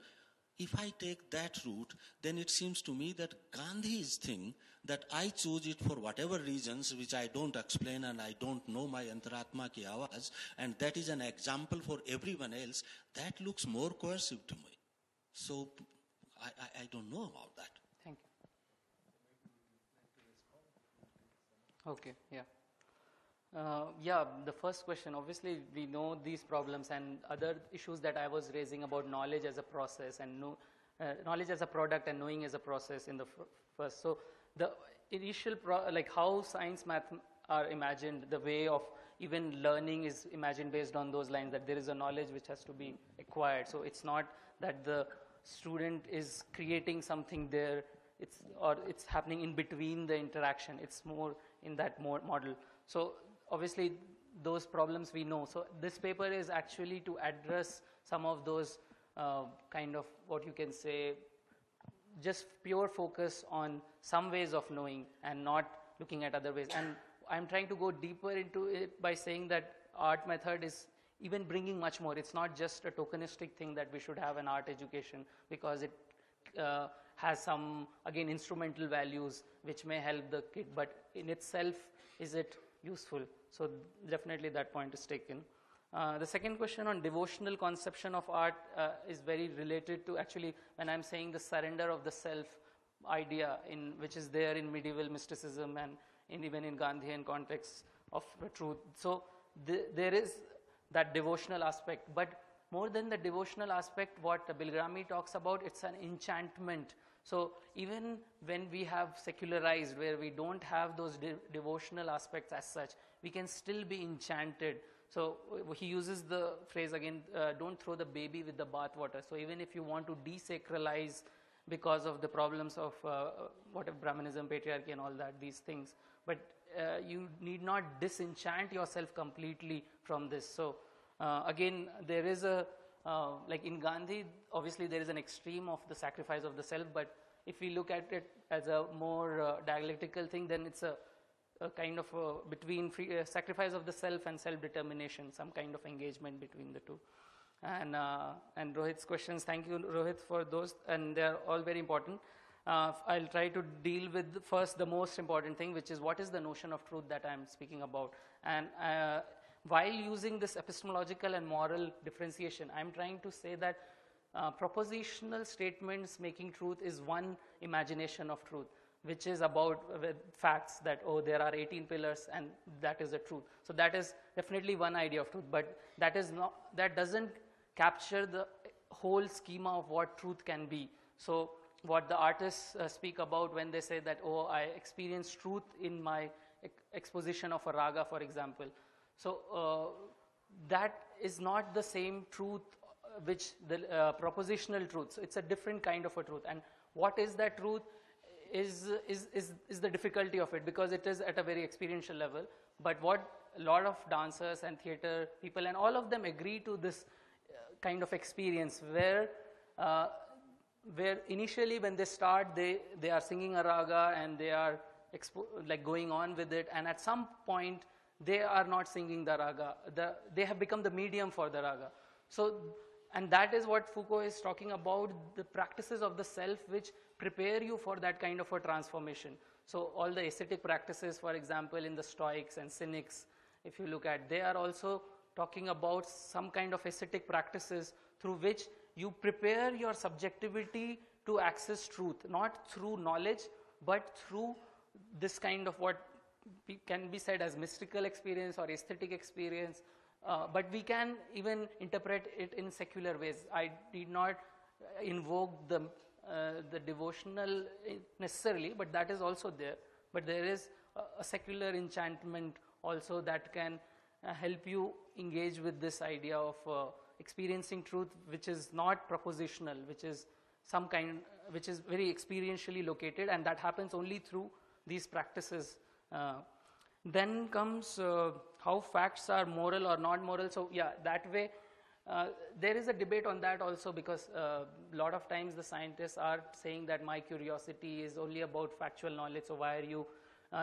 if I take that route, then it seems to me that Gandhi's thing, that I choose it for whatever reasons which I don't explain and I don't know my antaratma ki awaaz, and that is an example for everyone else, that looks more coercive to me. So I don't know about that. Thank you. Okay, yeah. The first question, obviously we know these problems and other issues that I was raising about knowledge as a process and knowledge as a product and knowing as a process in the first. So the initial, like how science, math are imagined, the way of even learning is imagined based on those lines, that there is a knowledge which has to be acquired. So it's not that the student is creating something there, it's happening in between the interaction. It's more in that model. So obviously those problems we know. So this paper is actually to address some of those kind of, what you can say, just pure focus on some ways of knowing and not looking at other ways. And I'm trying to go deeper into it by saying that art method is even bringing much more. It's not just a tokenistic thing that we should have an art education because it has some, again, instrumental values which may help the kid, but in itself, is it useful? So definitely that point is taken. The second question on devotional conception of art is very related to actually when I'm saying the surrender of the self idea which is there in medieval mysticism and even in Gandhian context of truth. So there is that devotional aspect, but more than the devotional aspect, what Bilgrami talks about, it's an enchantment. So even when we have secularized, where we don't have those devotional aspects as such, we can still be enchanted. So he uses the phrase again, don't throw the baby with the bathwater. So even if you want to desacralize because of the problems of whatever Brahmanism, patriarchy and all that, these things, but you need not disenchant yourself completely from this. So again, there is a, like in Gandhi, obviously there is an extreme of the sacrifice of the self, but if we look at it as a more dialectical thing, then it's a kind of between sacrifice of the self and self-determination, some kind of engagement between the two. And Rohit's questions, thank you Rohit for those, and they're all very important. I'll try to deal with first the most important thing, which is what is the notion of truth that I'm speaking about. And while using this epistemological and moral differentiation, I'm trying to say that propositional statements making truth is one imagination of truth, which is about facts that, oh, there are 18 pillars and that is the truth. So that is definitely one idea of truth, but that doesn't capture the whole schema of what truth can be. So what the artists speak about when they say that, oh, I experienced truth in my exposition of a raga, for example. So that is not the same truth which the propositional truth. So it's a different kind of a truth. And what is that truth is the difficulty of it, because it is at a very experiential level. But what a lot of dancers and theater people and all of them agree to this kind of experience where initially when they start, they are singing a raga and they are like going on with it, and at some point they are not singing the raga. They have become the medium for the raga. So, and that is what Foucault is talking about, the practices of the self which prepare you for that kind of a transformation. So all the ascetic practices, for example, in the Stoics and Cynics, if you look at, they are also talking about some kind of ascetic practices through which you prepare your subjectivity to access truth, not through knowledge, but through this kind of what can be said as mystical experience or aesthetic experience, but we can even interpret it in secular ways. I did not invoke the devotional necessarily, but that is also there. But there is a secular enchantment also that can help you engage with this idea of experiencing truth, which is not propositional, which is which is very experientially located, and that happens only through these practices. Then comes how facts are moral or not moral. So yeah, that way there is a debate on that also, because a lot of times the scientists are saying that my curiosity is only about factual knowledge, so why are you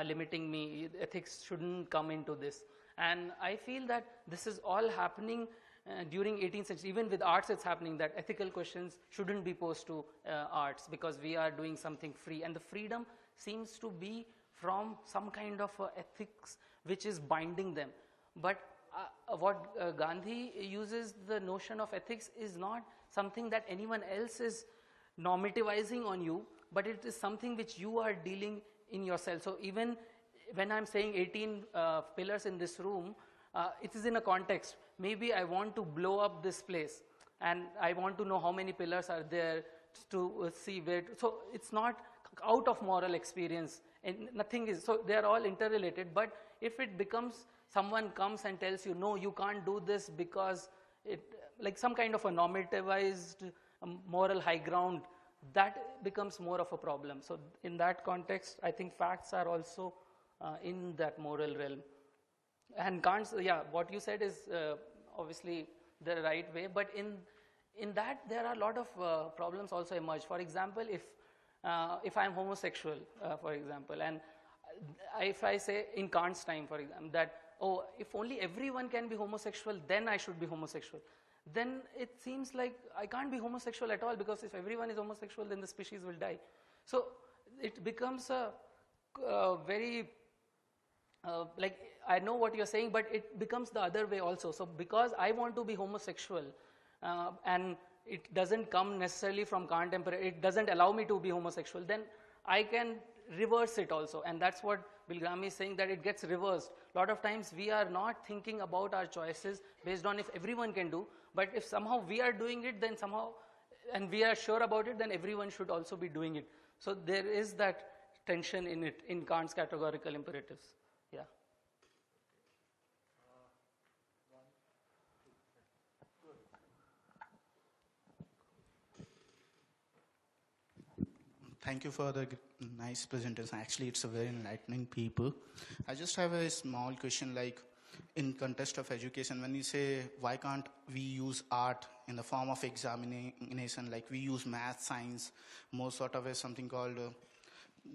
limiting me? Ethics shouldn't come into this. And I feel that this is all happening during 18th century. Even with arts it's happening, that ethical questions shouldn't be posed to arts because we are doing something free, and the freedom seems to be from some kind of ethics which is binding them. But what Gandhi uses, the notion of ethics, is not something that anyone else is normativizing on you, but it is something which you are dealing in yourself. So even when I'm saying 18 pillars in this room, it is in a context. Maybe I want to blow up this place and I want to know how many pillars are there to see where. So it's not out of moral experience, and nothing is, so they are all interrelated. But if it becomes, someone comes and tells you, no, you can't do this because it, like some kind of a normativized moral high ground, that becomes more of a problem. So in that context, I think facts are also in that moral realm. And Kant's, yeah, what you said is obviously the right way, but in that there are a lot of problems also emerge. For example, if I'm homosexual, for example, and if I say in Kant's time, for example, that, oh, if only everyone can be homosexual, then I should be homosexual. Then it seems like I can't be homosexual at all, because if everyone is homosexual, then the species will die. So it becomes a very, like, I know what you're saying, but it becomes the other way also. So because I want to be homosexual, and it doesn't come necessarily from Kant imperative, it doesn't allow me to be homosexual, then I can reverse it also. And that's what Bilgrami is saying, that it gets reversed. A lot of times we are not thinking about our choices based on if everyone can do, but if somehow we are doing it, then somehow, and we are sure about it, then everyone should also be doing it. So there is that tension in it, in Kant's categorical imperatives. Yeah. Thank you for the nice presentation. Actually, it's a very enlightening paper. I just have a small question, like in context of education, when you say, why can't we use art in the form of examination, like we use math, science, more sort of a something called,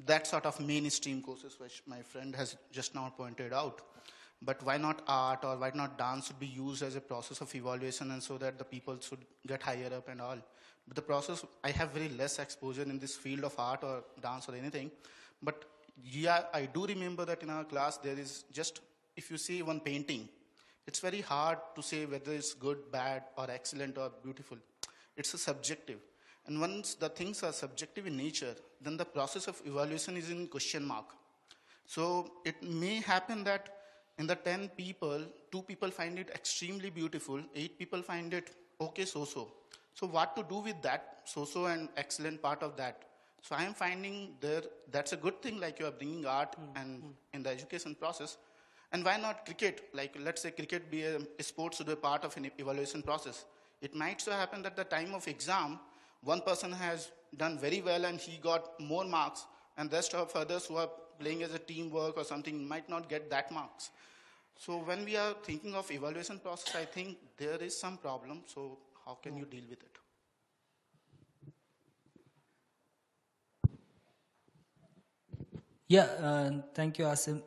that sort of mainstream courses, which my friend has just now pointed out. But why not art, or why not dance should be used as a process of evaluation, and so that the people should get higher up and all. But the process, I have very less exposure in this field of art or dance or anything. But yeah, I do remember that in our class there is just, if you see one painting, it's very hard to say whether it's good, bad, or excellent, or beautiful. It's a subjective. And once the things are subjective in nature, then the process of evaluation is in question mark. So it may happen that in the 10 people, 2 people find it extremely beautiful, 8 people find it okay, so-so. So what to do with that so-so and excellent part of that? So I am finding there, that's a good thing, like you are bringing art and in the education process. And why not cricket? Like, let's say cricket be a sport should be a part of an evaluation process. It might so happen that the time of exam, one person has done very well and he got more marks, and the rest of others who are playing as a teamwork or something might not get that marks. So when we are thinking of evaluation process, I think there is some problem. So how can you deal with it? Yeah, thank you, Asim.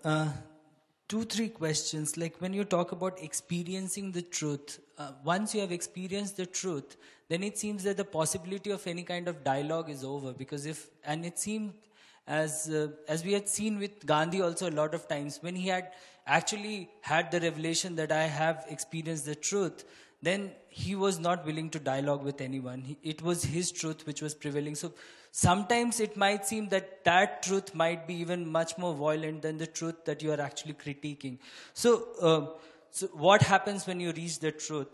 2-3 questions. Like when you talk about experiencing the truth, once you have experienced the truth, then it seems that the possibility of any kind of dialogue is over. Because and it seemed as we had seen with Gandhi also a lot of times, when he had actually had the revelation that I have experienced the truth, then he was not willing to dialogue with anyone. It was his truth which was prevailing. So sometimes it might seem that that truth might be even much more violent than the truth that you are actually critiquing. So, so what happens when you reach the truth?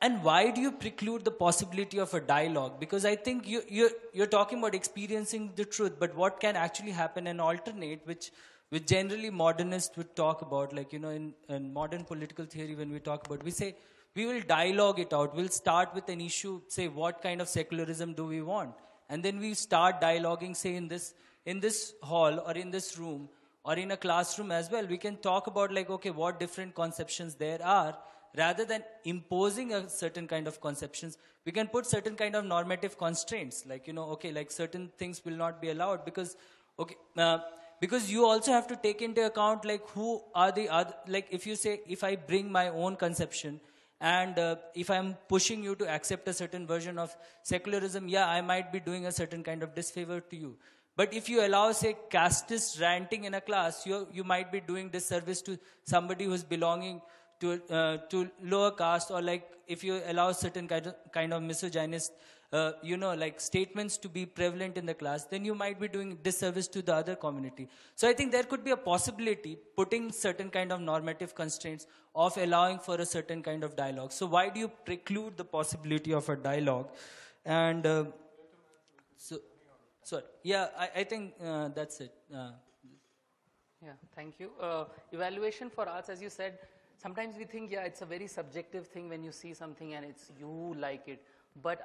And why do you preclude the possibility of a dialogue? Because I think you're talking about experiencing the truth, but what can actually happen, an alternate, which generally modernists would talk about, like, you know, in modern political theory, when we talk about, we say, we will dialogue it out. We'll start with an issue, say, what kind of secularism do we want? And then we start dialoguing, say, in this hall or in this room or in a classroom as well. We can talk about, like, okay, what different conceptions there are. Rather than imposing a certain kind of conceptions, we can put certain kind of normative constraints. Like, you know, okay, like certain things will not be allowed because, okay, because you also have to take into account, like, who are the other, like, if you say, if I bring my own conception, and if I'm pushing you to accept a certain version of secularism, yeah, I might be doing a certain kind of disfavor to you. But if you allow, say, casteist ranting in a class, you might be doing disservice to somebody who's belonging to lower caste, or like if you allow certain kind of misogynist, you know, like statements to be prevalent in the class, then you might be doing disservice to the other community. So I think there could be a possibility putting certain kind of normative constraints of allowing for a certain kind of dialogue. So why do you preclude the possibility of a dialogue? And so yeah, I think that's it. Yeah, thank you. Evaluation for arts, as you said, sometimes we think, yeah, it's a very subjective thing when you see something and it's you like it. But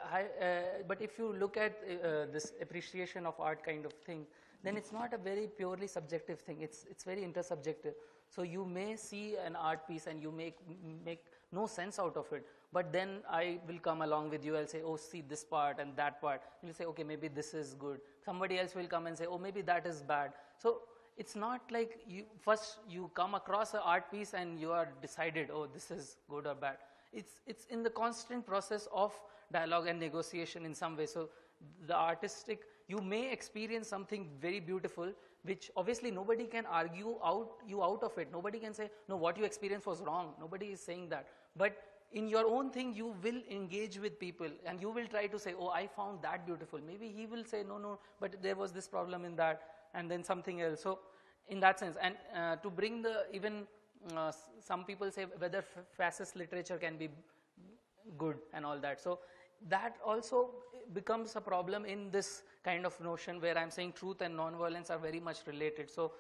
if you look at this appreciation of art kind of thing, then it's not a very purely subjective thing. It's very intersubjective. So you may see an art piece and you make no sense out of it. But then I will come along with you. I'll say, oh, see this part and that part. You'll say, okay, maybe this is good. Somebody else will come and say, oh, maybe that is bad. So it's not like first you come across an art piece and you are decided, oh, this is good or bad. It's in the constant process of dialogue and negotiation in some way. So the artistic, you may experience something very beautiful, which obviously nobody can argue you out of it. Nobody can say, no, what you experienced was wrong. Nobody is saying that. But in your own thing, you will engage with people and you will try to say, oh, I found that beautiful. Maybe he will say, no, but there was this problem in that, and then something else. So in that sense, and to bring the, even some people say whether fascist literature can be good and all that. So that also becomes a problem in this kind of notion where I'm saying truth and nonviolence are very much related. So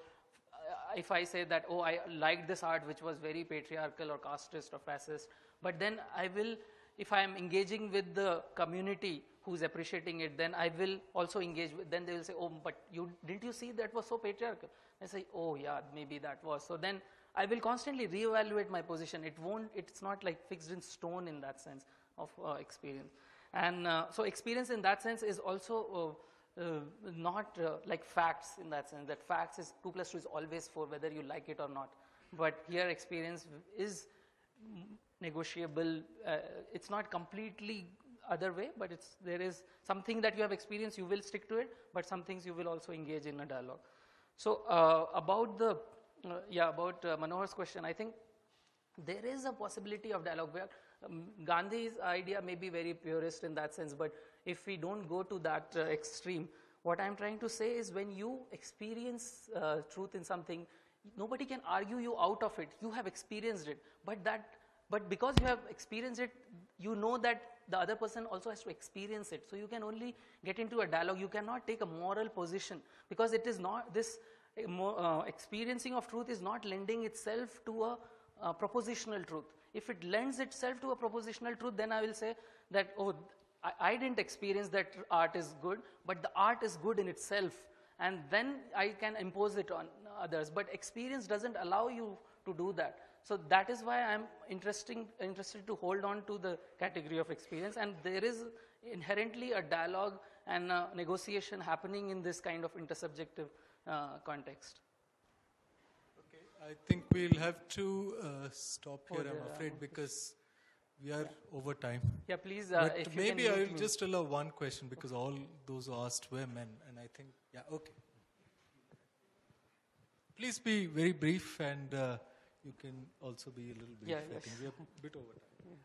if I say that, oh, I liked this art which was very patriarchal or casteist or fascist, but then I will, if I am engaging with the community who's appreciating it, then I will also engage with, then they will say, oh, but didn't you see that was so patriarchal? I say, oh yeah, maybe that was. So then I will constantly reevaluate my position. It's not like fixed in stone in that sense of experience. And so experience in that sense is also not like facts in that sense, that facts is 2 + 2 is always 4, whether you like it or not. But here experience is negotiable. It's not completely other way, but there is something that you have experienced, you will stick to it, but some things you will also engage in a dialogue. So about the, about Manohar's question, I think there is a possibility of dialogue where Gandhi's idea may be very purist in that sense, but if we don't go to that extreme, what I'm trying to say is when you experience truth in something, nobody can argue you out of it. You have experienced it, but because you have experienced it, you know that the other person also has to experience it. So you can only get into a dialogue. You cannot take a moral position because it is not this experiencing of truth is not lending itself to a propositional truth. If it lends itself to a propositional truth, then I will say that, oh, I didn't experience that art is good, but the art is good in itself, and then I can impose it on others. But experience doesn't allow you to do that. So that is why I'm interested to hold on to the category of experience, and there is inherently a dialogue and a negotiation happening in this kind of intersubjective context. I think we'll have to stop here, I'm afraid, because we are over time. Yeah, please. But maybe I will just allow one question because all those who asked were men, and I think, okay. Please be very brief, and you can also be a little brief. I think we are a bit over time.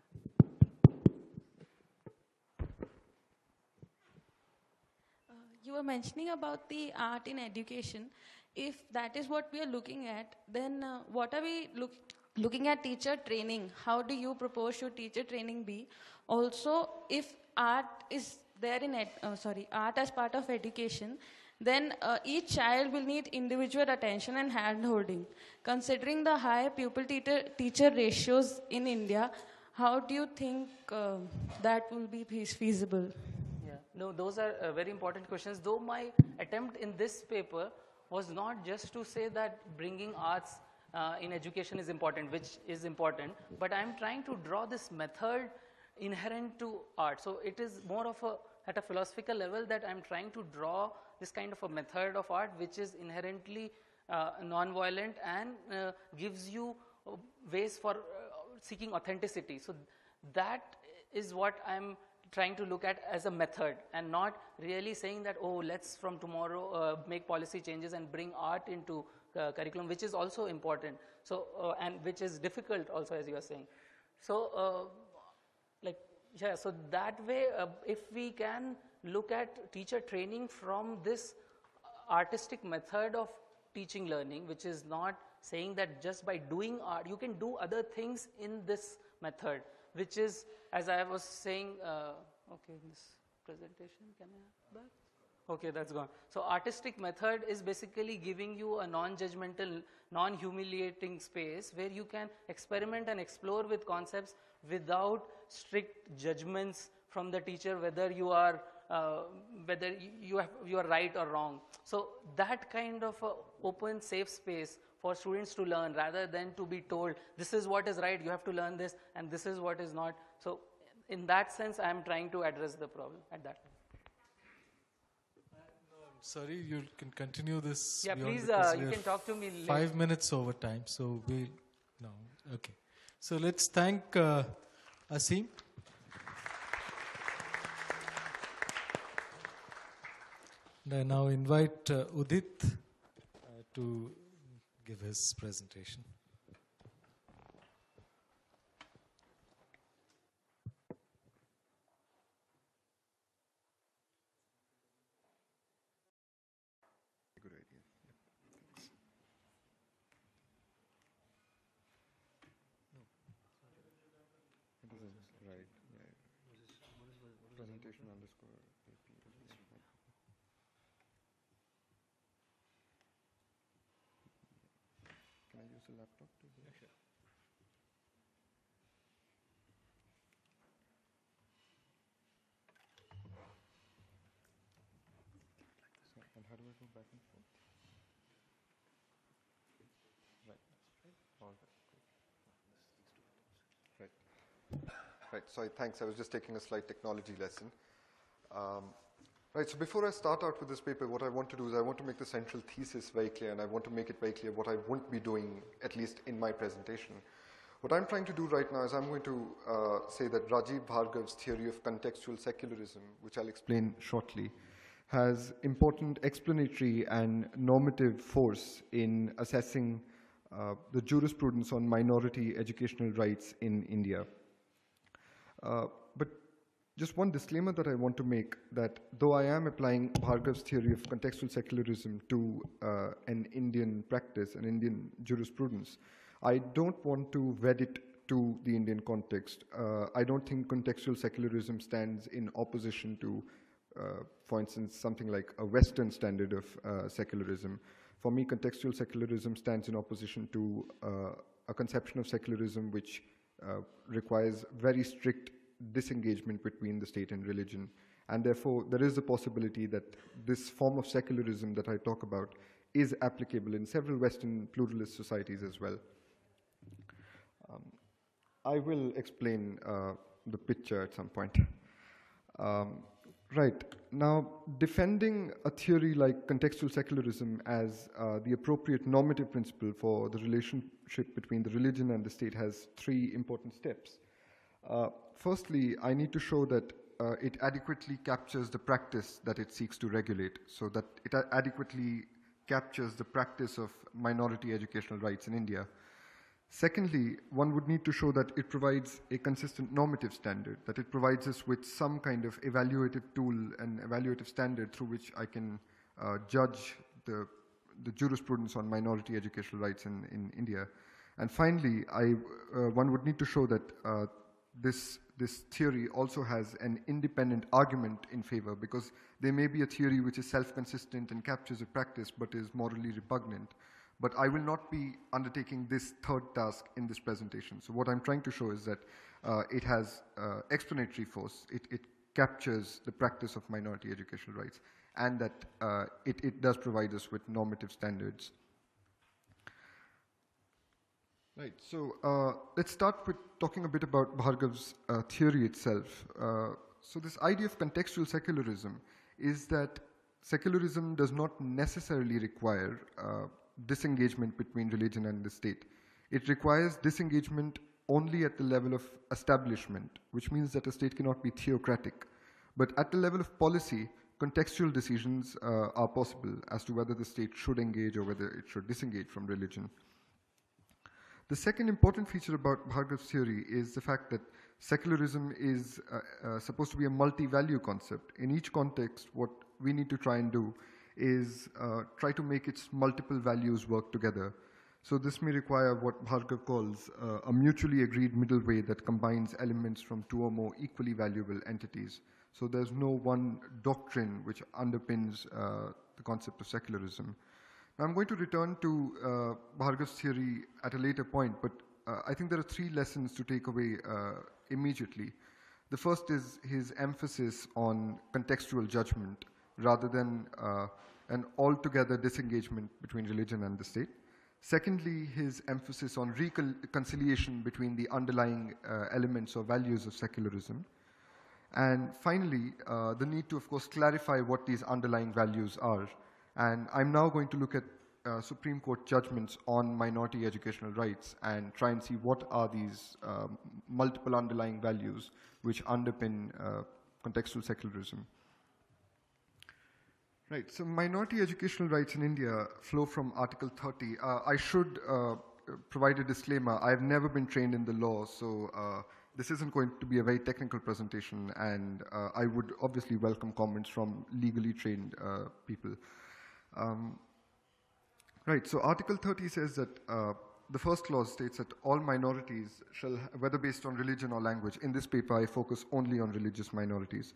You were mentioning about the art in education. If that is what we are looking at, then what are we looking at teacher training? How do you propose should teacher training be? Also, if art is there in art as part of education, then each child will need individual attention and hand-holding. Considering the high pupil-teacher ratios in India, how do you think that will be feasible? Yeah, no, those are very important questions. Though my attempt in this paper was not just to say that bringing arts in education is important, which is important, but I'm trying to draw this method inherent to art. So it is more of at a philosophical level that I'm trying to draw this kind of a method of art which is inherently non-violent and gives you ways for seeking authenticity. So that is what I'm trying to look at as a method, and not really saying that, oh, let's from tomorrow make policy changes and bring art into curriculum, which is also important. So and which is difficult also, as you are saying. So so that way, if we can look at teacher training from this artistic method of teaching learning, which is not saying that just by doing art, you can do other things in this method, which is, as I was saying, okay, this presentation, can I have that? Okay, that's gone. So artistic method is basically giving you a non-judgmental, non-humiliating space where you can experiment and explore with concepts without strict judgments from the teacher, whether you are whether you are right or wrong. So that kind of open, safe space for students to learn, rather than to be told this is what is right, you have to learn this, and this is what is not. So in that sense, I am trying to address the problem at that time. No, I'm Sorry, you can continue this. Yeah, beyond please, because you we can are talk to me later. 5 minutes over time, so we'll, no, okay. So let's thank Asim. And I now invite Udit to give his presentation. Good idea. Thanks. No. It isn't right. Yeah. Presentation underscore AP. Can I use a laptop to do it? Sure. So, and how do I go back and forth? Right. All right. Right. Right. Sorry. Thanks. I was just taking a slight technology lesson. Right. So before I start out with this paper, what I want to do is I want to make the central thesis very clear, and I want to make it very clear what I won't be doing, at least in my presentation. What I'm trying to do right now is I'm going to say that Rajiv Bhargav's theory of contextual secularism, which I'll explain shortly, has important explanatory and normative force in assessing the jurisprudence on minority educational rights in India. But just one disclaimer that I want to make, that though I am applying Bhargav's theory of contextual secularism to an Indian practice, an Indian jurisprudence, I don't want to wed it to the Indian context. I don't think contextual secularism stands in opposition to, for instance, something like a Western standard of secularism. For me, contextual secularism stands in opposition to a conception of secularism which requires very strict disengagement between the state and religion. And therefore, there is a possibility that this form of secularism that I talk about is applicable in several Western pluralist societies as well. I will explain the picture at some point. Right. Now, defending a theory like contextual secularism as the appropriate normative principle for the relationship between the religion and the state has three important steps. Firstly, I need to show that it adequately captures the practice that it seeks to regulate, so that it adequately captures the practice of minority educational rights in India. Secondly, one would need to show that it provides a consistent normative standard, that it provides us with some kind of evaluative tool and evaluative standard through which I can judge the jurisprudence on minority educational rights in India. And finally, one would need to show that this theory also has an independent argument in favor, because there may be a theory which is self-consistent and captures a practice but is morally repugnant. But I will not be undertaking this third task in this presentation. So what I'm trying to show is that it has explanatory force, it captures the practice of minority educational rights, and that it does provide us with normative standards. Right, so let's start with talking a bit about Bhargav's theory itself. So this idea of contextual secularism is that secularism does not necessarily require disengagement between religion and the state. It requires disengagement only at the level of establishment, which means that a state cannot be theocratic. But at the level of policy, contextual decisions are possible as to whether the state should engage or whether it should disengage from religion. The second important feature about Bhargav's theory is the fact that secularism is supposed to be a multi-value concept. In each context, what we need to try and do is try to make its multiple values work together. So this may require what Bhargav calls a mutually agreed middle way that combines elements from two or more equally valuable entities. So there's no one doctrine which underpins the concept of secularism. Now I'm going to return to Bhargav's theory at a later point, but I think there are three lessons to take away immediately. The first is his emphasis on contextual judgment rather than an altogether disengagement between religion and the state. Secondly, his emphasis on reconciliation between the underlying elements or values of secularism. And finally, the need to, of course, clarify what these underlying values are. And I'm now going to look at Supreme Court judgments on minority educational rights and try and see what are these multiple underlying values which underpin contextual secularism. Right, so minority educational rights in India flow from Article 30. I should provide a disclaimer. I've never been trained in the law, so this isn't going to be a very technical presentation, and I would obviously welcome comments from legally trained people. Right, so Article 30 says that the first clause states that all minorities shall, whether based on religion or language, in this paper I focus only on religious minorities,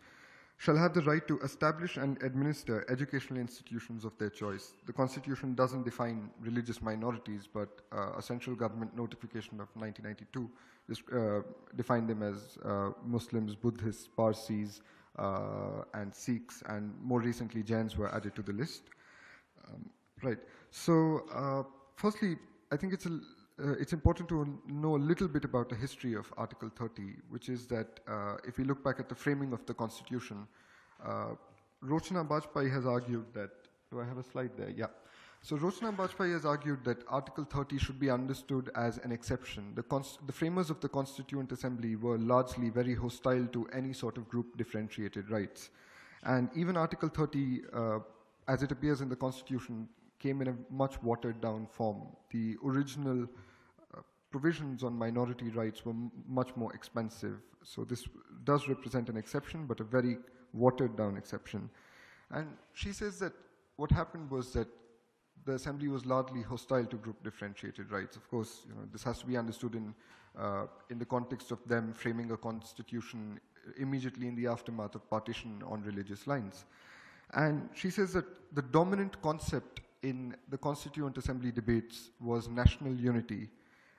shall have the right to establish and administer educational institutions of their choice. The Constitution doesn't define religious minorities, but a central government notification of 1992 defined them as Muslims, Buddhists, Parsis, and Sikhs, and more recently Jains were added to the list. Right. So, firstly, I think it's important to know a little bit about the history of Article 30, which is that if we look back at the framing of the Constitution, Rochana Bajpai has argued that, do I have a slide there? Yeah. So Rochana Bajpai has argued that Article 30 should be understood as an exception. The framers of the Constituent Assembly were largely very hostile to any sort of group differentiated rights. And even Article 30, as it appears in the Constitution, came in a much watered down form. The original provisions on minority rights were much more expensive. So this does represent an exception, but a very watered down exception. And she says that what happened was that the Assembly was largely hostile to group differentiated rights. Of course, this has to be understood in the context of them framing a constitution immediately in the aftermath of partition on religious lines. And she says that the dominant concept in the Constituent Assembly debates was national unity,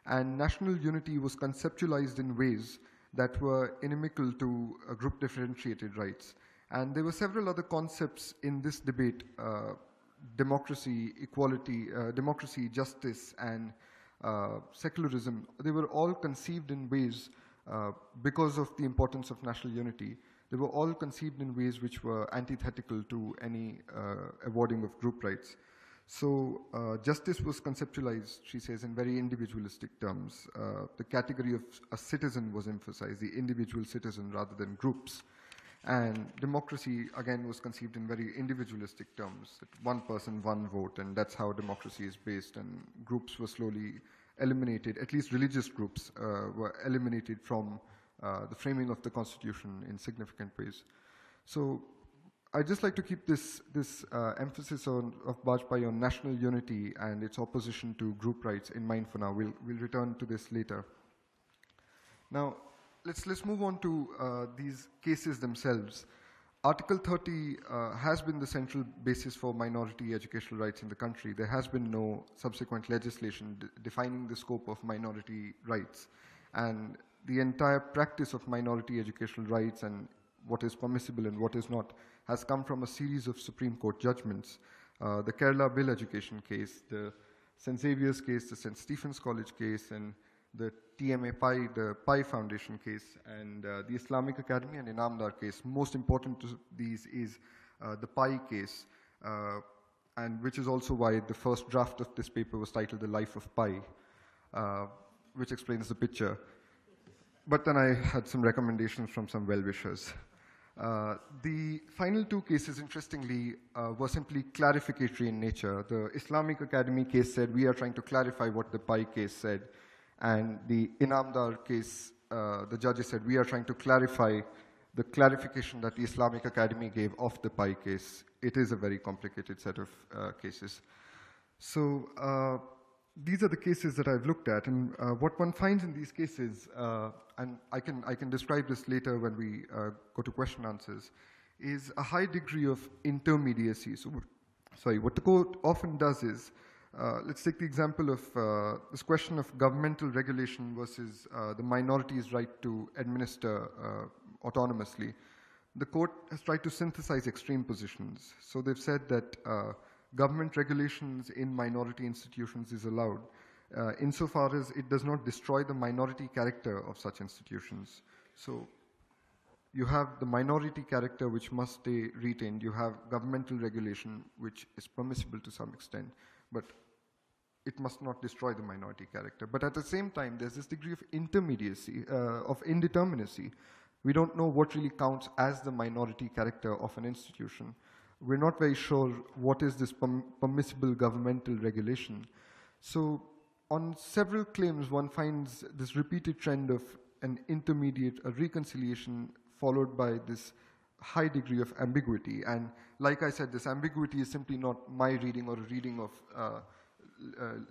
and national unity was conceptualized in ways that were inimical to group differentiated rights. And there were several other concepts in this debate, democracy, equality, democracy, justice, and secularism. They were all conceived in ways, because of the importance of national unity, they were all conceived in ways which were antithetical to any awarding of group rights. So justice was conceptualized, she says, in very individualistic terms. The category of a citizen was emphasized, the individual citizen rather than groups. And democracy, again, was conceived in very individualistic terms, that one person, one vote, and that's how democracy is based. And groups were slowly eliminated, at least religious groups were eliminated from the framing of the Constitution in significant ways. So I'd just like to keep this emphasis of Bajpai on national unity and its opposition to group rights in mind for now. We'll return to this later. Now, let's move on to these cases themselves. Article 30 has been the central basis for minority educational rights in the country. There has been no subsequent legislation defining the scope of minority rights. And the entire practice of minority educational rights and what is permissible and what is not has come from a series of Supreme Court judgments. The Kerala Bill Education case, the St. Xavier's case, the St. Stephen's College case, and the TMA Pi, the Pi Foundation case, and the Islamic Academy and Inamdar case. Most important to these is the Pi case, and which is also why the first draft of this paper was titled The Life of Pi, which explains the picture. But then I had some recommendations from some well-wishers. The final two cases, interestingly, were simply clarificatory in nature. The Islamic Academy case said, we are trying to clarify what the Pi case said. And the Inamdar case, the judges said, we are trying to clarify the clarification that the Islamic Academy gave of the Pi case. It is a very complicated set of cases. So these are the cases that I've looked at. And what one finds in these cases, and I can describe this later when we go to question answers, is a high degree of intermediacy. So, what the court often does is, let's take the example of this question of governmental regulation versus the minority's right to administer autonomously. The court has tried to synthesize extreme positions. So they've said that government regulations in minority institutions is allowed, insofar as it does not destroy the minority character of such institutions. So, you have the minority character which must stay retained. You have governmental regulation which is permissible to some extent, but it must not destroy the minority character. But at the same time, there's this degree of intermediacy, of indeterminacy. We don't know what really counts as the minority character of an institution. We're not very sure what is this permissible governmental regulation. So on several claims, one finds this repeated trend of an intermediate, a reconciliation, followed by this high degree of ambiguity. And like I said, this ambiguity is simply not my reading or a reading of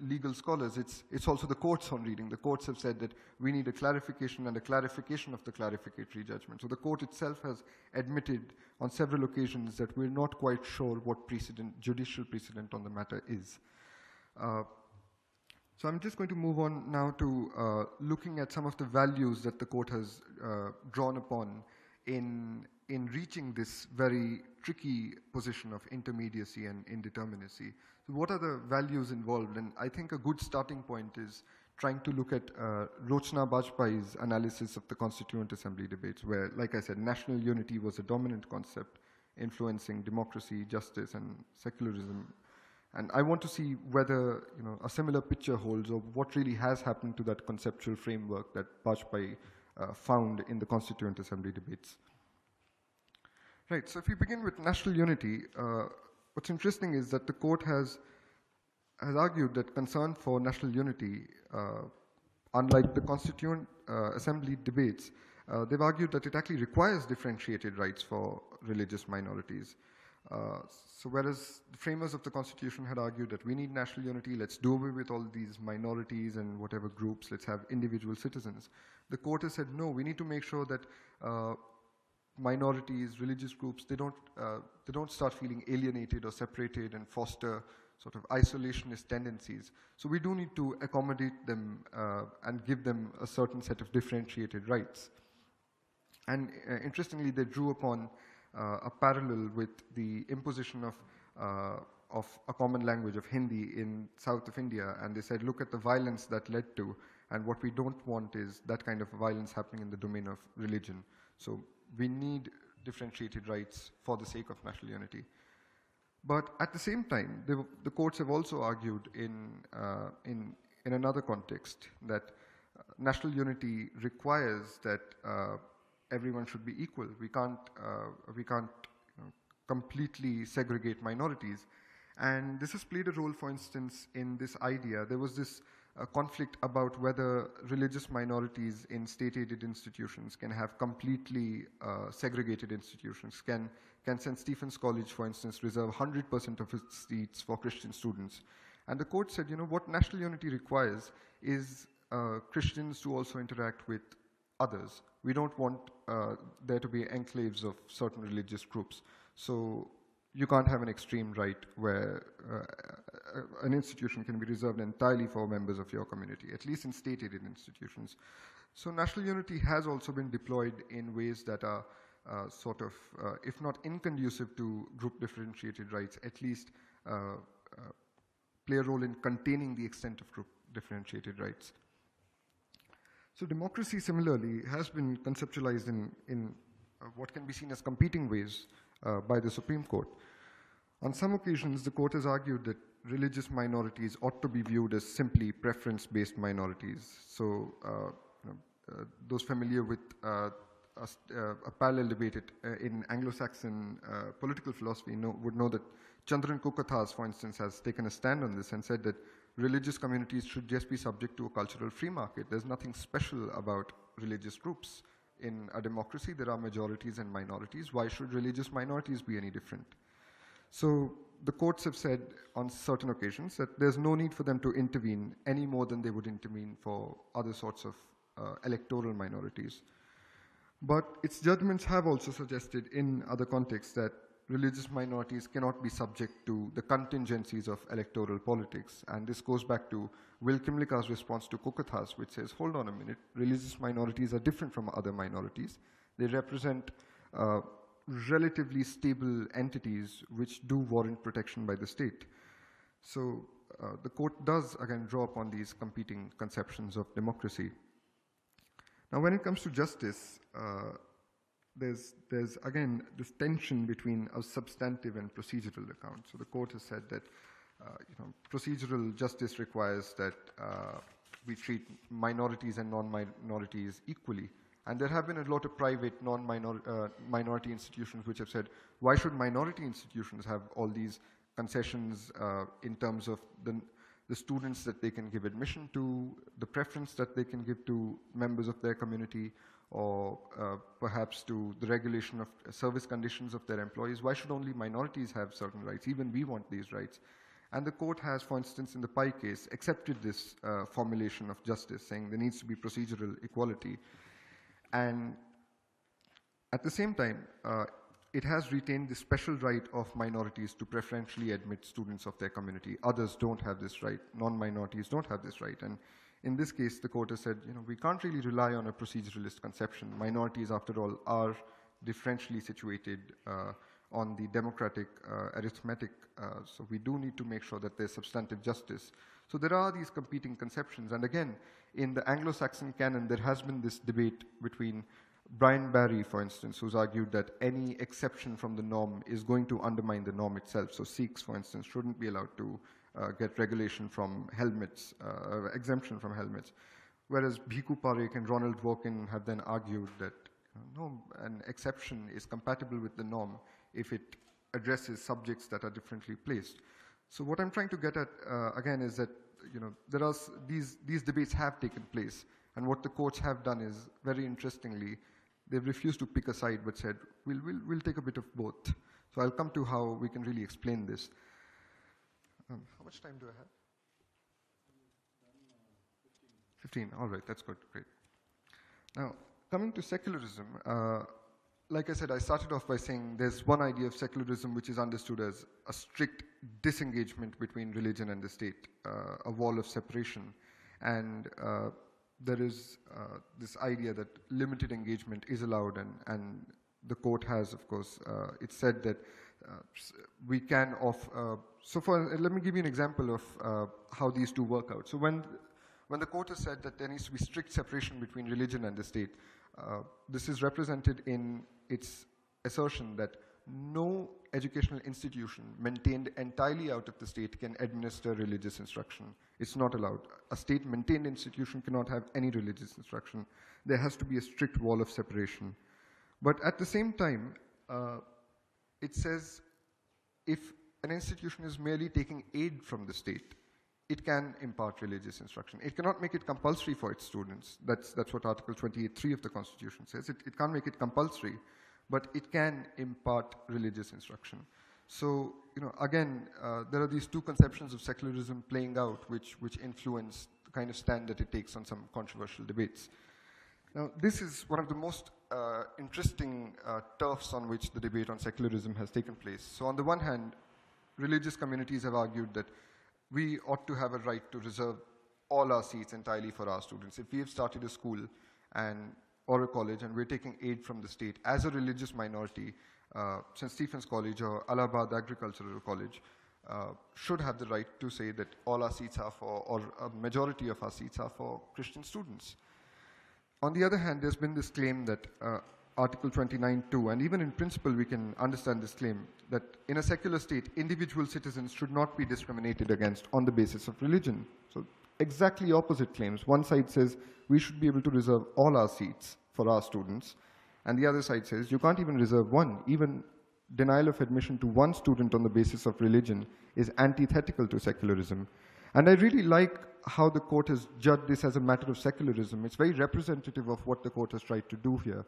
legal scholars. It's also the court's own reading. The courts have said that we need a clarification and a clarification of the clarificatory judgment. So the court itself has admitted on several occasions that we're not quite sure what precedent, judicial precedent on the matter is. So I'm just going to move on now to looking at some of the values that the court has drawn upon in reaching this very tricky position of intermediacy and indeterminacy. So what are the values involved? And I think a good starting point is trying to look at Rochna Bajpayee's analysis of the Constituent Assembly debates, where, like I said, national unity was a dominant concept influencing democracy, justice, and secularism. And I want to see whether a similar picture holds, or what really has happened to that conceptual framework that Bajpayee found in the Constituent Assembly debates. Right, so if we begin with national unity, what's interesting is that the court has argued that concern for national unity, unlike the Constituent Assembly debates, they've argued that it actually requires differentiated rights for religious minorities. So whereas the framers of the Constitution had argued that we need national unity, let's do away with all these minorities and whatever groups, let's have individual citizens, the court has said, no, we need to make sure that minorities, religious groups, they don't start feeling alienated or separated and foster sort of isolationist tendencies. So we do need to accommodate them and give them a certain set of differentiated rights. And interestingly, they drew upon a parallel with the imposition of a common language of Hindi in south of India, and they said, look at the violence that led to, and what we don't want is that kind of violence happening in the domain of religion. So we need differentiated rights for the sake of national unity. But at the same time, the courts have also argued in another context that national unity requires that everyone should be equal. We can't completely segregate minorities. And this has played a role, for instance, in this idea. There was this conflict about whether religious minorities in state-aided institutions can have completely segregated institutions. Can St. Stephen's College, for instance, reserve 100% of its seats for Christian students? And the court said, what national unity requires is Christians to also interact with others. We don't want there to be enclaves of certain religious groups. So you can't have an extreme right where an institution can be reserved entirely for members of your community, at least in state-aided institutions. So national unity has also been deployed in ways that are sort of, if not inconducive to group differentiated rights, at least play a role in containing the extent of group differentiated rights. So democracy, similarly, has been conceptualized in what can be seen as competing ways by the Supreme Court. On some occasions, the court has argued that religious minorities ought to be viewed as simply preference-based minorities. So those familiar with a parallel debate in Anglo-Saxon political philosophy would know that Chandran Kukathas, for instance, has taken a stand on this and said that religious communities should just be subject to a cultural free market. There's nothing special about religious groups. In a democracy, there are majorities and minorities. Why should religious minorities be any different? So the courts have said on certain occasions that there's no need for them to intervene any more than they would intervene for other sorts of electoral minorities. But its judgments have also suggested in other contexts that religious minorities cannot be subject to the contingencies of electoral politics. And this goes back to Will Kimlicka's response to Kukathas, which says, hold on a minute, religious minorities are different from other minorities. They represent relatively stable entities which do warrant protection by the state. So the court does, again, draw upon these competing conceptions of democracy. Now, when it comes to justice, there's again this tension between a substantive and procedural account. So the court has said that procedural justice requires that we treat minorities and non-minorities equally. And there have been a lot of private minority institutions which have said, why should minority institutions have all these concessions in terms of the students that they can give admission to, the preference that they can give to members of their community, or perhaps to the regulation of service conditions of their employees? Why should only minorities have certain rights? Even we want these rights. And the court has, for instance, in the Pai case, accepted this formulation of justice, saying there needs to be procedural equality. And at the same time, it has retained the special right of minorities to preferentially admit students of their community. Others don't have this right. Non-minorities don't have this right. And in this case, the court has said, we can't really rely on a proceduralist conception. Minorities, after all, are differentially situated on the democratic arithmetic. So we do need to make sure that there's substantive justice. So there are these competing conceptions. And again, in the Anglo-Saxon canon, there has been this debate between Brian Barry, for instance, who's argued that any exception from the norm is going to undermine the norm itself. So Sikhs, for instance, shouldn't be allowed to get regulation from helmets, exemption from helmets. Whereas Bhiku Parekh and Ronald Dworkin have then argued that no, an exception is compatible with the norm if it addresses subjects that are differently placed. So what I'm trying to get at, again, is that there are these debates have taken place, and what the courts have done is, very interestingly, they've refused to pick a side but said, we'll take a bit of both. So I'll come to how we can really explain this. How much time do I have? 15. All right, that's good, great. Now, coming to secularism, like I said, I started off by saying there's one idea of secularism which is understood as a strict disengagement between religion and the state, a wall of separation. And there is this idea that limited engagement is allowed, and the court has, of course, it said that we can let me give you an example of how these two work out. So when the court has said that there needs to be strict separation between religion and the state, this is represented in its assertion that no educational institution maintained entirely out of the state can administer religious instruction. It's not allowed. A state-maintained institution cannot have any religious instruction. There has to be a strict wall of separation. But at the same time, it says if an institution is merely taking aid from the state, it can impart religious instruction. It cannot make it compulsory for its students. That's what Article 28(3) of the Constitution says. It can't make it compulsory, but it can impart religious instruction. So, again, there are these two conceptions of secularism playing out which influence the kind of stand that it takes on some controversial debates. Now, this is one of the most interesting turfs on which the debate on secularism has taken place. So on the one hand, religious communities have argued that we ought to have a right to reserve all our seats entirely for our students. If we have started a school or a college and we're taking aid from the state as a religious minority, St. Stephen's College or Allahabad Agricultural College should have the right to say that all our seats are for, or a majority of our seats are for Christian students. On the other hand, there's been this claim that Article 29(2), and even in principle we can understand this claim, that in a secular state, individual citizens should not be discriminated against on the basis of religion. So exactly opposite claims. One side says we should be able to reserve all our seats for our students, and the other side says you can't even reserve one. Even denial of admission to one student on the basis of religion is antithetical to secularism. And I really like how the court has judged this as a matter of secularism. It's very representative of what the court has tried to do here.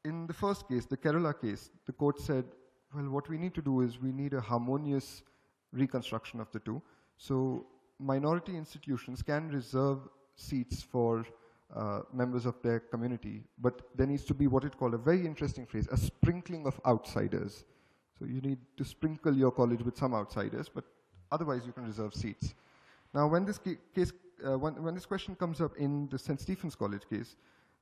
In the first case, the Kerala case, the court said, well, what we need to do is we need a harmonious reconstruction of the two. So minority institutions can reserve seats for members of their community, but there needs to be what it called, a very interesting phrase, a sprinkling of outsiders. So you need to sprinkle your college with some outsiders, but otherwise you can reserve seats. Now when this case, when this question comes up in the St. Stephen's College case,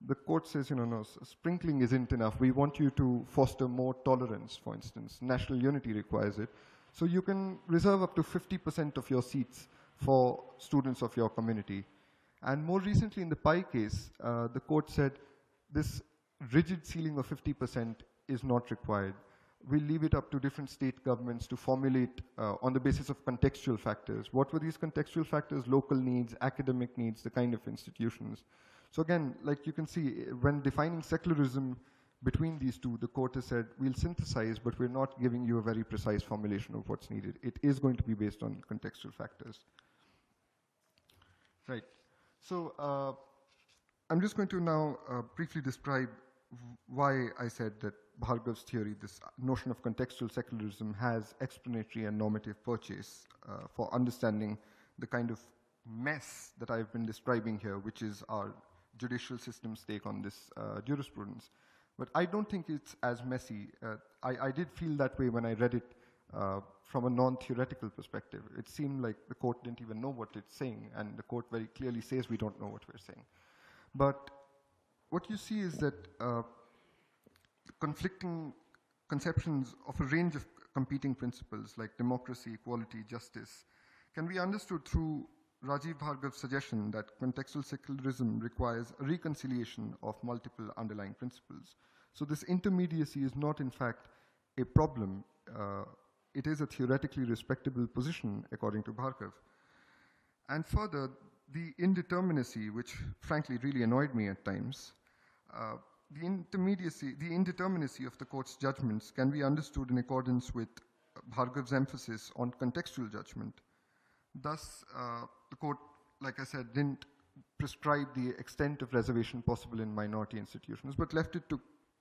the court says, no, sprinkling isn't enough. We want you to foster more tolerance, for instance. National unity requires it. So you can reserve up to 50% of your seats for students of your community. And more recently in the Pai case, the court said this rigid ceiling of 50% is not required. We'll leave it up to different state governments to formulate on the basis of contextual factors. What were these contextual factors? Local needs, academic needs, the kind of institutions. So again, like you can see, when defining secularism between these two, the court has said, we'll synthesize, but we're not giving you a very precise formulation of what's needed. It is going to be based on contextual factors. Right. So I'm just going to now briefly describe why I said that Bhargav's theory, this notion of contextual secularism, has explanatory and normative purchase for understanding the kind of mess that I've been describing here, which is our judicial system's take on this jurisprudence. But I don't think it's as messy. I did feel that way when I read it from a non-theoretical perspective. It seemed like the court didn't even know what it's saying, and the court very clearly says we don't know what we're saying. But what you see is that conflicting conceptions of a range of competing principles like democracy, equality, justice can be understood through Rajiv Bhargav's suggestion that contextual secularism requires a reconciliation of multiple underlying principles. So this intermediacy is not, in fact, a problem. It is a theoretically respectable position, according to Bhargav. And further, the indeterminacy, which frankly really annoyed me at times, the indeterminacy of the court's judgments can be understood in accordance with Bhargav's emphasis on contextual judgment. Thus, the court, like I said, didn't prescribe the extent of reservation possible in minority institutions, but left it to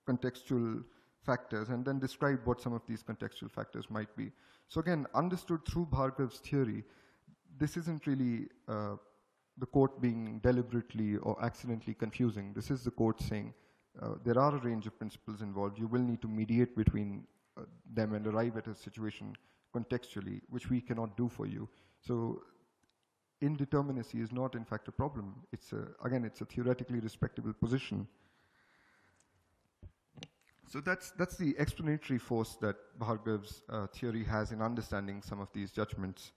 contextual factors and then described what some of these contextual factors might be. So again, understood through Bhargav's theory, this isn't really the court being deliberately or accidentally confusing. This is the court saying there are a range of principles involved. You will need to mediate between them and arrive at a situation contextually, which we cannot do for you. So indeterminacy is not, in fact, a problem. It's again, it's a theoretically respectable position. So that's the explanatory force that Bhargav's theory has in understanding some of these judgments.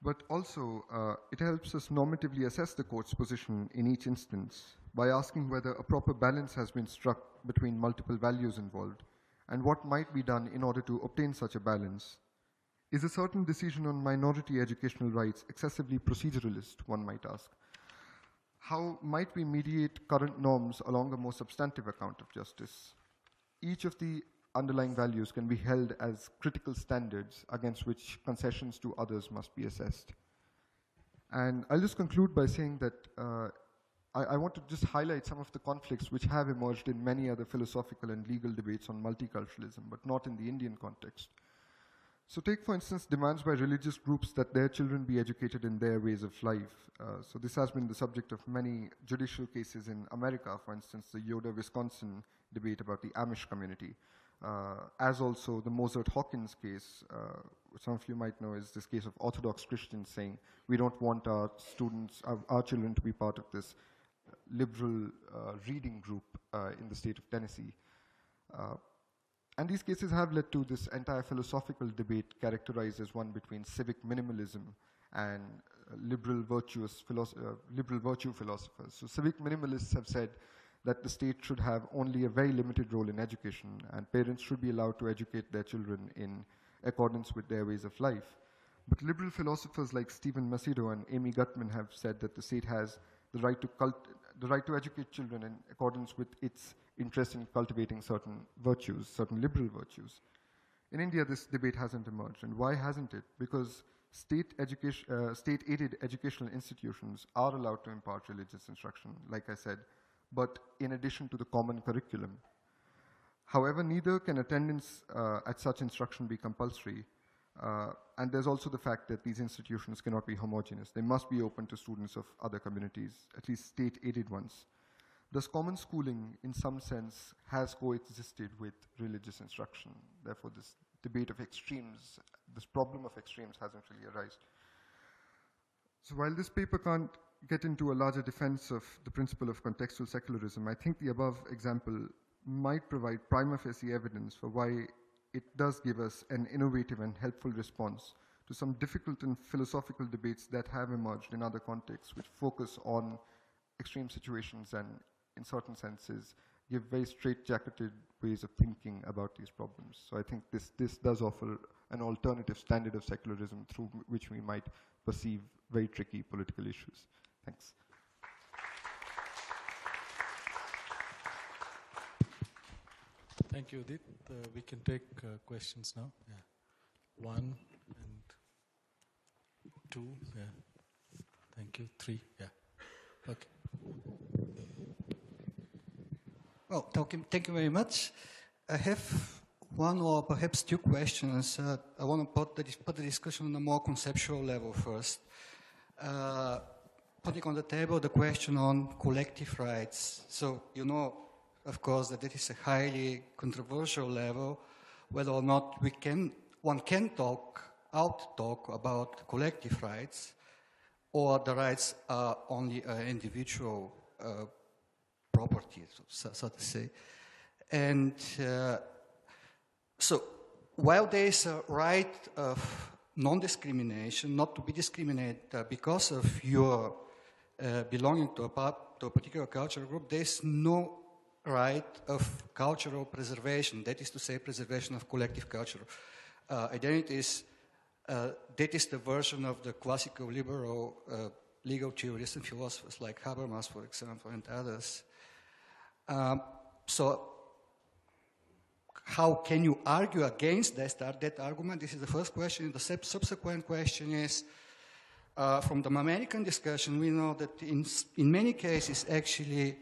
But also, it helps us normatively assess the court's position in each instance by asking whether a proper balance has been struck between multiple values involved and what might be done in order to obtain such a balance. Is a certain decision on minority educational rights excessively proceduralist, one might ask? How might we mediate current norms along a more substantive account of justice? Each of the underlying values can be held as critical standards against which concessions to others must be assessed. And I'll just conclude by saying that I want to just highlight some of the conflicts which have emerged in many other philosophical and legal debates on multiculturalism, but not in the Indian context. So take, for instance, demands by religious groups that their children be educated in their ways of life. So this has been the subject of many judicial cases in America, for instance, the Yoder, Wisconsin debate about the Amish community, as also the Mozart-Hawkins case, which some of you might know is this case of Orthodox Christians saying, we don't want our students, our children to be part of this liberal reading group in the state of Tennessee. And these cases have led to this entire philosophical debate characterized as one between civic minimalism and liberal virtue philosophers. So civic minimalists have said that the state should have only a very limited role in education and parents should be allowed to educate their children in accordance with their ways of life. But liberal philosophers like Stephen Macedo and Amy Gutman have said that the state has the right to educate children in accordance with its interest in cultivating certain virtues, certain liberal virtues. In India, this debate hasn't emerged. And why hasn't it? Because state-aided educational institutions are allowed to impart religious instruction, like I said, but in addition to the common curriculum. However, neither can attendance at such instruction be compulsory. And there's also the fact that these institutions cannot be homogeneous. They must be open to students of other communities, at least state-aided ones. Thus, common schooling, in some sense, has coexisted with religious instruction. Therefore, this debate of extremes, this problem of extremes hasn't really arisen. So while this paper can't get into a larger defense of the principle of contextual secularism, I think the above example might provide prima facie evidence for why it does give us an innovative and helpful response to some difficult and philosophical debates that have emerged in other contexts which focus on extreme situations and, in certain senses, give very straight-jacketed ways of thinking about these problems. So I think this does offer an alternative standard of secularism through which we might perceive very tricky political issues. Thanks. Thank you, Udit. We can take questions now. Yeah. 1 and 2. Yeah. Thank you. 3. Yeah. Okay. Well, thank you very much. I have one or perhaps two questions. I want to put the discussion on a more conceptual level first. Putting on the table the question on collective rights. So, you know, of course, that it is a highly controversial level, whether or not one can talk about collective rights, or the rights are only individual property, so to say. And so, while there is a right of non-discrimination, not to be discriminated because of your belonging to a particular cultural group, there is no right of cultural preservation, that is to say, preservation of collective cultural identities. That is the version of the classical liberal legal theorists and philosophers like Habermas, for example, and others. So, how can you argue against that argument? This is the first question. The subsequent question is, from the American discussion, we know that in many cases, actually,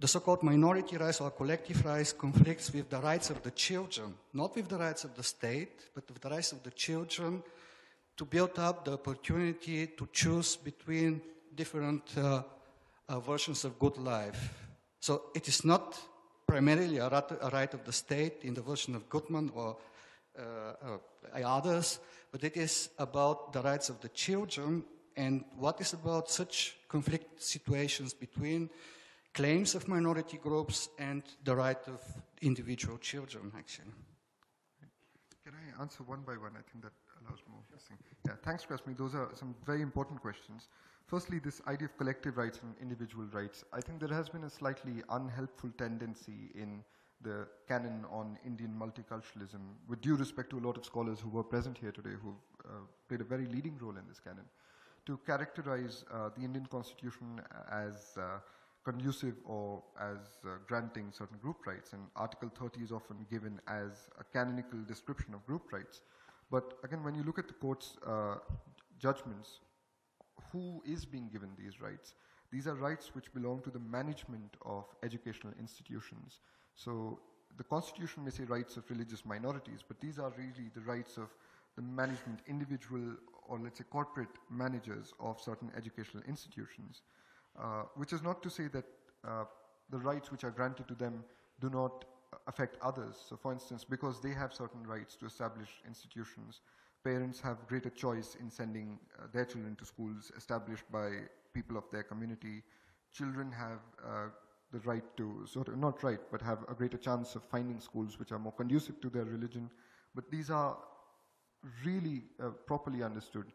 the so-called minority rights or collective rights conflicts with the rights of the children, not with the rights of the state, but with the rights of the children to build up the opportunity to choose between different versions of good life. So it is not primarily a right of the state in the version of Goodman or others, but it is about the rights of the children. And what is about such conflict situations between claims of minority groups and the right of individual children, actually? Can I answer one by one? I think that allows more. Yeah, thanks, Krasmi. Those are some very important questions. Firstly, this idea of collective rights and individual rights. I think there has been a slightly unhelpful tendency in the canon on Indian multiculturalism, with due respect to a lot of scholars who were present here today, who played a very leading role in this canon, to characterize the Indian constitution as conducive or as granting certain group rights, and Article 30 is often given as a canonical description of group rights. But again, when you look at the court's judgments, who is being given these rights? These are rights which belong to the management of educational institutions. So the constitution may say rights of religious minorities, but these are really the rights of the management, individual or let's say corporate managers of certain educational institutions. Which is not to say that the rights which are granted to them do not affect others. So for instance, because they have certain rights to establish institutions, parents have greater choice in sending their children to schools established by people of their community. Children have the right to, not right, but have a greater chance of finding schools which are more conducive to their religion. But these are really properly understood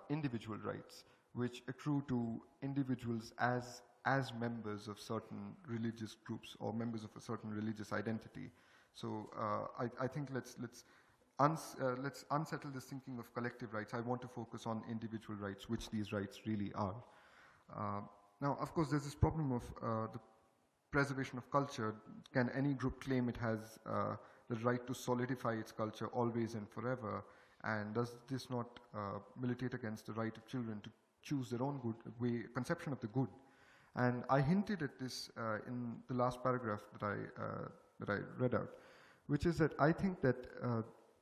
individual rights, which accrue to individuals as members of certain religious groups or members of a certain religious identity. So I think let's unsettle this thinking of collective rights. I want to focus on individual rights, which these rights really are. Now, of course, there's this problem of the preservation of culture. Can any group claim it has the right to solidify its culture always and forever? And does this not militate against the right of children to choose their own good conception of the good? And I hinted at this in the last paragraph that I read out, which is that I think that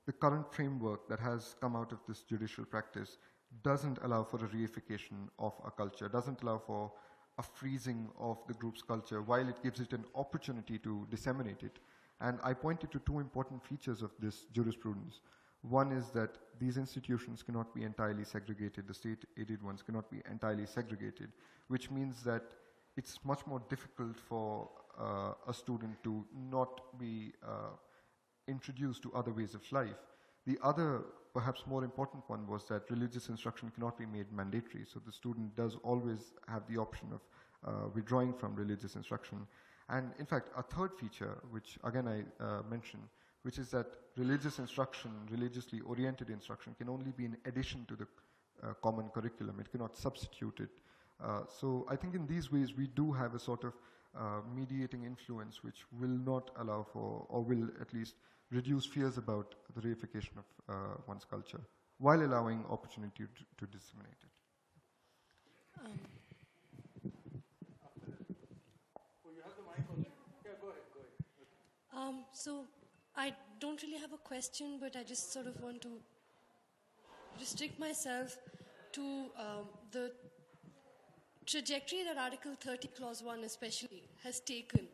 the current framework that has come out of this judicial practice doesn't allow for a reification of a culture, doesn't allow for a freezing of the group's culture, while it gives it an opportunity to disseminate it. And I pointed to two important features of this jurisprudence. One is that these institutions cannot be entirely segregated, the state-aided ones cannot be entirely segregated, which means that it's much more difficult for a student to not be introduced to other ways of life. The other, perhaps more important one, was that religious instruction cannot be made mandatory, so the student does always have the option of withdrawing from religious instruction. And in fact, a third feature, which again I mentioned, which is that religious instruction, religiously oriented instruction, can only be in addition to the common curriculum. It cannot substitute it. So I think in these ways we do have a sort of mediating influence which will not allow for, or will at least reduce fears about the reification of one's culture, while allowing opportunity to disseminate it. So I don't really have a question, but I just sort of want to restrict myself to the trajectory that Article 30, Clause 1 especially has taken,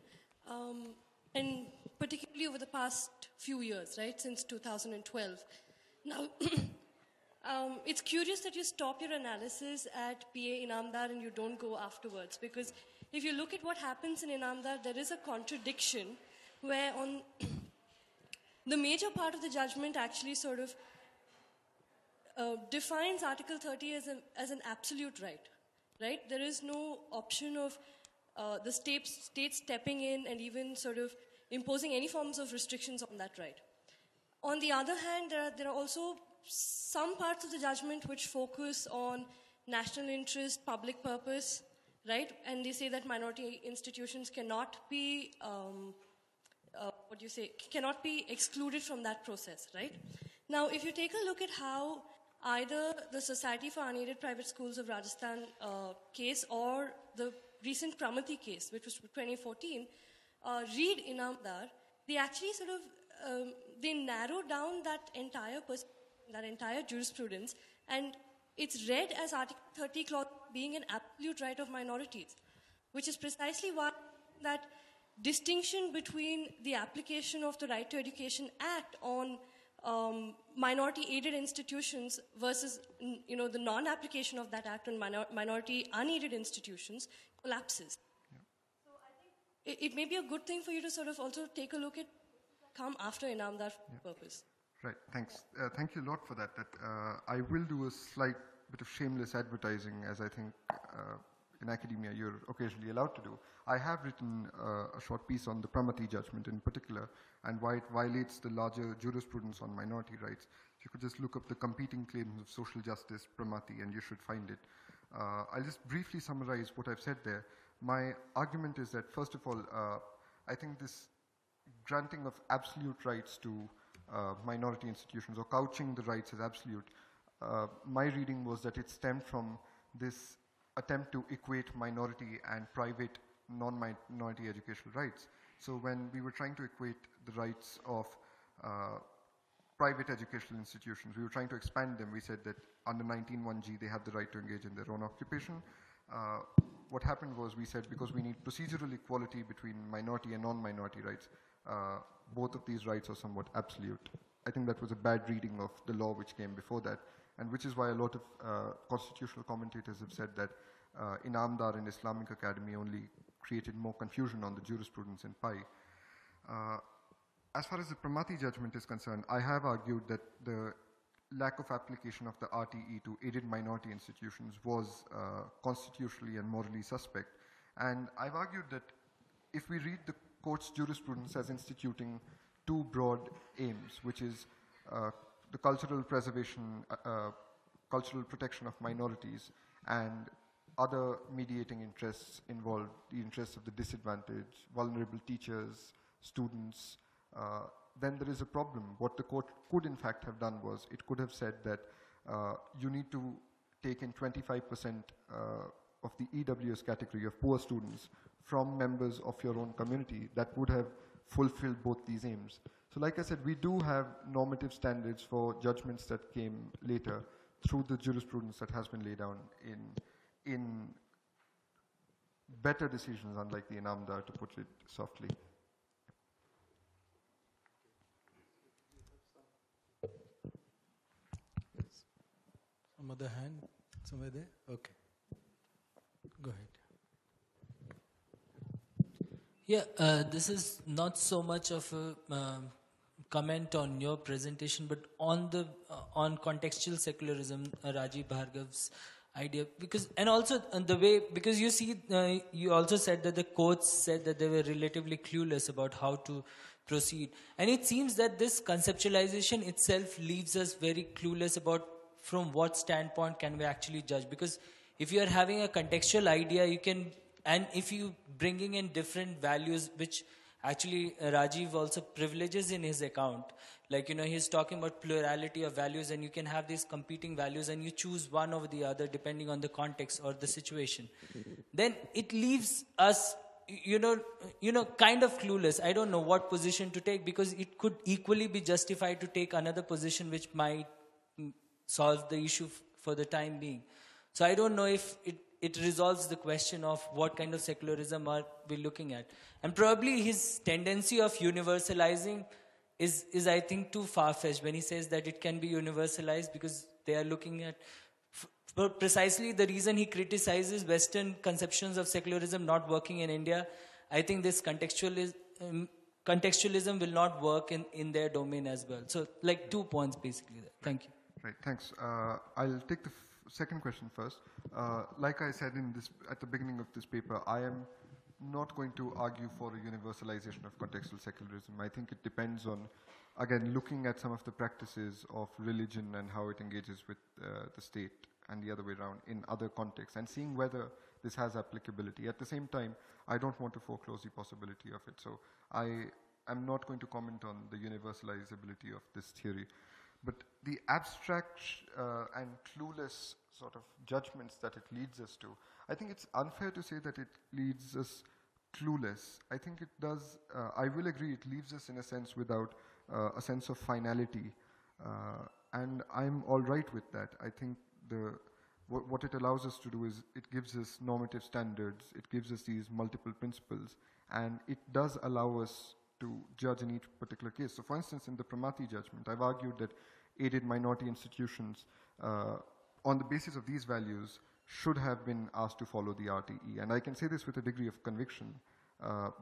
and particularly over the past few years, right, since 2012. Now, it's curious that you stop your analysis at PA Inamdar and you don't go afterwards, because if you look at what happens in Inamdar, there is a contradiction where on the major part of the judgment actually sort of defines Article 30 as an absolute right, right? There is no option of the state stepping in and even sort of imposing any forms of restrictions on that right. On the other hand, there are also some parts of the judgment which focus on national interest, public purpose, right? And they say that minority institutions cannot be cannot be excluded from that process, right? Now, if you take a look at how either the Society for Unaided Private Schools of Rajasthan case or the recent Pramati case, which was 2014, read Inamdar, they actually sort of, they narrow down that entire jurisprudence, and it's read as Article 30 clause being an absolute right of minorities, which is precisely why that distinction between the application of the Right to Education Act on minority-aided institutions versus, the non-application of that act on minority unaided institutions collapses. Yeah. So I think it may be a good thing for you to sort of also take a look at come after Inamdar purpose. Right, thanks. Thank you a lot for that. I will do a slight bit of shameless advertising, as I think in academia you're occasionally allowed to do. I have written a short piece on the Pramati judgment in particular, and why it violates the larger jurisprudence on minority rights. If you could just look up the competing claims of social justice, Pramati, and you should find it. I'll just briefly summarize what I've said there. My argument is that, first of all, I think this granting of absolute rights to minority institutions, or couching the rights as absolute, my reading was that it stemmed from this attempt to equate minority and private non-minority educational rights. So when we were trying to equate the rights of private educational institutions, we were trying to expand them. We said that under 19(1)G they have the right to engage in their own occupation. What happened was we said, because we need procedural equality between minority and non-minority rights, both of these rights are somewhat absolute. I think that was a bad reading of the law which came before that, and which is why a lot of constitutional commentators have said that Inamdar and Islamic Academy only created more confusion on the jurisprudence in PI. As far as the Pramati judgment is concerned, I have argued that the lack of application of the RTE to aided minority institutions was constitutionally and morally suspect. And I've argued that if we read the court's jurisprudence as instituting two broad aims, which is the cultural preservation, cultural protection of minorities, and other mediating interests involved, the interests of the disadvantaged, vulnerable teachers, students, then there is a problem. What the court could in fact have done was, it could have said that you need to take in 25% of the EWS category of poor students from members of your own community. That would have fulfilled both these aims. So like I said, we do have normative standards for judgments that came later through the jurisprudence that has been laid down in better decisions, unlike the Inamdar, to put it softly. Some other hand, somewhere there? Okay. Go ahead. Yeah, this is not so much of a comment on your presentation, but on the on contextual secularism, Rajiv Bhargav's idea, because, and also the way, because you see, you also said that the courts said that they were relatively clueless about how to proceed, and it seems that this conceptualization itself leaves us very clueless about from what standpoint can we actually judge, because if you are having a contextual idea, you can, and if you bringing in different values, which actually Rajiv also privileges in his account, like, you know, he's talking about plurality of values, and you can have these competing values and you choose one over the other depending on the context or the situation, then it leaves us, you know, kind of clueless. I don't know what position to take, because it could equally be justified to take another position which might solve the issue for the time being. So I don't know if it resolves the question of what kind of secularism are we looking at. And probably his tendency of universalizing is I think too far-fetched when he says that it can be universalized, because they are looking at precisely the reason he criticizes Western conceptions of secularism not working in India. I think this contextualism will not work in their domain as well. So like 2 points basically there. Thank you. Right, thanks. I'll take the second question first. Like I said at the beginning of this paper, I am not going to argue for a universalization of contextual secularism. I think it depends on, again, looking at some of the practices of religion and how it engages with the state and the other way around in other contexts, and seeing whether this has applicability. At the same time, I don't want to foreclose the possibility of it. So I am not going to comment on the universalizability of this theory. But the abstract and clueless sort of judgments that it leads us to, I think it's unfair to say that it leads us clueless. I think it does, I will agree, it leaves us in a sense without a sense of finality. And I'm all right with that. I think what it allows us to do is it gives us normative standards, it gives us these multiple principles, and it does allow us to judge in each particular case. So for instance, in the Pramati judgment, I've argued that aided minority institutions on the basis of these values should have been asked to follow the RTE. And I can say this with a degree of conviction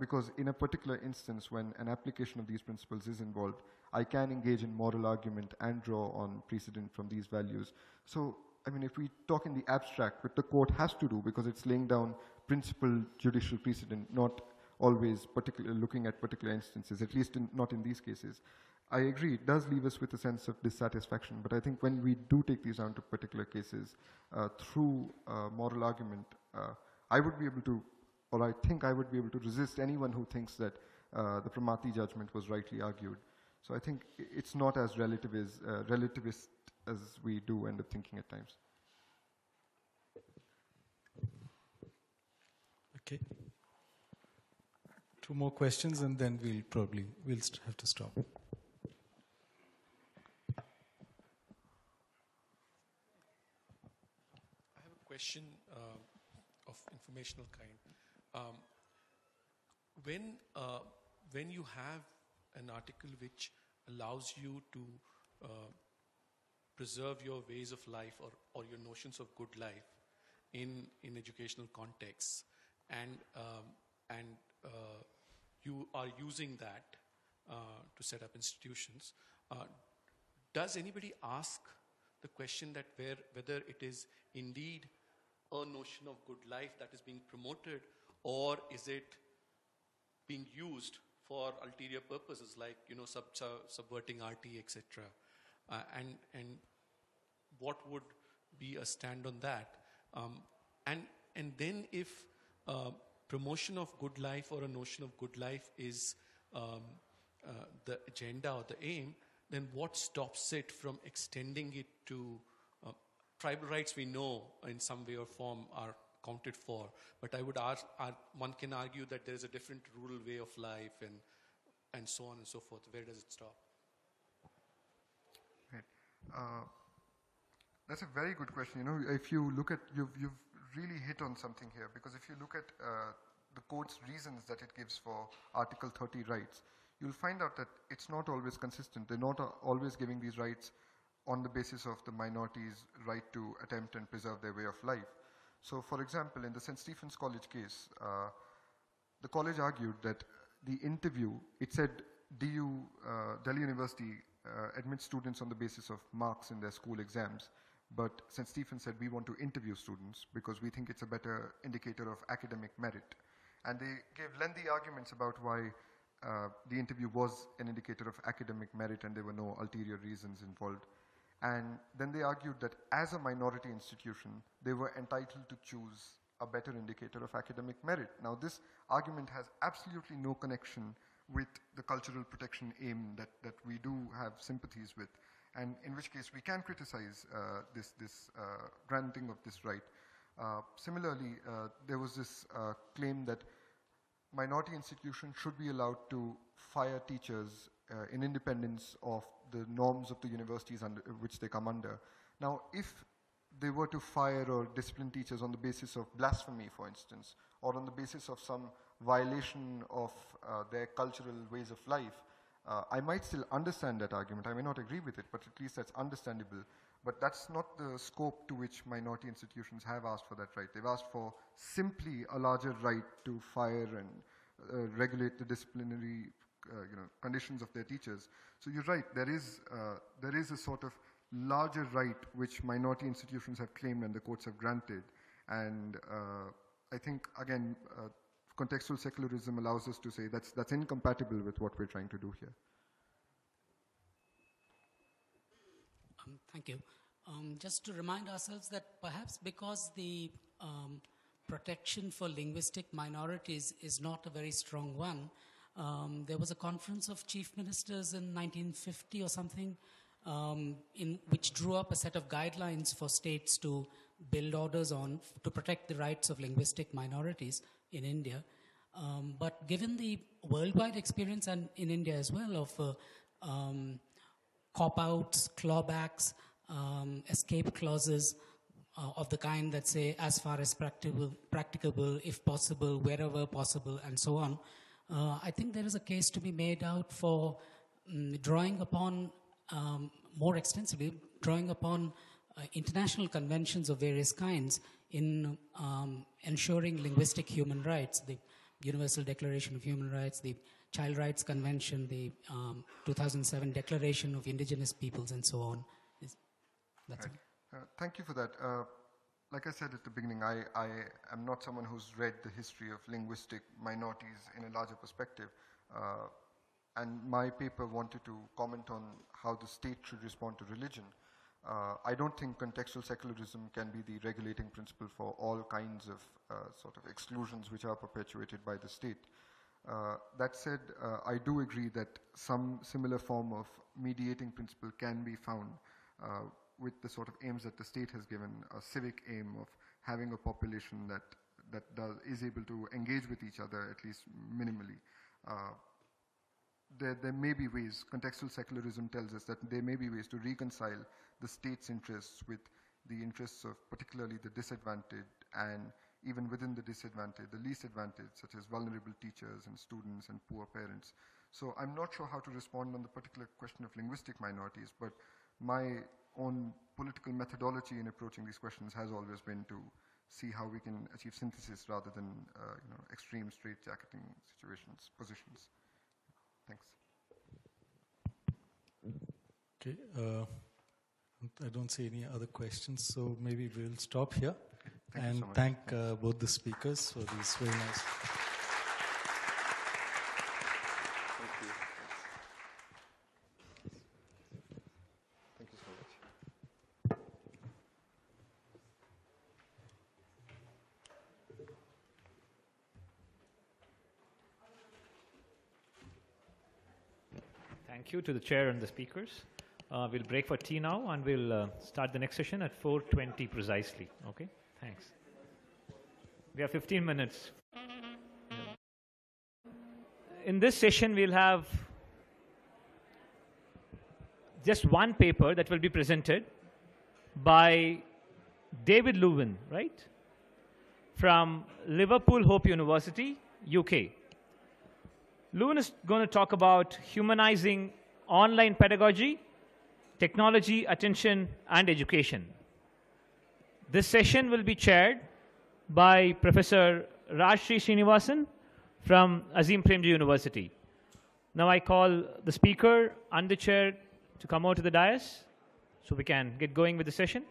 because in a particular instance when an application of these principles is involved, I can engage in moral argument and draw on precedent from these values. So, I mean, if we talk in the abstract, what the court has to do, because it's laying down principled judicial precedent, not always looking at particular instances, at least not in these cases. I agree, it does leave us with a sense of dissatisfaction, but I think when we do take these down to particular cases through moral argument, I would be able to, or I think I would be able to resist anyone who thinks that the Pramati judgment was rightly argued. So I think it's not as relativist as we do end up thinking at times. Okay. 2 more questions and then we'll have to stop. I have a question of informational kind. When you have an article which allows you to preserve your ways of life or your notions of good life in educational contexts, and you are using that to set up institutions, does anybody ask the question that whether it is indeed a notion of good life that is being promoted, or is it being used for ulterior purposes like, you know, subverting RT, etc. And what would be a stand on that? And then if promotion of good life or a notion of good life is the agenda or the aim, then what stops it from extending it to tribal rights? We know in some way or form are counted for, but I would ask, one can argue that there is a different rural way of life and so on and so forth. Where does it stop? Right. That's a very good question. You know, if you look at, you've really hit on something here, because if you look at the court's reasons that it gives for Article 30 rights, you'll find out that it's not always consistent. They're not always giving these rights on the basis of the minority's right to attempt and preserve their way of life. So, for example, in the St. Stephen's College case, the college argued that the interview, it said Delhi University admits students on the basis of marks in their school exams, But St. Stephen said we want to interview students because we think it's a better indicator of academic merit. And they gave lengthy arguments about why the interview was an indicator of academic merit and there were no ulterior reasons involved. And then they argued that as a minority institution, they were entitled to choose a better indicator of academic merit. Now, this argument has absolutely no connection with the cultural protection aim that we do have sympathies with, and in which case we can criticize this granting of this right. Similarly, there was this claim that minority institutions should be allowed to fire teachers in independence of the norms of the universities under which they come under. Now, if they were to fire or discipline teachers on the basis of blasphemy, for instance, or on the basis of some violation of their cultural ways of life, I might still understand that argument. I may not agree with it, but at least that's understandable. But that's not the scope to which minority institutions have asked for that right. They've asked for simply a larger right to fire and regulate the disciplinary conditions of their teachers. So you're right, there is a sort of larger right which minority institutions have claimed and the courts have granted. And I think, again, contextual secularism allows us to say that's incompatible with what we're trying to do here. Thank you. Just to remind ourselves that perhaps because the protection for linguistic minorities is not a very strong one, there was a conference of chief ministers in 1950 or something in which drew up a set of guidelines for states to build orders on to protect the rights of linguistic minorities in India. But given the worldwide experience and in India as well of cop-outs, clawbacks, escape clauses of the kind that say as far as practicable, if possible, wherever possible, and so on, I think there is a case to be made out for drawing upon, more extensively, drawing upon international conventions of various kinds in ensuring linguistic human rights, the Universal Declaration of Human Rights, the Child Rights Convention, the 2007 Declaration of Indigenous Peoples, and so on. That's right. Thank you for that. Like I said at the beginning, I am not someone who's read the history of linguistic minorities in a larger perspective. And my paper wanted to comment on how the state should respond to religion. I don't think contextual secularism can be the regulating principle for all kinds of sort of exclusions which are perpetuated by the state. That said, I do agree that some similar form of mediating principle can be found with the sort of aims that the state has given, a civic aim of having a population that is able to engage with each other, at least minimally. There may be ways, contextual secularism tells us that there may be ways to reconcile the state's interests with the interests of particularly the disadvantaged, and even within the disadvantaged, the least advantaged, such as vulnerable teachers and students and poor parents. So I'm not sure how to respond on the particular question of linguistic minorities, but my own political methodology in approaching these questions has always been to see how we can achieve synthesis rather than extreme straitjacketing positions. Thanks. Okay, I don't see any other questions, so maybe we'll stop here. Thank you so much. Thank both the speakers for these very nice. Thank you. Thank you so much. Thank you to the chair and the speakers. We'll break for tea now, and we'll start the next session at 4:20 precisely. Okay, thanks. We have 15 minutes. In this session, we'll have just one paper that will be presented by David Lewin, right? From Liverpool Hope University, UK. Lewin is going to talk about humanizing online pedagogy, technology, attention, and education. This session will be chaired by Professor Rajshri Srinivasan from Azim Premji University. Now I call the speaker and the chair to come out to the dais so we can get going with the session.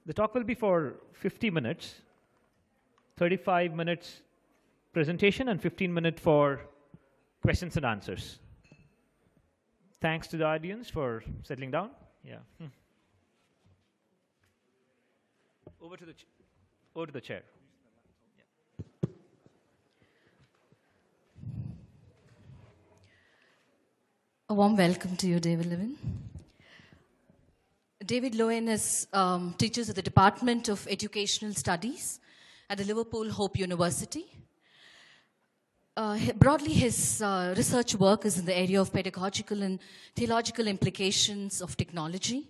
The talk will be for 50 minutes, 35 minutes presentation and 15 minutes for questions and answers. Thanks to the audience for settling down. Yeah. Over to the chair. A warm welcome to you, David Lewin. David Lewin is teaches at the Department of Educational Studies at the Liverpool Hope University. Broadly, his research work is in the area of pedagogical and theological implications of technology.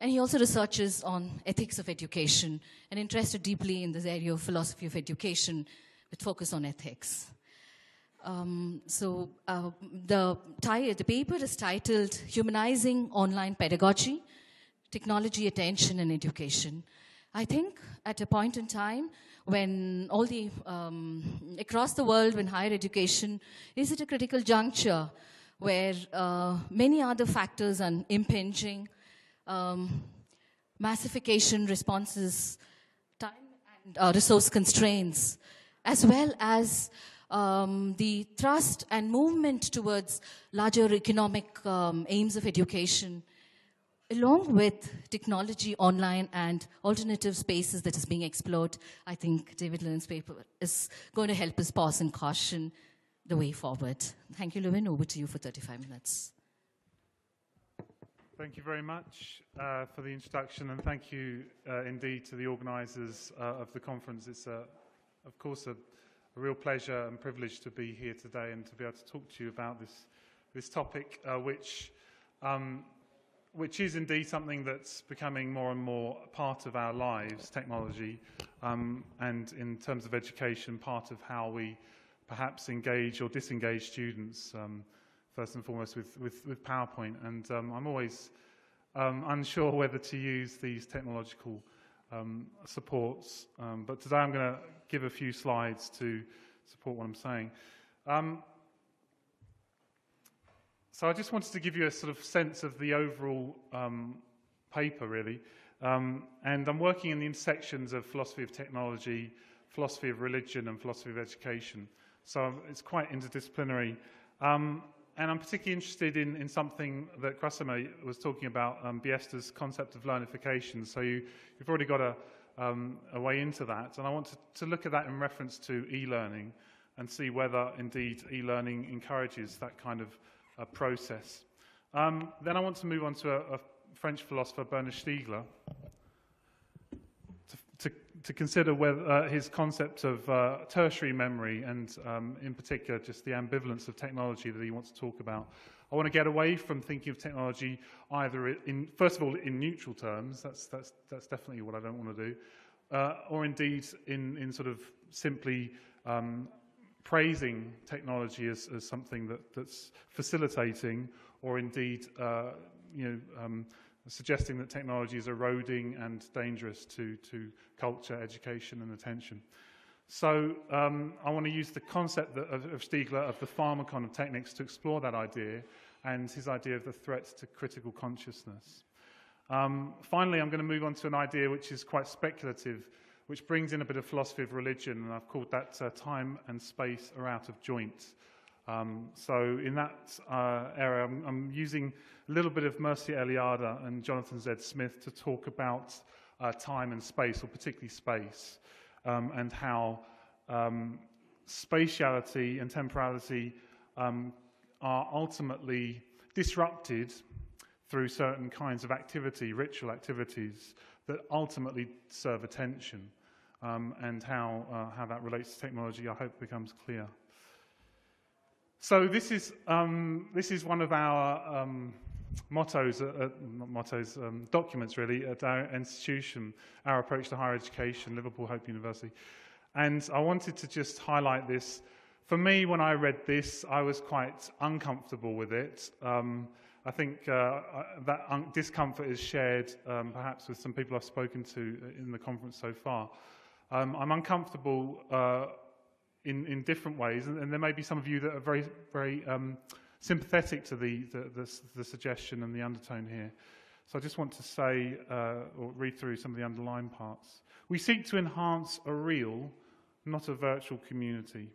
And he also researches on ethics of education and interested deeply in this area of philosophy of education with focus on ethics. The paper is titled Humanizing Online Pedagogy, Technology, Attention, and Education. I think at a point in time when all the, across the world, when higher education is at a critical juncture where many other factors are impinging, massification responses, time and resource constraints, as well as the thrust and movement towards larger economic aims of education, along with technology, online, and alternative spaces that is being explored, I think David Lewin's paper is going to help us pause and caution the way forward. Thank you, Lewin. Over to you for 35 minutes. Thank you very much for the introduction, and thank you indeed to the organisers of the conference. It's, of course, a real pleasure and privilege to be here today and to be able to talk to you about this topic, which is indeed something that's becoming more and more a part of our lives, technology, and in terms of education, part of how we perhaps engage or disengage students, first and foremost with PowerPoint. And I'm always unsure whether to use these technological supports, but today I'm going to give a few slides to support what I'm saying. So I just wanted to give you a sort of sense of the overall paper, really. And I'm working in the intersections of philosophy of technology, philosophy of religion, and philosophy of education. So it's quite interdisciplinary. And I'm particularly interested in something that Krasima was talking about, Biesta's concept of learnification. So you've already got a way into that. And I want to look at that in reference to e-learning and see whether indeed e-learning encourages that kind of process. Then I want to move on to a French philosopher, Bernard Stiegler, to consider whether his concept of tertiary memory and in particular just the ambivalence of technology that he wants to talk about. I want to get away from thinking of technology either first of all in neutral terms, that's definitely what I don't want to do, or indeed in sort of simply praising technology as something that's facilitating, or indeed suggesting that technology is eroding and dangerous to culture, education, and attention. So I want to use the concept of Stiegler of the pharmacon of technics to explore that idea and his idea of the threat to critical consciousness. Finally, I'm going to move on to an idea which is quite speculative, which brings in a bit of philosophy of religion, and I've called that time and space are out of joint. So in that area, I'm using a little bit of Mircea Eliade and Jonathan Z. Smith to talk about time and space, or particularly space, and how spatiality and temporality are ultimately disrupted through certain kinds of activity, ritual activities, that ultimately serve attention, and how that relates to technology, I hope becomes clear. So this is one of our mottos, documents really, at our institution, our approach to higher education, Liverpool Hope University. And I wanted to just highlight this. For me, when I read this, I was quite uncomfortable with it. I think that discomfort is shared perhaps with some people I've spoken to in the conference so far. I'm uncomfortable in different ways, and there may be some of you that are very, very sympathetic to the suggestion and the undertone here. So I just want to say, or read through some of the underlined parts. We seek to enhance a real, not a virtual community.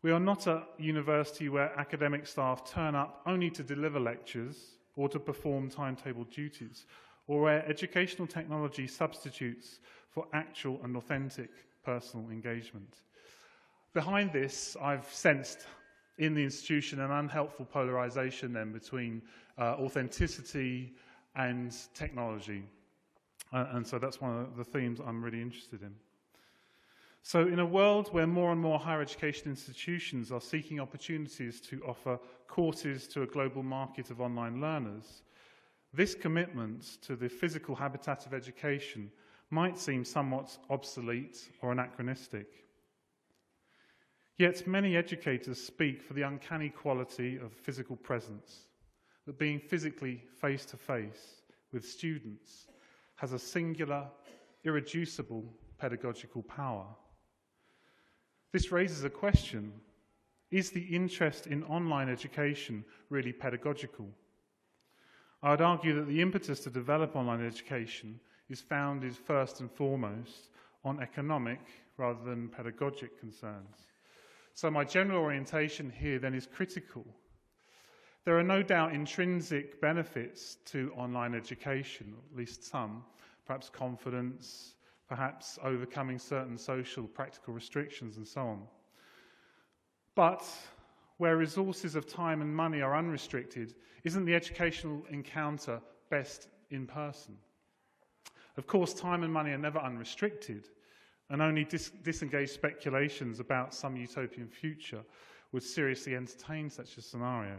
We are not a university where academic staff turn up only to deliver lectures or to perform timetable duties, or where educational technology substitutes for actual and authentic personal engagement. Behind this, I've sensed in the institution an unhelpful polarization then between authenticity and technology. And so that's one of the themes I'm really interested in. So in a world where more and more higher education institutions are seeking opportunities to offer courses to a global market of online learners, this commitment to the physical habitat of education might seem somewhat obsolete or anachronistic. Yet many educators speak for the uncanny quality of physical presence, that being physically face-to-face with students has a singular, irreducible pedagogical power. This raises a question: is the interest in online education really pedagogical? I would argue that the impetus to develop online education is founded first and foremost on economic rather than pedagogic concerns. So my general orientation here then is critical. There are no doubt intrinsic benefits to online education, at least some, perhaps confidence, perhaps overcoming certain social, practical restrictions and so on. But where resources of time and money are unrestricted, isn't the educational encounter best in person? Of course, time and money are never unrestricted, and only disengaged speculations about some utopian future would seriously entertain such a scenario.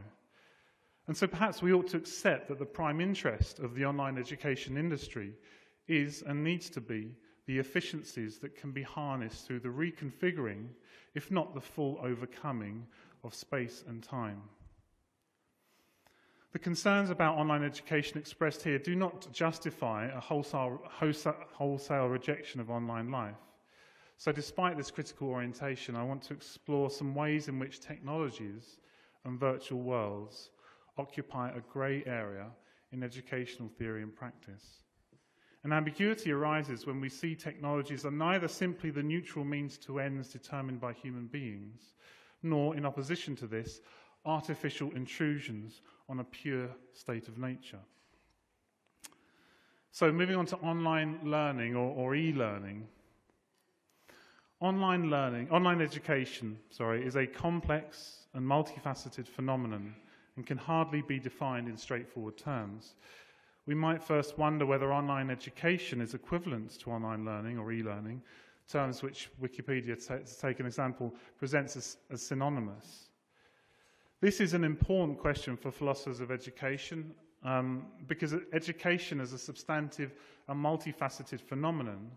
And so perhaps we ought to accept that the prime interest of the online education industry is and needs to be the efficiencies that can be harnessed through the reconfiguring, if not the full overcoming, of space and time. The concerns about online education expressed here do not justify a wholesale rejection of online life. So despite this critical orientation, I want to explore some ways in which technologies and virtual worlds occupy a grey area in educational theory and practice. An ambiguity arises when we see technologies are neither simply the neutral means to ends determined by human beings, nor, in opposition to this, artificial intrusions on a pure state of nature. So moving on to online learning or e-learning. Online education, is a complex and multifaceted phenomenon and can hardly be defined in straightforward terms. We might first wonder whether online education is equivalent to online learning or e-learning, terms which Wikipedia, to take an example, presents as synonymous. This is an important question for philosophers of education because education as a substantive and multifaceted phenomenon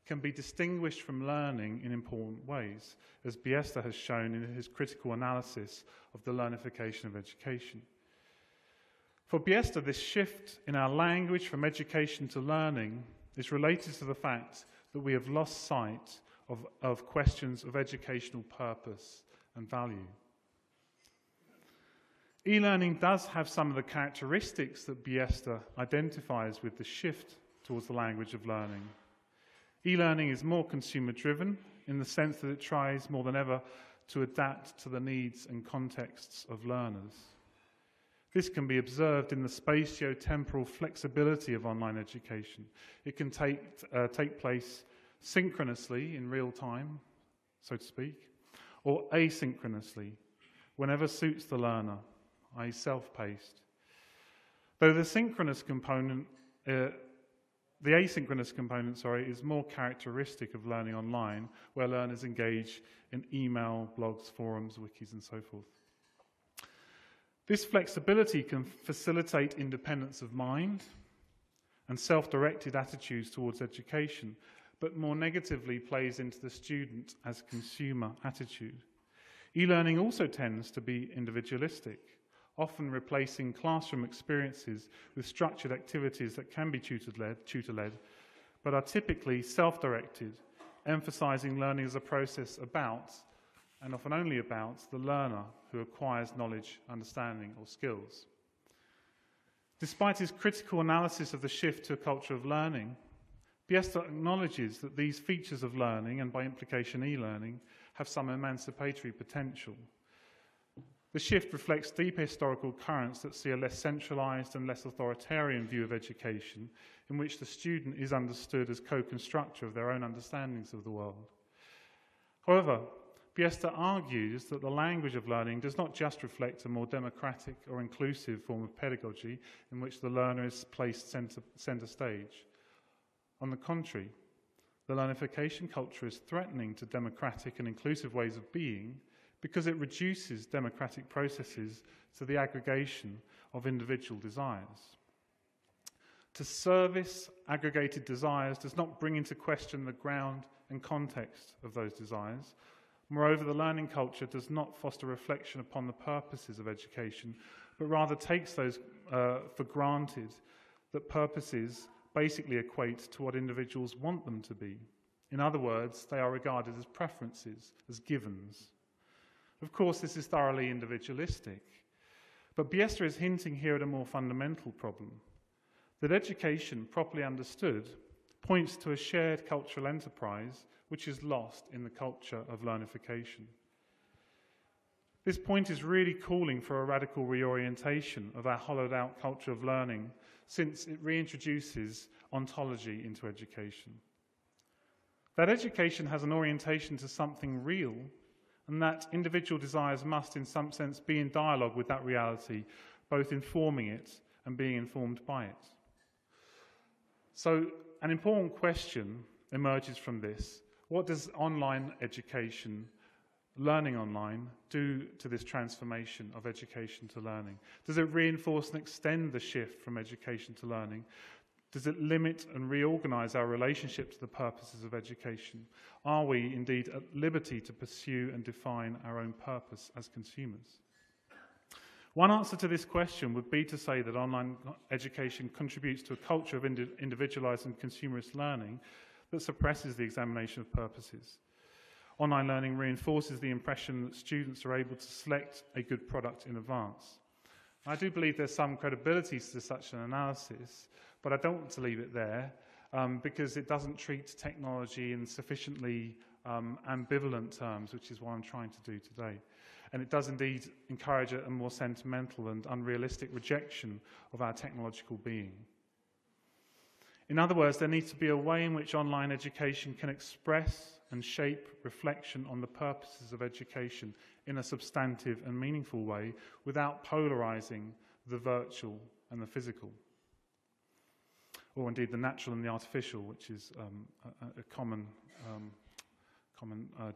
can be distinguished from learning in important ways, as Biesta has shown in his critical analysis of the learnification of education. For Biesta, this shift in our language from education to learning is related to the fact that we have lost sight of questions of educational purpose and value. E-learning does have some of the characteristics that Biesta identifies with the shift towards the language of learning. E-learning is more consumer-driven in the sense that it tries more than ever to adapt to the needs and contexts of learners. This can be observed in the spatio-temporal flexibility of online education. It can take place synchronously in real time, so to speak, or asynchronously, whenever suits the learner, i.e. self-paced. Though the asynchronous component is more characteristic of learning online, where learners engage in email, blogs, forums, wikis, and so forth. This flexibility can facilitate independence of mind and self-directed attitudes towards education, but more negatively plays into the student as consumer attitude. E-learning also tends to be individualistic, often replacing classroom experiences with structured activities that can be tutor-led, but are typically self-directed, emphasizing learning as a process about, and often only about, the learner who acquires knowledge, understanding, or skills. Despite his critical analysis of the shift to a culture of learning, Biesta acknowledges that these features of learning, and by implication e-learning, have some emancipatory potential. The shift reflects deep historical currents that see a less centralized and less authoritarian view of education, in which the student is understood as co-constructor of their own understandings of the world. However, Biesta argues that the language of learning does not just reflect a more democratic or inclusive form of pedagogy in which the learner is placed center stage. On the contrary, the learnification culture is threatening to democratic and inclusive ways of being because it reduces democratic processes to the aggregation of individual desires. To service aggregated desires does not bring into question the ground and context of those desires. Moreover, the learning culture does not foster reflection upon the purposes of education, but rather takes those for granted that purposes basically equate to what individuals want them to be. In other words, they are regarded as preferences, as givens. Of course, this is thoroughly individualistic, but Biesta is hinting here at a more fundamental problem, that education, properly understood, points to a shared cultural enterprise which is lost in the culture of learnification. This point is really calling for a radical reorientation of our hollowed-out culture of learning, since it reintroduces ontology into education. That education has an orientation to something real, and that individual desires must, in some sense, be in dialogue with that reality, both informing it and being informed by it. So, an important question emerges from this. What does online education, learning online, do to this transformation of education to learning? Does it reinforce and extend the shift from education to learning? Does it limit and reorganize our relationship to the purposes of education? Are we indeed at liberty to pursue and define our own purpose as consumers? One answer to this question would be to say that online education contributes to a culture of individualized and consumerist learning that suppresses the examination of purposes. Online learning reinforces the impression that students are able to select a good product in advance. I do believe there's some credibility to such an analysis, but I don't want to leave it there because it doesn't treat technology in sufficiently ambivalent terms, which is what I'm trying to do today. And it does indeed encourage a more sentimental and unrealistic rejection of our technological being. In other words, there needs to be a way in which online education can express and shape reflection on the purposes of education in a substantive and meaningful way without polarizing the virtual and the physical, or indeed the natural and the artificial, which is a common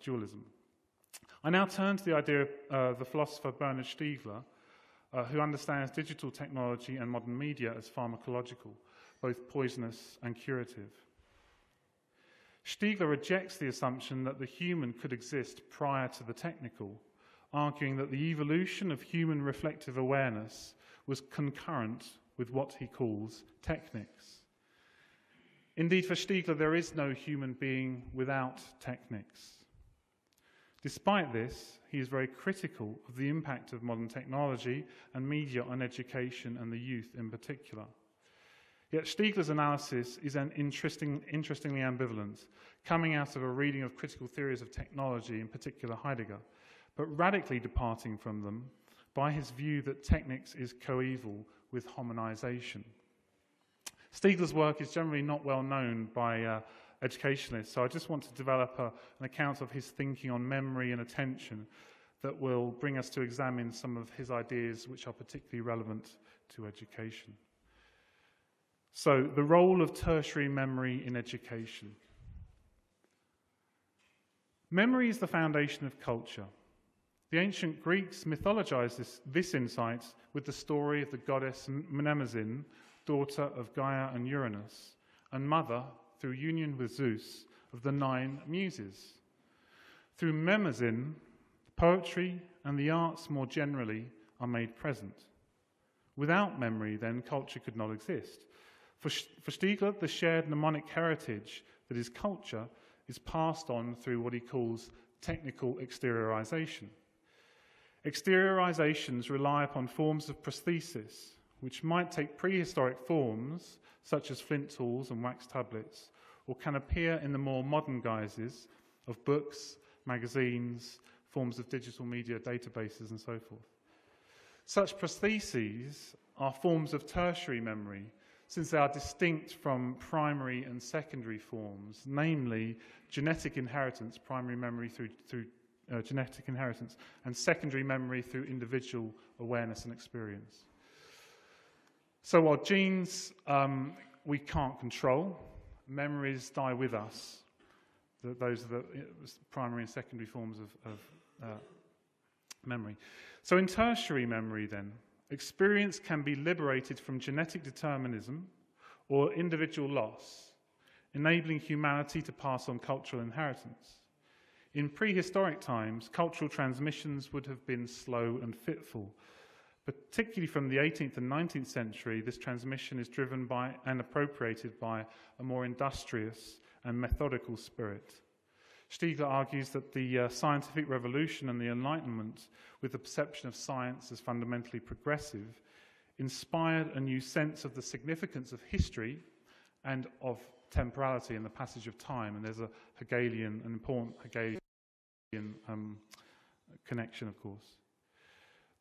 dualism. I now turn to the idea of the philosopher Bernhard Stiegler, who understands digital technology and modern media as pharmacological, both poisonous and curative. Stiegler rejects the assumption that the human could exist prior to the technical, arguing that the evolution of human reflective awareness was concurrent with what he calls technics. Indeed, for Stiegler, there is no human being without technics. Despite this, he is very critical of the impact of modern technology and media on education and the youth in particular. Yet Stiegler's analysis is interestingly ambivalent, coming out of a reading of critical theories of technology, in particular Heidegger, but radically departing from them by his view that technics is coeval with hominization. Stiegler's work is generally not well known by educationalists, so I just want to develop an account of his thinking on memory and attention that will bring us to examine some of his ideas which are particularly relevant to education. So, the role of tertiary memory in education. Memory is the foundation of culture. The ancient Greeks mythologized this insight with the story of the goddess Mnemosyne, daughter of Gaia and Uranus, and mother, through union with Zeus, of the 9 Muses. Through Mnemosyne, poetry and the arts more generally are made present. Without memory, then, culture could not exist. For Stiegler, the shared mnemonic heritage that is culture is passed on through what he calls technical exteriorization. Exteriorizations rely upon forms of prosthesis, which might take prehistoric forms, such as flint tools and wax tablets, or can appear in the more modern guises of books, magazines, forms of digital media databases, and so forth. Such prostheses are forms of tertiary memory, since they are distinct from primary and secondary forms, namely genetic inheritance, primary memory through genetic inheritance, and secondary memory through individual awareness and experience. So while genes we can't control, memories die with us. Those are the primary and secondary forms of memory. So in tertiary memory then, experience can be liberated from genetic determinism or individual loss, enabling humanity to pass on cultural inheritance. In prehistoric times, cultural transmissions would have been slow and fitful. Particularly from the 18th and 19th century, this transmission is driven by and appropriated by a more industrious and methodical spirit. Stiegler argues that the scientific revolution and the Enlightenment, with the perception of science as fundamentally progressive, inspired a new sense of the significance of history and of temporality and the passage of time. And there's a Hegelian, an important Hegelian connection, of course.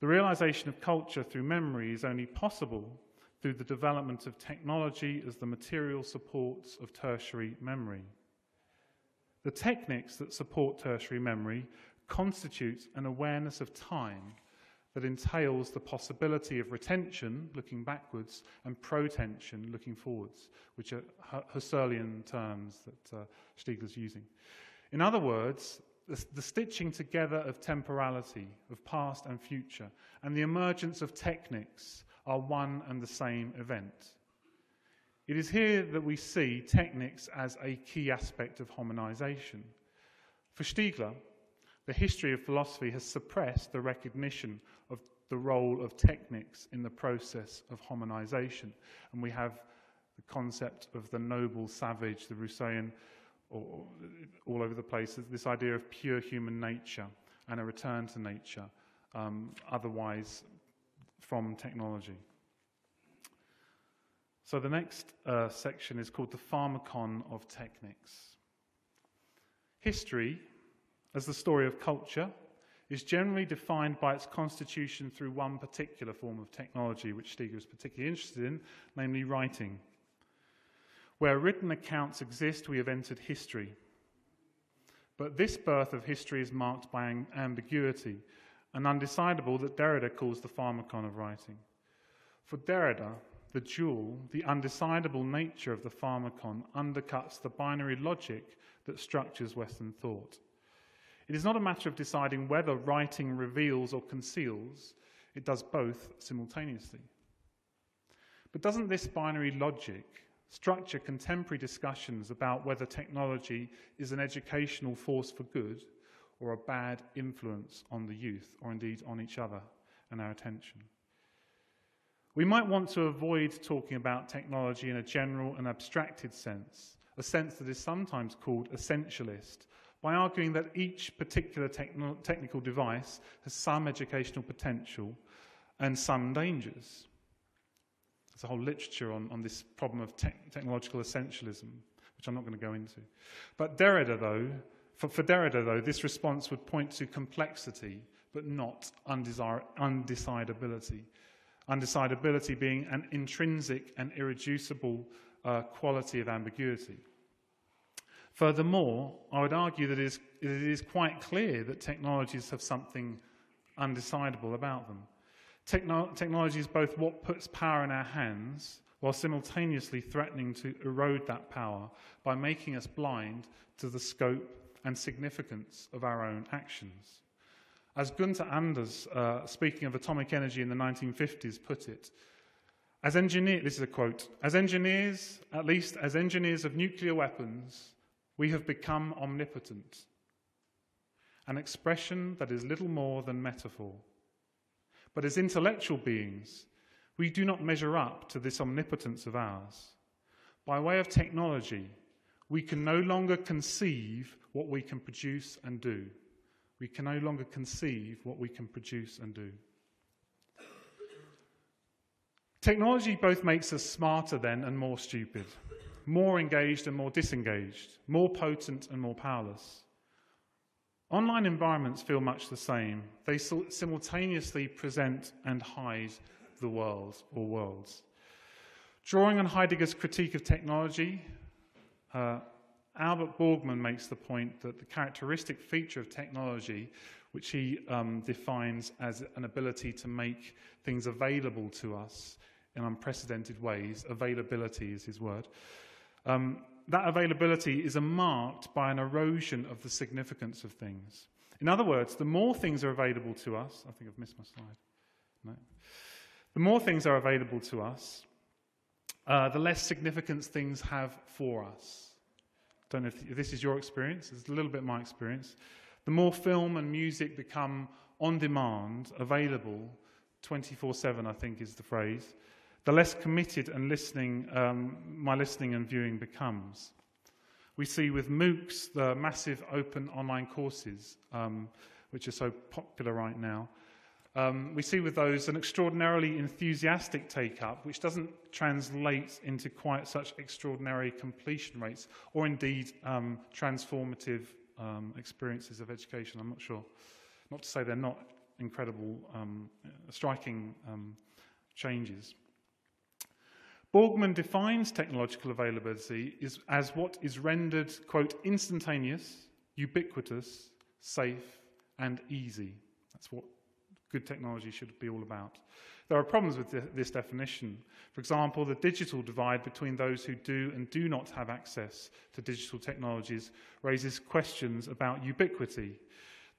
The realization of culture through memory is only possible through the development of technology as the material supports of tertiary memory. The techniques that support tertiary memory constitute an awareness of time that entails the possibility of retention, looking backwards, and protension, looking forwards, which are Husserlian terms that Stiegler's using. In other words, the stitching together of temporality, of past and future, and the emergence of techniques are one and the same event. It is here that we see techniques as a key aspect of hominization. For Stiegler, the history of philosophy has suppressed the recognition of the role of techniques in the process of hominization. And we have the concept of the noble savage, the Rousseauian, or all over the place, this idea of pure human nature and a return to nature, otherwise from technology. So the next section is called the Pharmacon of Technics. History, as the story of culture, is generally defined by its constitution through one particular form of technology, which Stiegler is particularly interested in, namely writing. Where written accounts exist, we have entered history. But this birth of history is marked by ambiguity, an undecidable that Derrida calls the pharmacon of writing. For Derrida, the dual, the undecidable nature of the pharmacon undercuts the binary logic that structures Western thought. It is not a matter of deciding whether writing reveals or conceals, it does both simultaneously. But doesn't this binary logic structure contemporary discussions about whether technology is an educational force for good or a bad influence on the youth, or indeed on each other and our attention? We might want to avoid talking about technology in a general and abstracted sense, a sense that is sometimes called essentialist, by arguing that each particular technical device has some educational potential and some dangers. There's a whole literature on this problem of technological essentialism, which I'm not going to go into. But Derrida, though, for Derrida, though, this response would point to complexity, but not undecidability. Undecidability being an intrinsic and irreducible quality of ambiguity. Furthermore, I would argue that it is quite clear that technologies have something undecidable about them. Technology is both what puts power in our hands, while simultaneously threatening to erode that power by making us blind to the scope and significance of our own actions. As Gunther Anders, speaking of atomic energy in the 1950s, put it, this is a quote, as engineers, at least as engineers of nuclear weapons, we have become omnipotent, an expression that is little more than metaphor. But as intellectual beings, we do not measure up to this omnipotence of ours. By way of technology, we can no longer conceive what we can produce and do. We can no longer conceive what we can produce and do. Technology both makes us smarter then and more stupid, more engaged and more disengaged, more potent and more powerless. Online environments feel much the same. They simultaneously present and hide the world or worlds. Drawing on Heidegger's critique of technology, Albert Borgman makes the point that the characteristic feature of technology, which he defines as an ability to make things available to us in unprecedented ways, availability is his word, that availability is marked by an erosion of the significance of things. In other words, the more things are available to us, I think I've missed my slide. No. The more things are available to us, the less significance things have for us. I don't know if this is your experience, it's a little bit my experience. The more film and music become on demand, available, 24/7 I think is the phrase, the less committed and my listening and viewing becomes. We see with MOOCs, the massive open online courses, which are so popular right now, we see with those an extraordinarily enthusiastic take-up, which doesn't translate into quite such extraordinary completion rates, or indeed transformative experiences of education. I'm not sure. Not to say they're not incredible, striking changes. Borgman defines technological availability as what is rendered, quote, instantaneous, ubiquitous, safe, and easy. That's what good technology should be all about. There are problems with this definition. For example, the digital divide between those who do and do not have access to digital technologies raises questions about ubiquity.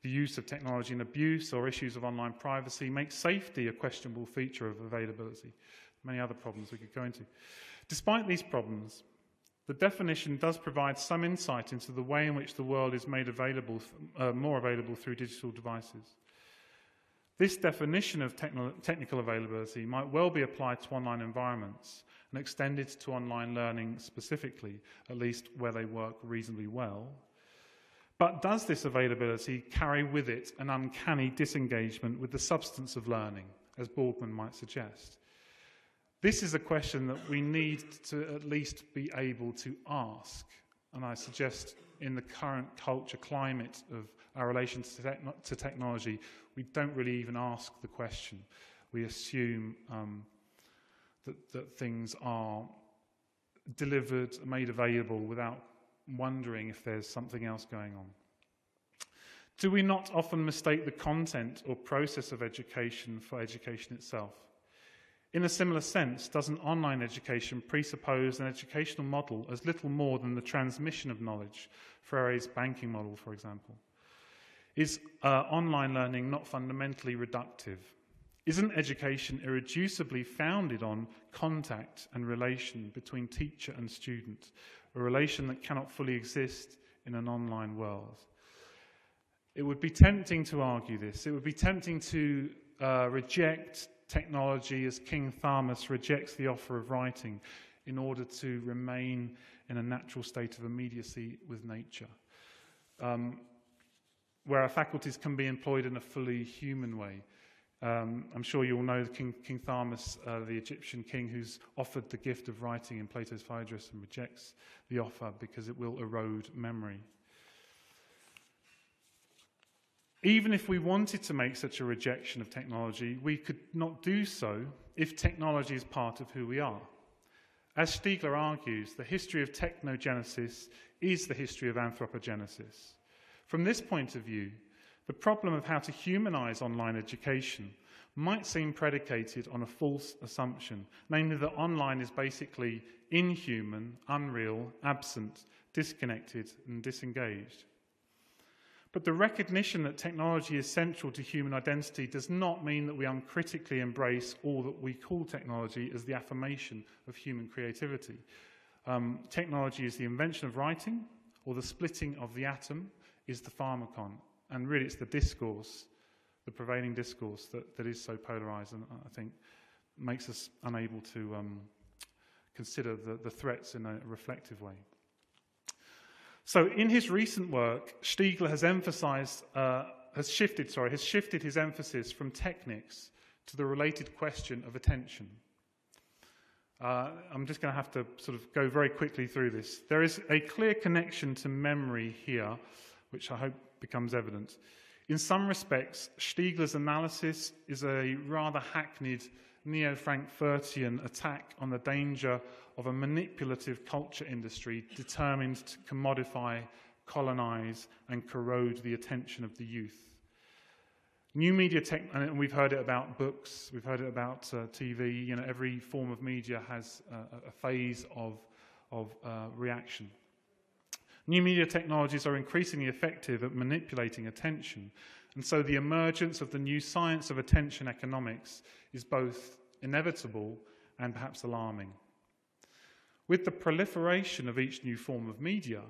The use of technology in abuse or issues of online privacy makes safety a questionable feature of availability. Many other problems we could go into. Despite these problems, the definition does provide some insight into the way in which the world is made available, more available through digital devices. This definition of technical availability might well be applied to online environments and extended to online learning specifically, at least where they work reasonably well. But does this availability carry with it an uncanny disengagement with the substance of learning, as Borgman might suggest? This is a question that we need to at least be able to ask, and I suggest in the current culture climate of our relation to technology, we don't really even ask the question. We assume that things are delivered, made available without wondering if there's something else going on. Do we not often mistake the content or process of education for education itself? In a similar sense, doesn't online education presuppose an educational model as little more than the transmission of knowledge, Freire's banking model, for example? Is online learning not fundamentally reductive? Isn't education irreducibly founded on contact and relation between teacher and student, a relation that cannot fully exist in an online world? It would be tempting to argue this. It would be tempting to reject technology as King Tharmas rejects the offer of writing in order to remain in a natural state of immediacy with nature, where our faculties can be employed in a fully human way. I'm sure you all know King Tharmas, the Egyptian king, who's offered the gift of writing in Plato's Phaedrus and rejects the offer because it will erode memory. Even if we wanted to make such a rejection of technology, we could not do so if technology is part of who we are. As Stiegler argues, the history of technogenesis is the history of anthropogenesis. From this point of view, the problem of how to humanize online education might seem predicated on a false assumption, namely that online is basically inhuman, unreal, absent, disconnected, and disengaged. But the recognition that technology is central to human identity does not mean that we uncritically embrace all that we call technology as the affirmation of human creativity. Technology is the invention of writing, or the splitting of the atom is the pharmacon. And really it's the discourse, the prevailing discourse that is so polarized and I think makes us unable to consider the threats in a reflective way. So in his recent work, Stiegler has shifted his emphasis from technics to the related question of attention. I'm just going to have to sort of go very quickly through this. There is a clear connection to memory here, which I hope becomes evident. In some respects, Stiegler's analysis is a rather hackneyed neo-Frankfurtian attack on the danger of a manipulative culture industry determined to commodify, colonize, and corrode the attention of the youth. New media tech, and we've heard it about books, we've heard it about TV, you know, every form of media has a phase of reaction. New media technologies are increasingly effective at manipulating attention, and so the emergence of the new science of attention economics is both inevitable and perhaps alarming. With the proliferation of each new form of media,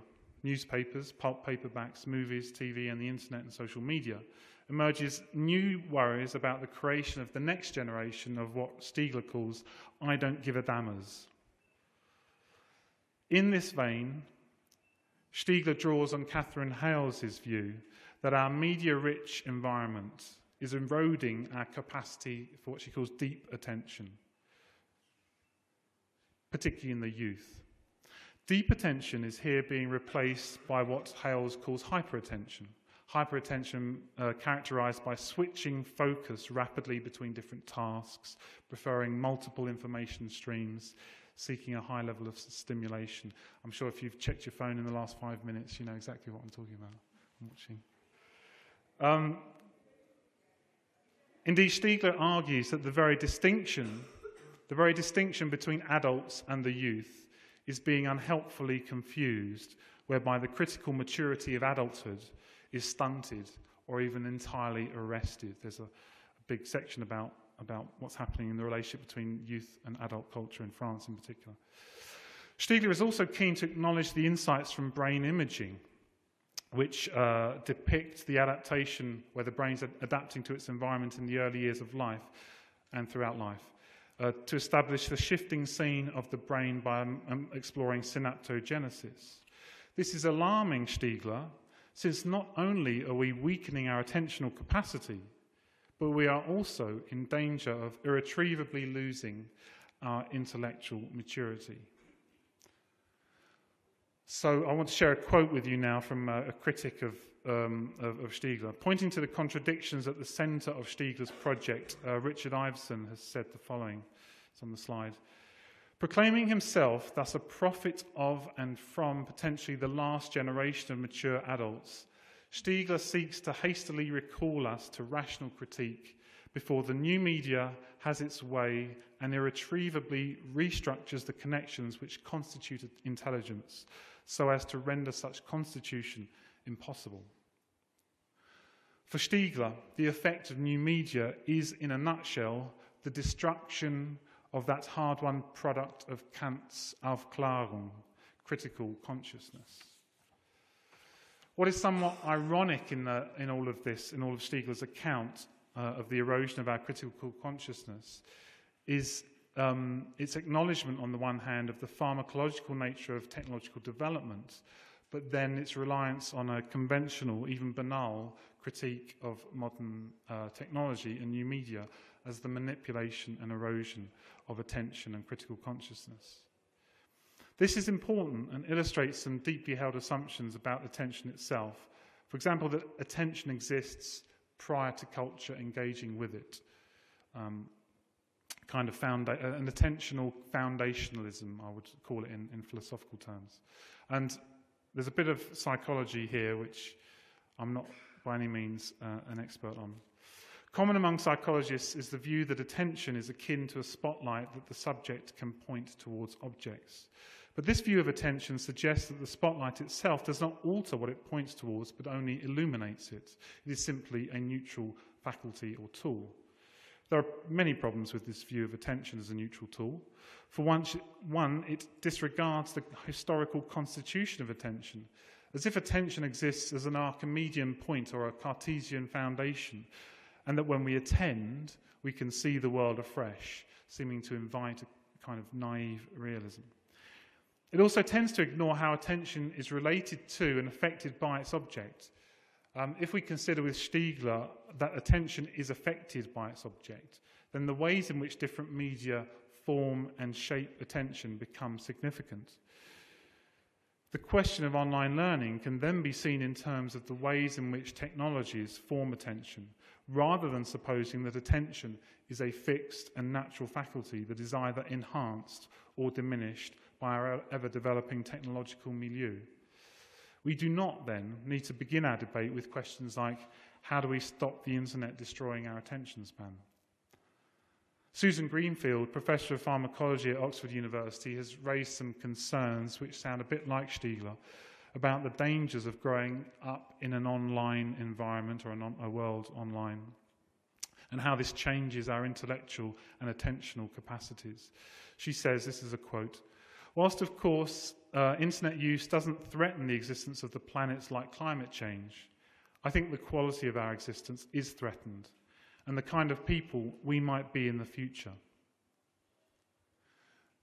newspapers, pulp paperbacks, movies, TV, and the internet and social media, emerges new worries about the creation of the next generation of what Stiegler calls I don't give a dammers. In this vein, Stiegler draws on Catherine Hales' view that our media-rich environment is eroding our capacity for what she calls deep attention, particularly in the youth. Deep attention is here being replaced by what Hales calls hyperattention. Hyperattention characterized by switching focus rapidly between different tasks, preferring multiple information streams, seeking a high level of stimulation. I'm sure if you've checked your phone in the last 5 minutes, you know exactly what I'm talking about. I'm watching. Indeed, Stiegler argues that the very distinction between adults and the youth is being unhelpfully confused, whereby the critical maturity of adulthood is stunted or even entirely arrested. There's a big section about what's happening in the relationship between youth and adult culture in France in particular. Stiegler is also keen to acknowledge the insights from brain imaging, which depict the adaptation where the brain's adapting to its environment in the early years of life and throughout life, to establish the shifting scene of the brain by exploring synaptogenesis. This is alarming, Stiegler, since not only are we weakening our attentional capacity, but we are also in danger of irretrievably losing our intellectual maturity. So I want to share a quote with you now from a critic of Stiegler. Pointing to the contradictions at the center of Stiegler's project, Richard Iveson has said the following. It's on the slide. Proclaiming himself thus a prophet of and from potentially the last generation of mature adults, Stiegler seeks to hastily recall us to rational critique before the new media has its way and irretrievably restructures the connections which constitute intelligence, so as to render such constitution impossible. For Stiegler, the effect of new media is, in a nutshell, the destruction of that hard-won product of Kant's Aufklärung, critical consciousness. What is somewhat ironic in all of this, in all of Stiegler's account of the erosion of our critical consciousness, is its acknowledgement, on the one hand, of the pharmacological nature of technological development, but then its reliance on a conventional, even banal, critique of modern technology and new media as the manipulation and erosion of attention and critical consciousness. This is important and illustrates some deeply held assumptions about attention itself. For example, that attention exists prior to culture engaging with it. Kind of an attentional foundationalism, I would call it in philosophical terms. And there's a bit of psychology here, which I'm not by any means an expert on. Common among psychologists is the view that attention is akin to a spotlight that the subject can point towards objects. But this view of attention suggests that the spotlight itself does not alter what it points towards, but only illuminates it. It is simply a neutral faculty or tool. There are many problems with this view of attention as a neutral tool. For one, it disregards the historical constitution of attention, as if attention exists as an Archimedean point or a Cartesian foundation, and that when we attend, we can see the world afresh, seeming to invite a kind of naive realism. It also tends to ignore how attention is related to and affected by its object. If we consider with Stiegler that attention is affected by its object, then the ways in which different media form and shape attention become significant. The question of online learning can then be seen in terms of the ways in which technologies form attention, rather than supposing that attention is a fixed and natural faculty that is either enhanced or diminished by our ever-developing technological milieu. We do not, then, need to begin our debate with questions like, how do we stop the internet destroying our attention span? Susan Greenfield, Professor of Pharmacology at Oxford University, has raised some concerns which sound a bit like Stiegler about the dangers of growing up in an online environment or a world online, and how this changes our intellectual and attentional capacities. She says, this is a quote, "Whilst, of course, internet use doesn't threaten the existence of the planets like climate change, I think the quality of our existence is threatened, and the kind of people we might be in the future."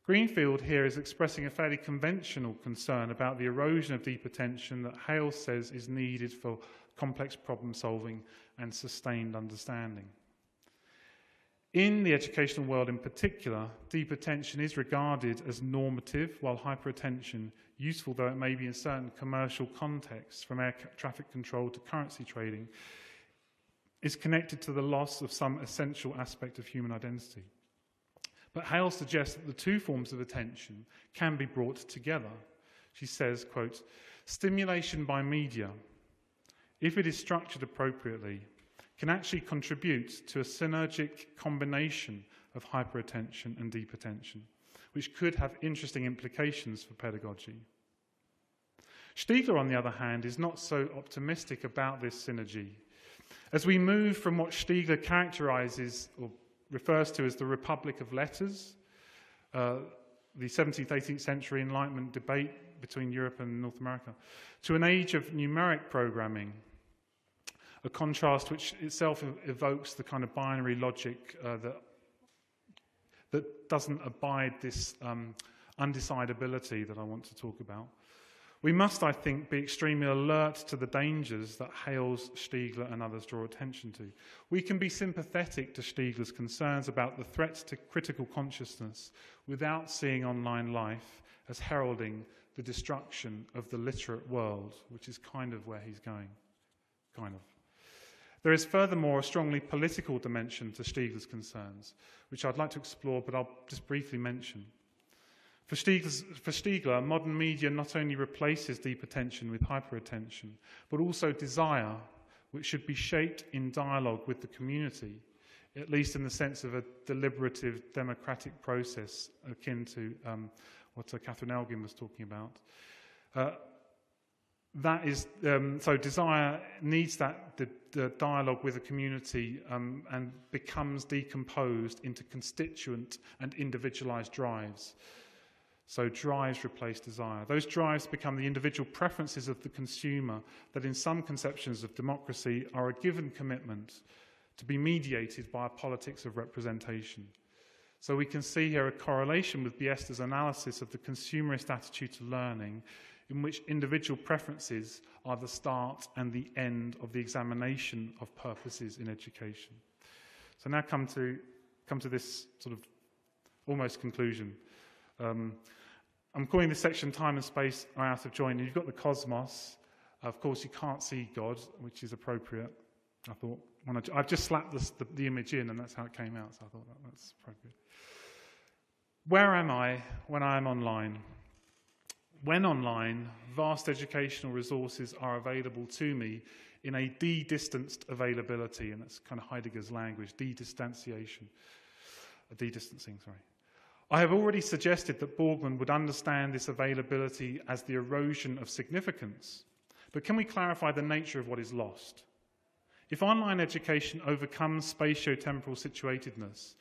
Greenfield here is expressing a fairly conventional concern about the erosion of deep attention that Hales says is needed for complex problem solving and sustained understanding. In the educational world in particular, deep attention is regarded as normative, while hyperattention, useful though it may be in certain commercial contexts, from air traffic control to currency trading, is connected to the loss of some essential aspect of human identity. But Hales suggests that the two forms of attention can be brought together. She says, quote, "Stimulation by media, if it is structured appropriately, can actually contribute to a synergic combination of hyperattention and deep attention, which could have interesting implications for pedagogy." Stiegler, on the other hand, is not so optimistic about this synergy. As we move from what Stiegler characterizes or refers to as the Republic of Letters, the 17th, 18th century Enlightenment debate between Europe and North America, to an age of numeric programming, a contrast which itself evokes the kind of binary logic that doesn't abide this undecidability that I want to talk about. We must, I think, be extremely alert to the dangers that Hales, Stiegler and others draw attention to. We can be sympathetic to Stiegler's concerns about the threats to critical consciousness without seeing online life as heralding the destruction of the literate world, which is kind of where he's going. Kind of. There is furthermore a strongly political dimension to Stiegler's concerns, which I'd like to explore, but I'll just briefly mention. For Stiegler, modern media not only replaces deep attention with hyperattention, but also desire, which should be shaped in dialogue with the community, at least in the sense of a deliberative democratic process akin to what Catherine Elgin was talking about. So desire needs the dialogue with the community and becomes decomposed into constituent and individualized drives. So drives replace desire. Those drives become the individual preferences of the consumer that in some conceptions of democracy are a given commitment to be mediated by a politics of representation. So we can see here a correlation with Biester's analysis of the consumerist attitude to learning, in which individual preferences are the start and the end of the examination of purposes in education. So now come to this sort of almost conclusion. I'm calling this section Time and Space are out of joint. You've got the cosmos. Of course, you can't see God, which is appropriate. I thought, I've just slapped the image in, and that's how it came out, so I thought that's appropriate. Where am I when I am online? When online, vast educational resources are available to me in a de-distanced availability, and that's kind of Heidegger's language, de-distancing, sorry. I have already suggested that Borgman would understand this availability as the erosion of significance, but can we clarify the nature of what is lost? If online education overcomes spatio-temporal situatedness,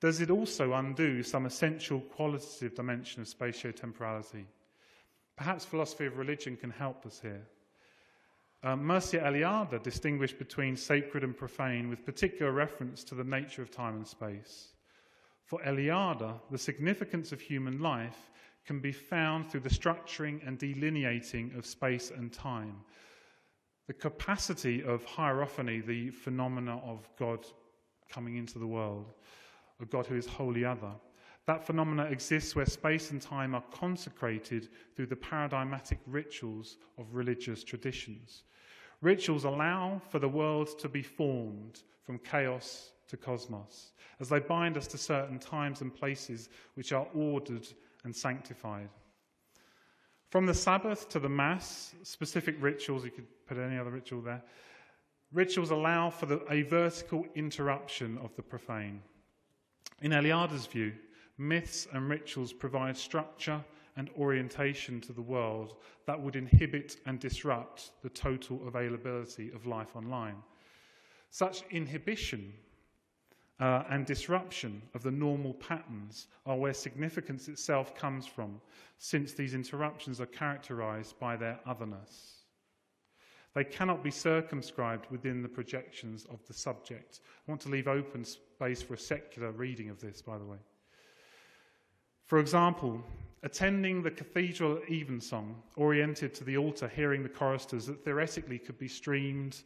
does it also undo some essential qualitative dimension of spatio-temporality? Perhaps philosophy of religion can help us here. Mircea Eliade distinguished between sacred and profane with particular reference to the nature of time and space. For Eliade, the significance of human life can be found through the structuring and delineating of space and time. The capacity of hierophany, the phenomena of God coming into the world, a God who is wholly other, That phenomena exists where space and time are consecrated through the paradigmatic rituals of religious traditions. Rituals allow for the world to be formed from chaos to cosmos, as they bind us to certain times and places which are ordered and sanctified. From the Sabbath to the Mass, specific rituals, you could put any other ritual there, rituals allow for a vertical interruption of the profane. In Eliada's view, myths and rituals provide structure and orientation to the world that would inhibit and disrupt the total availability of life online. Such inhibition and disruption of the normal patterns are where significance itself comes from, since these interruptions are characterized by their otherness. They cannot be circumscribed within the projections of the subject. I want to leave open space for a secular reading of this, by the way. For example, attending the cathedral evensong, oriented to the altar, hearing the choristers, that theoretically could be streamed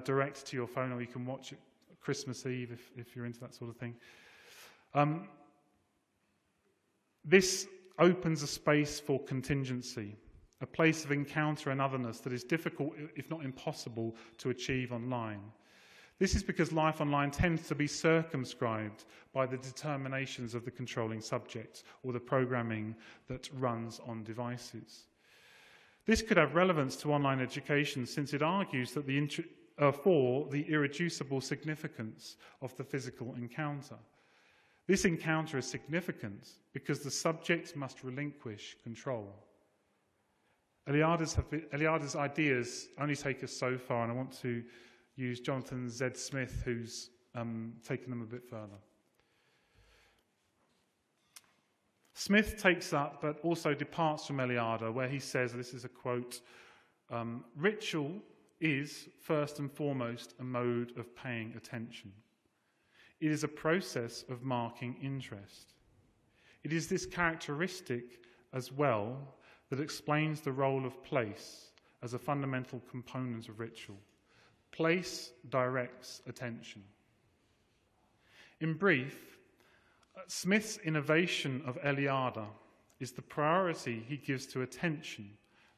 direct to your phone, or you can watch it Christmas Eve if you're into that sort of thing. This opens a space for contingency, a place of encounter and otherness that is difficult, if not impossible, to achieve online. This is because life online tends to be circumscribed by the determinations of the controlling subject or the programming that runs on devices. This could have relevance to online education, since it argues that for the irreducible significance of the physical encounter. This encounter is significant because the subject must relinquish control. Eliada's ideas only take us so far, and I want to use Jonathan Z. Smith, who's taken them a bit further. Smith takes up, but also departs from Eliada, where he says, this is a quote, ritual is, first and foremost, a mode of paying attention. It is a process of marking interest. It is this characteristic as well that explains the role of place as a fundamental component of ritual. Place directs attention. In brief, Smith's innovation of Eliada is the priority he gives to attention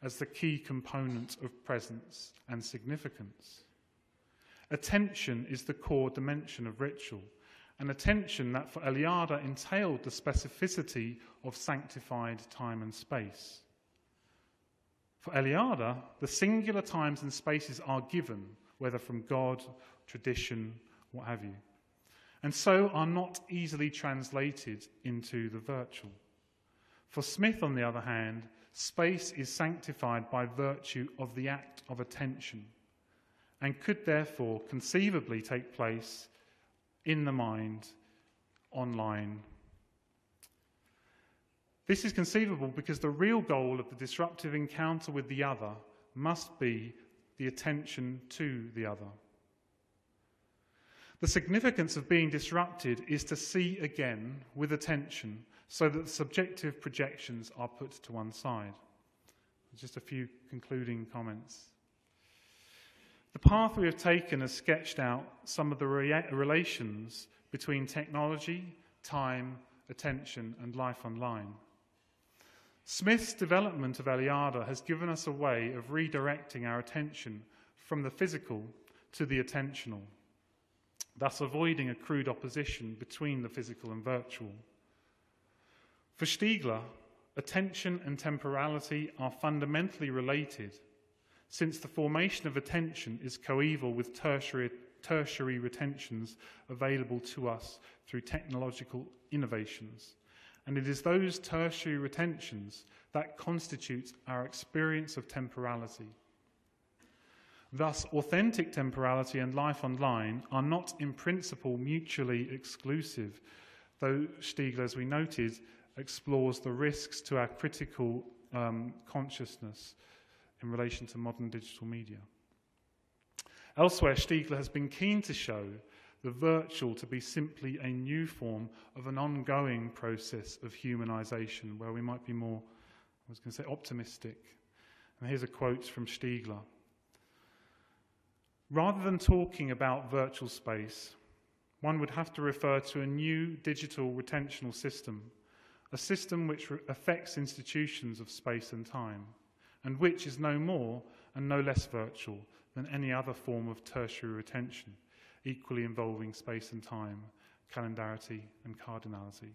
as the key component of presence and significance. Attention is the core dimension of ritual, an attention that for Eliada entailed the specificity of sanctified time and space. For Eliada, the singular times and spaces are given, whether from God, tradition, what have you, and so are not easily translated into the virtual. For Smith, on the other hand, space is sanctified by virtue of the act of attention, and could therefore conceivably take place in the mind, online. This is conceivable because the real goal of the disruptive encounter with the other must be the attention to the other. The significance of being disrupted is to see again with attention, so that the subjective projections are put to one side. Just a few concluding comments. The path we have taken has sketched out some of the relations between technology, time, attention, and life online. Smith's development of Eliada has given us a way of redirecting our attention from the physical to the attentional, thus avoiding a crude opposition between the physical and virtual. For Stiegler, attention and temporality are fundamentally related, since the formation of attention is coeval with tertiary retentions available to us through technological innovations. And it is those tertiary retentions that constitute our experience of temporality. Thus, authentic temporality and life online are not in principle mutually exclusive, though Stiegler, as we noted, explores the risks to our critical consciousness in relation to modern digital media. Elsewhere, Stiegler has been keen to show the virtual to be simply a new form of an ongoing process of humanization, where we might be more, I was going to say, optimistic. And here's a quote from Stiegler. Rather than talking about virtual space, one would have to refer to a new digital retentional system, a system which affects institutions of space and time, and which is no more and no less virtual than any other form of tertiary retention, equally involving space and time, calendarity and cardinality.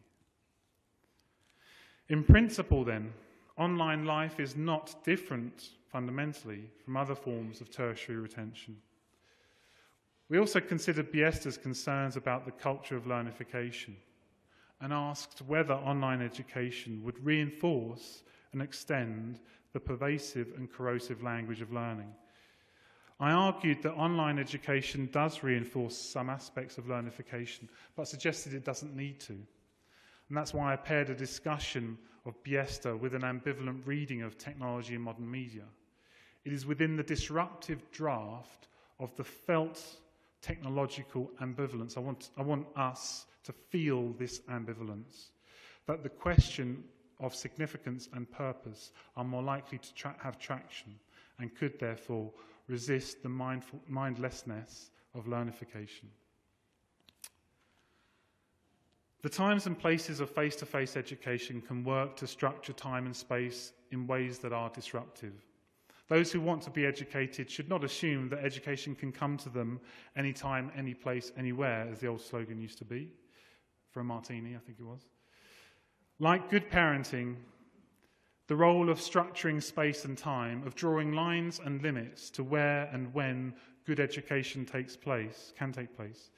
In principle, then, online life is not different fundamentally from other forms of tertiary retention. We also considered Biesta's concerns about the culture of learnification and asked whether online education would reinforce and extend the pervasive and corrosive language of learning. I argued that online education does reinforce some aspects of learnification, but suggested it doesn't need to. And that's why I paired a discussion of Biesta with an ambivalent reading of technology and modern media. It is within the disruptive draft of the felt technological ambivalence. I want us to feel this ambivalence, that the question of significance and purpose are more likely to have traction and could therefore resist the mindlessness of learnification. The times and places of face-to-face education can work to structure time and space in ways that are disruptive. Those who want to be educated should not assume that education can come to them anytime, any place, anywhere, as the old slogan used to be, for a martini, I think it was. Like good parenting, the role of structuring space and time, of drawing lines and limits to where and when good education can take place,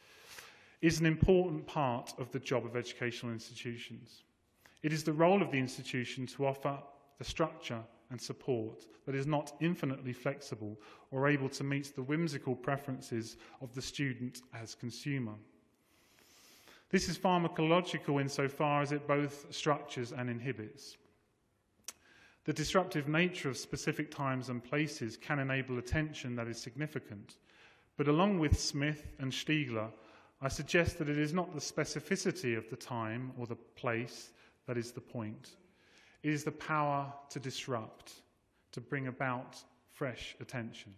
is an important part of the job of educational institutions. It is the role of the institution to offer the structure and support that is not infinitely flexible or able to meet the whimsical preferences of the student as consumer. This is pharmacological insofar as it both structures and inhibits. The disruptive nature of specific times and places can enable attention that is significant, but along with Smith and Stiegler, I suggest that it is not the specificity of the time or the place that is the point. It is the power to disrupt, to bring about fresh attention.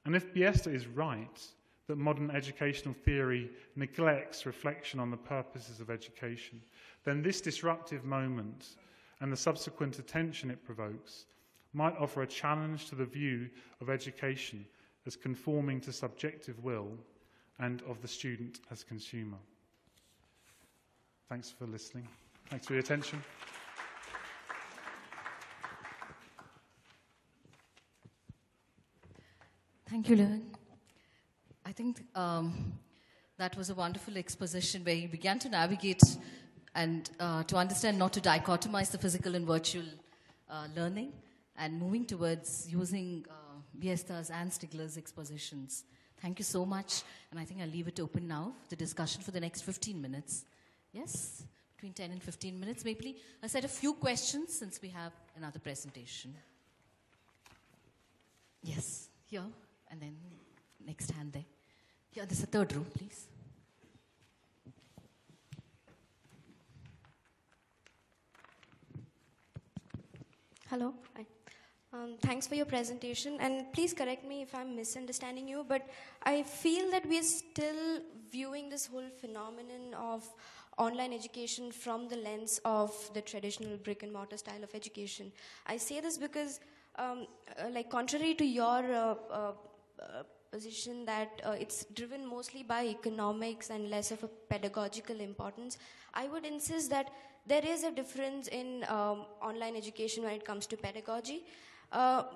And if Biesta is right, that modern educational theory neglects reflection on the purposes of education, then this disruptive moment and the subsequent attention it provokes might offer a challenge to the view of education as conforming to subjective will and of the student as consumer. Thanks for listening. Thanks for your attention. Thank you, Lewin. I think that was a wonderful exposition where you began to navigate and to understand not to dichotomize the physical and virtual learning and moving towards using Biesta's and Stiegler's expositions. Thank you so much, and I think I'll leave it open now for the discussion for the next 15 minutes. Yes, between 10 and 15 minutes, maybe a set of few questions since we have another presentation. Yes, here, and then next hand there. Yeah, this is the third row, please. Hello. Hi. Thanks for your presentation, and please correct me if I'm misunderstanding you, but I feel that we're still viewing this whole phenomenon of online education from the lens of the traditional brick and mortar style of education. I say this because, like, contrary to your position that it's driven mostly by economics and less of a pedagogical importance, I would insist that there is a difference in online education when it comes to pedagogy.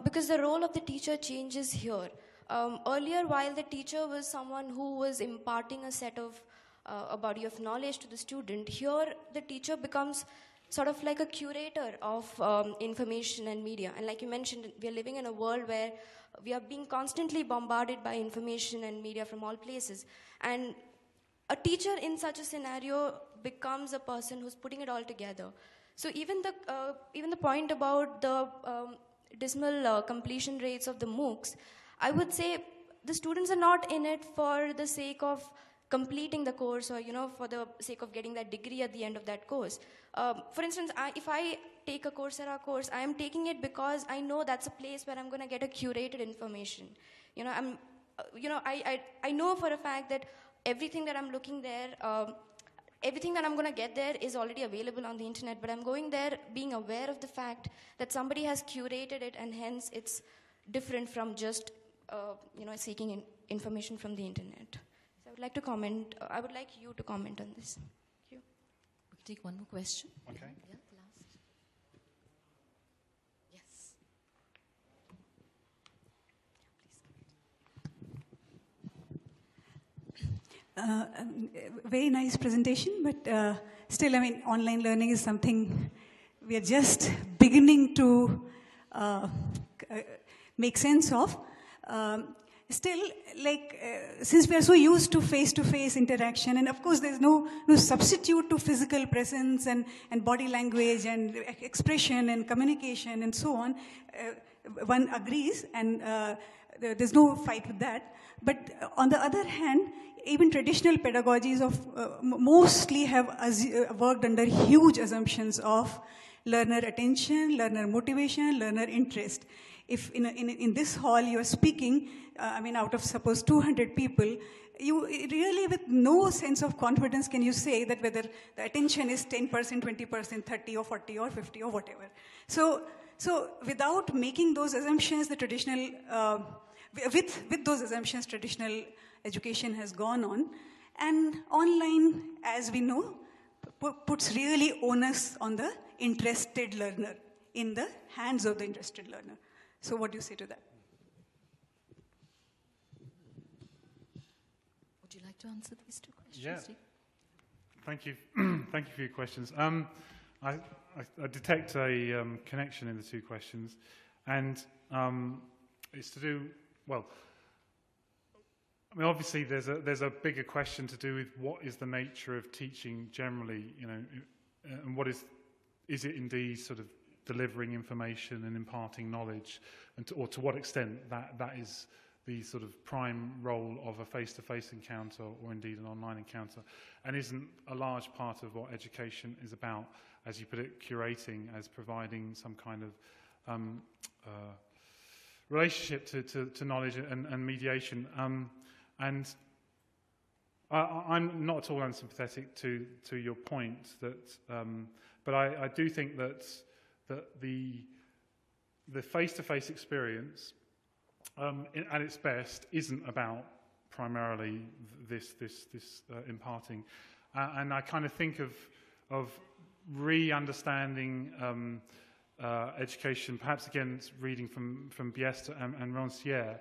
Because the role of the teacher changes here. Earlier, while the teacher was someone who was imparting a body of knowledge to the student, here the teacher becomes sort of like a curator of information and media. And like you mentioned, we are living in a world where we are being constantly bombarded by information and media from all places. And a teacher in such a scenario becomes a person who's putting it all together. So even the point about the dismal completion rates of the MOOCs, I would say the students are not in it for the sake of completing the course or, for the sake of getting that degree at the end of that course. For instance, if I take a Coursera course, I am taking it because I know that's a place where I'm going to get a curated information. I know for a fact that everything that I'm looking there, everything that I'm going to get there is already available on the internet, but I'm going there being aware of the fact that somebody has curated it, and hence it's different from just seeking information from the internet. So I would like to comment. I would like you to comment on this. Thank you. We'll take one more question. Okay. Yeah, the last. Yes. Very nice presentation, but still, I mean, online learning is something we are just beginning to make sense of. Still, since we are so used to face-to-face interaction, and of course there's no substitute to physical presence and body language and expression and communication and so on, one agrees, and there's no fight with that. But on the other hand, even traditional pedagogies of mostly have worked under huge assumptions of learner attention, learner motivation, learner interest. If in this hall you are speaking, out of suppose 200 people, you really with no sense of confidence can you say that whether the attention is 10%, 20%, 30 or 40 or 50 or whatever. So without making those assumptions, the traditional, with those assumptions, traditional education has gone on. And online, as we know, puts really onus on the interested learner, in the hands of the interested learner. So what do you say to that? Would you like to answer these two questions? Yeah. Thank you. Thank you for your questions. I detect a connection in the two questions, and it's to do, well, I mean, obviously there's a bigger question to do with what is the nature of teaching generally, and what is it indeed sort of delivering information and imparting knowledge, and or to what extent that is the sort of prime role of a face-to-face encounter or indeed an online encounter, and isn't a large part of what education is about, as you put it, curating, as providing some kind of relationship to knowledge and mediation. And I'm not at all unsympathetic to your point, that, but I do think that the face-to-face experience, at its best, isn't about primarily this imparting, and I kind of think of re-understanding education, perhaps again reading from Biest and Rancière,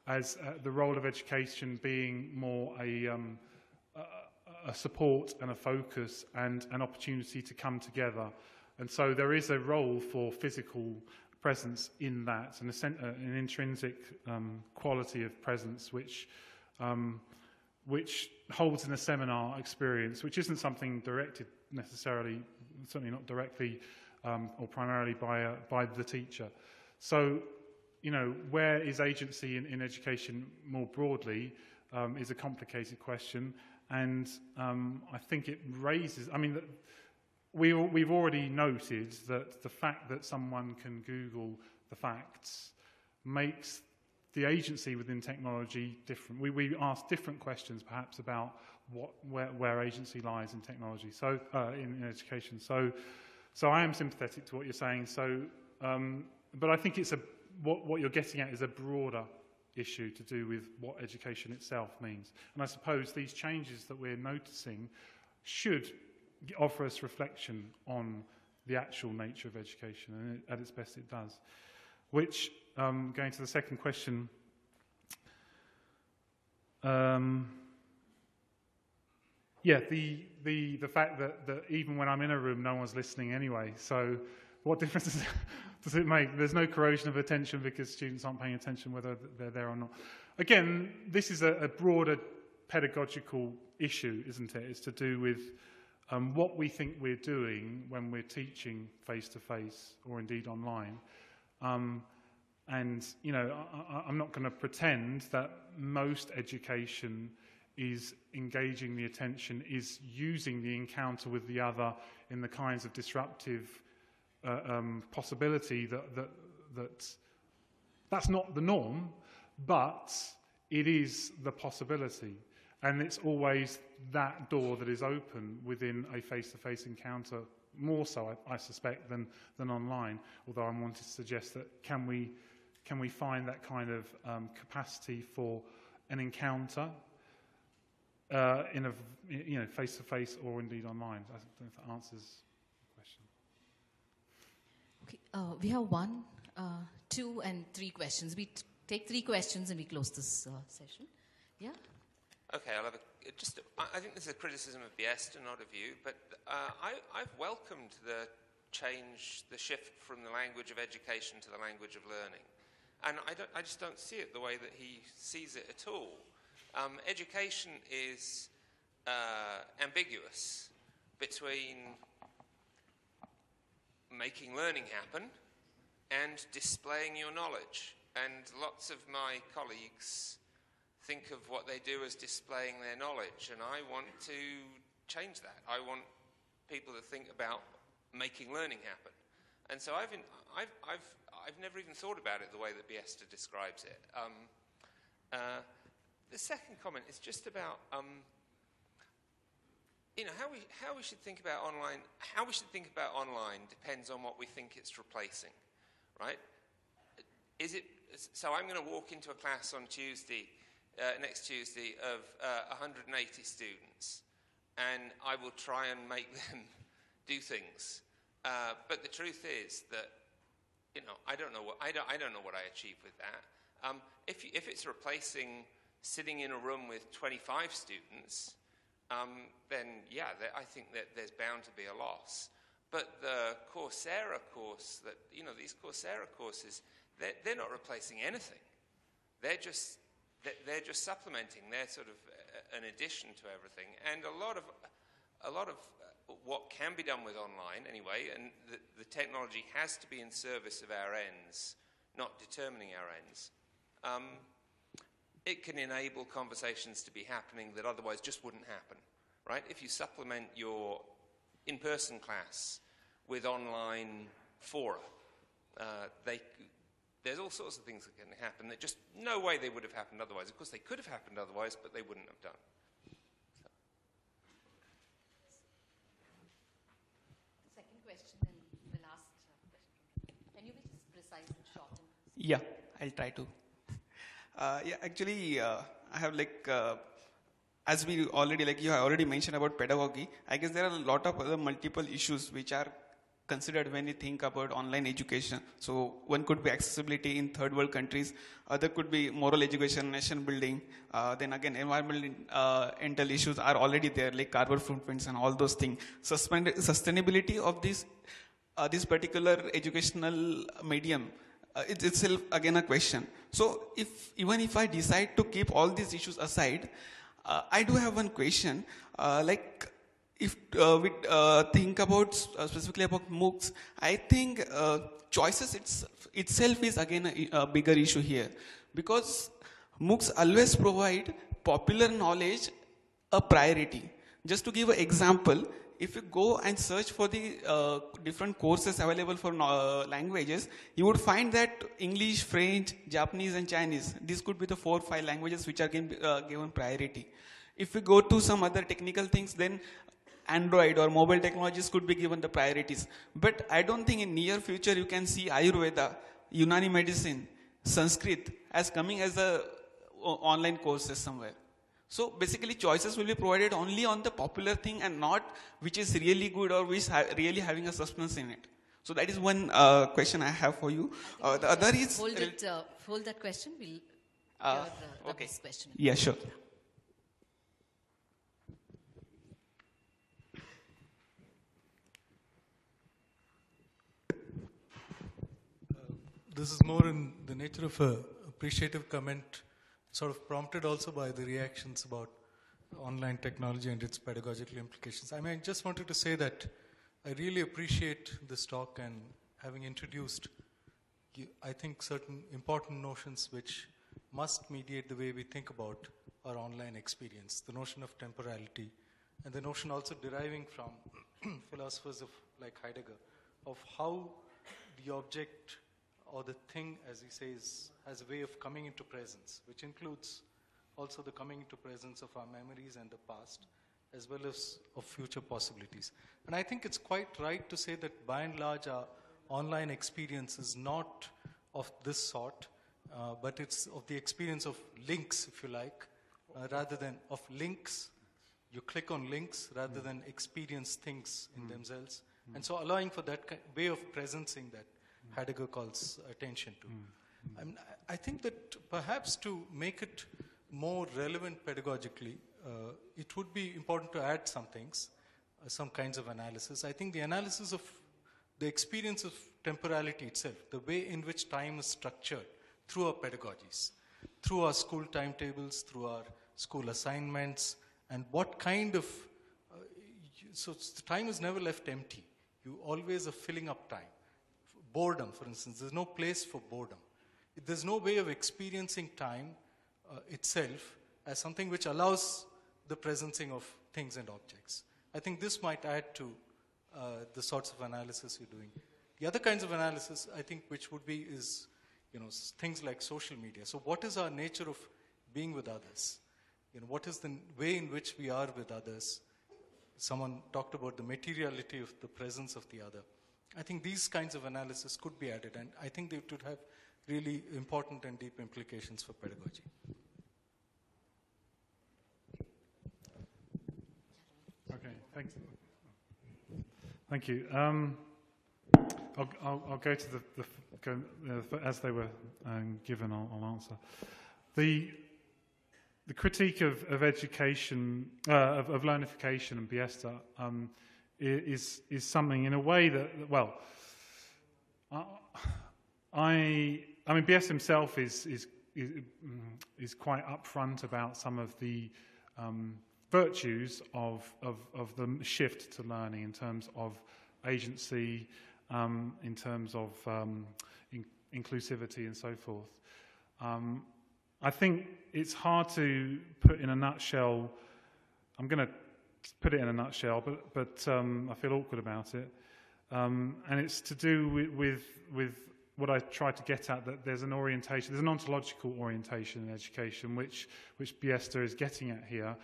as the role of education being more a support and a focus and an opportunity to come together. And so there is a role for physical presence in that, and an intrinsic quality of presence which holds in a seminar experience, which isn't something directed necessarily, certainly not directly or primarily by the teacher. So, where is agency in education more broadly is a complicated question, and I think it raises, we've already noted that the fact that someone can Google the facts makes the agency within technology different. We ask different questions perhaps about where agency lies in technology, so in education. So I am sympathetic to what you're saying. So, but I think it's what you're getting at is a broader issue to do with what education itself means. And I suppose these changes that we're noticing should offer us reflection on the actual nature of education, and at its best it does. Which, going to the second question, yeah, the fact that even when I'm in a room, no one's listening anyway. So what difference does it make? There's no corrosion of attention because students aren't paying attention whether they're there or not. Again, this is a broader pedagogical issue, isn't it? It's to do with what we think we're doing when we're teaching face-to-face or indeed online. And, I'm not going to pretend that most education is engaging the attention, is using the encounter with the other in the kinds of disruptive possibility that's not the norm, but it is the possibility. And it's always that door that is open within a face-to-face encounter, more so, I suspect, than online. Although I wanted to suggest that can we find that kind of capacity for an encounter in a face-to-face or indeed online? I don't know if that answers the question. Okay, we have 1, 2, and 3 questions. We take 3 questions and we close this session. Yeah. Okay, I'll have I think this is a criticism of Biesta, not of you, but I've welcomed the change, the shift from the language of education to the language of learning. And I just don't see it the way that he sees it at all. Education is ambiguous between making learning happen and displaying your knowledge. And lots of my colleagues think of what they do as displaying their knowledge, and I want to change that. I want people to think about making learning happen. And so I've never even thought about it the way that Biesta describes it. The second comment is just about how we should think about online. How we should think about online depends on what we think it's replacing, right? So I'm going to walk into a class on Tuesday, next Tuesday, of 180 students, and I will try and make them do things. But the truth is that I don't know what I achieve with that. If it's replacing sitting in a room with 25 students, then yeah, I think that there's bound to be a loss. But the Coursera course these Coursera courses, they're not replacing anything. They're just supplementing. They're sort of an addition to everything. And a lot of what can be done with online, anyway, and the technology has to be in service of our ends, not determining our ends. It can enable conversations to be happening that otherwise just wouldn't happen, right? If you supplement your in-person class with online fora, there's all sorts of things that can happen that just no way they would have happened otherwise. Of course, they could have happened otherwise, but they wouldn't have done. So. The second question and the last question. Can you be just precise and short? Yeah, I'll try to. Actually, I have as we already, you have already mentioned about pedagogy, I guess there are a lot of other multiple issues which are considered when you think about online education. So one could be accessibility in third world countries, other could be moral education, nation building, then again environmental issues are already there, like carbon footprints and all those things. Sustainability of this particular educational medium, it's itself again a question. So even if I decide to keep all these issues aside, I do have one question, if we think about specifically about MOOCs, I think choices itself is again a bigger issue here, because MOOCs always provide popular knowledge a priority. Just to give an example, if you go and search for the different courses available for languages, you would find that English, French, Japanese and Chinese, these could be the 4 or 5 languages which are given priority. If we go to some other technical things, then Android or mobile technologies could be given the priorities. But I don't think in near future you can see Ayurveda, Unani medicine, Sanskrit as coming as a online courses somewhere. So basically choices will be provided only on the popular thing and not which is really good or which is really having a substance in it. So that is one question I have for you. The other is... Hold that question. We'll hear the next question. Yeah, sure. This is more in the nature of an appreciative comment, sort of prompted also by the reactions about online technology and its pedagogical implications. I mean, I just wanted to say that I really appreciate this talk and having introduced, I think, certain important notions which must mediate the way we think about our online experience. The notion of temporality and the notion also deriving from philosophers like Heidegger of how the object or the thing, as he says, has a way of coming into presence, which includes also the coming into presence of our memories and the past, as well as of future possibilities. And I think it's quite right to say that by and large our online experience is not of this sort, but it's of the experience of links, if you like, rather than of links. You click on links rather than experience things in themselves. And so allowing for that way of presencing that Heidegger calls attention to. I think that perhaps to make it more relevant pedagogically, it would be important to add some things, some kinds of analysis. I think the analysis of the experience of temporality itself, the way in which time is structured through our pedagogies, through our school timetables, through our school assignments, and what kind of, so time is never left empty. You always are filling up time. Boredom, for instance, there's no place for boredom. There's no way of experiencing time itself as something which allows the presencing of things and objects. I think this might add to the sorts of analysis you're doing. The other kinds of analysis, I think, which would be is, things like social media. So what is our nature of being with others? What is the way in which we are with others? Someone talked about the materiality of the presence of the other. I think these kinds of analysis could be added, and I think they would have really important and deep implications for pedagogy. Okay, thanks. Thank you. I'll go to as they were given. I'll answer. The critique of education, of learnification and Biesta is something in a way that, well, I mean, Biesta himself is quite upfront about some of the virtues of the shift to learning in terms of agency, in terms of inclusivity and so forth. I think it's hard to put in a nutshell. I'm going to put it in a nutshell, but I feel awkward about it. And it's to do with what I tried to get at, that there's an orientation, there's an ontological orientation in education, which Biesta is getting at here,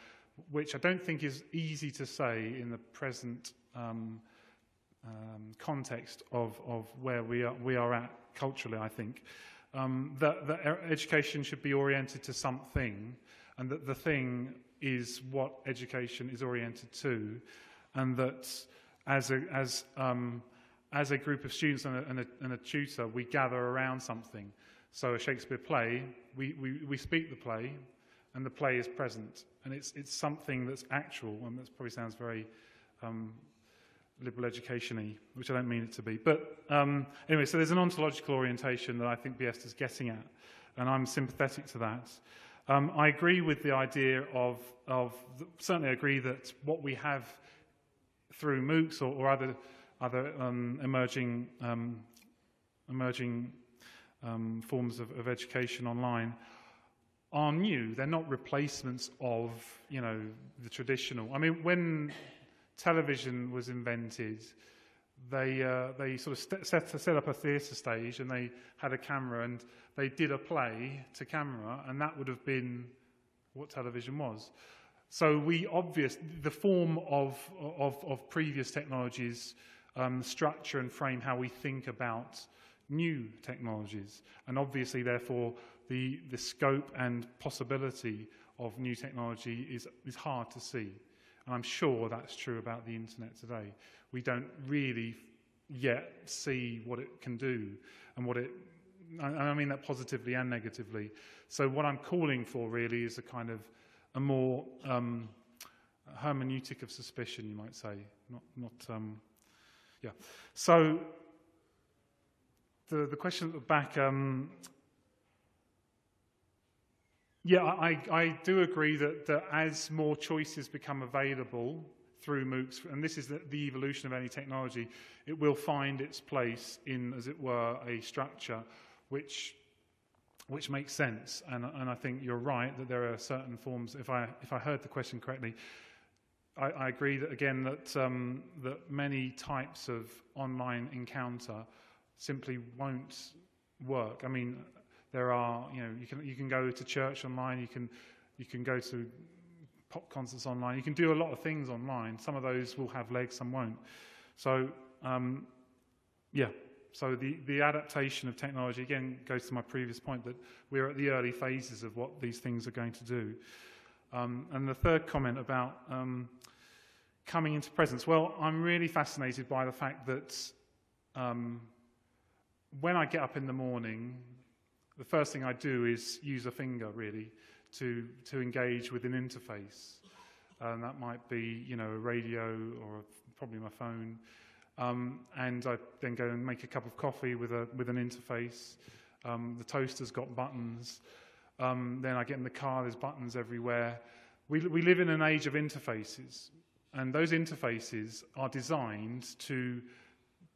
which I don't think is easy to say in the present context of where we are at culturally, I think. That education should be oriented to something, and that the thing is what education is oriented to, and that as a group of students and a tutor, we gather around something. So a Shakespeare play, we speak the play, and the play is present, and it's something that's actual, and that probably sounds very liberal education-y, which I don't mean it to be. But anyway, so there's an ontological orientation that I think Biesta is getting at, and I'm sympathetic to that. I agree with the idea certainly agree that what we have through MOOCs or other emerging forms of education online are new. They're not replacements of, the traditional. I mean, when television was invented, they sort of set up a theatre stage, and they had a camera, and they did a play to camera, and that would have been what television was. So the form of previous technologies structure and frame how we think about new technologies, and obviously, therefore, the scope and possibility of new technology is hard to see. And I'm sure that's true about the internet today. We don't really yet see what it can do, and I mean that positively and negatively. So what I'm calling for really is a more hermeneutic of suspicion, you might say. Yeah. So the question at the back, I do agree that as more choices become available through MOOCs, and this is the evolution of any technology, it will find its place in, as it were, a structure which makes sense. And I think you're right that there are certain forms. If I heard the question correctly, I agree that again that many types of online encounter simply won't work. I mean, there are you can go to church online. You can go to pop concerts online. You can do a lot of things online. Some of those will have legs, some won't. So, yeah. So the adaptation of technology, again, goes to my previous point that we're at the early phases of what these things are going to do. And the third comment about coming into presence. Well, I'm really fascinated by the fact that when I get up in the morning, the first thing I do is use a finger, really, to engage with an interface. And that might be, you know, a radio or probably my phone. And I then go and make a cup of coffee with an interface. The toaster's got buttons. Then I get in the car, there's buttons everywhere. We live in an age of interfaces. And those interfaces are designed to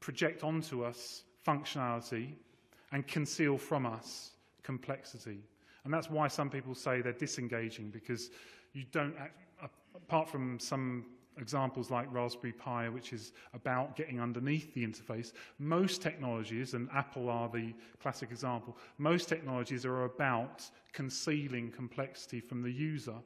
project onto us functionality and conceal from us complexity. And that's why some people say they're disengaging, because you don't, apart from some examples like Raspberry Pi, which is about getting underneath the interface, most technologies, and Apple are the classic example, most technologies are about concealing complexity from the user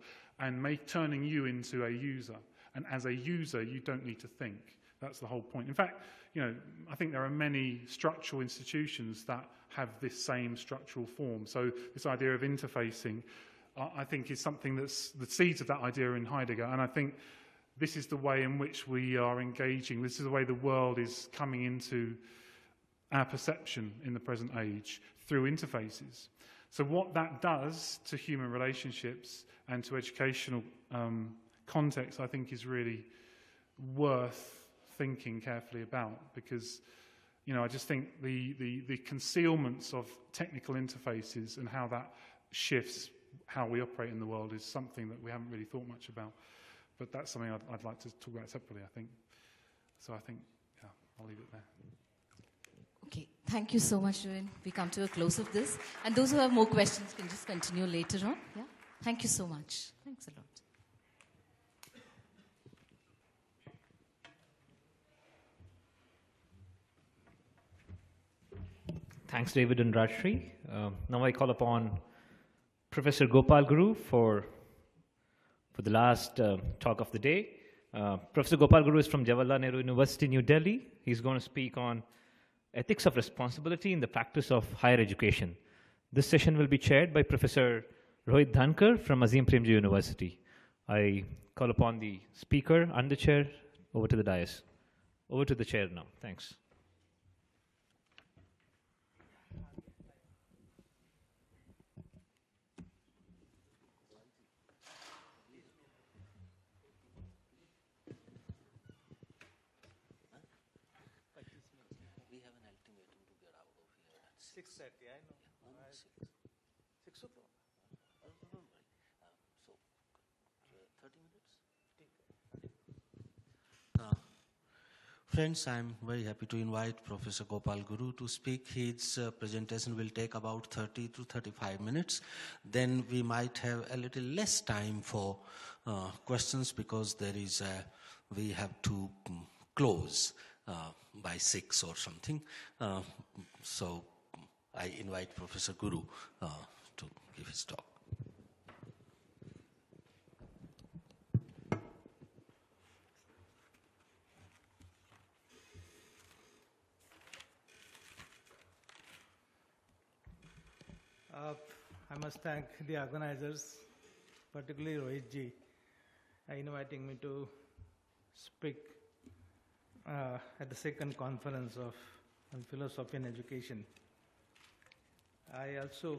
and turning you into a user. And as a user, you don't need to think. That's the whole point. In fact, you know, I think there are many structural institutions that have this same structural form. So this idea of interfacing, I think, is something that's the seeds of that idea in Heidegger. And I think this is the way in which we are engaging. This is the way the world is coming into our perception in the present age through interfaces. So what that does to human relationships and to educational context, I think, is really worth thinking carefully about, because, you know, I just think the concealments of technical interfaces and how that shifts how we operate in the world is something that we haven't really thought much about. But that's something I'd like to talk about separately, I think. So I think, yeah, I'll leave it there. Okay, thank you so much, Ruin. We come to a close of this. And those who have more questions can just continue later on. Yeah? Thank you so much. Thanks a lot. Thanks, David and Rajshri. Now I call upon Professor Gopal Guru for the last talk of the day. Professor Gopal Guru is from Jawaharlal Nehru University, New Delhi. He's going to speak on ethics of responsibility in the practice of higher education. This session will be chaired by Professor Rohit Dhankar from Azim Premji University. I call upon the speaker and the chair over to the dais. Over to the chair now. Thanks. Friends, I'm very happy to invite Professor Gopal Guru to speak. His presentation will take about 30 to 35 minutes. Then we might have a little less time for questions, because we have to close by 6 or something. So I invite Professor Guru to give his talk. I must thank the organizers, particularly Rohit ji, inviting me to speak at the second conference on philosophy and education. I also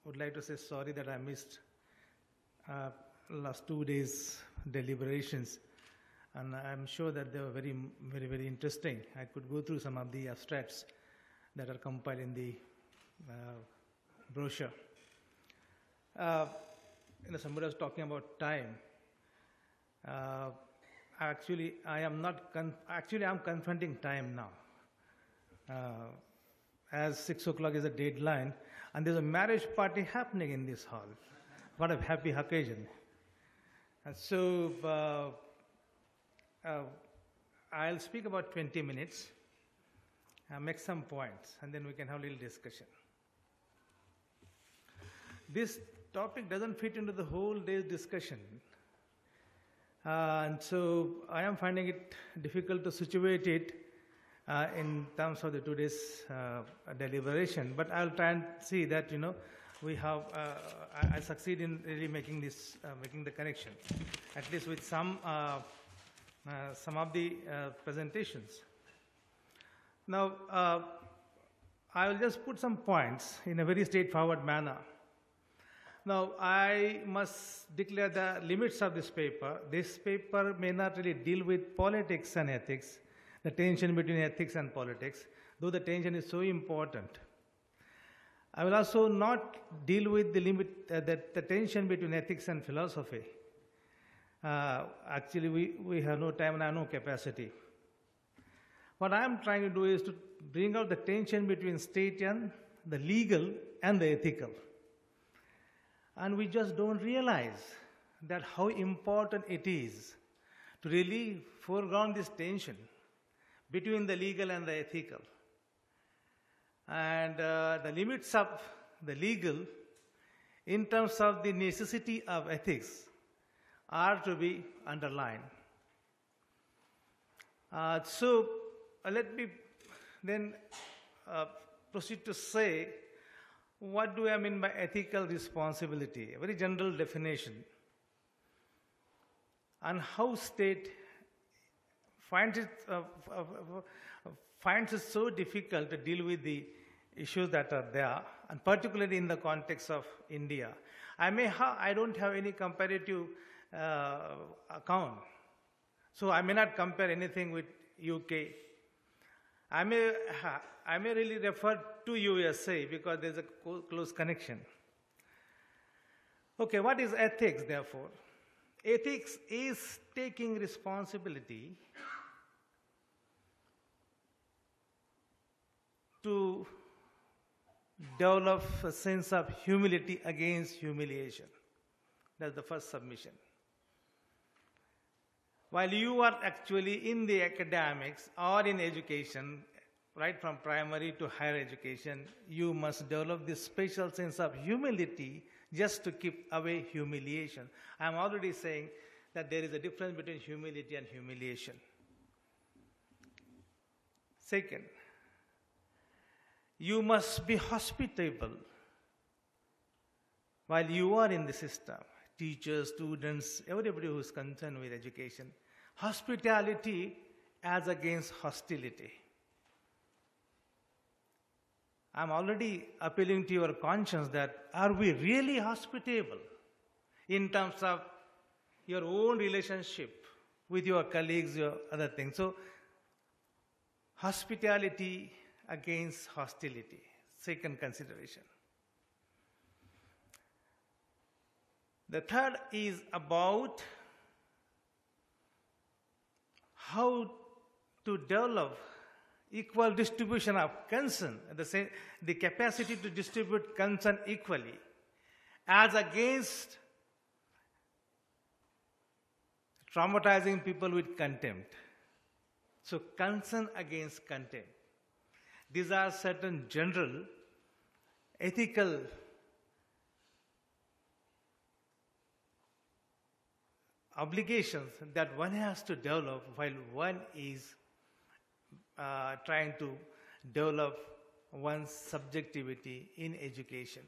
would like to say sorry that I missed last 2 days' deliberations, and I'm sure that they were very, very, very interesting. I could go through some of the abstracts that are compiled in the brochure. Somebody was talking about time. Actually, I'm confronting time now. As 6 o'clock is a deadline, and there's a marriage party happening in this hall. What a happy occasion. And so I'll speak about 20 minutes. Make some points, and then we can have a little discussion. this topic doesn't fit into the whole day's discussion. And so I am finding it difficult to situate it in terms of the today's deliberation. But I'll try and see that, we have, I succeed in really making this, making the connection, at least with some of the presentations. Now, I will just put some points in a very straightforward manner. Now, I must declare the limits of this paper. This paper may not really deal with politics and ethics, the tension between ethics and politics, though the tension is so important. I will also not deal with the the tension between ethics and philosophy. Actually, we have no time and I have no capacity. What I am trying to do is to bring out the tension between state and the legal and the ethical. And we just don't realize that how important it is to really foreground this tension between the legal and the ethical. And the limits of the legal in terms of the necessity of ethics are to be underlined. So let me then proceed to say, what do I mean by ethical responsibility? A very general definition. And how state finds it so difficult to deal with the issues that are there, and particularly in the context of India. I don't have any comparative account, so I may not compare anything with UK. I may really refer to USA because there's a close connection. Okay, what is ethics, therefore? Ethics is taking responsibility to develop a sense of humility against humiliation. That's the first submission. While you are actually in the academics or in education, right from primary to higher education, you must develop this special sense of humility just to keep away humiliation. I'm already saying that there is a difference between humility and humiliation. Second, you must be hospitable while you are in the system. Teachers, students, everybody who is concerned with education. Hospitality as against hostility. I'm already appealing to your conscience that are we really hospitable in terms of your own relationship with your colleagues, your other things. So, hospitality against hostility, second consideration. The third is about how to develop equal distribution of concern, the capacity to distribute concern equally, as against traumatizing people with contempt. So concern against contempt. These are certain general ethical obligations that one has to develop while one is trying to develop one's subjectivity in education.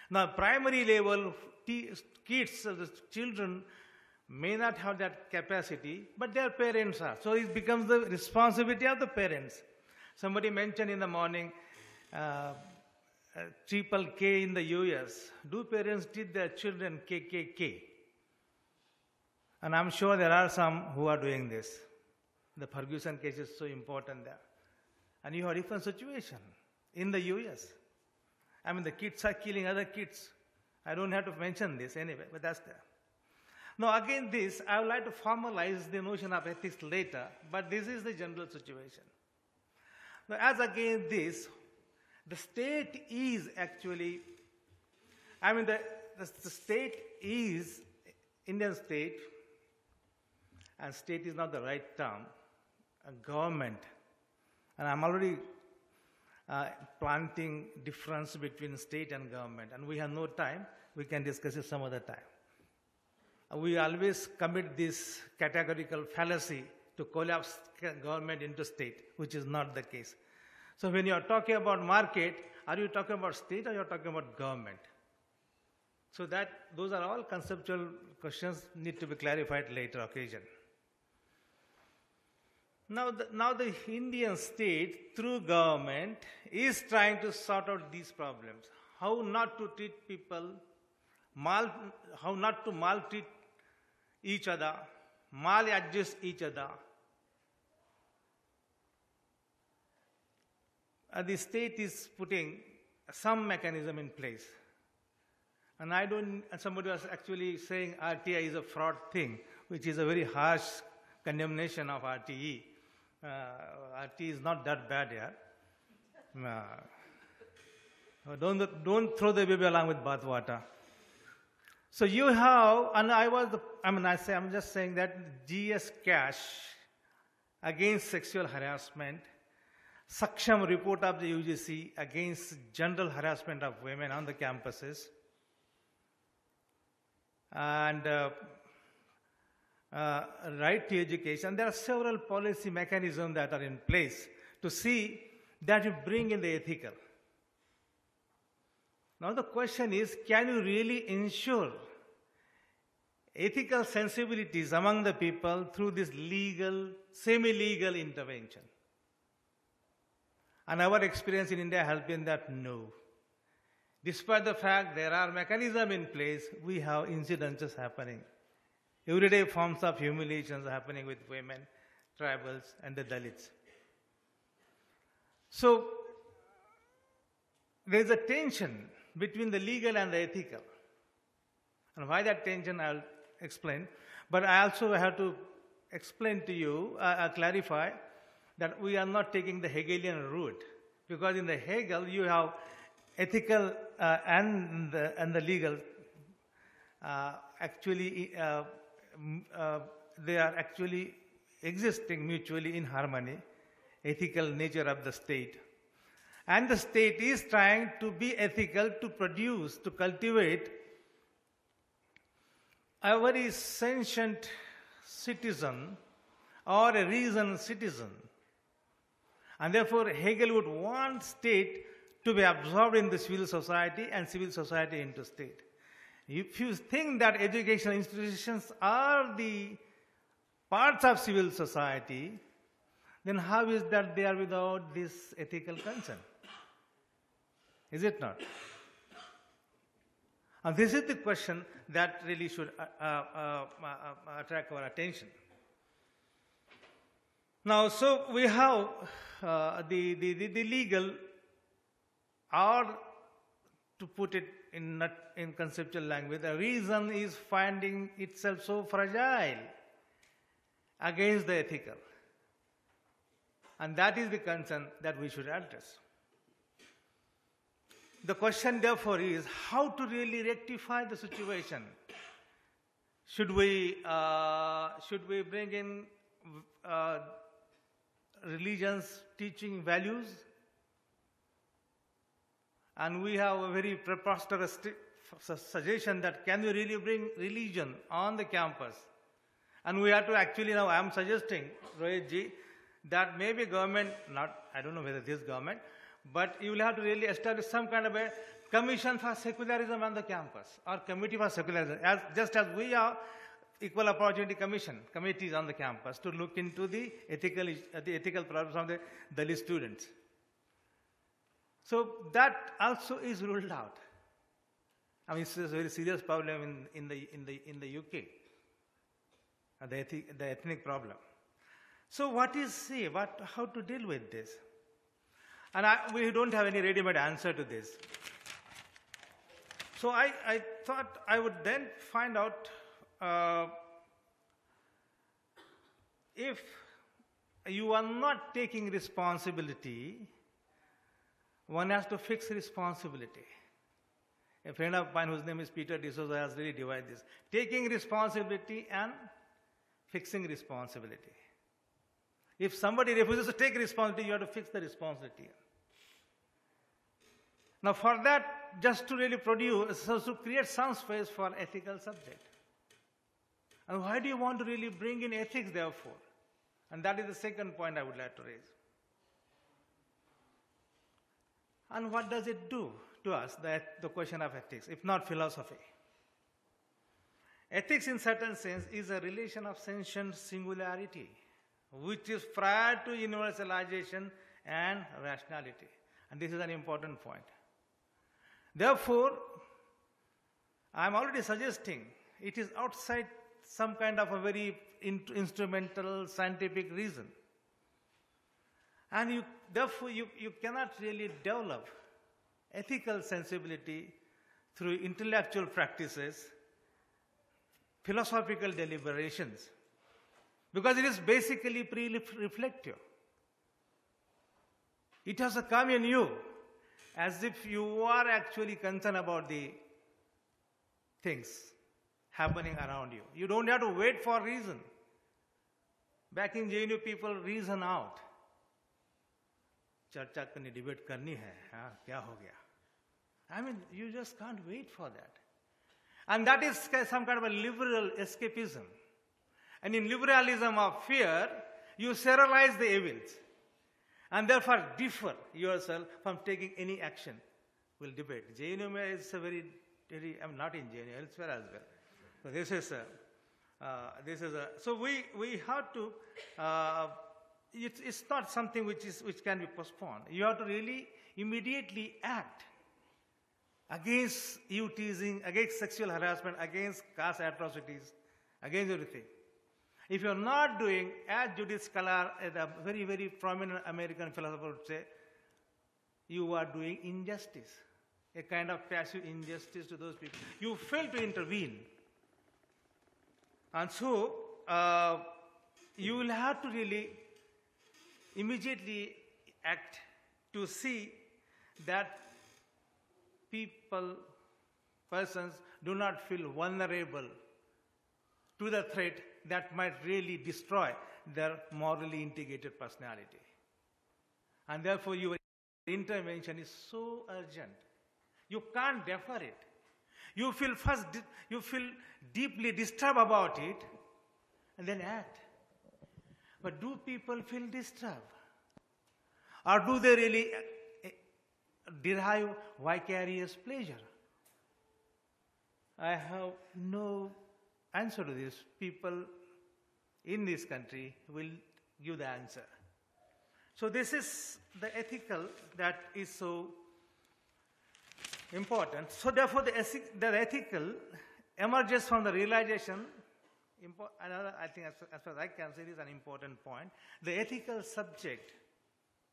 Now, primary level kids, the children may not have that capacity, but their parents are. So it becomes the responsibility of the parents. Somebody mentioned in the morning triple K in the US. Do parents teach their children KKK? And I'm sure there are some who are doing this. The Ferguson case is so important there. And you have a different situation in the US. I mean, the kids are killing other kids. I don't have to mention this anyway, but that's there. Now, again, this, I would like to formalize the notion of ethics later, but this is the general situation. Now, as against this, the state is actually, I mean, the state is, Indian state, and state is not the right term, a government. And I'm already planting difference between state and government. And we have no time. We can discuss it some other time. We always commit this categorical fallacy to collapse government into state, which is not the case. So when you are talking about market, are you talking about state or you are talking about government? So those are all conceptual questions need to be clarified later occasion. Now the Indian state, through government, is trying to sort out these problems. How not to treat people, how not to maltreat each other, maladjust each other. The state is putting some mechanism in place. And somebody was actually saying RTI is a fraud thing, which is a very harsh condemnation of RTE. RTE is not that bad here. Don't throw the baby along with bathwater. So you have, and I'm just saying that GS Cash against sexual harassment, Saksham report of the UGC against general harassment of women on the campuses, and right to education. There are several policy mechanisms that are in place to see that you bring in the ethical. Now the question is, can you really ensure ethical sensibilities among the people through this legal, semi-legal intervention? And our experience in India has been that no. Despite the fact there are mechanisms in place, we have incidences happening. Everyday forms of humiliations happening with women, tribals, and the Dalits. So there is a tension between the legal and the ethical. And why that tension, I'll explain. But I also have to explain to you, clarify, that we are not taking the Hegelian route. Because in the Hegel, you have ethical and the legal they are actually existing mutually in harmony, ethical nature of the state. And the state is trying to be ethical, to produce, to cultivate a very sentient citizen or a reasoned citizen. And therefore, Hegel would want state to be absorbed in the civil society and civil society into state. If you think that educational institutions are the parts of civil society, then how is that they are without this ethical concern? Is it not? And this is the question that really should attract our attention. Now, so we have the legal, or to put it in conceptual language, the reason is finding itself so fragile against the ethical. And that is the concern that we should address. The question, therefore, is how to really rectify the situation. Should we bring in religions teaching values? And we have a very preposterous suggestion that can we really bring religion on the campus? And we have to actually now, I am suggesting, Rohit ji, that maybe government, I don't know whether this government, but you will have to really establish some kind of a commission for secularism on the campus, or committee for secularism, just as we have equal opportunity committees on the campus to look into the ethical problems of the Dalit students. So that also is ruled out. I mean, it's a very serious problem in the UK, the ethnic problem. So what is how to deal with this? And we don't have any ready-made answer to this. So I thought I would then find out if you are not taking responsibility, one has to fix responsibility. A friend of mine whose name is Peter D'Souza has really divided this. Taking responsibility and fixing responsibility. If somebody refuses to take responsibility, you have to fix the responsibility. Now for that, just to really produce, so to create some space for ethical subject. And why do you want to really bring in ethics therefore? And that is the second point I would like to raise. And what does it do to us, the question of ethics, if not philosophy? Ethics in certain sense is a relation of sentient singularity, which is prior to universalization and rationality. And this is an important point. Therefore, I am already suggesting it is outside some kind of a very instrumental scientific reason. And therefore, you cannot really develop ethical sensibility through intellectual practices, philosophical deliberations, because it is basically pre-reflective. It has to come in you as if you are actually concerned about the things happening around you. You don't have to wait for reason. Back in JNU, people reason out. चर्चा करनी, debate करनी है, हाँ, क्या हो गया? I mean, you just can't wait for that. And that is some kind of a liberal escapism. And in liberalism of fear, you serialize the evils and therefore differ yourself from taking any action. We'll debate. JNU is a very, I'm not in JNU, elsewhere as well. So this is a, so we have to, it's not something which can be postponed. You have to really immediately act against you teasing, against sexual harassment, against caste atrocities, against everything. If you're not doing, as Judith Scalard, a very, very prominent American philosopher would say, you are doing injustice, a kind of passive injustice to those people. You fail to intervene. And so, you will have to really immediately act to see that persons do not feel vulnerable to the threat that might really destroy their morally integrated personality. And therefore, your intervention is so urgent. You can't defer it. You feel first, you feel deeply disturbed about it, and then act. But do people feel disturbed? Or do they really derive vicarious pleasure? I have no answer to this. People in this country will give the answer. So this is the ethical that is so important. So therefore, the ethical emerges from the realization. Another, I think, as far as I can say, is an important point. The ethical subject,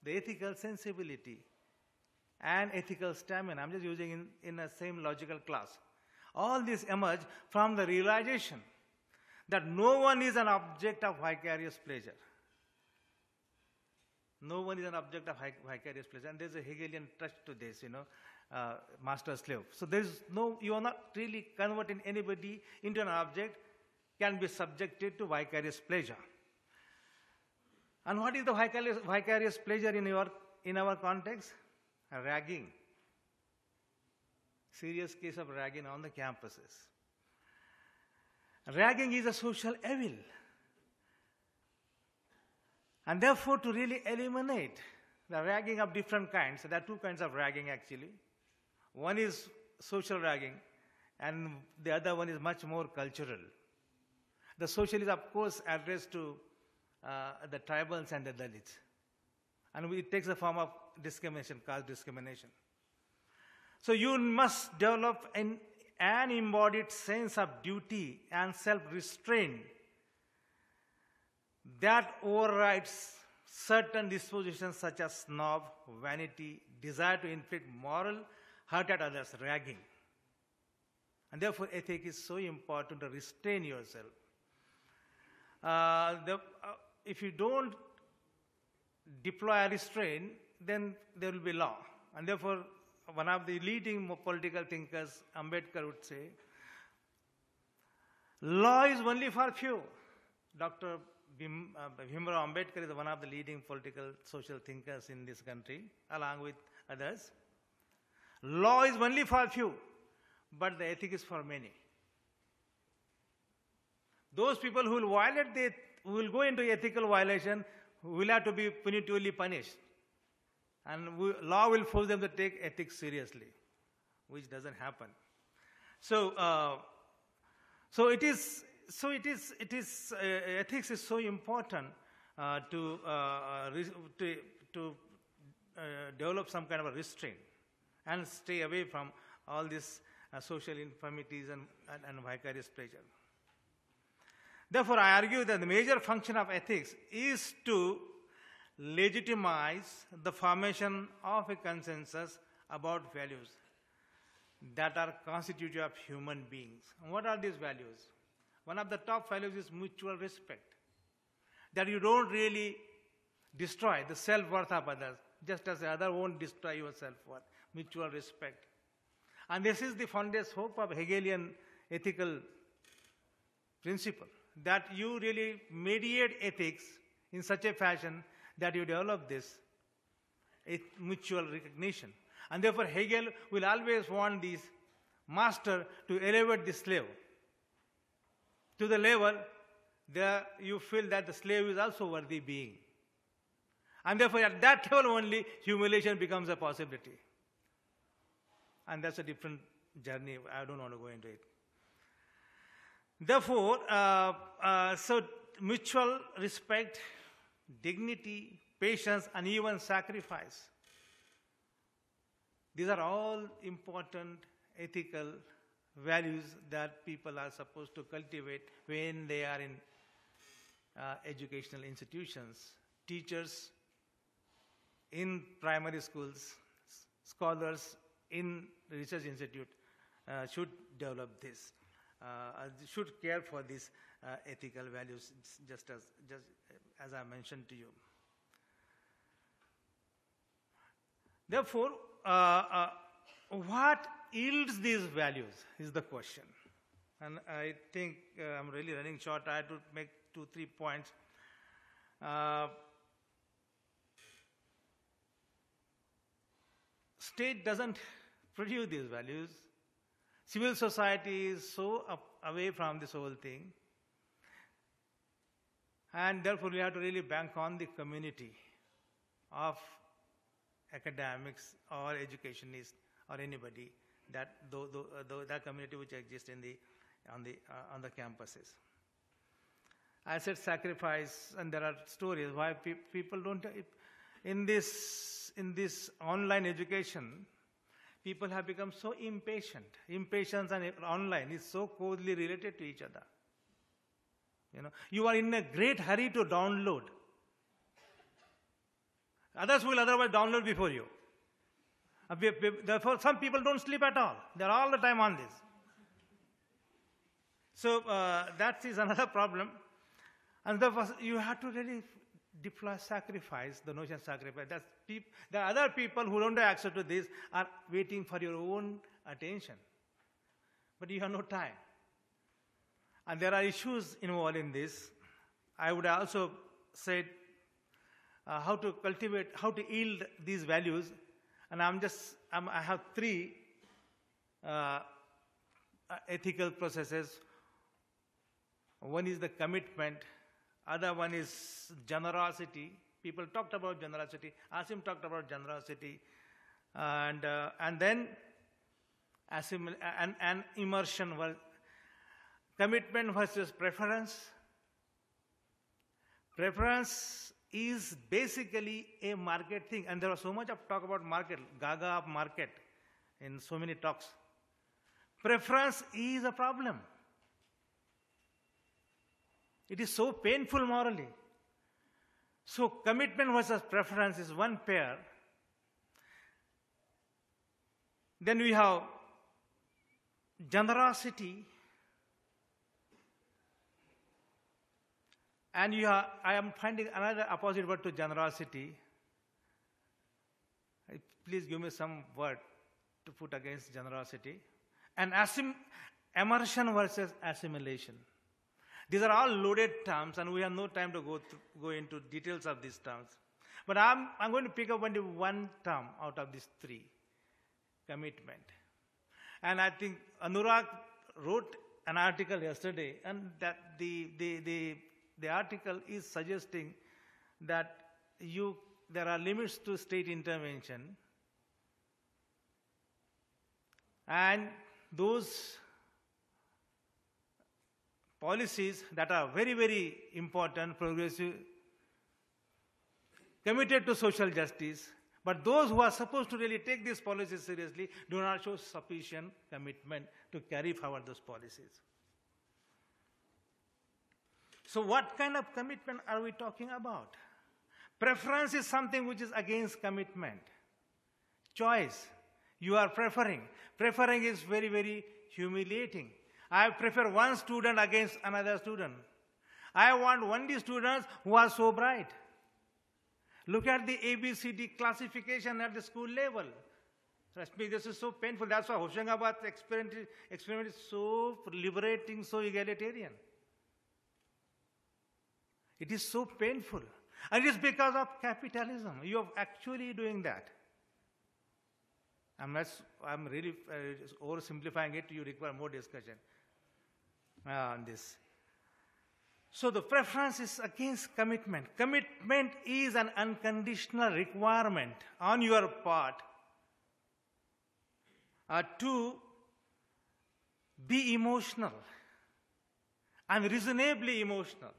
the ethical sensibility, and ethical stamina. I'm just using in the same logical class. All these emerge from the realization that no one is an object of vicarious pleasure. No one is an object of vicarious pleasure. And there's a Hegelian touch to this, master-slave. So there's no, you are not really converting anybody into an object, can be subjected to vicarious pleasure. And what is the vicarious pleasure in our context? Ragging. Serious case of ragging on the campuses. Ragging is a social evil. And therefore, to really eliminate the ragging of different kinds, so there are two kinds of ragging actually. One is social ragging, and the other one is much more cultural. The social is, of course, addressed to the tribals and the Dalits. And it takes the form of discrimination, caste discrimination. So you must develop an embodied sense of duty and self-restraint that overrides certain dispositions such as snob, vanity, desire to inflict moral hurt at others, ragging. And therefore, ethics is so important to restrain yourself. If you don't deploy a restraint, then there will be law. And therefore, one of the leading political thinkers, Ambedkar, would say, law is only for few. Dr. Bhimrao Ambedkar is one of the leading political social thinkers in this country, along with others. Law is only for few, but the ethic is for many. Those people who will violate who will go into ethical violation will have to be punitively punished. And law will force them to take ethics seriously, which doesn't happen. So, ethics is so important to develop some kind of a restraint and stay away from all these social infirmities and vicarious pleasure. Therefore, I argue that the major function of ethics is to legitimize the formation of a consensus about values that are constitutive of human beings. And what are these values? One of the top values is mutual respect, that you don't really destroy the self-worth of others, just as the other won't destroy your self-worth. Mutual respect. And this is the founder's hope of Hegelian ethical principle, that you really mediate ethics in such a fashion that you develop this mutual recognition. And therefore, Hegel will always want this master to elevate the slave to the level there you feel that the slave is also worthy being. And therefore, at that level only, humiliation becomes a possibility. And that's a different journey. I don't want to go into it. Therefore, so mutual respect, dignity, patience, and even sacrifice. These are all important ethical values that people are supposed to cultivate when they are in educational institutions. Teachers in primary schools, scholars in research institute should develop this, should care for these ethical values, just as I mentioned to you. Therefore, what yields these values is the question. And I think I'm really running short. I had to make 2-3 points. State doesn't produce these values. Civil society is so away from this whole thing. And therefore, we have to really bank on the community of academics or educationists or anybody, that that community which exists on the campuses. I said sacrifice, and there are stories why people don't. In this online education, people have become so impatient. Impatience and online is so closely related to each other. You know, you are in a great hurry to download. Others will otherwise download before you. Therefore, some people don't sleep at all. They're all the time on this. So that is another problem. And therefore, you have to really deploy sacrifice, the notion of sacrifice. The other people who don't have access to this are waiting for your own attention. But you have no time. And there are issues involved in this. I would also say how to cultivate, how to yield these values. And I have 3 ethical processes. One is the commitment. Other one is generosity. People talked about generosity. Asim talked about generosity. And then and immersion. Commitment versus preference. Preference is basically a market thing. And there was so much of talk about market, gaga of market in so many talks. Preference is a problem. It is so painful morally. So commitment versus preference is one pair. Then we have generosity. And I am finding another opposite word to generosity. Please give me some word to put against generosity. And immersion versus assimilation. These are all loaded terms, and we have no time to go into details of these terms. But I'm going to pick up only one term out of these 3. commitment. And I think Anurag wrote an article yesterday, and that the article is suggesting that there are limits to state intervention, and those policies that are very, very important, progressive, committed to social justice, but those who are supposed to really take these policies seriously do not show sufficient commitment to carry forward those policies. So what kind of commitment are we talking about? Preference is something which is against commitment. Choice. You are preferring. Preferring is very, very humiliating. I prefer one student against another student. I want only students who are so bright. Look at the ABCD classification at the school level. Trust me, this is so painful. That's why Hoshangabad's experiment is so liberating, so egalitarian. It is so painful. And it is because of capitalism. You are actually doing that. I'm really oversimplifying it. You require more discussion on this. So the preference is against commitment. Commitment is an unconditional requirement on your part to be emotional and reasonably emotional.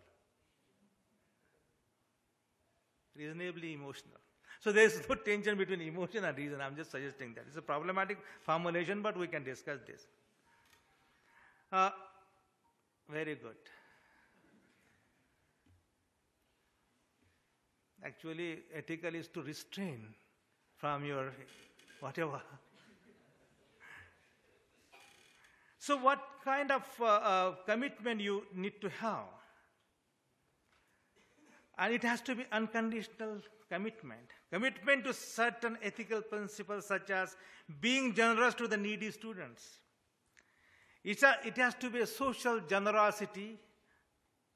Reasonably emotional. So there is no tension between emotion and reason. I'm just suggesting that. It's a problematic formulation, but we can discuss this. Very good. Actually, ethical is to restrain from your whatever. So what kind of commitment you need to have? And it has to be unconditional commitment. Commitment to certain ethical principles such as being generous to the needy students. It has to be a social generosity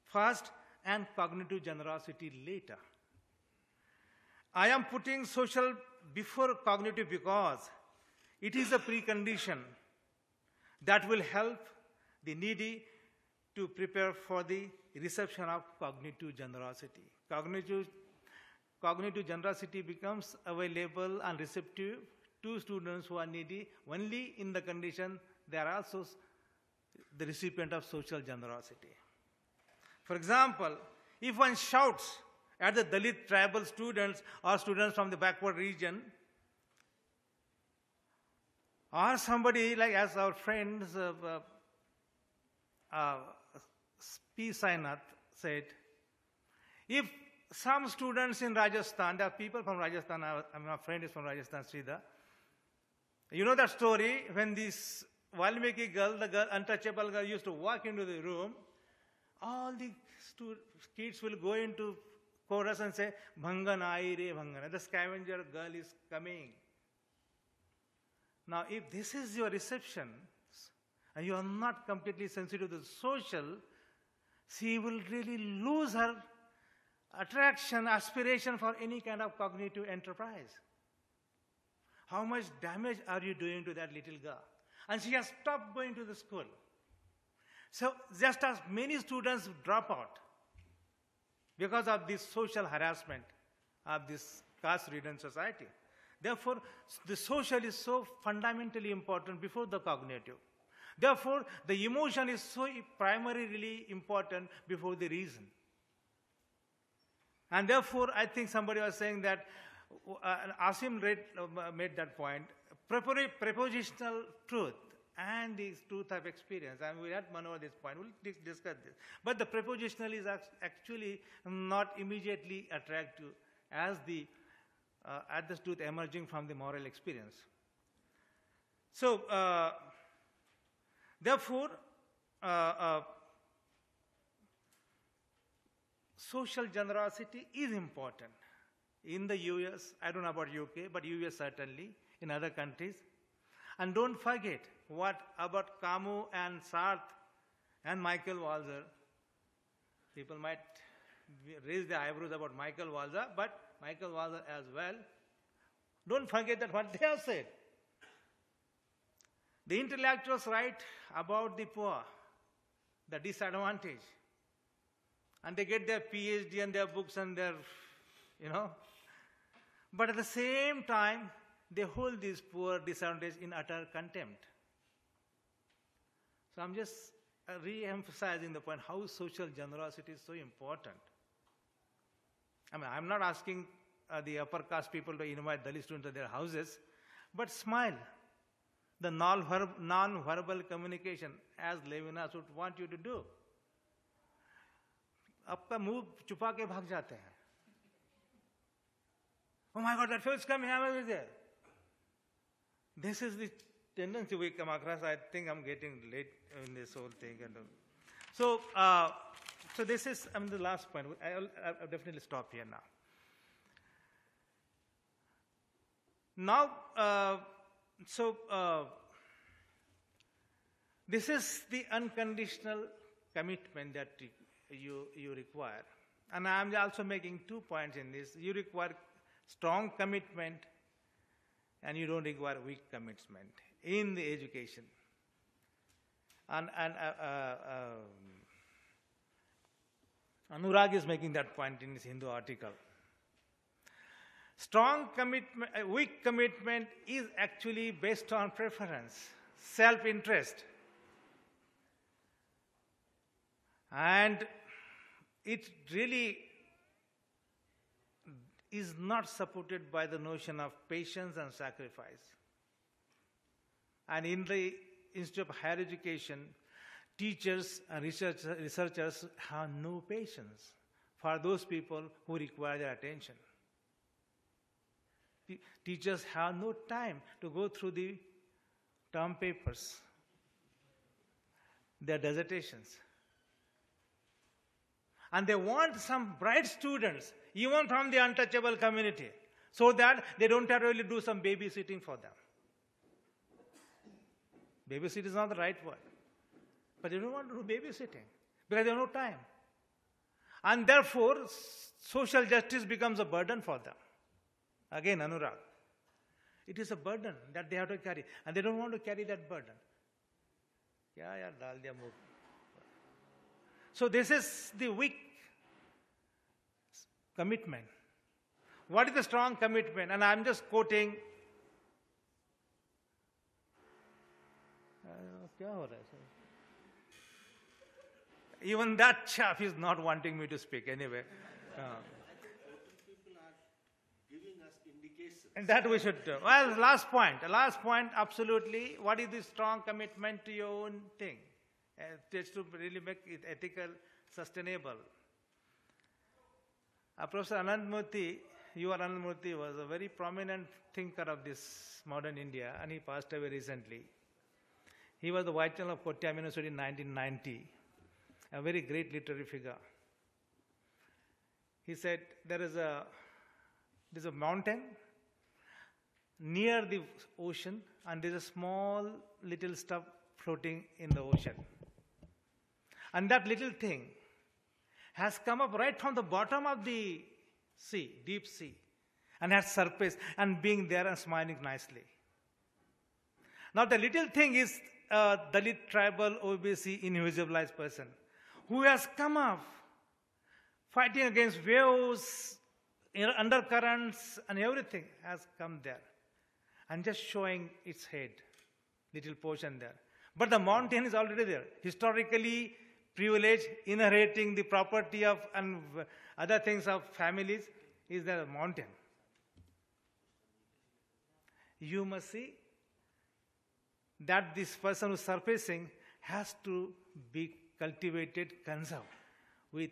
first and cognitive generosity later. I am putting social before cognitive because it is a precondition that will help the needy to prepare for the reception of cognitive generosity. Cognitive generosity becomes available and receptive to students who are needy only in the condition they are also the recipient of social generosity. For example, if one shouts at the Dalit tribal students or students from the backward region, or somebody like as our friends P. Sainath said, if some students in Rajasthan, there are people from Rajasthan, my friend is from Rajasthan, Sridhar. You know that story when this Valmiki girl, the girl, untouchable girl, used to walk into the room, all the kids will go into chorus and say, Bhangan aayi re Bhangan. The scavenger girl is coming. Now, if this is your reception, and you are not completely sensitive to the social, she will really lose her attraction, aspiration for any kind of cognitive enterprise. How much damage are you doing to that little girl? And she has stopped going to the school. So just as many students drop out because of this social harassment of this caste-ridden society. Therefore, the social is so fundamentally important before the cognitive. Therefore, the emotion is so primarily important before the reason. And therefore, I think somebody was saying that, Asim made that point, prepositional truth and the truth of experience. And we had Manohar this point, we'll discuss this. But the prepositional is actually not immediately attractive as the truth emerging from the moral experience. So, therefore, social generosity is important. In the US, I don't know about UK, but US certainly, in other countries. And don't forget what about Camus and Sartre and Michael Walzer. People might raise their eyebrows about Michael Walzer, but Michael Walzer as well. Don't forget that what they have said. The intellectuals write about the poor, the disadvantaged, and they get their PhD and their books and their, But at the same time, they hold these poor, disadvantaged in utter contempt. So I'm just re-emphasizing the point how social generosity is so important. I mean, I'm not asking the upper caste people to invite Dalit students to their houses, but smile. The non-verbal communication, as Levinas would want you to do. आपका मुंह छुपा के भाग जाते हैं. Oh my God, that fellow is coming, I'm over there. This is the tendency we come across. I think I'm getting late in this whole thing. So this is the last point. I'll definitely stop here now. This is the unconditional commitment that you require. And I'm also making 2 points in this. You require strong commitment and you don't require weak commitment in the education. And Anurag is making that point in his Hindu article. Strong commitment, weak commitment is actually based on preference, self-interest. And it really is not supported by the notion of patience and sacrifice. And in the Institute of Higher Education, teachers and researchers have no patience for those people who require their attention. Teachers have no time to go through the term papers, their dissertations. And they want some bright students, even from the untouchable community, so that they don't have to really do some babysitting for them. Babysit is not the right word. But they don't want to do babysitting because they have no time. And therefore, social justice becomes a burden for them. Again, Anurag. It is a burden that they have to carry. And they don't want to carry that burden. So this is the weak commitment. What is the strong commitment? And I'm just quoting. Even that chap is not wanting me to speak anyway. And that we should do. Well, last point, absolutely. What is the strong commitment to your own thing? Just to really make it ethical, sustainable. Professor Anand Murthy, Anand Murthy was a very prominent thinker of this modern India, and he passed away recently. He was the Vice Chancellor of Kottayam University in 1990, a very great literary figure. He said there's a mountain near the ocean, and there's a small little stuff floating in the ocean. And that little thing has come up right from the bottom of the sea, deep sea, and has surfaced and being there and smiling nicely. Now the little thing is a Dalit, tribal, OBC, invisibilized person who has come up fighting against waves, undercurrents, and everything has come there and just showing its head, little portion there. But the mountain is already there, historically privileged, inheriting the property of and other things of families is the mountain. You must see that this person who is surfacing has to be cultivated, conserved with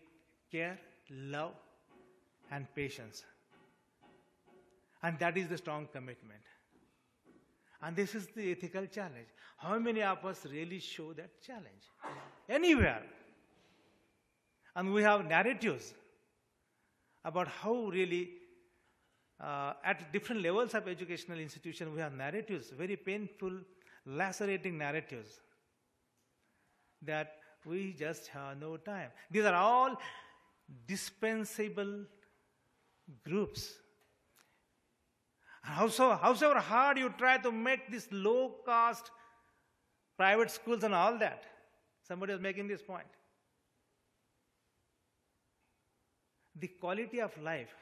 care, love, and patience. And that is the strong commitment. And this is the ethical challenge. How many of us really show that challenge? Anywhere. And we have narratives about how really, at different levels of educational institution, we have narratives, very painful, lacerating narratives that we just have no time. These are all dispensable groups. However hard you try to make this low-caste private schools and all that. Somebody was making this point. The quality of life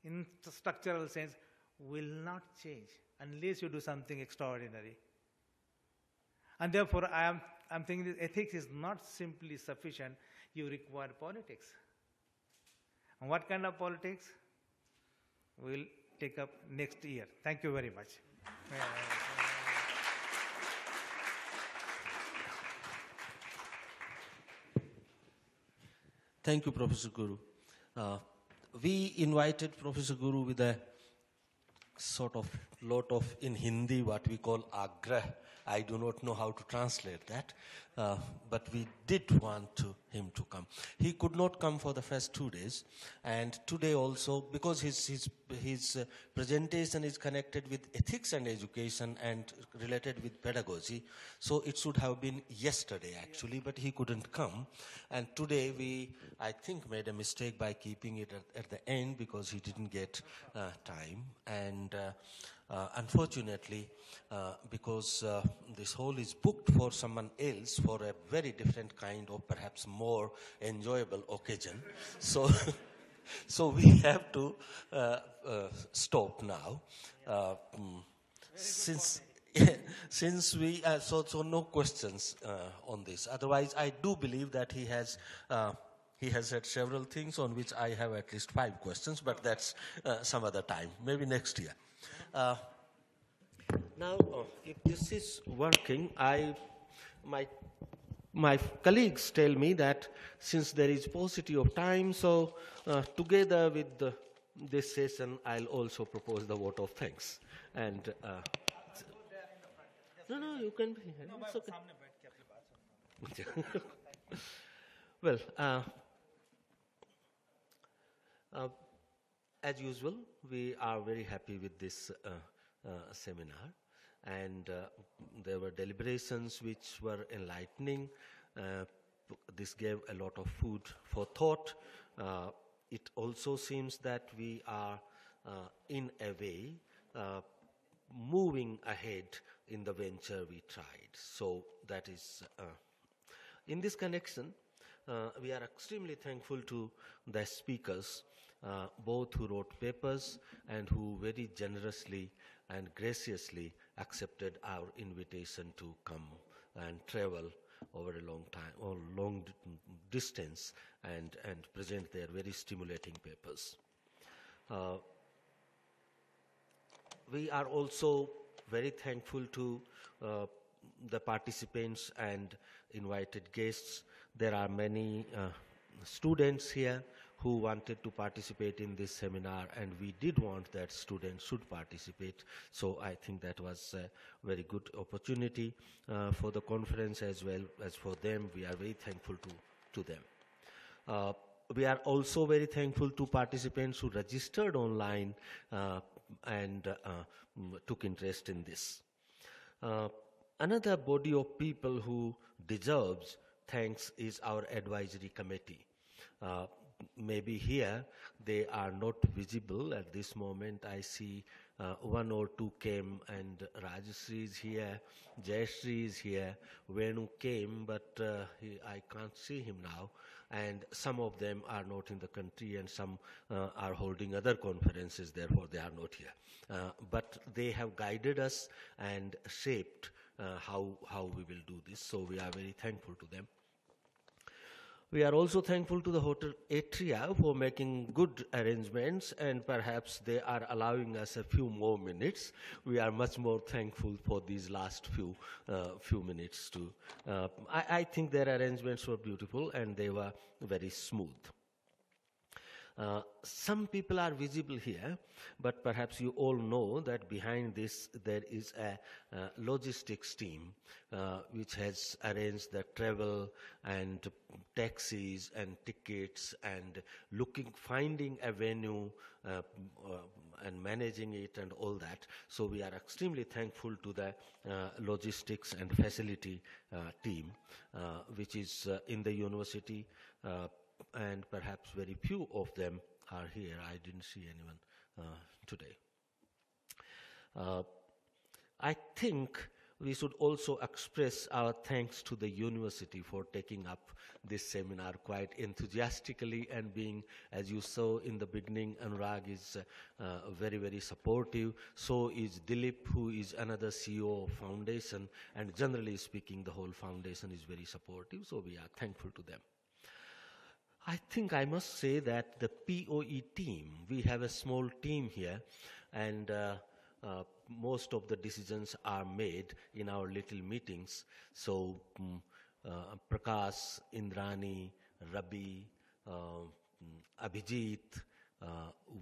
in the structural sense will not change unless you do something extraordinary. And therefore, I'm thinking that ethics is not simply sufficient. You require politics. And what kind of politics? We'll take up next year. Thank you very much. Thank you, Professor Guru. We invited Professor Guru with a sort of lot of, in Hindi, what we call agrah. I do not know how to translate that, but we did want him to come. He could not come for the first 2 days, and today also, because his presentation is connected with ethics and education and related with pedagogy, so it should have been yesterday actually, but he couldn't come. And today we, I think, made a mistake by keeping it at the end because he didn't get time. And unfortunately, because this hall is booked for someone else for a very different kind of perhaps more enjoyable occasion, so so we have to stop now. Since we so no questions on this. Otherwise, I do believe that he has said several things on which I have at least 5 questions, but that's some other time, maybe next year. Now, if this is working, my colleagues tell me that since there is paucity of time, so together with this session, I'll also propose the vote of thanks. And no, you can be here. It's okay. Well, as usual, we are very happy with this seminar, and there were deliberations which were enlightening. This gave a lot of food for thought. It also seems that we are, in a way, moving ahead in the venture we tried. So that is, in this connection, we are extremely thankful to the speakers, both who wrote papers and who very generously and graciously accepted our invitation to come and travel over a long time or long distance and present their very stimulating papers. We are also very thankful to the participants and invited guests. There are many students here who wanted to participate in this seminar, and we did want that students should participate. So I think that was a very good opportunity for the conference as well as for them. We are very thankful to them. We are also very thankful to participants who registered online and took interest in this. Another body of people who deserves thanks is our advisory committee. Maybe here they are not visible at this moment. I see 1 or 2 came, and Rajashree is here, Jayashree is here, Venu came, but I can't see him now, and some of them are not in the country, and some are holding other conferences, therefore they are not here. But they have guided us and shaped how we will do this, so we are very thankful to them. We are also thankful to the Hotel Atria for making good arrangements, and perhaps they are allowing us a few more minutes. We are much more thankful for these last few minutes too. I think their arrangements were beautiful and they were very smooth. Some people are visible here, but perhaps you all know that behind this there is a logistics team which has arranged the travel and taxis and tickets and finding a venue and managing it and all that. So we are extremely thankful to the logistics and facility team which is in the university. And perhaps very few of them are here. I didn't see anyone today. I think we should also express our thanks to the university for taking up this seminar quite enthusiastically and being, as you saw in the beginning, Anurag is very, very supportive. So is Dilip, who is another CEO of foundation, and generally speaking, the whole foundation is very supportive, so we are thankful to them. I think I must say that the POE team, we have a small team here, and most of the decisions are made in our little meetings. So Prakash, Indrani, Rabi, Abhijit,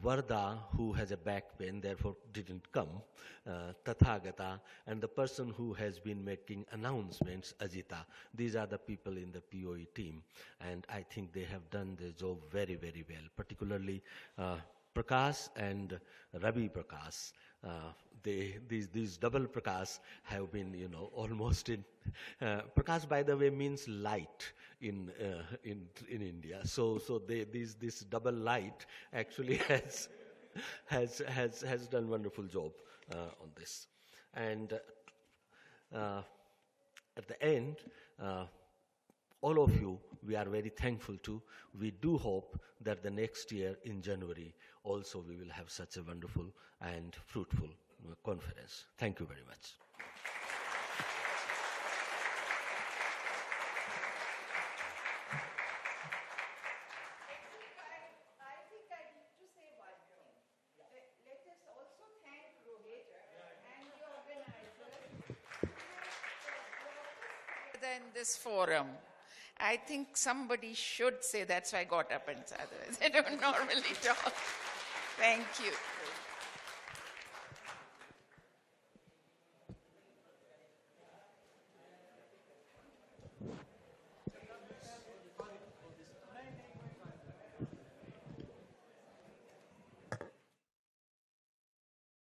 Varda, who has a back pain, therefore didn't come, Tathagata, and the person who has been making announcements, Ajita. These are the people in the POE team, and I think they have done their job very, very well, particularly Prakash and Rabi Prakash. These double Prakash have been, almost in. Prakash, by the way, means light in India. So this double light actually has done wonderful job on this. And at the end, all of you, we are very thankful to. We do hope that the next year in January also we will have such a wonderful and fruitful conference. Thank you very much. In this forum, I think somebody should say, that's why I got up and said, otherwise I don't normally talk. Thank you.